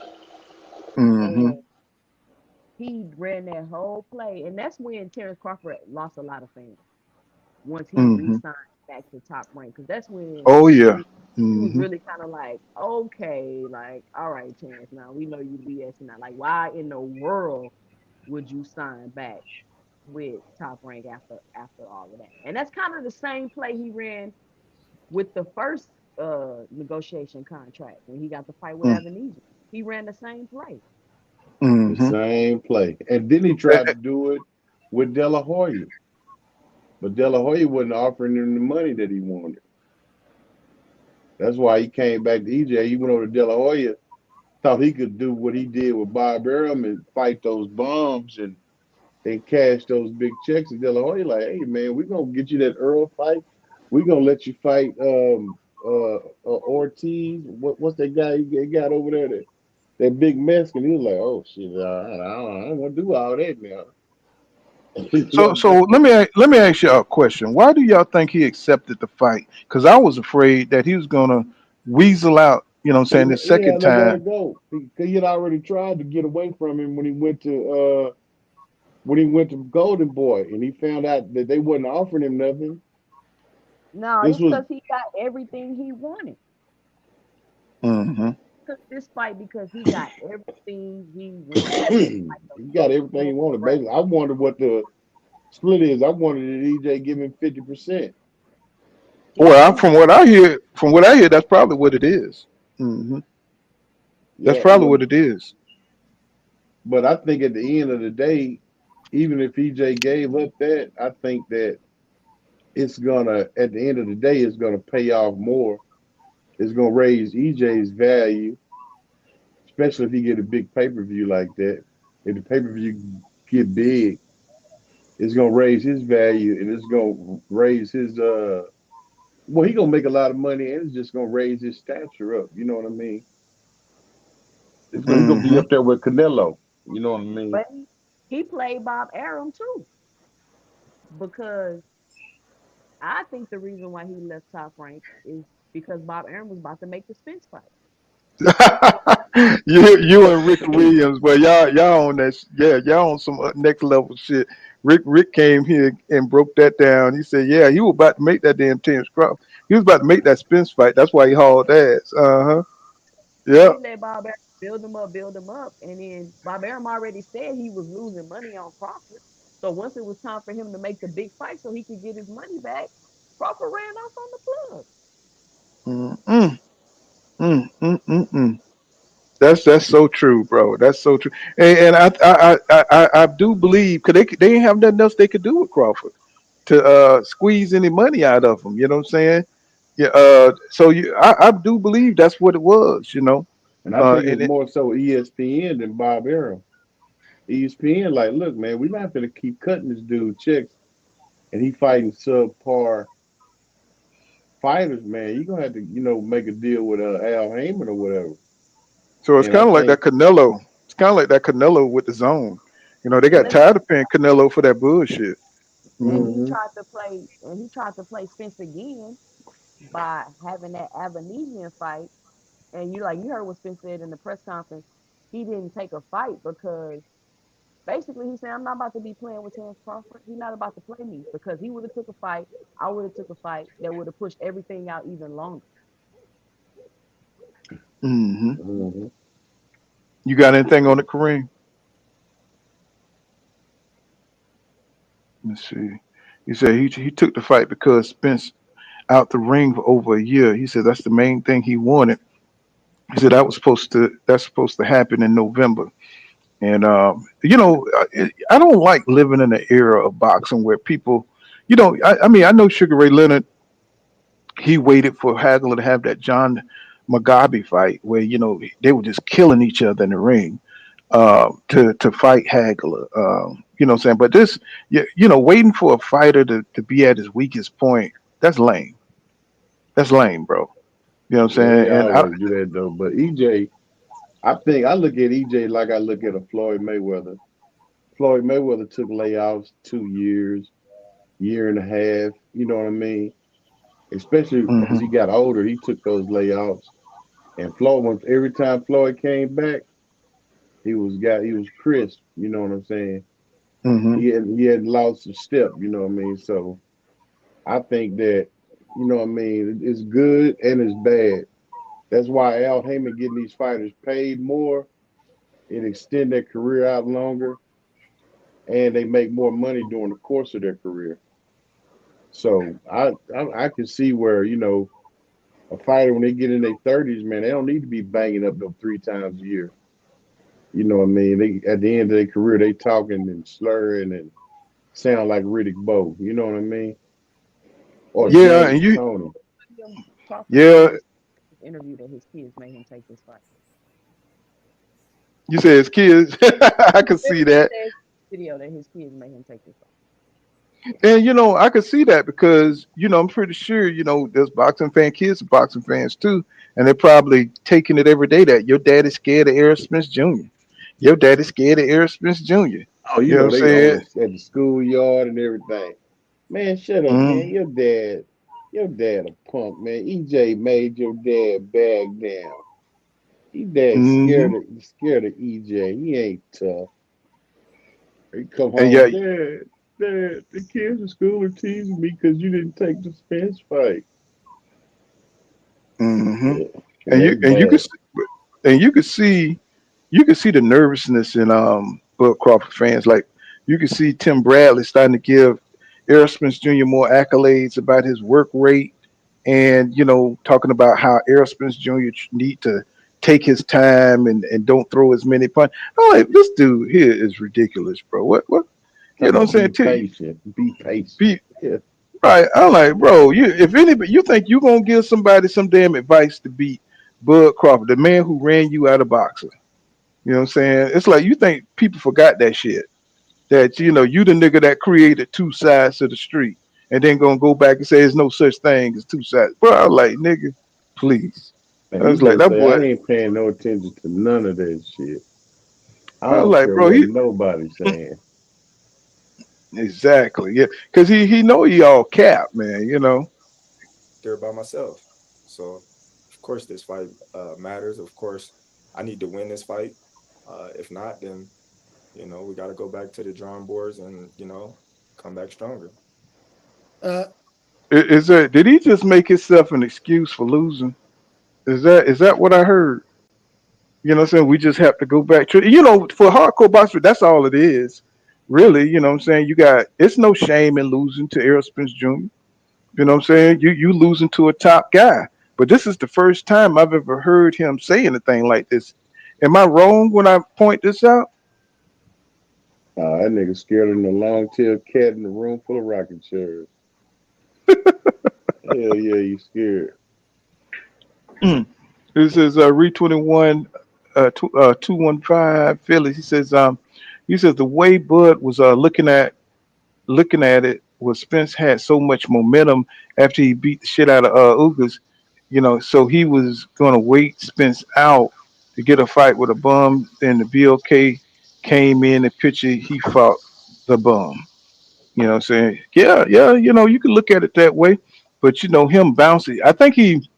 Mm-hmm. And he ran that whole play, and that's when Terrence Crawford lost a lot of fans once he Mm-hmm. re-signed back to Top Rank, because that's when Oh yeah. he was Mm-hmm. really kind of like, okay, like, all right, Terrence, now we know you BS now. Like, why in the world would you sign back with Top Rank after all of that? And that's kind of the same play he ran with the first negotiation contract when he got the fight with Evanesia. He ran the same play. The Mm-hmm. same play. And then he tried to do it with De La Hoya. But De La Hoya wasn't offering him the money that he wanted. That's why he came back to EJ. He went over to De La Hoya, thought he could do what he did with Bob Arum and fight those bombs and cash those big checks. And De La Hoya like, hey man, we're gonna get you that Earl fight. We're gonna let you fight Ortiz. What's that guy you got over there? That big Mexican. He was like, oh shit, I don't want to do all that now. So let me ask y'all a question. Why do y'all think he accepted the fight? Because I was afraid that he was gonna weasel out. You know what I'm saying? The He second had nowhere to time. go. He had already tried to get away from him when he went to Golden Boy, and he found out that they wasn't offering him nothing. No, This it's was because he got everything he wanted. Mm-hmm. Took this fight because he got everything he wanted. he Like the got look everything he and the wanted. rap. Basically, I wondered what the split is. I wanted that EJ give him 50%. Well, He just from what I hear, that's probably what it is. Mm-hmm. That's Yeah, probably what it is. but I think at the end of the day, even if EJ gave up that, I think that it's gonna at the end of the day, it's gonna pay off more. It's gonna raise EJ's value, especially if he get a big pay-per-view like that. If the pay-per-view get big, it's gonna raise his value and it's gonna raise his well, he gonna make a lot of money and it's just gonna raise his stature up. You know what I mean? He gonna be Mm-hmm. up there with Canelo. You know what I mean? but he played Bob Arum too. Because I think the reason why he left Top Rank is because Bob Arum was about to make the Spence fight. You and Rick Williams, but y'all on that. Yeah, y'all on some next level shit. Rick came here and broke that down. He said, yeah, he was about to make that damn Terrence Crawford. He was about to make that Spence fight. That's why he hauled ass. Uh huh. So Yep. he let Bob Arum build him up, and then Bob Arum already said he was losing money on Crawford. So once it was time for him to make the big fight so he could get his money back, Crawford ran off on the plug. Mm mm mm mm mm. Mm. That's so true, bro. That's so true. And I do believe because they didn't have nothing else they could do with Crawford to squeeze any money out of him. You know what I'm saying? Yeah. So I do believe that's what it was. You know. And I think it's And it, more so ESPN than Bob Arum. ESPN, like, look, man, we're not gonna keep cutting this dude checks and he fighting subpar fighters, man. You're gonna have to, make a deal with Al Heyman or whatever. so it's And I kind of like that think, Canelo. It's kind of like that Canelo with the zone. You know, they And got let me tired of paying Canelo for that bullshit. and Mm. he tried to play Spence again by having that Avanesian fight. And you heard what Spence said in the press conference. He didn't take a fight because basically he said, I'm not about to be playing with Terrence Crawford. He's not about to play me because he would have took a fight. I would have took a fight that would have pushed everything out even longer. Hmm. mhm. You got anything on it, Kareem? Let's see. He said he took the fight because Spence out the ring for over a year. He said that's the main thing he wanted. He said that's supposed to happen in November. And I don't like living in an era of boxing where people, I mean, I know Sugar Ray Leonard. He waited for Hagler to have that John Mugabe fight where they were just killing each other in the ring. to fight Hagler. You know what I'm saying? But this, waiting for a fighter to be at his weakest point, that's lame. That's lame, bro. You know what I'm Yeah, they saying? And always do that though. But EJ, I think I look at EJ like I look at a Floyd Mayweather. Floyd Mayweather took layoffs 2 years, year and a half. You know what I mean? Especially as he Mhm. got older, he took those layoffs. And Floyd, every time Floyd came back, he was crisp. You know what I'm saying? Mhm. He had lost a step. You know what I mean? So I think that what I mean. It's good and it's bad. That's why Al Heyman getting these fighters paid more and extend their career out longer, and they make more money during the course of their career. So I can see where a fighter when they get in their 30s, man, they don't need to be banging up them 3 times a year. You know what I mean? They at the end of their career, they talking and slurring and sound like Riddick Bowe. You know what I mean? Or Yeah, James and you, Tony. Crawford yeah, said in his interview that his kids made him take this fight. you say it's kids. I can see He that. said in the video that his kids made him take this fight. And I could see that because I'm pretty sure there's boxing fan kids, are boxing fans too, and they're probably taking it every day that your dad is scared of Errol Spence Jr. Your dad is scared of Errol Spence Jr. Oh, You know what I'm they on saying? it at the schoolyard and everything. Man, shut up, man. Mm. Your dad a punk, man. EJ made your dad back down. Your dad Hmm. scared of EJ. He ain't tough. He come And yeah, home, Dad, the kids at school are teasing me because you didn't take the Spence fight. hmm Yeah, and yeah, you it's and you could bad. s- and you could see the nervousness in Bud Crawford fans. Like you could see Tim Bradley starting to give Errol Spence Jr. more accolades about his work rate, and talking about how Errol Spence Jr. need to take his time and don't throw as many punches. I'm like, this dude here is ridiculous, bro. What you Talking know what I'm about saying? be patient. Be patient. Be Yeah. right. I'm like, bro, if anybody you think you gonna give somebody some damn advice to beat Bud Crawford, the man who ran you out of boxing. You know what I'm saying? It's like you think people forgot that shit. That you the nigga that created two sides to the street and then gonna go back and say there's no such thing as two sides. Bro, I was like, nigga, please. And I was like, EJ that say, I boy, ain't paying no attention to none of that shit. I I was don't like, care bro, what he nobody's saying. exactly, yeah. Cause he know he all cap, man. There by myself. So, of course, this fight matters. Of course, I need to win this fight. If not, then we got to go back to the drawing boards and come back stronger. Uh, Is that did he just make himself an excuse for losing? Is that what I heard? You know what I'm saying? We just have to go back to for hardcore boxers, that's all it is. Really, you know what I'm saying? It's no shame in losing to Errol Spence Jr. You know what I'm saying? You losing to a top guy. But this is the first time I've ever heard him say anything like this. Am I wrong when I point this out? That nigga scared of the long tailed cat in the room full of rocking chairs. Hell yeah, you scared. Mm. This is Re 21 215 Phillies. He says the way Bud was looking at it was Spence had so much momentum after he beat the shit out of Ugas, so he was gonna wait Spence out to get a fight with a bum. Then the BLK came in and picture he fought the bum. You know what I'm saying? Yeah, yeah, you can look at it that way. But him bouncing, I think he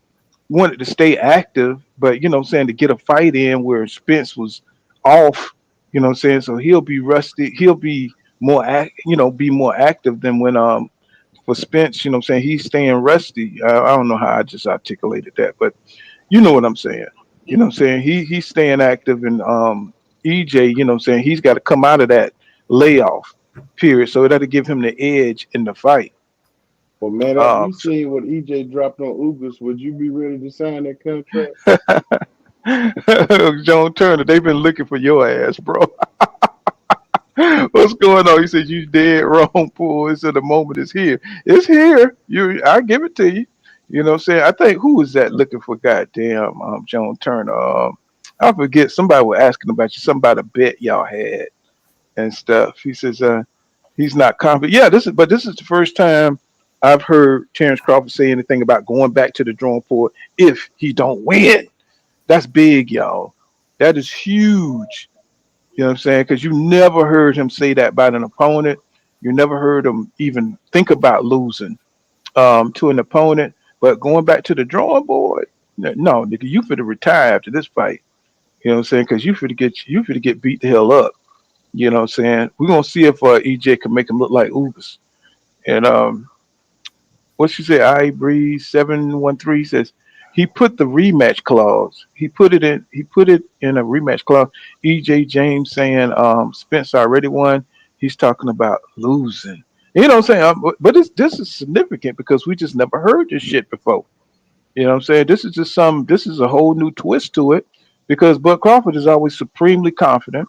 wanted to stay active, but what I'm saying, to get a fight in where Spence was off, what I'm saying, so he'll be rusty, he'll be be more active than when for Spence, what I'm saying, he's staying rusty. I don't know how I just articulated that, but you know what I'm saying. You know what I'm saying? He's staying active, and EJ, what I'm saying, he's got to come out of that layoff period, so that'll give him the edge in the fight. Well, man, after Um, you seen what EJ dropped on Ugas, would you be ready to sign that contract? John Turner, they've been looking for your ass, bro. What's going on? He said you dead wrong, Paul. He said the moment is here. It's here. I give it to you. You know what I'm saying? I think who was that looking for goddamn John Turner? I forget, somebody was asking about you, something about a bet y'all had and stuff. He says he's not confident. Yeah, this is the first time I've heard Terrence Crawford say anything about going back to the drawing board if he don't win. That's big, y'all. That is huge. You know what I'm saying? Because you never heard him say that about an opponent. You never heard him even think about losing to an opponent. But going back to the drawing board, no, nigga, you finna retire after this fight. You know what I'm saying? Because you finna get beat the hell up. You know what I'm saying? We're gonna see if EJ can make him look like Ubers. And what she said, I Breeze 713 says he put the rematch clause. He put it in a rematch clause. EJ James saying Spence already won. He's talking about losing. You know what I'm saying? But this is significant because we just never heard this shit before. You know what I'm saying? This is a whole new twist to it because Bud Crawford is always supremely confident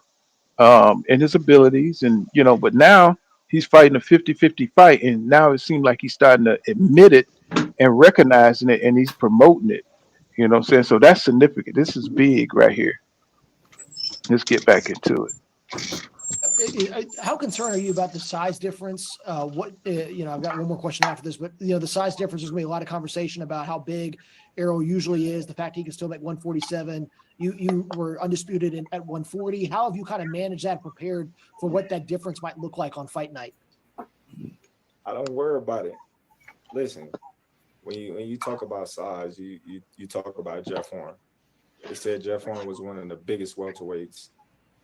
in his abilities, and but now he's fighting a 50-50 fight, and now it seems like he's starting to admit it and recognizing it, and he's promoting it. You know what I'm saying? So that's significant. This is big right here. Let's get back into it. How concerned are you about the size difference? I've got one more question after this, but the size difference, there's going to be a lot of conversation about how big Errol usually is, the fact he can still make 147. You were undisputed at 140. How have you kind of managed that, prepared for what that difference might look like on fight night? I don't worry about it. Listen, when you talk about size, you talk about Jeff Horn. They said Jeff Horn was one of the biggest welterweights,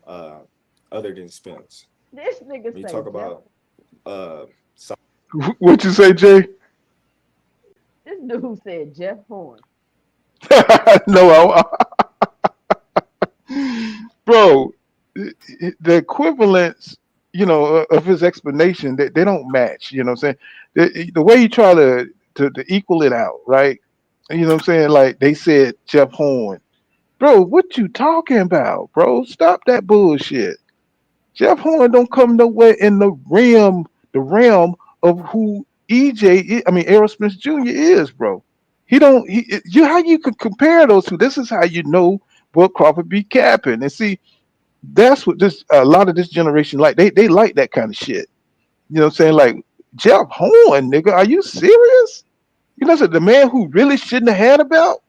other than Spence. This nigga When you talk about size. What you say, Jay? This dude said Jeff Horn. No, bro, the equivalence, of his explanation, that they don't match. You know what I'm saying? The way you try to equal it out, right? You know what I'm saying? Like they said, Jeff Horn, bro. What you talking about, bro? Stop that bullshit. Jeff Horn don't come nowhere in the realm of who EJ is, I mean Errol Spence Jr. is, bro. He don't you how you could compare those two. This is how you know Bud Crawford be capping. And see, that's what this a lot of this generation like. They like that kind of shit. You know what I'm saying? Like Jeff Horn, nigga, are you serious? You know, so the man who really shouldn't have had a belt,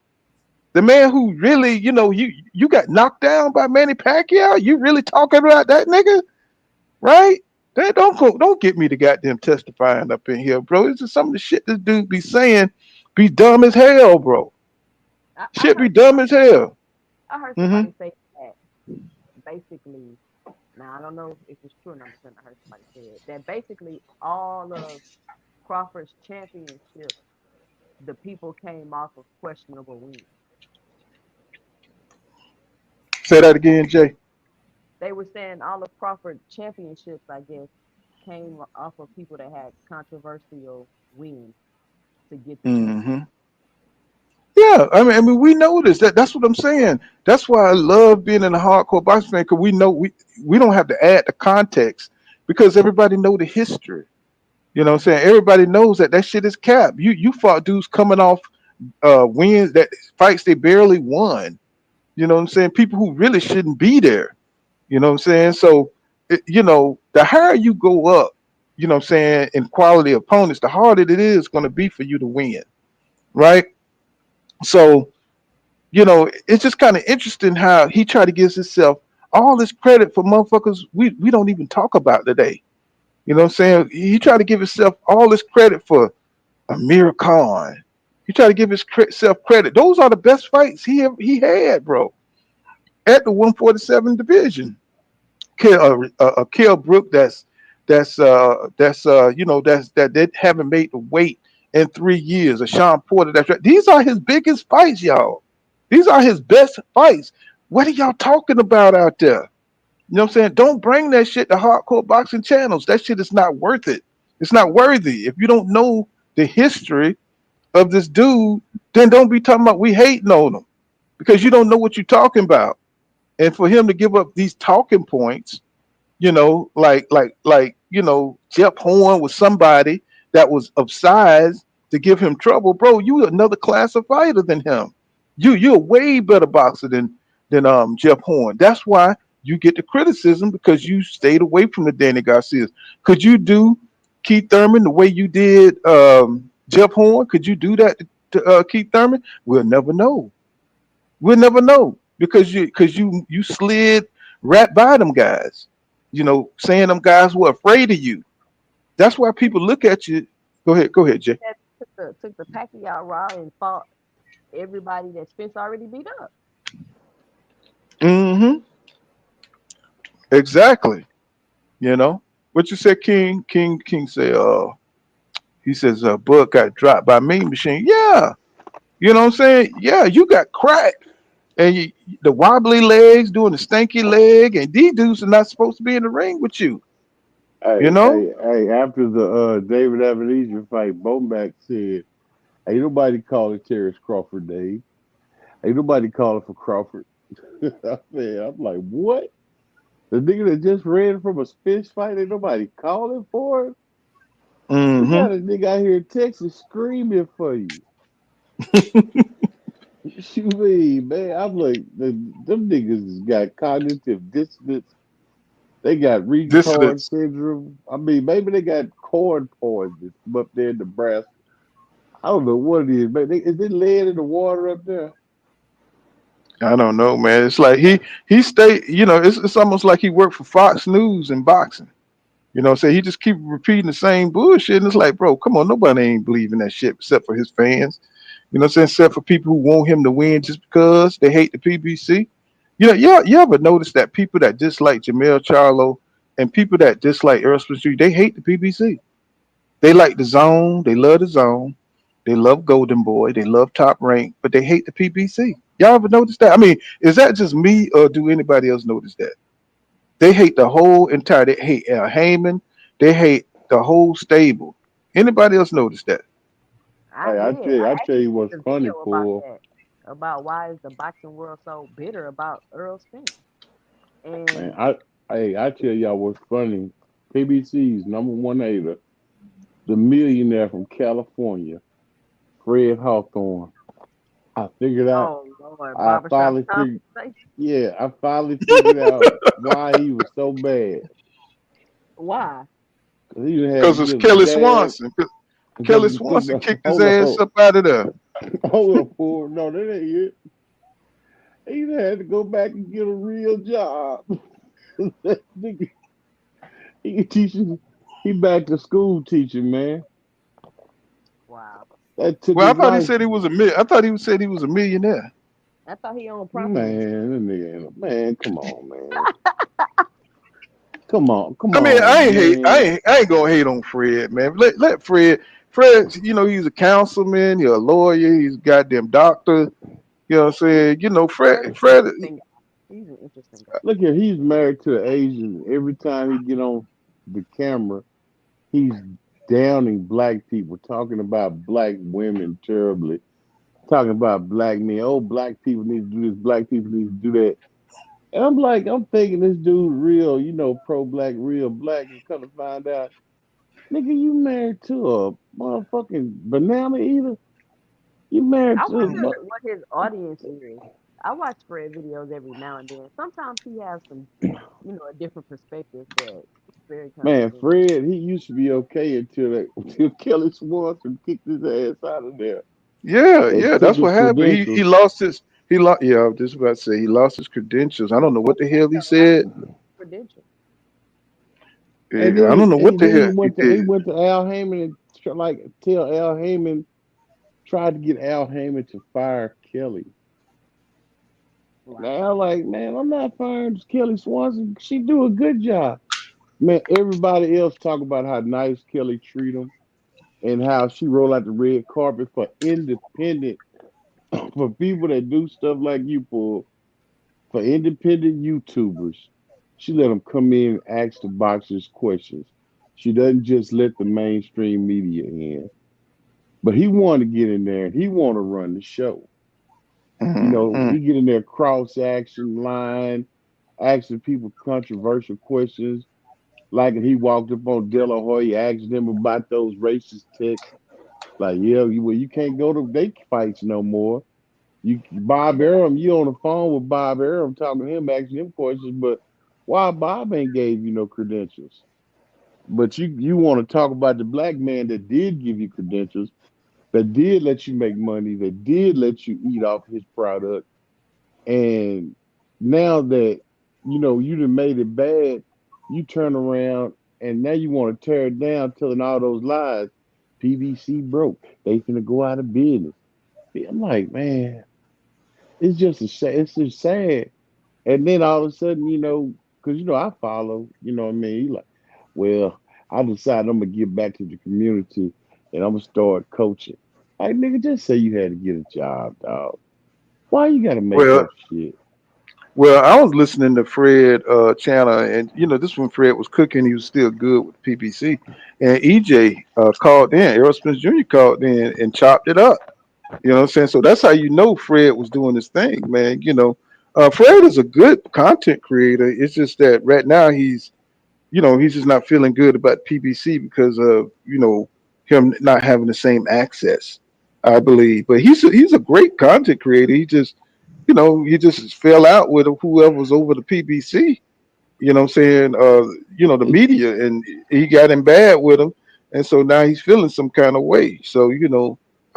the man who really, you got knocked down by Manny Pacquiao. You really talking about that nigga, right? That don't get me the goddamn testifying up in here, bro. It's just some of the shit this dude be saying, be dumb as hell, bro. Shit be dumb as hell. I heard somebody say that basically. Now I don't know if it's true or not. But I heard somebody say it, that basically all of Crawford's championships, the people came off of questionable wins. Say that again, Jay. They were saying all of Crawford's championships, I guess, came off of people that had controversial wins to get the championship. Yeah, I mean, we know this. That's what I'm saying. That's why I love being in a hardcore boxing fan, because we know we don't have to add the context because everybody know the history. You know what I'm saying? Everybody knows that shit is cap. You fought dudes coming off wins, that fights they barely won. You know what I'm saying? People who really shouldn't be there. You know what I'm saying? So, the higher you go up, you know what I'm saying, in quality opponents, the harder it is going to be for you to win, right? So, it's just kind of interesting how he tried to give himself all this credit for motherfuckers we don't even talk about today. You know what I'm saying? He tried to give himself all this credit for Amir Khan. He tried to give himself credit. Those are the best fights he had, bro, at the 147 division. Kell Brook, that they haven't made the weight in 3 years. A Sean Porter, that's right. These are his biggest fights, y'all. These are his best fights. What are y'all talking about out there? You know what I'm saying? Don't bring that shit to hardcore boxing channels. That shit is not worth it. It's not worthy. If you don't know the history of this dude, then don't be talking about we hating on him, because you don't know what you're talking about. And for him to give up these talking points, like Jeff Horn was somebody that was of size to give him trouble, bro. You another class of fighter than him. You're a way better boxer than than Jeff Horn. That's why you get the criticism because you stayed away from the Danny Garcias. Could you do Keith Thurman the way you did Jeff Horn? Could you do that to Keith Thurman? We'll never know. We'll never know because you slid right by them guys. Saying them guys were afraid of you. That's why people look at you. Go ahead, Jay. That took the Pacquiao route and fought everybody that Spence already beat up. Hmm. Exactly. What you said, King. King said. He says, Bud got dropped by Mean Machine. Yeah. You know what I'm saying? Yeah, you got cracked. And the wobbly legs doing the stanky leg, and these dudes are not supposed to be in the ring with you. You Hey, know? hey, hey! After the David Ebenezer fight, Bomac said, "Ain't nobody calling Terrence Crawford, Dave. Ain't nobody calling for Crawford." Man, I'm like, what? The nigga that just ran from a Spence fight, ain't nobody calling for him? You Hmm. got a nigga out here in Texas screaming for you. You mean, man? I'm like, them niggas got cognitive dissonance. They got retard Dissidents. syndrome. I mean, maybe they got corn poisoning from up there in Nebraska. I don't know what it is, man. Is it lead in the water up there? I don't know, man. It's like he stayed. It's almost like he worked for Fox News in boxing. So he just keep repeating the same bullshit, and it's like, bro, come on, nobody ain't believing that shit except for his fans. You know what I'm saying? Except for people who want him to win just because they hate the PBC. You ever notice that people that dislike Jamel Charlo and people that dislike Errol Spence, they hate the PBC. They like the zone, they love the zone, they love Golden Boy, they love Top Rank, but they hate the PBC. Y'all ever notice that? I mean, is that just me or do anybody else notice that? They hate the whole entire. They hate Al Heyman. They hate the whole stable. Anybody else notice that? I Hey, did. I I tell actually you did what's a funny, video about Paul. that, about why is the boxing world so bitter about Earl Spence. Man, And I tell y'all what's funny. PBC's number one hater, the millionaire from California, Fred Hawthorne. I figured out. oh Lord, I barbershop finally figured. conversation. Yeah, I finally figured out why he was so bad. Why? 'Cause he done had to Because it's give a Kelly damn. Swanson. Kelly Swanson kicked his Hold ass on, up out of there. hold on, Paul. No, that ain't it. He done had to go back and get a real job. That nigga, he teaching. He back to school teaching, man. Wow. That took Well, I his thought he life. said he was a I thought he said he was a millionaire. I thought he owned properties. Man, that nigga ain't man. Come on, man. Come I mean, on, man. I ain't gonna hate on Fred, man. Let Fred. Fred, he's a councilman, he's a lawyer, he's a goddamn doctor. You know what I'm saying? Fred is an Fred. interesting guy. He's an interesting guy. Look here, he's married to an Asian. Every time he get on the camera, he's downing black people, talking about black women terribly, talking about black men. Oh, black people need to do this. Black people need to do that. And I'm like, I'm thinking this dude real, pro black, real black, and come to find out, nigga, you married to a motherfucking banana eater. You married I to a wonder what his audience is. I watch Fred videos every now and then. Sometimes he has some, a different perspective, but it's very man, controversial. Fred. He used to be okay until Kelly Swanson kicked his ass out of there Yeah, and yeah, took that's his what happened. He credentials. lost his he lost. Yeah, I was just about to say he lost his credentials. I don't know what the hell he said. Credentials. And Yeah, I don't then know what the then hell he he did. went to Al Heyman and tell Al Heyman, tried to get Al Heyman to fire Kelly. Now, like, man, I'm not firing Kelly Swanson. She do a good job. Man, everybody else talk about how nice Kelly treat him and how she roll out the red carpet for independent, for people that do stuff like you, Paul, for independent YouTubers. She let them come in and ask the boxers questions. She doesn't just let the mainstream media in. But he want to get in there. He want to run the show. Mhm. He get in there cross action line, asking people controversial questions. Like he walked up on De La Hoya, asked them about those racist texts. Like, yeah, you can't go to they fights no more. You Bob Arum, you on the phone with Bob Arum talking to him, asking him questions, but why Bob ain't gave you no credentials? But you want to talk about the black man that did give you credentials, that did let you make money, that did let you eat off his product, and now that you done made it bad, you turn around and now you want to tear it down, telling all those lies. PBC broke. They finna go out of business. I'm like, man, it's just it's just sad. And then all of a sudden, because I follow, what I mean? He like, well, I decided I'm gonna give back to the community and I'm gonna start coaching. Like, nigga, just say you had to get a job, dog. Why you gotta make Well, up shit? well, I was listening to Fred channel, and this when Fred was cooking, he was still good with PPC, and EJ called in. Errol Spence Jr. called in and chopped it up. You know what I'm saying? So that's how Fred was doing his thing, man. Fred is a good content creator. It's just that right now he's just not feeling good about PBC because of him not having the same access, I believe. But he's a great content creator. He just fell out with whoever was over the PBC. You know what I'm saying? The media, and he got in bad with him, and so now he's feeling some kind of way. So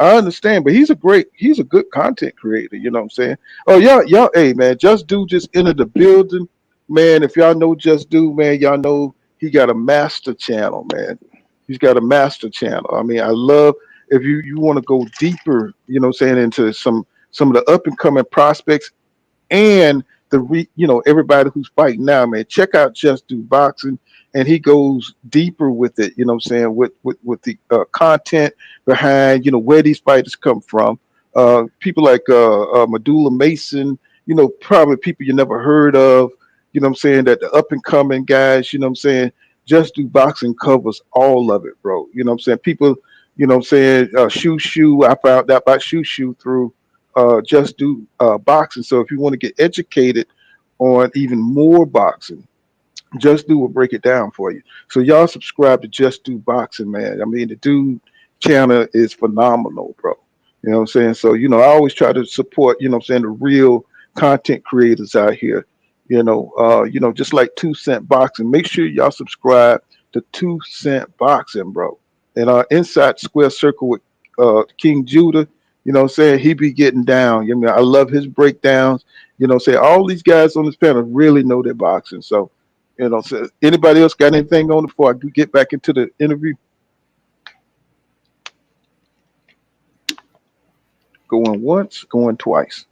I understand, but he's a good content creator. You know what I'm saying? Oh, y'all, hey man, Just Do just entered the building, man. If y'all know Just Do, man, y'all know he got a master channel, man. He's got a master channel. I mean, I love if you want to go deeper, what I'm saying, into some of the up and coming prospects and everybody who's fighting now, man. Check out Just Do Boxing, and he goes deeper with it. You know what I'm saying, with the content behind where these fighters come from. People like Medulla Mason, probably people you never heard of. You know what I'm saying, that the up and coming guys. You know what I'm saying. Just Do Boxing covers all of it, bro. You know what I'm saying. People, what I'm saying, Shoo. I found out about Shoo through Just Do Boxing. So if you want to get educated on even more boxing, Just Do will break it down for you. So y'all subscribe to Just Do Boxing, man. I mean, the dude channel is phenomenal, bro. You know what I'm saying? So, I always try to support, what I'm saying, the real content creators out here. Just like 2 Cent Boxing. Make sure y'all subscribe to 2 Cent Boxing, bro. And Inside Square Circle with King Judah, what I'm saying, he be getting down. I love his breakdowns. Say all these guys on this panel really know their boxing. So, so anybody else got anything on it before I do get back into the interview? Going once, going twice.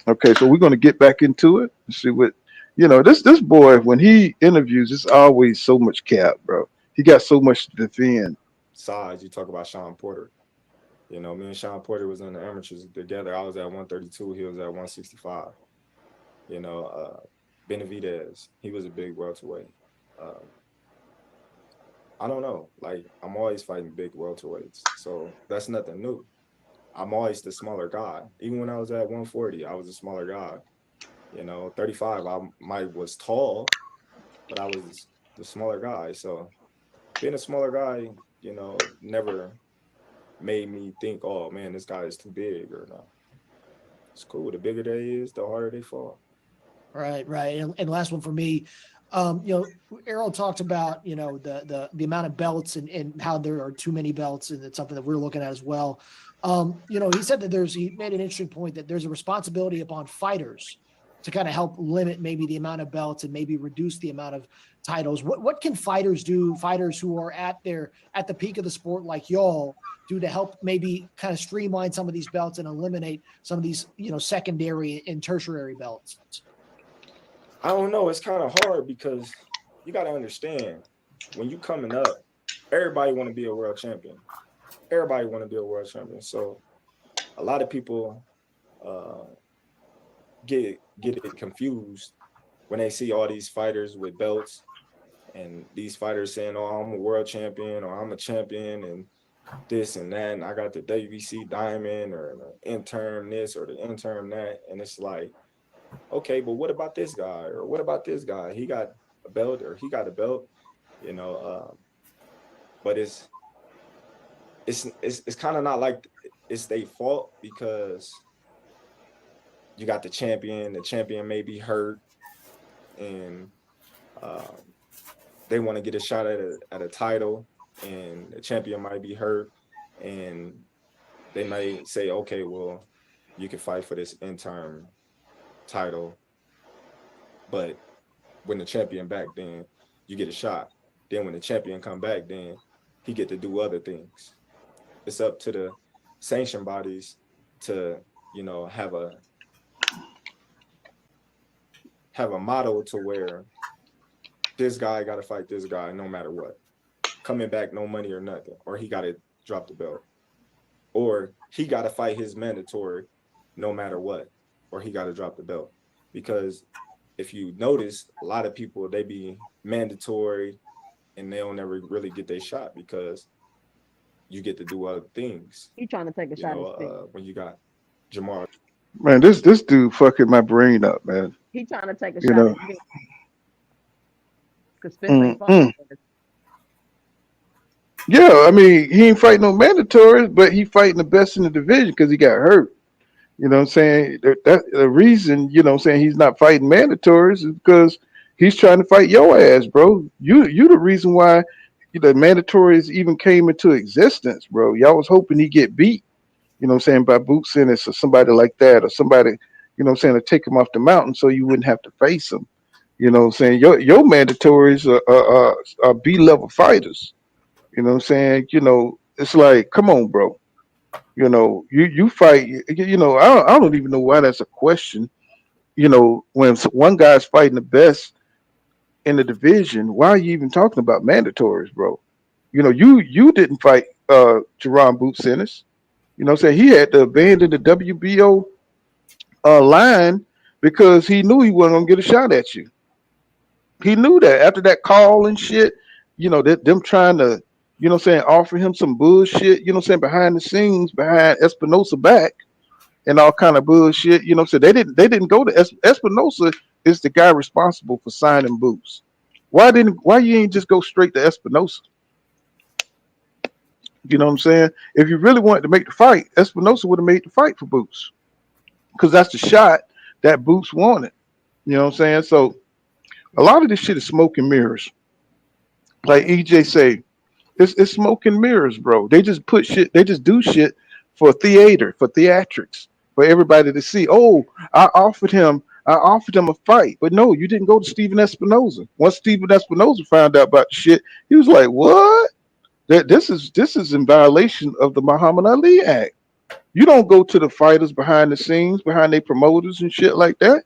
Okay, so we're going to get back into it and see what this boy, when he interviews, it's always so much cap, bro. He got so much to defend. Size, you talk about Sean Porter. Me and Sean Porter was in the amateurs together. I was at 132, he was at 165. Benavidez, he was a big welterweight. I don't know. Like, I'm always fighting big welterweights, so that's nothing new. I'm always the smaller guy. Even when I was at 140, I was a smaller guy. 35, I was tall, but I was the smaller guy. So being a smaller guy, never made me think, oh man, this guy is too big or not. It's cool. The bigger they is, the harder they fall. Right. And last one for me. Errol talked about, the amount of belts and how there are too many belts, and it's something that we're looking at as well. He said that he made an interesting point that there's a responsibility upon fighters to kind of help limit maybe the amount of belts and maybe reduce the amount of titles. What can fighters do, fighters who are at the peak of the sport like y'all, do to help maybe kind of streamline some of these belts and eliminate some of these, secondary and tertiary belts? I don't know. It's kind of hard because you got to understand, when you coming up, everybody want to be a world champion. Everybody want to be a world champion. So a lot of people get it confused when they see all these fighters with belts and these fighters saying, oh, I'm a world champion or I'm a champion and this and that, and I got the WBC diamond or the intern this or the intern that. And it's like, okay, but what about this guy? Or what about this guy? He got a belt or he got a belt, but it's kind of not like it's their fault, because you got the champion. The champion may be hurt, and they want to get a shot at a title, and the champion might be hurt, and they may say, okay, well, you can fight for this interim title, but when the champion back, then you get a shot. Then when the champion come back, then he get to do other things. It's up to the sanction bodies to, you know, have a model to where this guy got to fight this guy no matter what. Coming back, no money or nothing, or he got to drop the belt, or he got to fight his mandatory no matter what, or he got to drop the belt. Because if you notice, a lot of people, they be mandatory and they don't ever really get their shot because you get to do other things. He trying to take a shot at Spence. When you got Jamar. Man, this dude fucking my brain up, man. He trying to take a You shot know. at Spence. Because Spence ain't fought. Yeah, I mean, he ain't fighting no mandatories, but he fighting the best in the division because he got hurt. You know what I'm saying? That the reason, you know what I'm saying, he's not fighting mandatories is because he's trying to fight your ass, bro. You the reason why the mandatories even came into existence, bro. Y'all was hoping he get beat, you know what I'm saying, by Boots Ennis or somebody like that, or somebody, you know what I'm saying, to take him off the mountain so you wouldn't have to face him. You know what I'm saying? Your mandatories are B-level fighters. You know what I'm saying? You know, it's like, come on, bro. You know, you fight. You know, I don't even know why that's a question. You know, when one guy's fighting the best in the division, why are you even talking about mandatories, bro? You know, you didn't fight Jerron Boots Ennis. You know what I'm saying? He had to abandon the WBO line because he knew he wasn't gonna get a shot at you. He knew that after that call and shit, you know, that them trying to, you know what I'm saying, offer him some bullshit, you know what I'm saying, behind the scenes, behind Espinosa back and all kind of bullshit, you know what I'm saying? They didn't go to Espinosa is the guy responsible for signing Boots. Why you ain't just go straight to Espinosa? You know what I'm saying? If you really wanted to make the fight, Espinosa would have made the fight for Boots. Because that's the shot that Boots wanted. You know what I'm saying? So a lot of this shit is smoke and mirrors. Like EJ say, it's smoke and mirrors, bro. They just put shit, they just do shit for theater, for theatrics, for everybody to see. Oh, I offered him a fight. But no, you didn't go to Steven Espinoza. Once Steven Espinoza found out about the shit, he was like, what? This is in violation of the Muhammad Ali Act. You don't go to the fighters behind the scenes, behind their promoters and shit like that.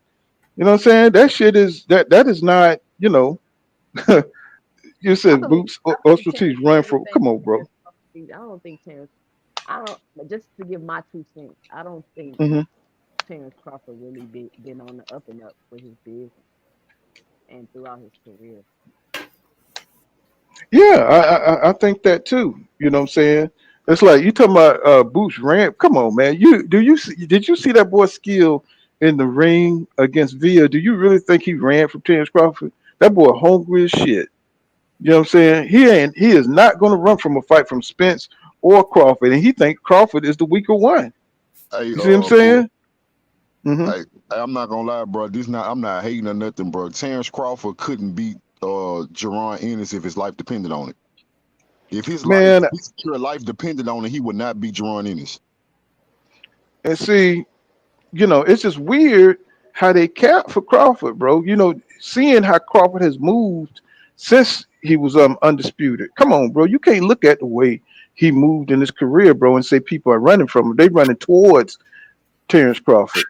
You know what I'm saying? That shit is that is not, you know. You said Boots Ortiz run for. Come on, bro. I don't think Terrence. Just to give my 2 cents. I don't think Hmm. Terrence Crawford really been on the up and up for his business and throughout his career. Yeah, I think that too. You know what I'm saying? It's like you talking about Boots ramp. Come on, man. Did you see that boy's skill in the ring against Villa? Do you really think he ran from Terrence Crawford? That boy hungry as shit. You know what I'm saying? He is not gonna run from a fight from Spence or Crawford, and he think Crawford is the weaker one. Hey, You see what I'm Pooh, saying? Hmm. I'm not gonna lie, bro. I'm not hating or nothing, bro. Terrence Crawford couldn't beat Jerron Ennis if his life depended on it. If Man, his pure life depended on it, he would not beat Jerron Ennis. and see, you know, it's just weird how they cap for Crawford, bro. You know, seeing how Crawford has moved since he was undisputed. Come on, bro. You can't look at the way he moved in his career, bro, and say people are running from him. They running towards Terrence Crawford.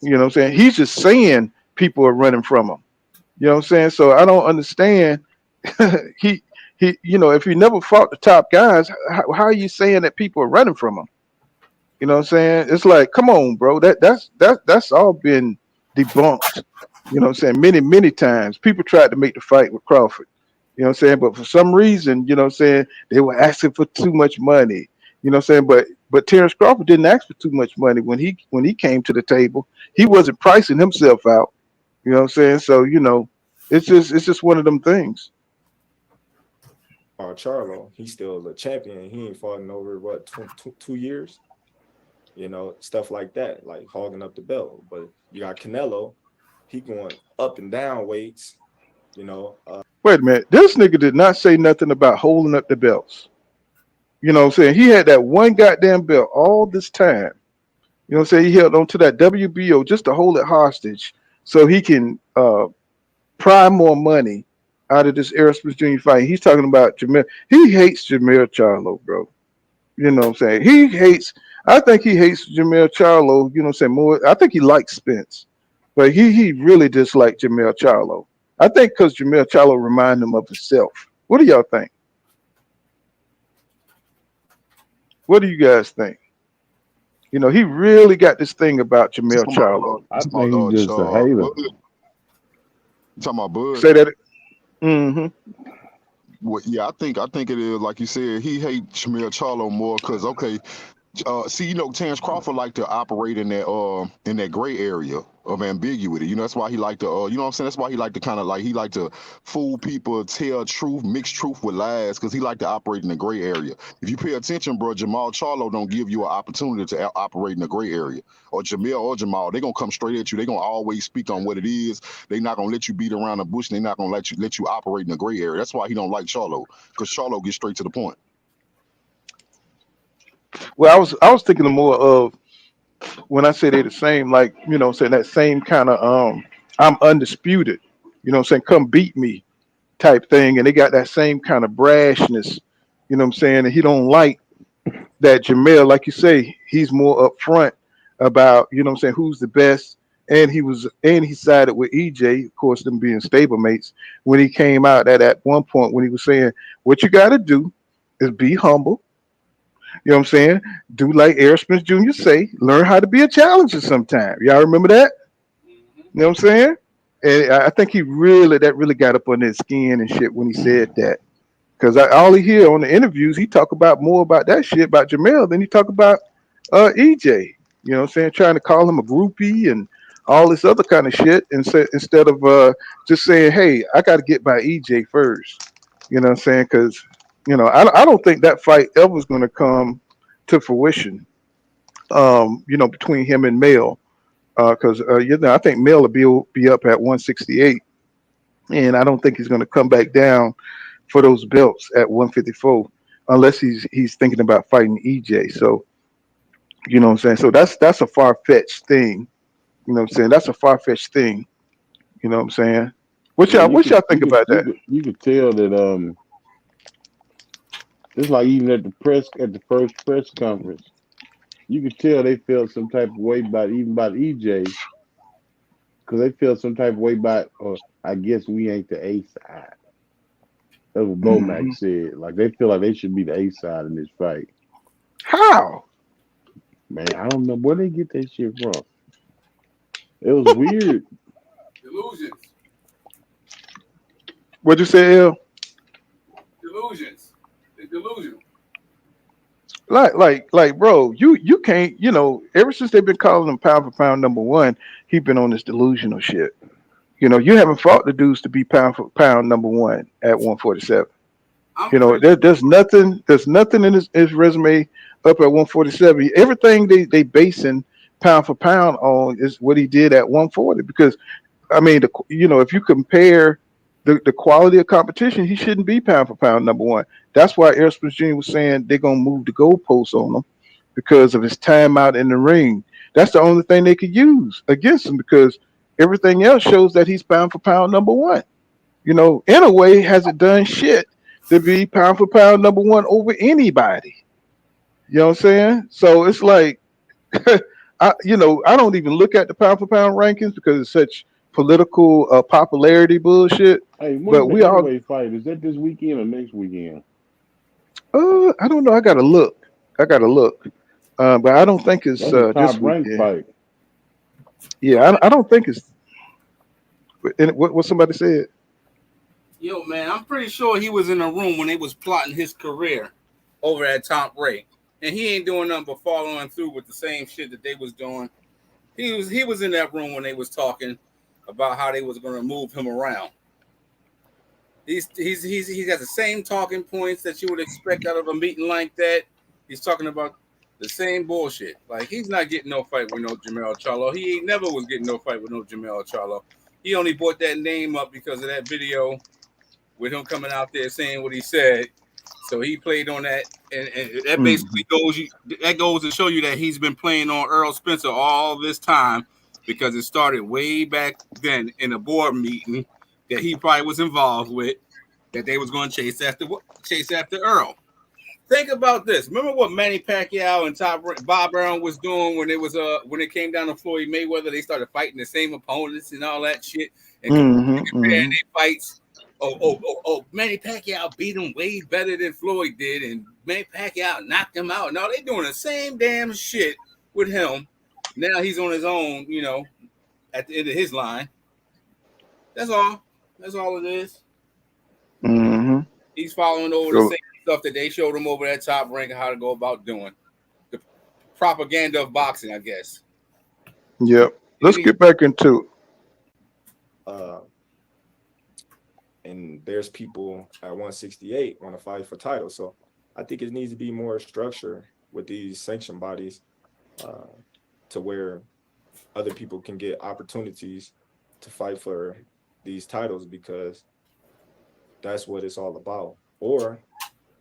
You know what I'm saying? He's just saying people are running from him. You know what I'm saying? So I don't understand. he you know, if he never fought the top guys, how are you saying that people are running from him? You know what I'm saying? It's like, come on, bro. That's all been debunked. You know what I'm saying? Many times. People tried to make the fight with Crawford. You know what I'm saying? But for some reason, you know what I'm saying, they were asking for too much money. You know what I'm saying? But Terrence Crawford didn't ask for too much money when he came to the table. He wasn't pricing himself out. You know what I'm saying? So, you know, it's just one of them things. Charlo, he's still a champion. He ain't fought in over what 2 years. stuff like that, like hogging up the belt. But you got Canelo, he going up and down weights, Wait a minute. This nigga did not say nothing about holding up the belts. You know what I'm saying? He had that one goddamn belt all this time. You know what I'm saying? He held on to that WBO just to hold it hostage so he can pry more money out of this Errol Spence Jr. fight. He's talking about Jamel. He hates Jamel Charlo, bro. You know what I'm saying? I think he hates Jamel Charlo, you know what I'm saying, more. I think he likes Spence, but he really disliked Jamel Charlo. I think because Jamel Charlo reminded him of himself. What do y'all think? What do you guys think? You know, he really got this thing about Jamel Charlo. I think he's just a hater. Bud. You talking about Bud? Say that. Mm-hmm. Well, yeah, I think it is like you said. He hates Shamil Charlo more because see, Terrence Crawford like to operate in that gray area of ambiguity. That's why he like to, you know what I'm saying? That's why he like to kind of like he like to fool people, tell truth, mix truth with lies, because he like to operate in the gray area. If you pay attention, bro, Jamal Charlo don't give you an opportunity to operate in the gray area. Or Jamil or Jamal, they gonna come straight at you. They gonna always speak on what it is. They not gonna let you beat around the bush. They not gonna let you operate in the gray area. That's why he don't like Charlo, because Charlo gets straight to the point. Well, I was thinking more of when I say they're the same, like, saying that same kind of I'm undisputed, saying come beat me type thing, and they got that same kind of brashness, saying, and he don't like that Jamel, like you say, he's more upfront about, saying, who's the best. And he sided with EJ, of course, them being stablemates, when he came out at one point when he was saying, what you gotta do is be humble. You know what I'm saying? Do like Errol Spence Jr. say, learn how to be a challenger sometime. Y'all remember that? You know what I'm saying? And I think that really got up on his skin and shit when he said that. Because all he hear on the interviews, he talk about more about that shit about Jamel than he talk about EJ. You know what I'm saying? Trying to call him a groupie and all this other kind of shit, and instead of just saying, hey, I got to get by EJ first. You know what I'm saying? Because I don't think that fight ever was going to come to fruition. Between him and Mel, because I think Mel will be up at 168, and I don't think he's going to come back down for those belts at 154 unless he's thinking about fighting EJ. So you know what I'm saying. So that's a far fetched thing. You know what I'm saying. That's a far fetched thing. You know what I'm saying. What y'all think about that? You could tell that it's like even at the first press conference, you could tell they felt some type of way about EJ, because they felt some type of way about, or I guess we ain't the A side. That's what Bomac said. Like they feel like they should be the A side in this fight. How? Man, I don't know where they get that shit from. It was weird. Delusions. What'd you say, El? Delusions. They're delusional. Like, bro, you can't, ever since they've been calling him pound for pound number one, he's been on this delusional shit. You haven't fought the dudes to be pound for pound number one at 147. There's nothing in his resume up at 147. Everything they basing pound for pound on is what he did at 140. Because I mean, if you compare the quality of competition, he shouldn't be pound for pound number one. That's why Errol Spence Jr. was saying they're gonna move the goalposts on him because of his time out in the ring. That's the only thing they could use against him, because everything else shows that he's pound for pound number one. In a way, hasn't done shit to be pound for pound number one over anybody. You know what I'm saying? So it's like, I don't even look at the pound for pound rankings because it's such political popularity bullshit. Hey, but when's the heavyweight fight? Is that this weekend or next weekend? I don't know. I gotta look. But I don't think it's That's a this top ranked weekend. fight. Yeah, I don't think it's. What somebody said. Yo, man, I'm pretty sure he was in a room when they was plotting his career over at Top Rank, and he ain't doing nothing but following through with the same shit that they was doing. He was in that room when they was talking about how they was going to move him around. He's got the same talking points that you would expect out of a meeting like that. He's talking about The same bullshit. Like, he's not getting no fight with no Jermell Charlo. He ain't never was getting no fight with no Jermell Charlo. He only brought that name up because of that video with him coming out there saying what he said. So he played on that, and that basically goes to show you that he's been playing on Errol Spencer all this time, because it started way back then in a board meeting that he probably was involved with, that they was going to chase after Errol. Think about this. Remember what Manny Pacquiao and Bob Brown was doing when it came down to Floyd Mayweather? They started fighting the same opponents and all that shit, and comparing their fights. Oh, Manny Pacquiao beat him way better than Floyd did, and Manny Pacquiao knocked him out. Now they doing the same damn shit with him. Now he's on his own, at the end of his line. That's all. That's all it is. He's following over the same stuff that they showed him over at Top Rank, how to go about doing. The propaganda of boxing, I guess. Yep. Let's get back into it. And there's people at 168 want to fight for titles. So I think it needs to be more structure with these sanction bodies to where other people can get opportunities to fight for these titles, because that's what it's all about. Or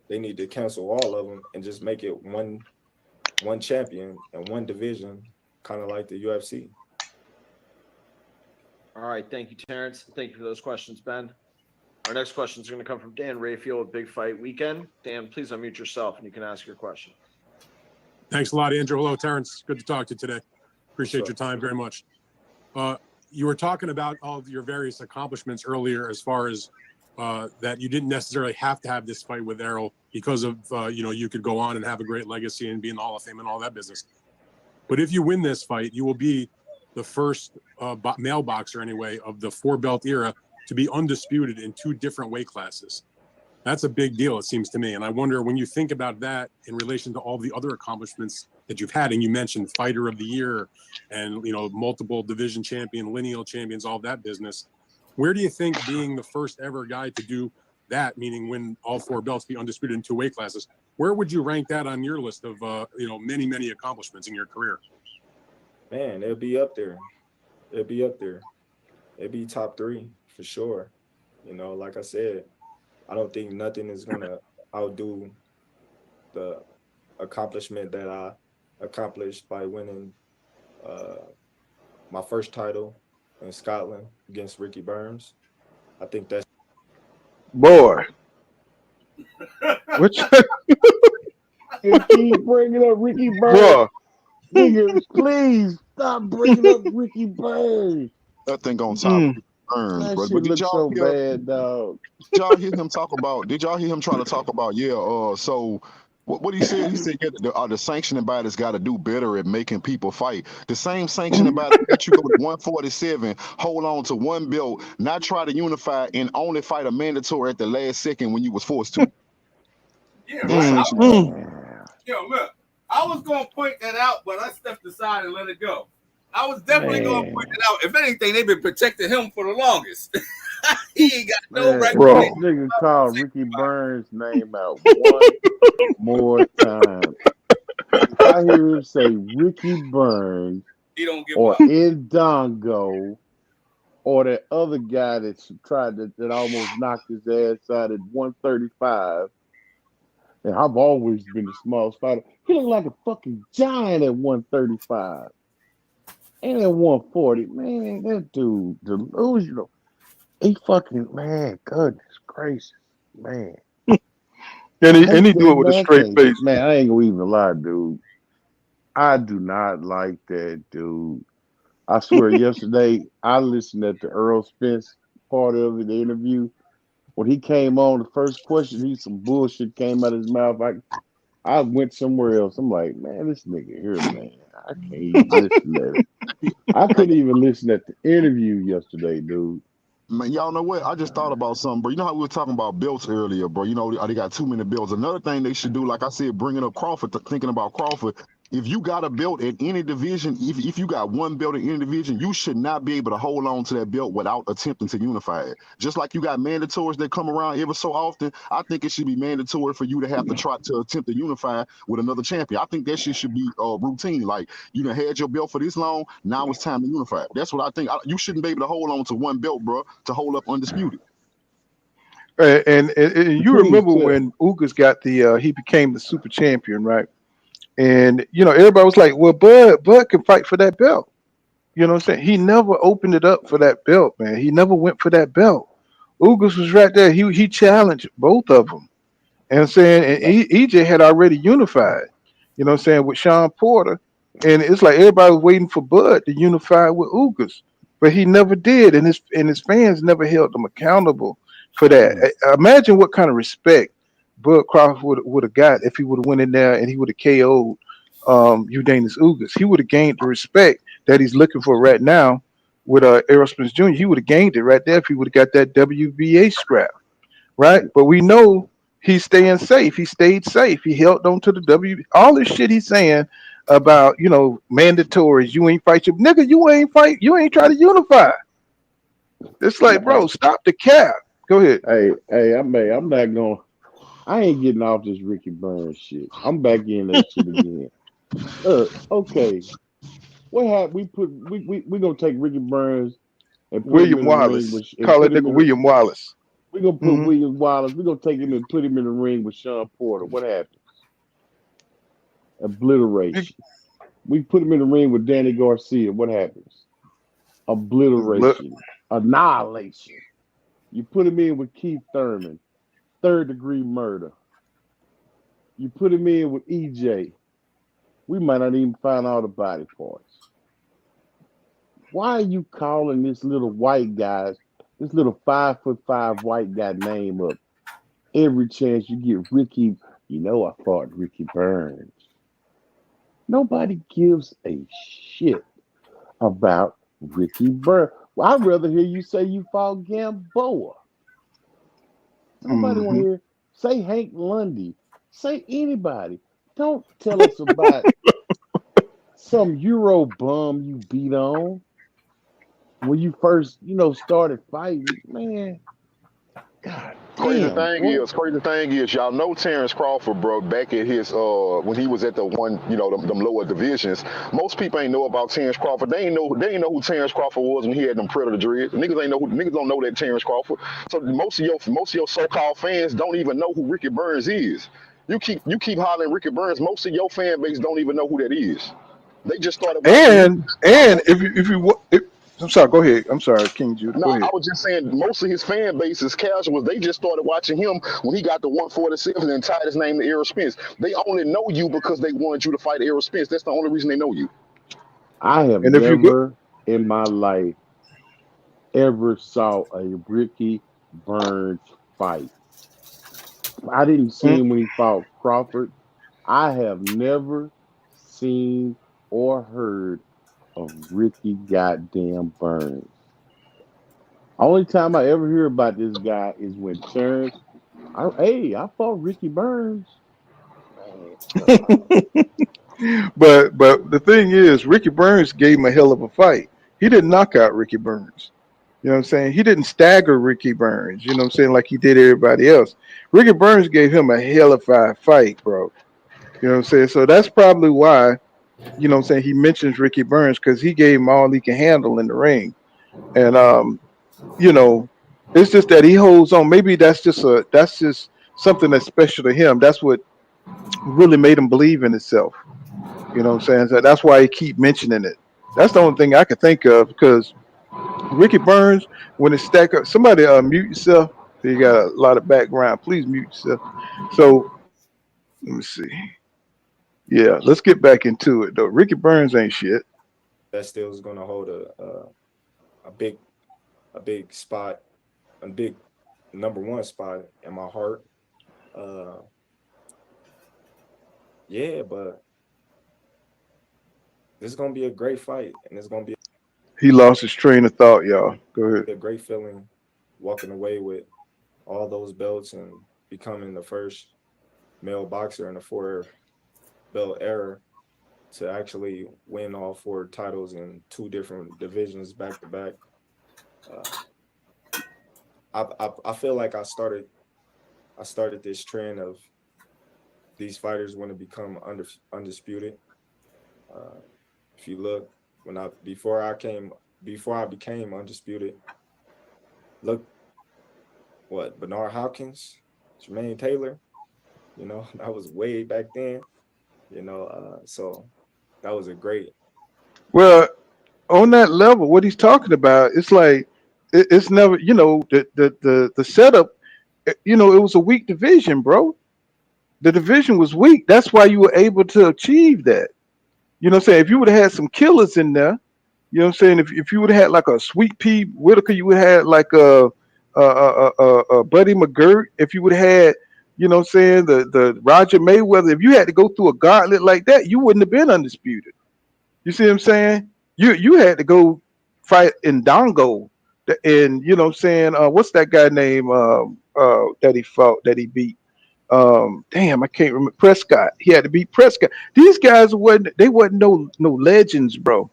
they need to cancel all of them and just make it one champion and one division, kind of like the UFC. All right. Thank you, Terrence. Thank you for those questions, Ben. Our next question is going to come from Dan Rayfield with Big Fight Weekend. Dan, please unmute yourself and you can ask your question. Thanks a lot, Andrew. Hello, Terrence. Good to talk to you today. Appreciate your time very much. You were talking about all of your various accomplishments earlier, as far as that you didn't necessarily have to have this fight with Errol because of, you could go on and have a great legacy and be in the Hall of Fame and all that business. But if you win this fight, you will be the first male boxer, anyway, of the 4-belt era to be undisputed in 2 different weight classes. That's a big deal, it seems to me. And I wonder, when you think about that in relation to all the other accomplishments that you've had, and you mentioned Fighter of the Year and, multiple division champion, lineal champions, all that business, where do you think being the first ever guy to do that, meaning win all 4 belts, be undisputed in 2 weight classes, where would you rank that on your list of, many, many accomplishments in your career? Man, it'll be up there. It'll be top 3 for sure. Like I said, I don't think nothing is going to outdo the accomplishment that I accomplished by winning my first title in Scotland against Ricky Burns. I think that's... Boy. Which... You keep bringing up Ricky Burns. Nigga, please stop bringing up Ricky Burns. That thing on top. Burns, that bro. shit But looks so bad, dog. Did y'all hear him talk about? Did y'all hear him try to talk about? So what he said? He said the sanctioning bodies got to do better at making people fight. The same sanctioning body that you go to 147, hold on to 1 belt, not try to unify and only fight a mandatory at the last second when you was forced to. Yeah, right. Yo, look, I was gonna point that out, but I stepped aside and let it go. I was definitely going to point it out. If anything, they've been protecting him for the longest. He ain't got no right. This nigga called Ricky Burns' name out one more time. If I hear him say Ricky Burns he don't give or up. Indongo or that other guy that almost knocked his ass out at 135. And I've always been the smallest fighter. He looked like a fucking giant at 135. And at 140, man, that dude delusional. He fucking, man, goodness gracious, man. And he do it with a straight face. Man, I ain't gonna even lie, dude. I do not like that dude. I swear, yesterday I listened at the Errol Spence part of the interview. When he came on, the first question, some bullshit came out of his mouth. I went somewhere else. I'm like, man, this nigga here, man. I can't even listen to it. I couldn't even listen at the interview yesterday, dude. Man, y'all know what? I just thought about something, bro. You know how we were talking about belts earlier, bro? They got too many belts. Another thing they should do, like I said, bringing up Crawford, thinking about Crawford, If you got a belt in any division, if you got one belt in any division, you should not be able to hold on to that belt without attempting to unify it. Just like you got mandatories that come around ever so often, I think it should be mandatory for you to have to try to attempt to unify with another champion. I think that shit should be routine. Like, you done had your belt for this long, now it's time to unify. That's what I think. You shouldn't be able to hold on to one belt, bro, to hold up undisputed. And you remember when Ugas got he became the super champion, right? And everybody was like, "Well, Bud can fight for that belt." You know what I'm saying? He never opened it up for that belt, man. He never went for that belt. Ugas was right there. He challenged both of them, and saying, and EJ had already unified. You know what I'm saying, with Sean Porter, and it's like everybody was waiting for Bud to unify with Ugas, but he never did, and his fans never held him accountable for that. Imagine what kind of respect Bud Crawford would have got if he would have went in there and he would have KO'd Udanis Ugas. He would have gained the respect that he's looking for right now with Errol Spence Jr. He would have gained it right there if he would have got that WBA scrap, right? But we know he's staying safe. He stayed safe. He held on to the all this shit he's saying about mandatories. You ain't fight your nigga. You ain't fight. You ain't try to unify. It's like, bro, stop the cap. Go ahead. Hey, I'm not going. I ain't getting off this Ricky Burns shit. I'm back in that shit again. Okay. What happened? We gonna take Ricky Burns and put him William in the ring Wallace. Call that nigga William Wallace. We're gonna put William Wallace. We're gonna take him and put him in the ring with Sean Porter. What happens? Obliteration. We put him in the ring with Danny Garcia. What happens? Obliteration. Annihilation. You put him in with Keith Thurman. Third-degree murder. You put him in with EJ. We might not even find all the body parts. Why are you calling this little white guy, this little 5'5" white guy name up every chance you get Ricky? I fought Ricky Burns. Nobody gives a shit about Ricky Burns. Well, I'd rather hear you say you fought Gamboa. Nobody want to hear. Say Hank Lundy. Say anybody. Don't tell us about some Euro bum you beat on when you first, started fighting. Man, God Crazy damn. thing is, y'all know Terrence Crawford, bro, back at his when he was at the one, them lower divisions. Most people ain't know about Terrence Crawford. They ain't know who Terrence Crawford was when he had them Predator dreads. Niggas don't know that Terrence Crawford. So most of your so-called fans don't even know who Ricky Burns is. You keep hollering Ricky Burns. Most of your fan base don't even know who that is. They just started watching. And I'm sorry, go ahead. I'm sorry, King Judah. No, Go ahead. I was just saying most of his fan base is casuals. They just started watching him when he got the 147 and tied his name to Errol Spence. They only know you because they wanted you to fight Errol Spence. That's the only reason they know you. I have never in my life ever saw a Ricky Burns fight. I didn't see him when he fought Crawford. I have never seen or heard of Ricky goddamn Burns. Only time I ever hear about this guy is when Terrence, I fought Ricky Burns. But the thing is, Ricky Burns gave him a hell of a fight. He didn't knock out Ricky Burns. You know what I'm saying? He didn't stagger Ricky Burns, you know what I'm saying, like he did everybody else. Ricky Burns gave him a hell of a fight, bro. You know what I'm saying? So that's probably why, you know what I'm saying, he mentions Ricky Burns, because he gave him all he can handle in the ring. And it's just that he holds on. Maybe that's just something that's special to him. That's what really made him believe in himself. You know what I'm saying? So that's why he keep mentioning it. That's the only thing I could think of, because Ricky Burns, when it stack up, somebody mute yourself. You got a lot of background. Please mute yourself. So let me see. Yeah, let's get back into it though. Ricky Burns ain't shit. That still is going to hold a big spot, a big number one spot in my heart. Yeah, but this is going to be a great fight, and it's going to be He lost his train of thought, y'all. Go ahead. a great feeling walking away with all those belts and becoming the first male boxer in the 4-belt era. to actually win all 4 titles in 2 different divisions back to back. I feel like I started this trend of these fighters want to become undisputed. If you look, before I became undisputed, look what Bernard Hopkins, Jermaine Taylor, that was way back then, so that was a great. Well, on that level, what he's talking about, it's like it's never, the setup. It was a weak division, bro. The division was weak. That's why you were able to achieve that. You know what I'm saying? If you would have had some killers in there, you know what I'm saying? If you would have had like a Sweet Pea Whitaker, you would have had like a Buddy McGirt. If you would have had, you know what I'm saying, the Roger Mayweather. If you had to go through a gauntlet like that, you wouldn't have been undisputed. You see what I'm saying? You had to go fight in Dongo, and you know what I'm saying. What's that guy name that he fought that he beat? Damn, I can't remember. Prescott. He had to beat Prescott. These guys wasn't no legends, bro.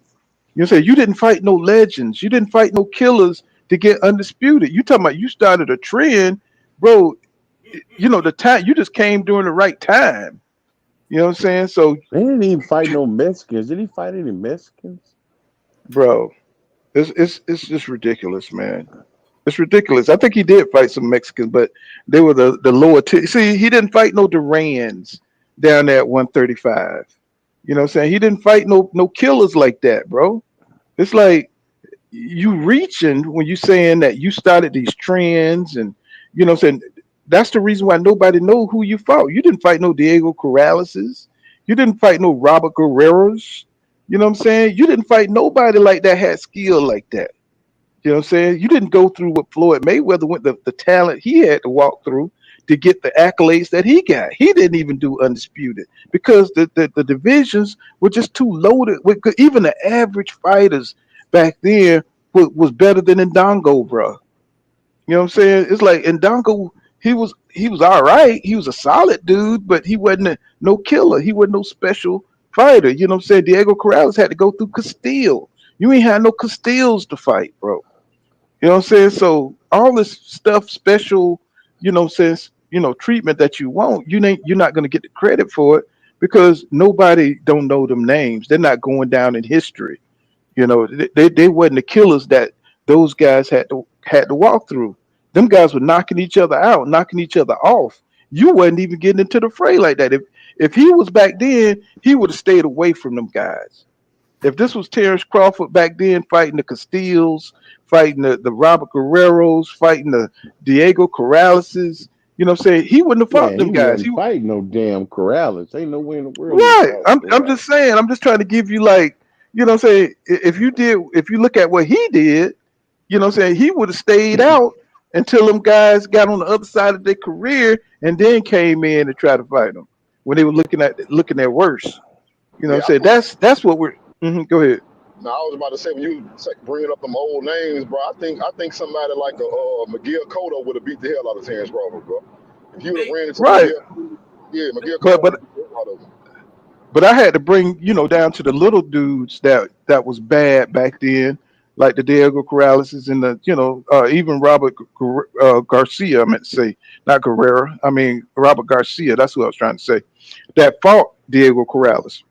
You know, say you didn't fight no legends. You didn't fight no killers to get undisputed. You talking about you started a trend, bro. The time you just came during the right time. You know what I'm saying? So they didn't even fight no Mexicans. Did he fight any Mexicans? Bro, it's just ridiculous, man. It's ridiculous. I think he did fight some Mexicans, but they were the lower tier. See, he didn't fight no Durans down there at 135. You know what I'm saying? He didn't fight no killers like that, bro. It's like you reaching when you saying that you started these trends, and you know what I'm saying, that's the reason why nobody know who you fought. You didn't fight no Diego Corraleses. You didn't fight no Robert Guerreros. You know what I'm saying? You didn't fight nobody like that had skill like that. You know what I'm saying? You didn't go through what Floyd Mayweather went, the talent he had to walk through to get the accolades that he got. He didn't even do undisputed because the divisions were just too loaded. Even the average fighters back then was better than Ndongo, bro. You know what I'm saying? It's like Ndongo, he was all right. He was a solid dude, but he wasn't no killer. He wasn't no special fighter. You know what I'm saying? Diego Corrales had to go through Castile. You ain't had no Castilles to fight, bro. You know what I'm saying? So all this stuff, special, treatment that you want, you're not gonna get the credit for it because nobody don't know them names. They're not going down in history. They wasn't the killers that those guys had to walk through. Them guys were knocking each other out, knocking each other off. You wasn't even getting into the fray like that. If he was back then, he would have stayed away from them guys. If this was Terrence Crawford back then fighting the Castilles, fighting the Robert Guerreros, fighting the Diego Corraleses, you know what I'm saying? He wouldn't have fought Man, them he guys. wasn't fighting no damn Corrales. Ain't no way in the world he Right. fought I'm just saying, I'm just trying to give you like, you know what I'm saying? If you look at what he did, you know what I'm saying, he would have stayed out until them guys got on the other side of their career and then came in and tried to fight them when they were looking at worse. You know Yeah, what I'm saying? That's what we're go ahead. now I was about to say when you bringing up them old names, bro. I think somebody like Miguel Cotto would have beat the hell out of Terrence Crawford, bro. If he would have ran into Right. Miguel But Cotto but would have beat the hell out of him. but I had to bring, down to the little dudes that was bad back then, like the Diego Corrales and even Robert Garcia. I meant to say not Guerrero. I mean Robert Garcia. That's what I was trying to say. That fought Diego Corrales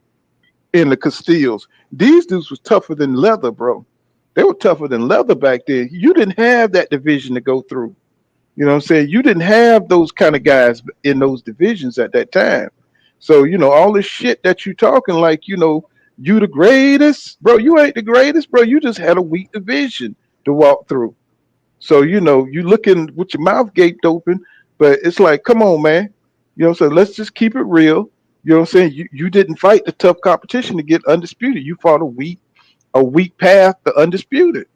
in the Castillos. These dudes was tougher than leather, bro. They were tougher than leather back then. You didn't have that division to go through. You know what I'm saying? You didn't have those kind of guys in those divisions at that time. So, all this shit that you talking like, you the greatest, bro. You ain't the greatest, bro. You just had a weak division to walk through. So, you looking with your mouth gaped open, but it's like, come on, man. You know what I'm saying? Let's just keep it real. You know what I'm saying? You didn't fight the tough competition to get undisputed. You fought a weak path to undisputed.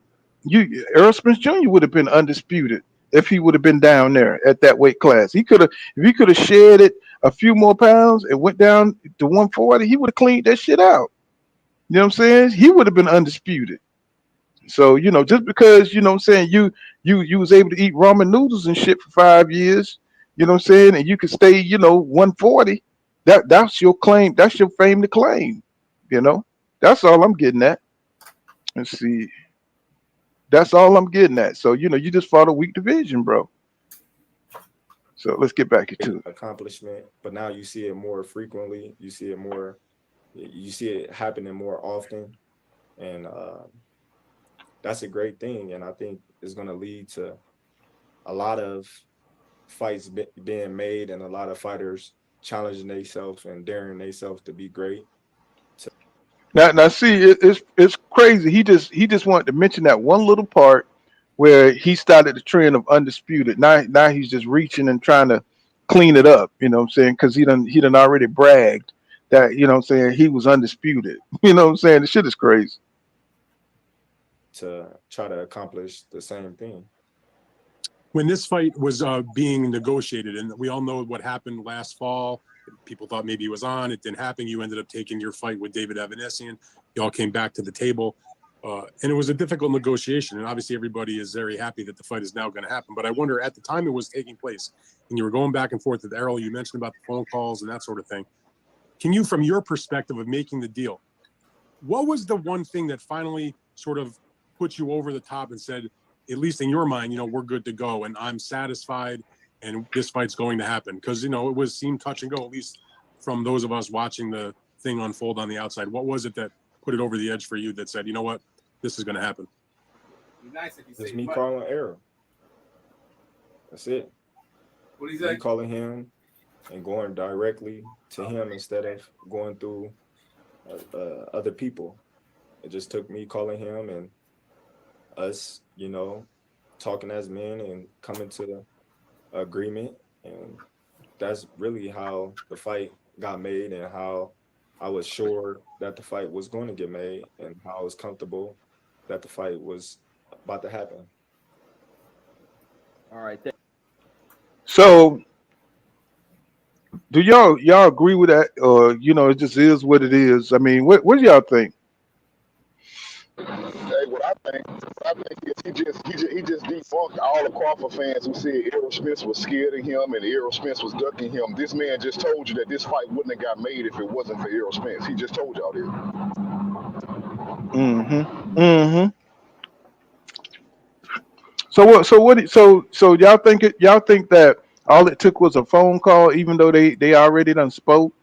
Errol Spence Jr. would have been undisputed if he would have been down there at that weight class. If he could have shared it a few more pounds and went down to 140, he would have cleaned that shit out. You know what I'm saying? He would have been undisputed. So, just because, you know what I'm saying, you was able to eat ramen noodles and shit for 5 years, you know what I'm saying, and you could stay, 140, that's your claim, that's your fame to claim. You know, that's all I'm getting at. Let's see. That's all I'm getting at. So, you just fought a weak division, bro. So let's get back into it. Accomplishment, but now you see it more frequently. You see it happening more often, and that's a great thing. And I think it's going to lead to a lot of fights being made and a lot of fighters challenging themselves and daring themselves to be great. Now, see, it's crazy. He just wanted to mention that one little part where he started the trend of undisputed. Now he's just reaching and trying to clean it up. You know what I'm saying? Because he done already bragged that, you know what I'm saying, he was undisputed. You know what I'm saying? The shit is crazy. To try to accomplish the same thing. When this fight was being negotiated, and we all know what happened last fall, people thought maybe he was on. It didn't happen. You ended up taking your fight with David Evanesian. You all came back to the table, and it was a difficult negotiation. And obviously, everybody is very happy that the fight is now going to happen. But I wonder, at the time it was taking place, and you were going back and forth with Errol, you mentioned about the phone calls and that sort of thing. Can you, from your perspective of making the deal, what was the one thing that finally sort of put you over the top and said, at least in your mind, we're good to go and I'm satisfied and this fight's going to happen? Because, it seemed touch and go, at least from those of us watching the thing unfold on the outside. What was it that put it over the edge for you that said, you know what, this is going to happen? It's me calling Errol. That's it. What do you say? Me calling him and going directly to him instead of going through other people. It just took me calling him and us, talking as men and coming to the agreement. And that's really how the fight got made and how I was sure that the fight was going to get made and how I was comfortable that the fight was about to happen. All right. So, do y'all agree with that, or it just is what it is? I mean, what do y'all think? Hey, what I think is he just debunked all the Crawford fans who said Errol Spence was scared of him and Errol Spence was ducking him. This man just told you that this fight wouldn't have got made if it wasn't for Errol Spence. He just told y'all this. So y'all think that all it took was a phone call, even though they already done spoke?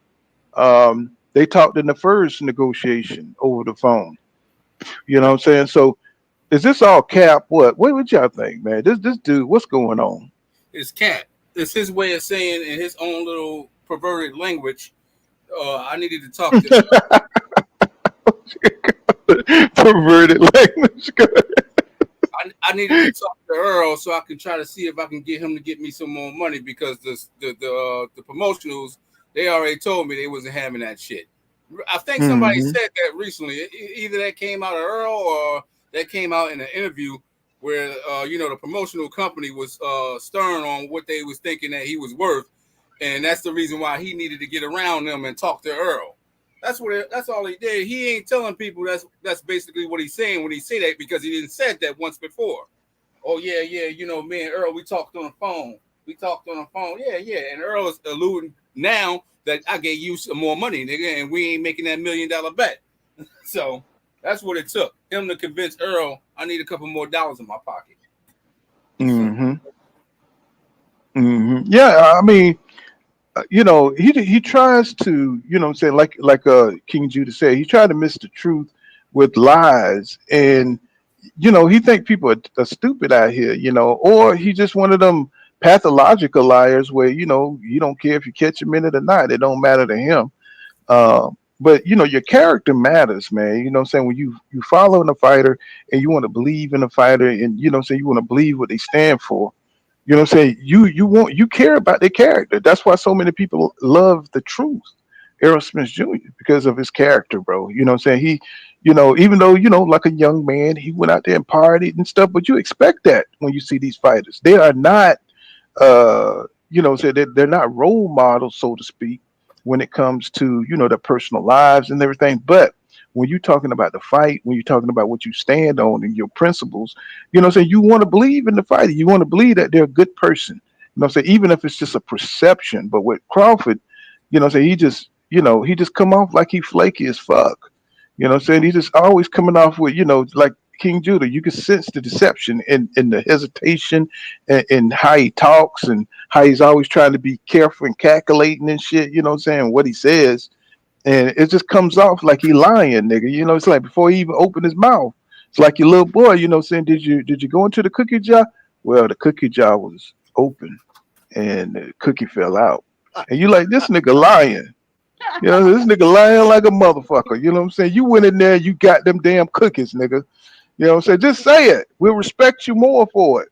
They talked in the first negotiation over the phone. You know what I'm saying? So is this all cap? What y'all think, man? This dude, what's going on? It's cap. It's his way of saying in his own little perverted language, I needed to talk to perverted language. I needed to talk to Errol so I can try to see if I can get him to get me some more money, because the promotionals, they already told me they wasn't having that shit. I think somebody said that recently. Either that came out of Errol or that came out in an interview where the promotional company was stern on what they was thinking that he was worth, and that's the reason why he needed to get around them and talk to Errol. That's all he did. He ain't telling people that's basically what he's saying when he say that, because he didn't said that once before. Oh yeah, me and Errol, we talked on the phone. Yeah. And Errol is alluding now that I gave you some more money, nigga, and we ain't making that $1 million bet. So that's what it took him to convince Errol I need a couple more dollars in my pocket. Yeah, I mean, he tries to, what I'm saying, like King Judah said, he tried to mix the truth with lies, and he think people are stupid out here, or he just one of them pathological liars where you don't care if you catch him in it or not, it don't matter to him. But your character matters, man. You know what I'm saying? When you following a fighter and you want to believe in a fighter, and you want to believe what they stand for. You know what I'm saying? You care about their character. That's why so many people love the truth, Errol Spence Jr., because of his character, bro. You know what I'm saying? He, even though, like a young man, he went out there and partied and stuff, but you expect that when you see these fighters. They are not they're not role models, so to speak, when it comes to, their personal lives and everything. But when you're talking about the fight, when you're talking about what you stand on and your principles, you want to believe in the fighter. You want to believe that they're a good person. Even if it's just a perception. But with Crawford, he just come off like he flaky as fuck. You know what I'm saying? He's just always coming off with, like King Judah. You can sense the deception in the hesitation and how he talks and how he's always trying to be careful and calculating and shit. You know what I'm saying? What he says. And it just comes off like he lying, nigga. It's like before he even opened his mouth. It's like your little boy, saying, did you go into the cookie jar? Well, the cookie jar was open and the cookie fell out. And you like, this nigga lying. This nigga lying like a motherfucker. You know what I'm saying? You went in there, you got them damn cookies, nigga. You know what I'm saying? Just say it. We'll respect you more for it.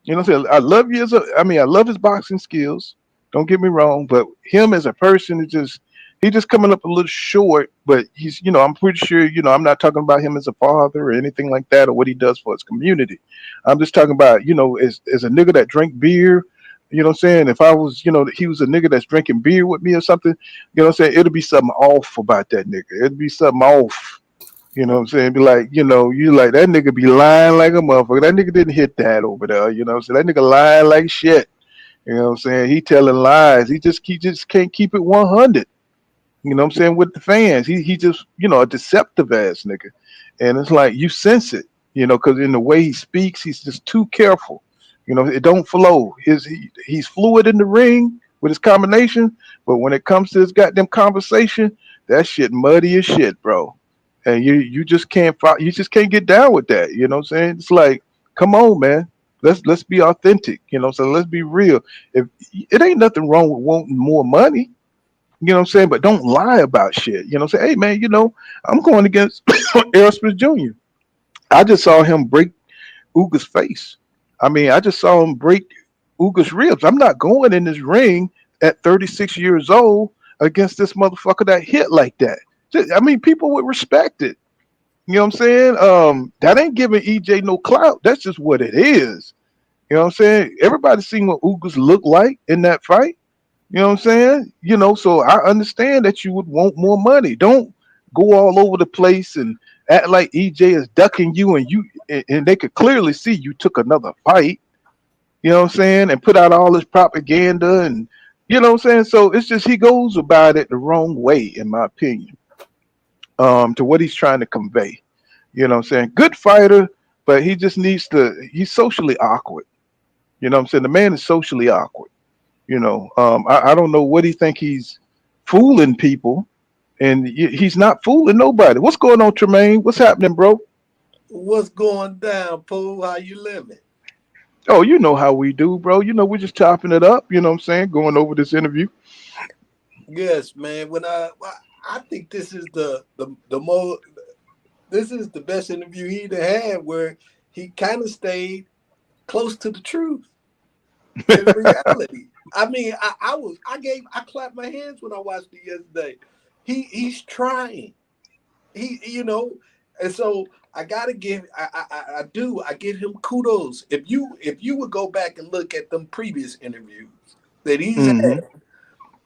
You know what I'm saying? I love his boxing skills. Don't get me wrong, but him as a person is he just coming up a little short, but he's, I'm pretty sure, I'm not talking about him as a father or anything like that or what he does for his community. I'm just talking about, as a nigga that drink beer, you know what I'm saying? If I was, he was a nigga that's drinking beer with me or something, you know what I'm saying? It'll be something off about that nigga. It'll be something off. You know what I'm saying? Be like, you like that nigga be lying like a motherfucker. That nigga didn't hit that over there. You know what I'm saying? That nigga lying like shit. You know what I'm saying? He telling lies. He just can't keep it 100. You know what I'm saying? With the fans. He just, a deceptive ass nigga. And it's like you sense it, because in the way he speaks, he's just too careful. It don't flow. He's fluid in the ring with his combination, but when it comes to his goddamn conversation, that shit muddy as shit, bro. And you just can't get down with that. You know what I'm saying? It's like, come on, man. Let's be authentic. So let's be real. If it ain't nothing wrong with wanting more money, you know what I'm saying, but don't lie about shit. You know what I'm saying? Hey man, I'm going against Errol Spence Jr. I just saw him break Uga's face. I mean, I just saw him break Uga's ribs. I'm not going in this ring at 36 years old against this motherfucker that hit like that. I mean, people would respect it. You know what I'm saying? That ain't giving EJ no clout. That's just what it is. You know what I'm saying? Everybody's seen what Ugas looked like in that fight. You know what I'm saying? So I understand that you would want more money. Don't go all over the place and act like EJ is ducking you and they could clearly see you took another fight. You know what I'm saying? And put out all this propaganda and you know what I'm saying? So it's just he goes about it the wrong way, in my opinion, to what he's trying to convey. You know what I'm saying? Good fighter, but he just he's socially awkward. You know what I'm saying? The man is socially awkward. I don't know what he think he's fooling people, and he's not fooling nobody. What's going on, Tremaine? What's happening, bro? What's going down, Pooh? How you living? Oh, you know how we do, bro. We're just chopping it up. You know what I'm saying? Going over this interview. Yes, man. I think this is the most. This is the best interview he had, where he kind of stayed close to the truth in reality. I mean, I clapped my hands when I watched it yesterday. He's trying. And so I gotta give I give him kudos. If you would go back and look at them previous interviews that he's had,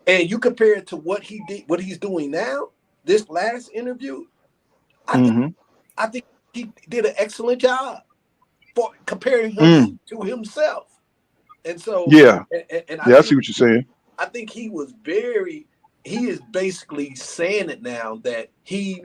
and you compare it to what he did, what he's doing now, this last interview, I think he did an excellent job for comparing him to himself. And so yeah, and I see what you're saying. I think he is basically saying it now that he's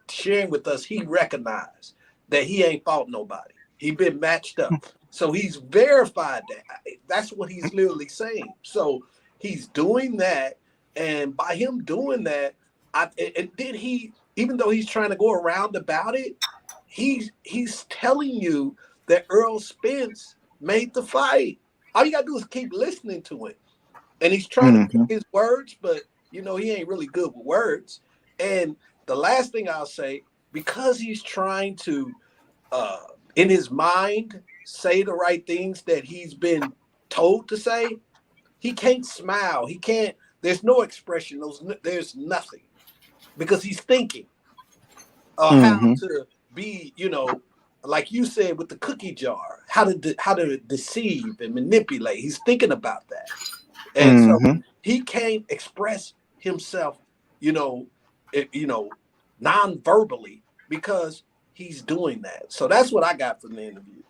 sharing with us, he recognized that he ain't fought nobody. He been matched up. So he's verified that. That's what he's literally saying. So he's doing that. And by him doing that, even though he's trying to go around about it, he's telling you that Errol Spence made the fight. All you gotta do is keep listening to it. And he's trying to pick his words, but he ain't really good with words. And the last thing I'll say, because he's trying to in his mind say the right things that he's been told to say, he can't smile. He can't, there's no expression, there's nothing. Because he's thinking how to be, like you said with the cookie jar, how to deceive and manipulate. He's thinking about that. And so he can't express himself, non-verbally, because he's doing that. So that's what I got from the interview.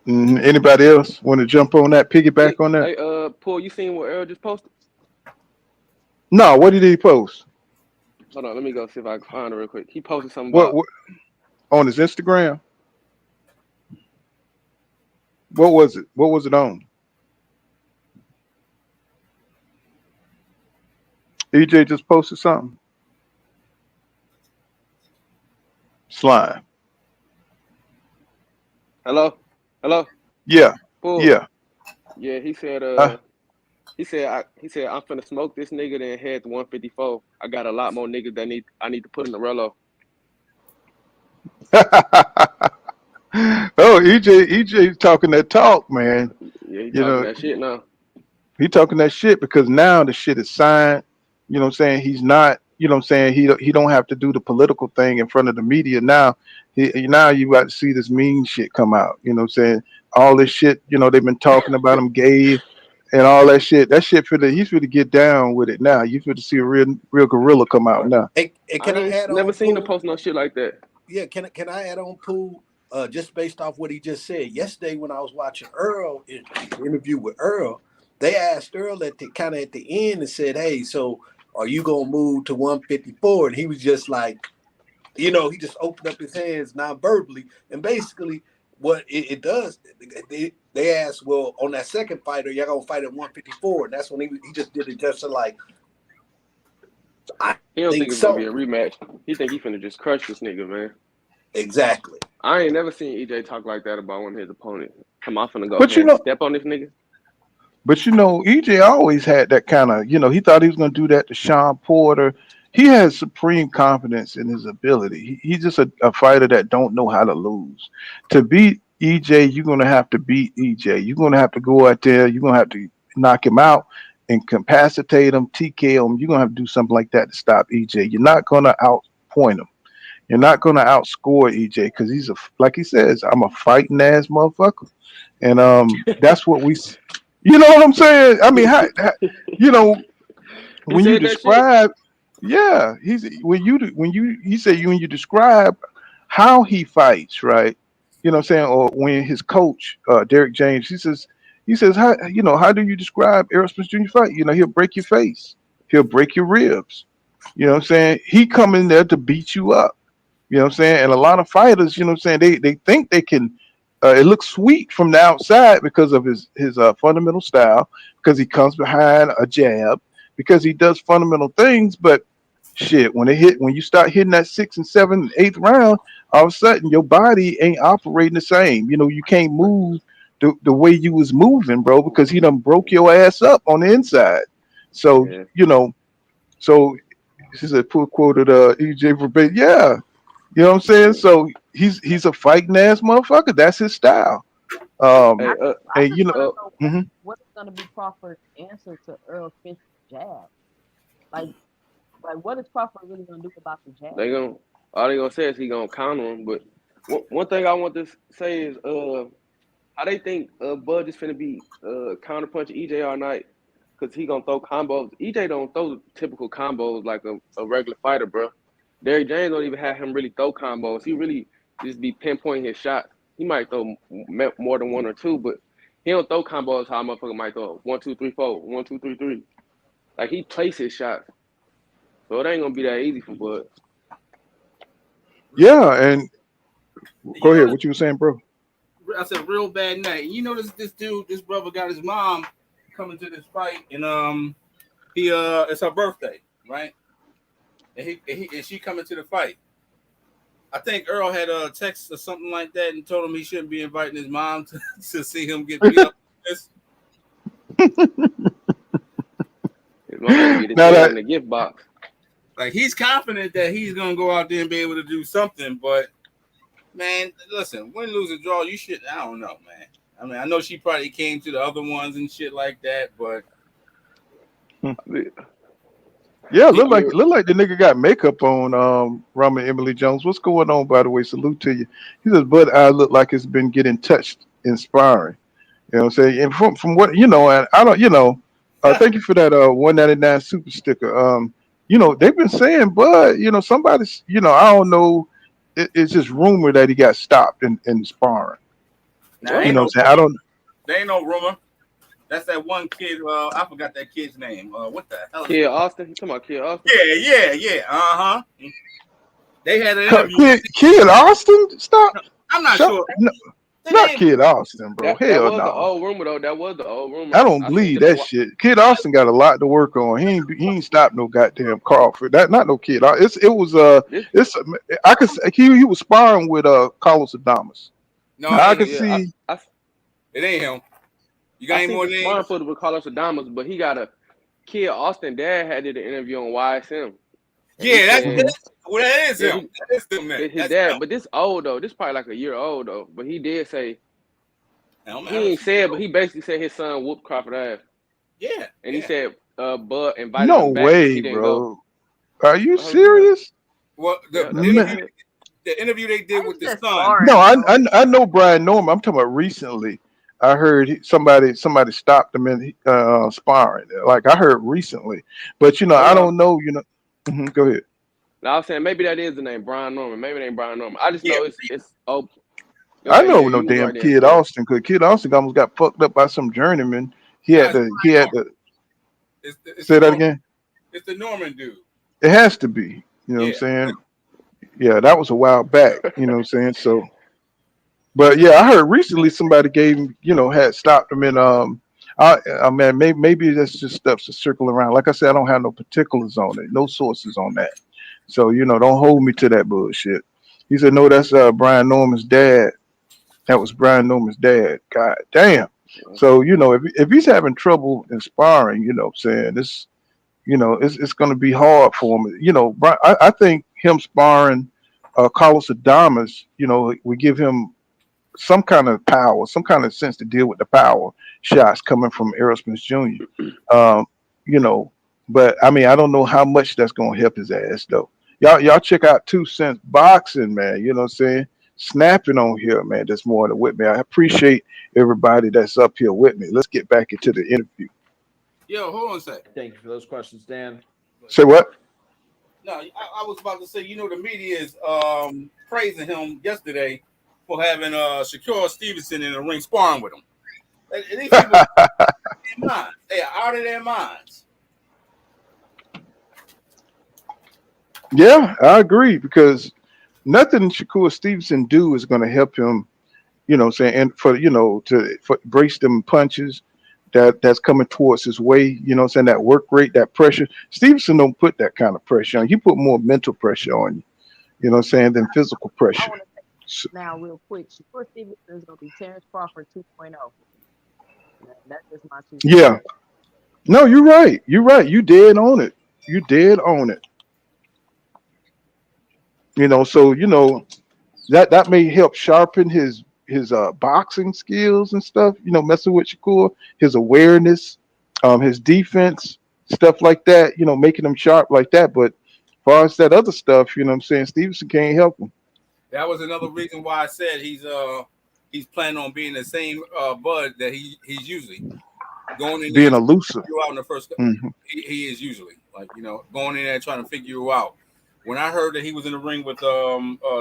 Anybody else want to jump on that, piggyback on that? Hey, Paul, you seen what Errol just posted? No, what did he post? Hold on, let me go see if I can find it real quick. He posted something What, about what on his Instagram? What was it? What was it on? EJ just posted something. Slime. hello, hello, Yeah. Paul. Yeah. Yeah, he said Uh, he said I'm finna smoke this nigga then head to 154. I got a lot more niggas that I need to put in the Rello. oh, EJ talking that talk, man. Yeah, he You talking know, that shit now. he talking that shit because now the shit is signed. You know what I'm saying? He's not, you know what I'm saying? He don't have to do the political thing in front of the media now. Now you about to see this mean shit come out. You know what I'm saying? All this shit, you know, they've been talking about him gay and all that shit. That shit he's for to get down with it now. You for to see a real gorilla come out now. Hey, can I I ain't add never on, seen him Pooh? post no shit like that. Yeah, can I add on, Pooh? Just based off what he just said yesterday when I was watching Earl the interview with Earl, they asked Earl at the end and said, "Hey, so are you gonna move to 154?" And he was just like, he just opened up his hands non-verbally, and basically what it does, they asked, well, on that second fighter, y'all gonna fight at 154, and that's when he just did it just to like, I He don't think think it's gonna be so. a rematch. He think he finna just crush this nigga, man. Exactly. I ain't never seen EJ talk like that about one of his opponents. Come on, I'm finna go But ahead you and know, step on this nigga. EJ always had that kind of, he thought he was going to do that to Sean Porter. He has supreme confidence in his ability. He's just a fighter that don't know how to lose. To beat EJ, you're going to have to beat EJ. You're going to have to go out there. You're going to have to knock him out, incapacitate him, TK him. You're going to have to do something like that to stop EJ. You're not going to outpoint him. You're not going to outscore EJ because like he says, I'm a fighting ass motherfucker. And that's what you know what I'm saying? I mean, you know, He when you said that shit. describe, yeah, he said when you describe how he fights, right? You know what I'm saying? Or when his coach, Derek James, he says, how do you describe Errol Spence Jr. fight? He'll break your face, he'll break your ribs. You know what I'm saying? He come in there to beat you up. You know what I'm saying? And a lot of fighters, you know what I'm saying, they think they can it looks sweet from the outside because of his fundamental style, because he comes behind a jab, because he does fundamental things, but shit, when you start hitting that 6th and 7th and 8th round, all of a sudden your body ain't operating the same. You can't move the way you was moving, bro, because he done broke your ass up on the inside. So, Yeah. So this is a poor quoted EJ verbatim. Yeah. You know what I'm saying? So he's a fighting ass motherfucker. That's his style. Hey, I And just want to know mhm. what is going to be Crawford's answer to Earl Spence's jab. Like, what is Crawford really going to do about the jab? all they gonna say is he gonna counter him. But one thing I want to say is how they think Bud is finna be counter punching EJ all night because he gonna throw combos. EJ don't throw typical combos like a regular fighter, bro. Derrick James don't even have him really throw combos. He really just be pinpointing his shots. He might throw more than one or two, but he don't throw combos how a motherfucker might throw 1, 2, 3, 4, 1, 2, 3, 3. Like he places shots, so it ain't gonna be that easy for Bud. Yeah, and go ahead. What you were saying, bro? I said real bad night. You notice this brother got his mom coming to this fight, and it's her birthday, right? And she coming to the fight. I think Earl had a text or something like that and told him he shouldn't be inviting his mom to see him get beat up. His mom had to get his Now head that in the gift box. Like he's confident that he's gonna go out there and be able to do something, but man, listen, win, lose, or draw, you should. I don't know, man. I mean, I know she probably came to the other ones and shit like that, but yeah, look like the nigga got makeup on. Ramen Emily Jones. What's going on, by the way? Salute to you. He says, but I look like it's been getting touched, inspiring. You know what I'm saying? And from what and I don't, thank you for that 199 super sticker. They've been saying, but somebody's, I don't know. It's just rumor that he got stopped in sparring. now You ain't know no what I'm saying? I don't. there ain't no rumor. That's that one kid. I forgot that kid's name. What the hell? Kid Austin. You talking about Kid Austin? Yeah. They had an interview. Kid Austin, stop. I'm not Shut, sure. no, not Kid Austin, bro. That Hell was no. the old rumor though. That was the old rumor. I don't I seen believe it on that shit. Kid Austin got a lot to work on. He ain't stopped no goddamn Crawford. That not no kid. I could say he was sparring with Carlos Adames. No, Now, I it can ain't. see. It ain't him. You got I any seen more the names? sparring footage with Carlos Adames, but he got a Kid Austin dad had did an interview on YSM. Yeah, that is him. That is him, man. His dad, but this old though. This probably like a year old though. But he did say he ain't said, but he basically said his son whooped Crawford ass. Yeah. And he said Bud invited No him back. way, He didn't go. bro. Are you serious? Well, Yeah, the interview they did with the son. No, I know Brian Norman. I'm talking about recently. I heard somebody stopped him in sparring. Like I heard recently, but I don't know. Go ahead. Now I was saying maybe that is the name Brian Norman. Maybe it ain't Brian Norman. I just know it's oh. I Okay, know yeah, no you was damn right there. Kid Austin, because Kid Austin almost got fucked up by some journeyman. He had to It's say that again. It's the Norman dude. It has to be. You know what I'm saying? Yeah, that was a while back. You know what I'm saying? So, but yeah, I heard recently somebody gave him, had stopped him in. I mean, maybe that's just stuff to circle around. Like I said, I don't have no particulars on it, no sources on that. So don't hold me to that bullshit. He said, no, that's Brian Norman's dad. That was Brian Norman's dad. God damn. So if he's having trouble inspiring, what I'm saying, this, it's going to be hard for him. I think him sparring Carlos Adames, we give him some kind of power, some kind of sense to deal with the power shots coming from Errol Spence Jr. But I mean, I don't know how much that's going to help his ass though. Y'all check out 2 Cents Boxing, man. You know what I'm saying? Snapping on here, man. That's more than with me. I appreciate everybody that's up here with me. Let's get back into the interview. Yo, hold on a second. Thank you for those questions, Dan. Say what? No, I was about to say, the media is praising him yesterday for having Shakur Stevenson in the ring sparring with him. These people they are out of their minds. Yeah, I agree, because nothing Shakur Stevenson do is going to help him, and for brace them punches that's coming towards his way, that work rate, that pressure. Stevenson don't put that kind of pressure on you. He put more mental pressure on you, than physical pressure. Now, real quick, Shakur Stevenson is going to be Terrence Crawford 2.0. That's just my 2 cents. Yeah. No, you're right. You're right. You dead on it. You dead on it. So that may help sharpen his boxing skills and stuff. Messing with Shakur, his awareness, his defense, stuff like that. Making him sharp like that. But as far as that other stuff, I'm saying, Stevenson can't help him. That was another reason why I said he's planning on being the same Bud that he's usually going in being there elusive. you out in the first. Mm-hmm. He is usually going in there trying to figure you out. When I heard that he was in the ring with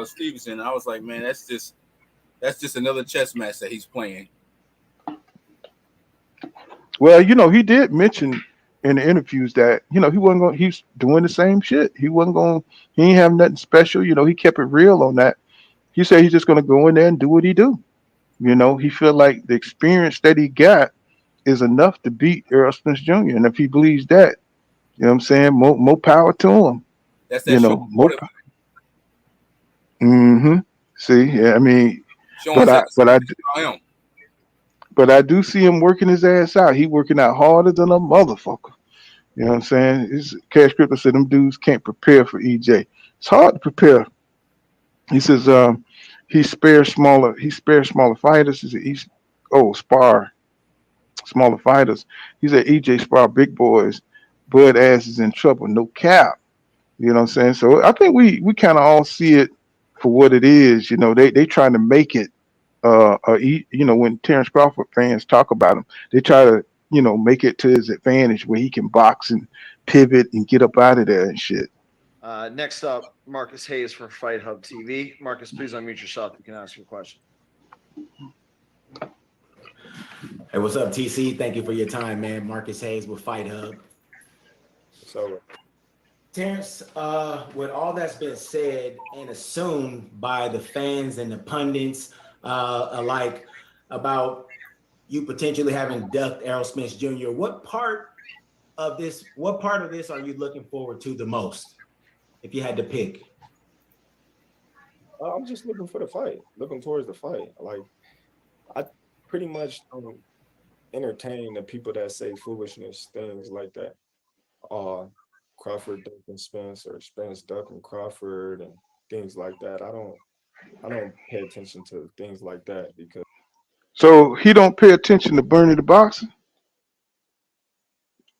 Stevenson, I was like, man, that's just another chess match that he's playing. Well, he did mention in the interviews that he wasn't going. He's doing the same shit. He wasn't going. He ain't have nothing special. He kept it real on that. He said he's just going to go in there and do what he do. He feel like the experience that he got is enough to beat Errol Spence Jr. And if he believes that, what I'm saying, more power to him. That's that More. Mm-hmm. See, yeah, I mean, but I do see him working his ass out. He working out harder than a motherfucker. You know what I'm saying? Cash Crypto said them dudes can't prepare for EJ. It's hard to prepare. He says he spares smaller fighters. He said spar smaller fighters. He said EJ spar big boys. Bud ass is in trouble. No cap. You know what I'm saying? So I think we kind of all see it for what it is. They trying to make it. When Terrence Crawford fans talk about him, they try to make it to his advantage where he can box and pivot and get up out of there and shit. Next up, Marcus Hayes from Fight Hub TV. Marcus, please unmute yourself. You can ask your question. Hey, what's up, TC? Thank you for your time, man. Marcus Hayes with Fight Hub. So, Terrence, with all that's been said and assumed by the fans and the pundits alike about you potentially having ducked Errol Spence Jr., what part of this are you looking forward to the most, if you had to pick? I'm just looking for the fight, looking towards the fight. Like, I pretty much don't entertain the people that say foolishness, things like that. Crawford ducking Spence or Spence ducking Crawford and things like that. I don't pay attention to things like that because So he don't pay attention to Bernie the boxer.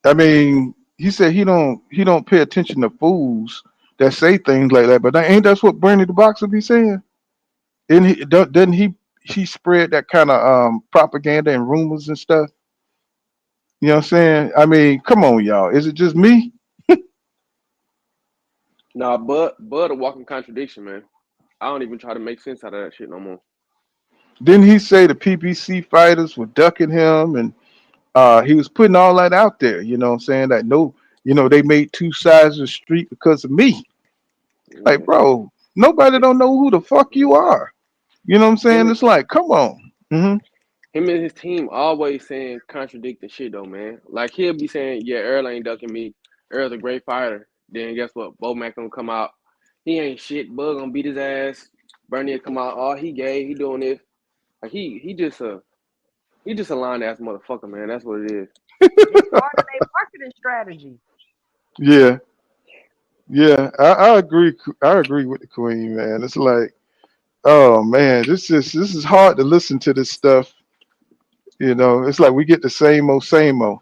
I mean, he said he don't pay attention to fools that say things like that. But ain't that's what Bernie the boxer be saying? And doesn't he spread that kind of propaganda and rumors and stuff? You know what I'm saying? I mean, come on, y'all. Is it just me? Nah, Bud a walking contradiction, man. I don't even try to make sense out of that shit no more. Didn't he say the PBC fighters were ducking him and he was putting all that out there, you know what I'm saying? That no, they made two sides of the street because of me. Like, bro, nobody don't know who the fuck you are. You know what I'm saying? Him, It's like, come on. Hmm. him and his team always saying contradicting shit though, man. Like he'll be saying, yeah, Errol ain't ducking me. Errol's a great fighter. Then guess what? Bo Mac gonna come out. He ain't shit. Bud gonna beat his ass. Bernie will come out. Oh, he gay. He doing this. Like he just a lying ass motherfucker, man. That's what it is. It's part of their marketing strategy. Yeah. Yeah. I agree. I agree with the queen, man. It's like, oh man, this is hard to listen to this stuff. It's like we get the same old, same old.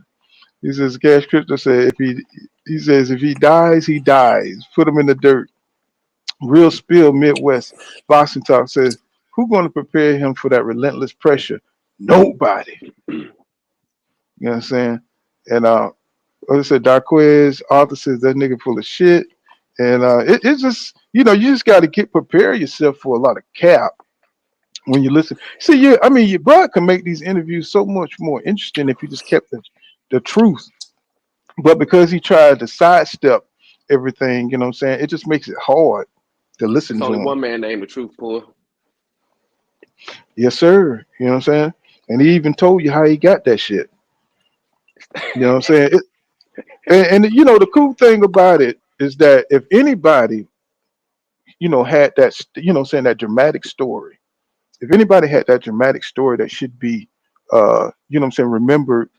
He says, Cash Crypto said, he says, if he dies, he dies. Put him in the dirt. Real Spill Midwest Boxing Talk says, who going to prepare him for that relentless pressure? Nobody. You know what I'm saying? And like I said, Darquez, Arthur says that nigga full of shit. And it's just, you just got to prepare yourself for a lot of cap when you listen. See, I mean, your brother can make these interviews so much more interesting if he just kept the truth. But because he tried to sidestep everything, you know what I'm saying, it just makes it hard to listen It's to only him. one man named the Truth, Pull. Yes, sir. You know what I'm saying? And he even told you how he got that shit. You know what I'm saying? And the cool thing about it is that if anybody, had that, saying that dramatic story, if anybody had that dramatic story that should be, what I'm saying, remembered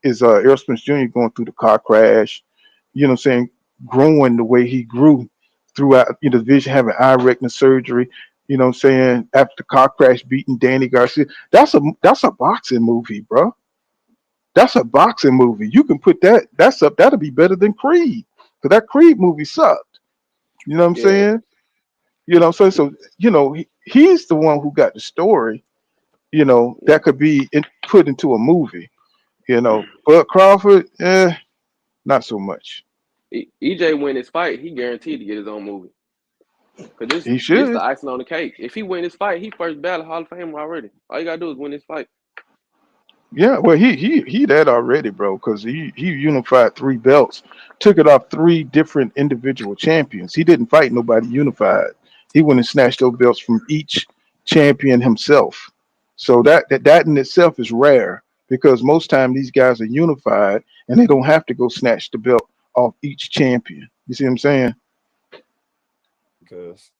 is Errol Spence Jr. going through the car crash, what I'm saying, growing the way he grew throughout, the vision, having eye retina surgery, what I'm saying, after the car crash, beating Danny Garcia. That's a boxing movie, bro. That's a boxing movie. You can put that's up, that'll be better than Creed. Because that Creed movie sucked. You know what I'm Yeah. saying? So he's the one who got the story, that could be put into a movie. But Crawford, not so much. EJ win his fight, he guaranteed to get his own movie. Cause this He this the should. icing on the cake. If he win his fight, he first ballot Hall of Fame already. All you gotta do is win his fight. Yeah, well, he that already, bro, because he unified 3 belts, took it off 3 different individual champions. He didn't fight nobody unified. He went and snatched those belts from each champion himself. So that in itself is rare because most time these guys are unified and they don't have to go snatch the belt off each champion. You see what I'm saying? because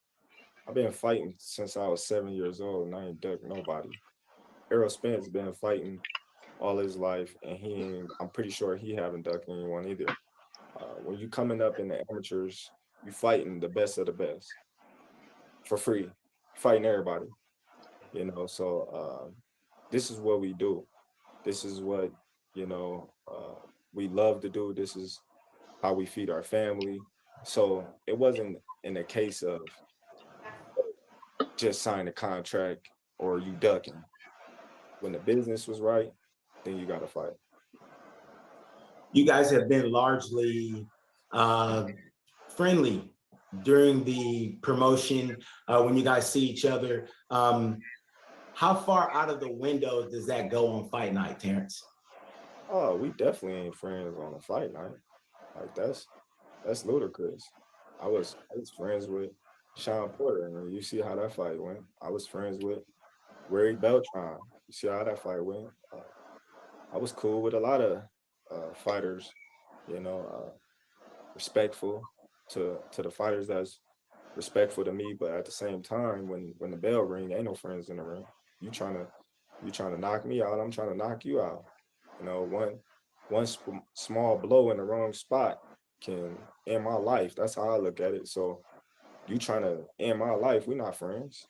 I've been fighting since I was 7 years old and I ain't ducked nobody. Errol Spence been fighting all his life and I'm pretty sure he haven't ducked anyone either. When you coming up in the amateurs, you fighting the best of the best for free, fighting everybody, so this is what we do. This is what, we love to do. This is how we feed our family. So it wasn't in a case of just sign a contract or you ducking. When the business was right, then you got to fight. You guys have been largely friendly during the promotion when you guys see each other. How far out of the window does that go on fight night, Terrence? Oh, we definitely ain't friends on a fight night. Like that's ludicrous. I was friends with Sean Porter, and you see how that fight went. I was friends with Ray Beltran. You see how that fight went. I was cool with a lot of fighters, you know, respectful to the fighters that's respectful to me, but at the same time, when the bell ring, ain't no friends in the ring. You trying to knock me out, I'm trying to knock you out. You know, one small blow in the wrong spot can end my life. That's how I look at it. So you trying to end my life, we're not friends.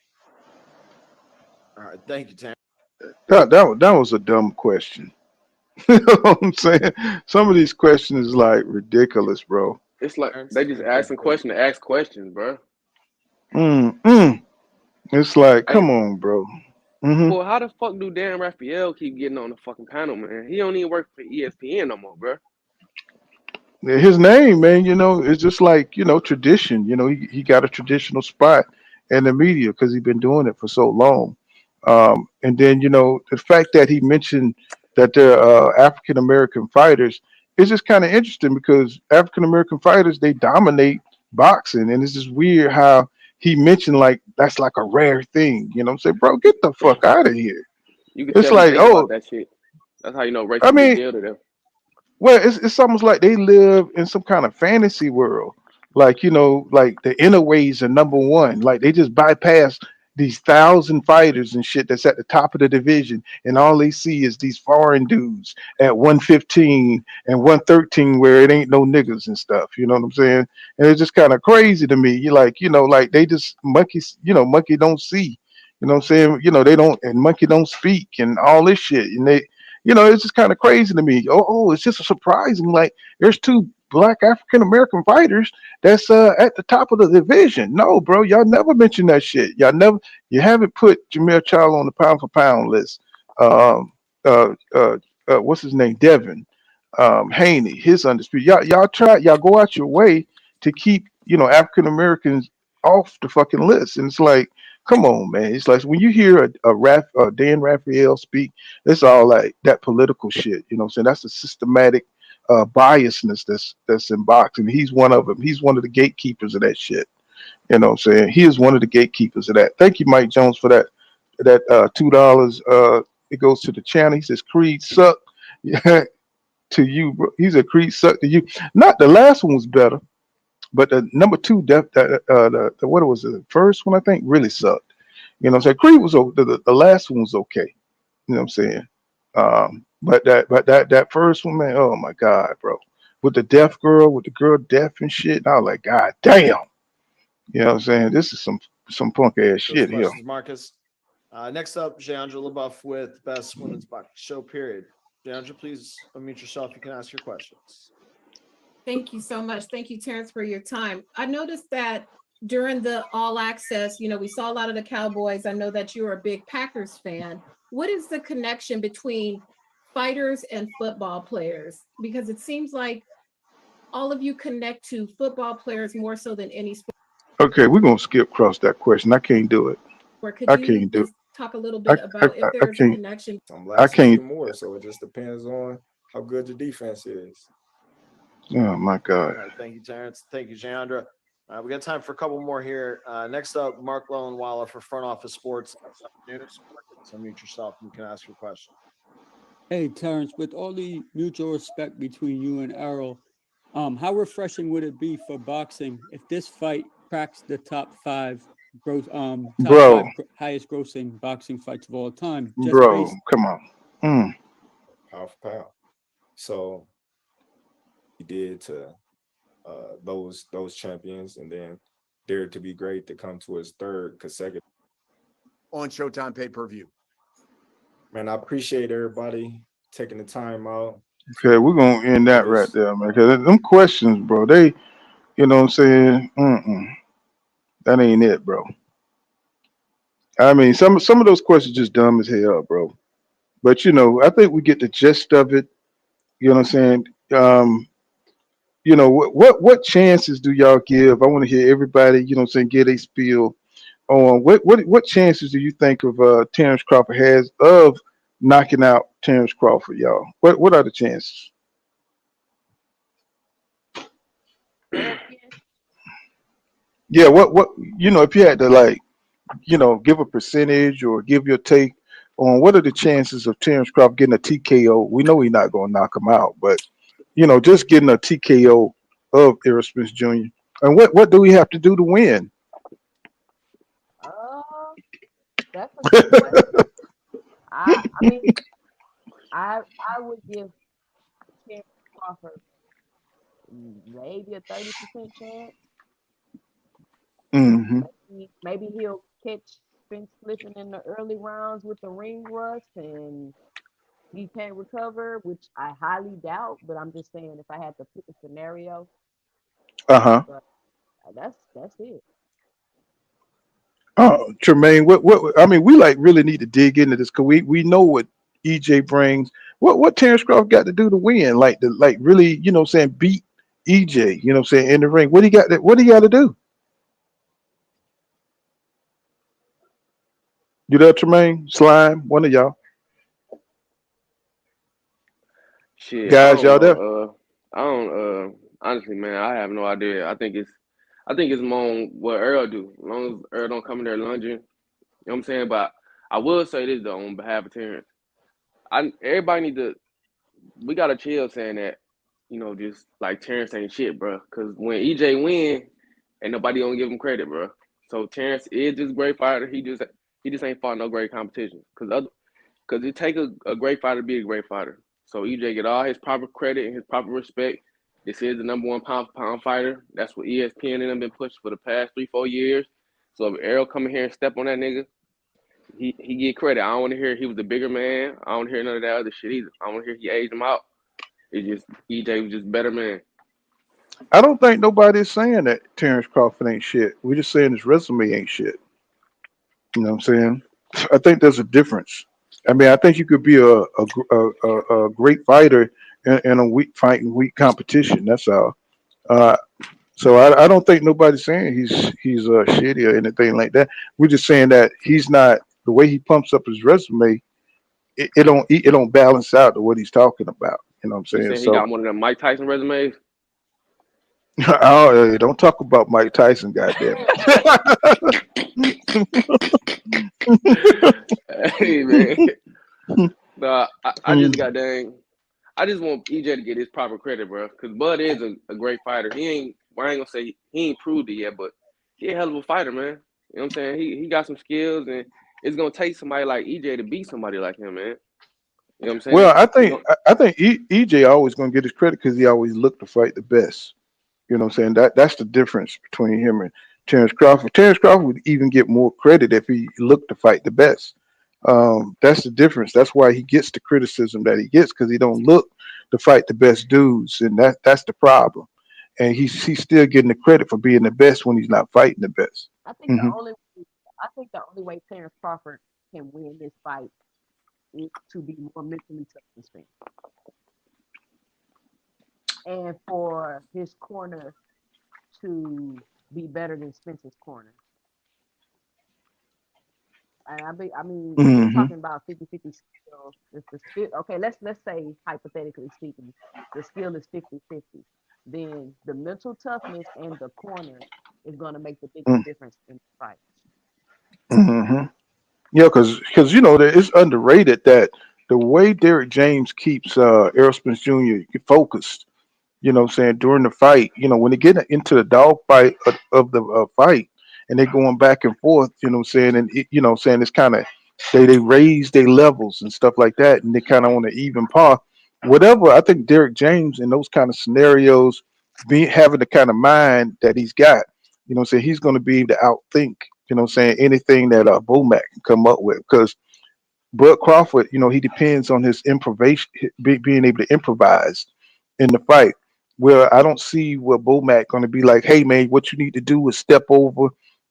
All right, thank you, Terrence. That was a dumb question. You know what I'm saying? Some of these questions is like ridiculous, bro. It's like Terrence, they just asking questions to ask questions, bro. Mm. It's like, Hey, come on, bro. Hmm. well, how the fuck do Dan Raphael keep getting on the fucking panel, man? He don't even work for ESPN no more, bro. His name, man, it's just like, tradition. He got a traditional spot in the media because he's been doing it for so long. And then, the fact that he mentioned that they're African American fighters is just kind of interesting because African American fighters, they dominate boxing. And it's just weird how he mentioned like that's like a rare thing. You know what I'm saying? Bro, get the fuck out of here. You can It's tell he like, think about oh, that shit. That's how you know I Rachel's a big mean, deal to them. well, it's almost like they live in some kind of fantasy world. Like, like the inner ways are number one. Like they just bypass these 1,000 fighters and shit that's at the top of the division, and all they see is these foreign dudes at 115 and 113 where it ain't no niggas and stuff. You know what I'm saying? And it's just kind of crazy to me. You like, like they just monkeys, monkey don't see. You know what I'm saying? They don't, and monkey don't speak and all this shit. And it's just kind of crazy to me. Oh, it's just surprising. Like there's two black African American fighters that's at the top of the division. No, bro, y'all never mentioned that shit. You haven't put Jamel Charlo on the pound for pound list. Um, what's his name? Devin, Haney, his undisputed. Y'all go out your way to keep African Americans off the fucking list, and it's like, come on, man. It's like when you hear Dan Raphael speak, it's all like that political shit. You know what I'm saying? That's a systematic biasness that's in boxing. He's one of them. He's one of the gatekeepers of that shit. You know what I'm saying? He is one of the gatekeepers of that. Thank you, Mike Jones, for that $2. It goes to the channel. He says Creed suck. Yeah, to you, bro. He said Creed suck to you. Not the last one was better, but the number two, the what was it? The first one I think really sucked. You know what I'm saying? Creed was the last one was okay. You know what I'm saying? But that first one, man, oh my God, bro. With the deaf girl, with the girl deaf and shit. And I was like, God damn. You know what I'm saying? This is some punk ass Those shit here. questions, Marcus. Next up, Jandra LaBeouf with Best Women's Boxing Show, period. Jandra, please unmute yourself. You can ask your questions. Thank you so much. Thank you, Terrence, for your time. I noticed that during the All Access, we saw a lot of the Cowboys. I know that you're a big Packers fan. What is the connection between fighters and football players? Because it seems like all of you connect to football players more so than any sport. Okay, we're gonna skip across that question. I can't do it. Or could I you can't do it. just talk a little I, bit I, about if I, I there's a can't. connection? Some I less, a few can't. more. So it just depends on how good the defense is. Oh my All God. right, thank you, Terrence. Thank you, Jandra. We got time for a couple more here. Next up, Mark Lowenweiler for Front Office Sports News. So mute yourself and you can ask your question. Hey, Terrence, with all the mutual respect between you and Errol, how refreshing would it be for boxing if this fight cracks the top five Bro, highest grossing boxing fights of all time? Just bro, based. come on. Pound for pound. So he did to those champions, and then dared to be great to come to his third consecutive on Showtime pay-per-view. Man, I appreciate everybody taking the time out. Okay, we're gonna end that right there, man. Cause them questions, bro, they, you know what I'm saying? That ain't it, bro. I mean, some of those questions just dumb as hell, bro. But I think we get the gist of it. You know what I'm saying? What chances do y'all give? I want to hear everybody, give a spiel on what chances do you think of Terrence Crawford has of knocking out Terrence Crawford, y'all? What are the chances? Say that again. Yeah, what if you had to like give a percentage or give your take on what are the chances of Terrence Crawford getting a TKO? We know he's not going to knock him out, but just getting a TKO of Errol Spence Jr. And what do we have to do to win? Uh, that's a good question. I mean, I would give Terrence Crawford maybe a 30% chance. Hmm. Maybe he'll catch Spence slipping in the early rounds with the ring rust and he can't recover, which I highly doubt. But I'm just saying, if I had to pick a scenario, Uh-huh. but that's it. Tremaine, what I mean, we like really need to dig into this because we know what EJ brings. What Terrence Crawford got to do to win? Like really, saying beat EJ, saying in the ring. What he got to do? You there, Tremaine? Slime, one of y'all. Shit, I Guys, don't y'all there? know. I don't. Honestly, man, I have no idea. I think it's more on what Earl do. As long as Earl don't come in there lunging, you know what I'm saying. But I will say this though, on behalf of Terrence, everybody need to. We gotta chill saying that. Just like Terrence ain't shit, bro. Because when EJ win, ain't nobody gonna give him credit, bro. So Terrence is just a great fighter. He just ain't fought no great competition. Because it take a great fighter to be a great fighter. So EJ get all his proper credit and his proper respect. This is the number one pound for pound fighter. That's what ESPN and them been pushing for the past 3-4 years. So if Errol come in here and step on that nigga, he get credit. I don't want to hear he was the bigger man. I don't want to hear none of that other shit either. I want to hear he aged him out. It's just EJ was just better man. I don't think nobody's saying that Terrence Crawford ain't shit. We're just saying his resume ain't shit. You know what I'm saying? I think there's a difference. I mean, I think you could be a great fighter in a weak fighting weak competition. That's all. Uh, so I don't think nobody's saying he's shitty or anything like that. We're just saying that he's not the way he pumps up his resume. It don't balance out to what he's talking about. You know what I'm You saying? saying he So got one of them Mike Tyson resumes? oh, don't talk about Mike Tyson, goddamn Hey man, it. nah, I just got dang. I just want EJ to get his proper credit, bro. Because Bud is a great fighter. I ain't gonna say he ain't proved it yet, but he a hell of a fighter, man. You know what I'm saying? He got some skills, and it's gonna take somebody like EJ to beat somebody like him, man. You know what I'm saying? Well, I It's think gonna, I think EJ always gonna get his credit because he always looked to fight the best. You know what I'm saying? That's the difference between him and Terrence Crawford. Terrence Crawford would even get more credit if he looked to fight the best. That's the difference. That's why he gets the criticism that he gets because he don't look to fight the best dudes, and that's the problem. And he's still getting the credit for being the best when he's not fighting the best. I think the Hmm. only I think the only way Terrence Crawford can win this fight is to be more mentally tough than Spence, and for his corner to be better than Spence's corner. And if we're Hmm. talking about 50-50 skill, if the skill, okay, let's say hypothetically speaking, the skill is 50-50, then the mental toughness and the corner is going to make the biggest difference in the fight. Hmm. Yeah, because that it's underrated that the way Derek James keeps Errol Spence Jr. focused. You know what I'm saying, during the fight, when they get into the dog fight of the fight and they're going back and forth, what I'm saying, and saying it's kind of they raise their levels and stuff like that, and they kind of on an even par. Whatever, I think Derek James in those kind of scenarios, having the kind of mind that he's got, saying he's going to be able to outthink, saying anything that Bomac can come up with because Bud Crawford, he depends on his improvisation, being able to improvise in the fight. Where I don't see where Bomac going to be like, hey man, what you need to do is step over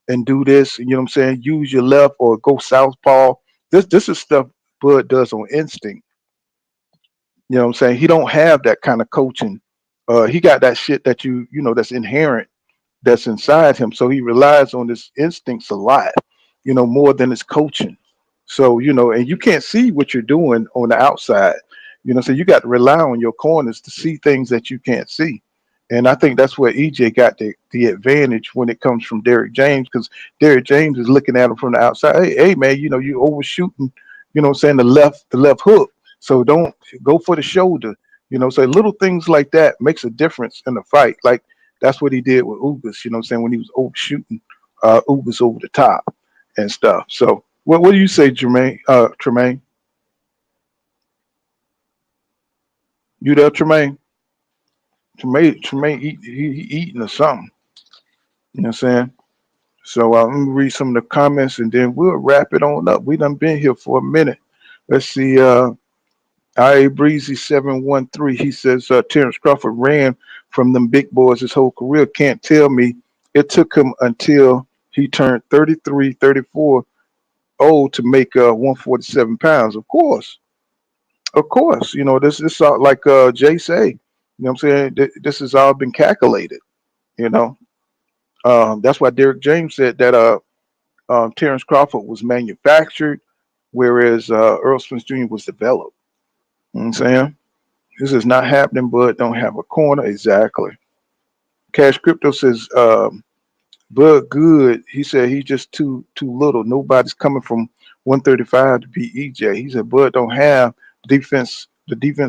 and do this. And, you know what I'm saying? Use your left or go southpaw. This is stuff Bud does on instinct. You know what I'm saying? He don't have that kind of coaching. He got that shit that that's inherent that's inside him. So he relies on his instincts a lot, more than his coaching. So, and you can't see what you're doing on the outside, so you got to rely on your corners to see things that you can't see. And I think that's where EJ got the advantage when it comes from Derrick James, because Derrick James is looking at him from the outside. Hey man, you overshooting, saying the left hook. So don't go for the shoulder. So little things like that makes a difference in the fight. Like that's what he did with Ugas, saying, when he was overshooting Ugas over the top and stuff. So what do you say, Jermaine? Tremaine? You there, Tremaine? Tremaine he eating or something. You know what I'm saying? So let me read some of the comments and then we'll wrap it on up. We done been here for a minute. Let's see. IA Breezy 713. He says Terrence Crawford ran from them big boys his whole career. Can't tell me it took him until he turned 33, 34 old to make 147 pounds. Of course. This all like Jay say. I'm saying? This has all been calculated. You know. That's why Derrick James said that Terrence Crawford was manufactured, whereas Earl Spence Jr. was developed. You know what I'm saying? This is not happening, but don't have a corner. Exactly. Cash Crypto says, Bud Good. He said he's just too little. Nobody's coming from 135 to beat EJ. He said Bud don't have the defense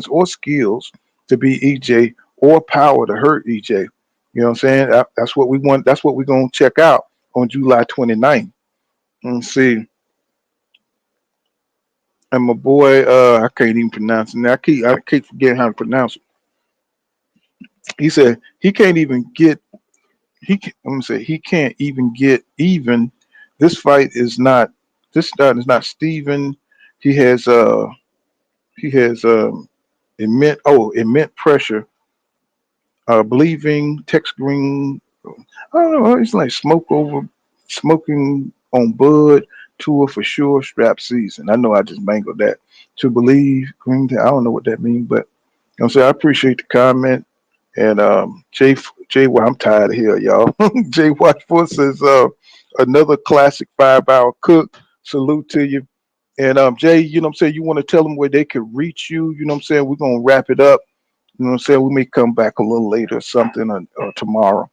or skills to beat EJ or power to hurt EJ. You know what I'm saying? That's what we want. That's what we're gonna check out on July 29th. Let's see. And my boy, I can't even pronounce it. Now I keep forgetting how to pronounce it. He said he can't even get I'm gonna say he can't even get even. This fight is not this fight is not Steven. He has immense pressure, believing text green. I don't know, it's like smoking on Bud tour for sure, strap season. I know I just mangled that. To believe green, I don't know what that means, but I'm saying I appreciate the comment. And well, I'm tired of here, y'all. Jay Watchford says another classic 5-hour cook. Salute to you. And Jay, you know what I'm saying, you want to tell them where they could reach you, you know what I'm saying? We're gonna wrap it up. You know what I'm saying? We may come back a little later or something or tomorrow.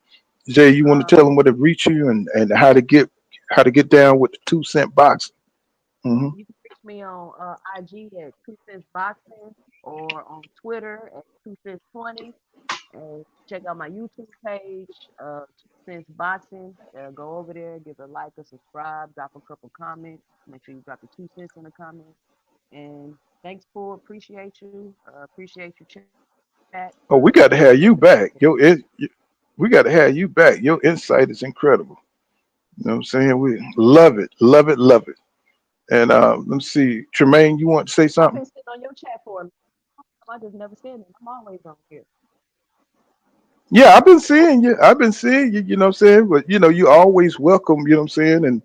Jay, you want to tell them where to reach you and how to get down with the 2 cent boxing. Mm-hmm. You can reach me on IG at 2 Cents Boxing or on Twitter at 2 Cents 20. And check out my YouTube page, 2 Cents Boxing. Go over there, give a like or subscribe, drop a couple comments. Make sure you drop the 2 cents in the comments. And thanks for appreciate you. Appreciate your chat. Oh, we got to have you back. We got to have you back. Your insight is incredible. You know what I'm saying? We love it, love it, love it. And let me see, Tremaine, you want to say I've something? been sitting on your chat for a minute. I just never said it. I'm always on here. Yeah, I've been seeing you. I've been seeing you, you know what I'm saying? But you always welcome, you know what I'm saying? And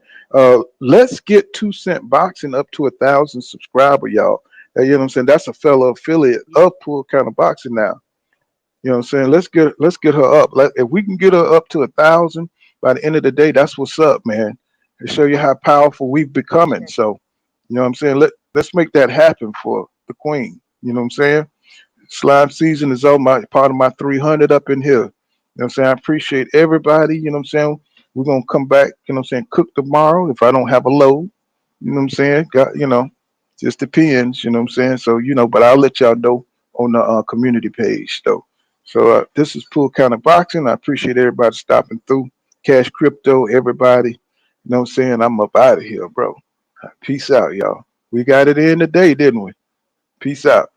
let's get 2 Cent Boxing up to 1,000 subscriber, y'all. You know what I'm saying? That's a fellow affiliate of Pool Kind of Boxing now. You know what I'm saying? Let's get her up. If we can get her up to 1,000 by the end of the day, that's what's up, man. To show you how powerful we've becoming. So, you know what I'm saying? Let's make that happen for the queen. You know what I'm saying? Slime season is over. My part of my 300 up in here. You know what I'm saying? I appreciate everybody. You know what I'm saying? We're gonna come back, you know what I'm saying, cook tomorrow if I don't have a load. You know what I'm saying? Just depends, you know what I'm saying? So, but I'll let y'all know on the community page though. So this is Pool Kind of Boxing. I appreciate everybody stopping through. Cash Crypto, everybody. You know what I'm saying? I'm up out of here, bro. Peace out, y'all. We got it in today, didn't we? Peace out.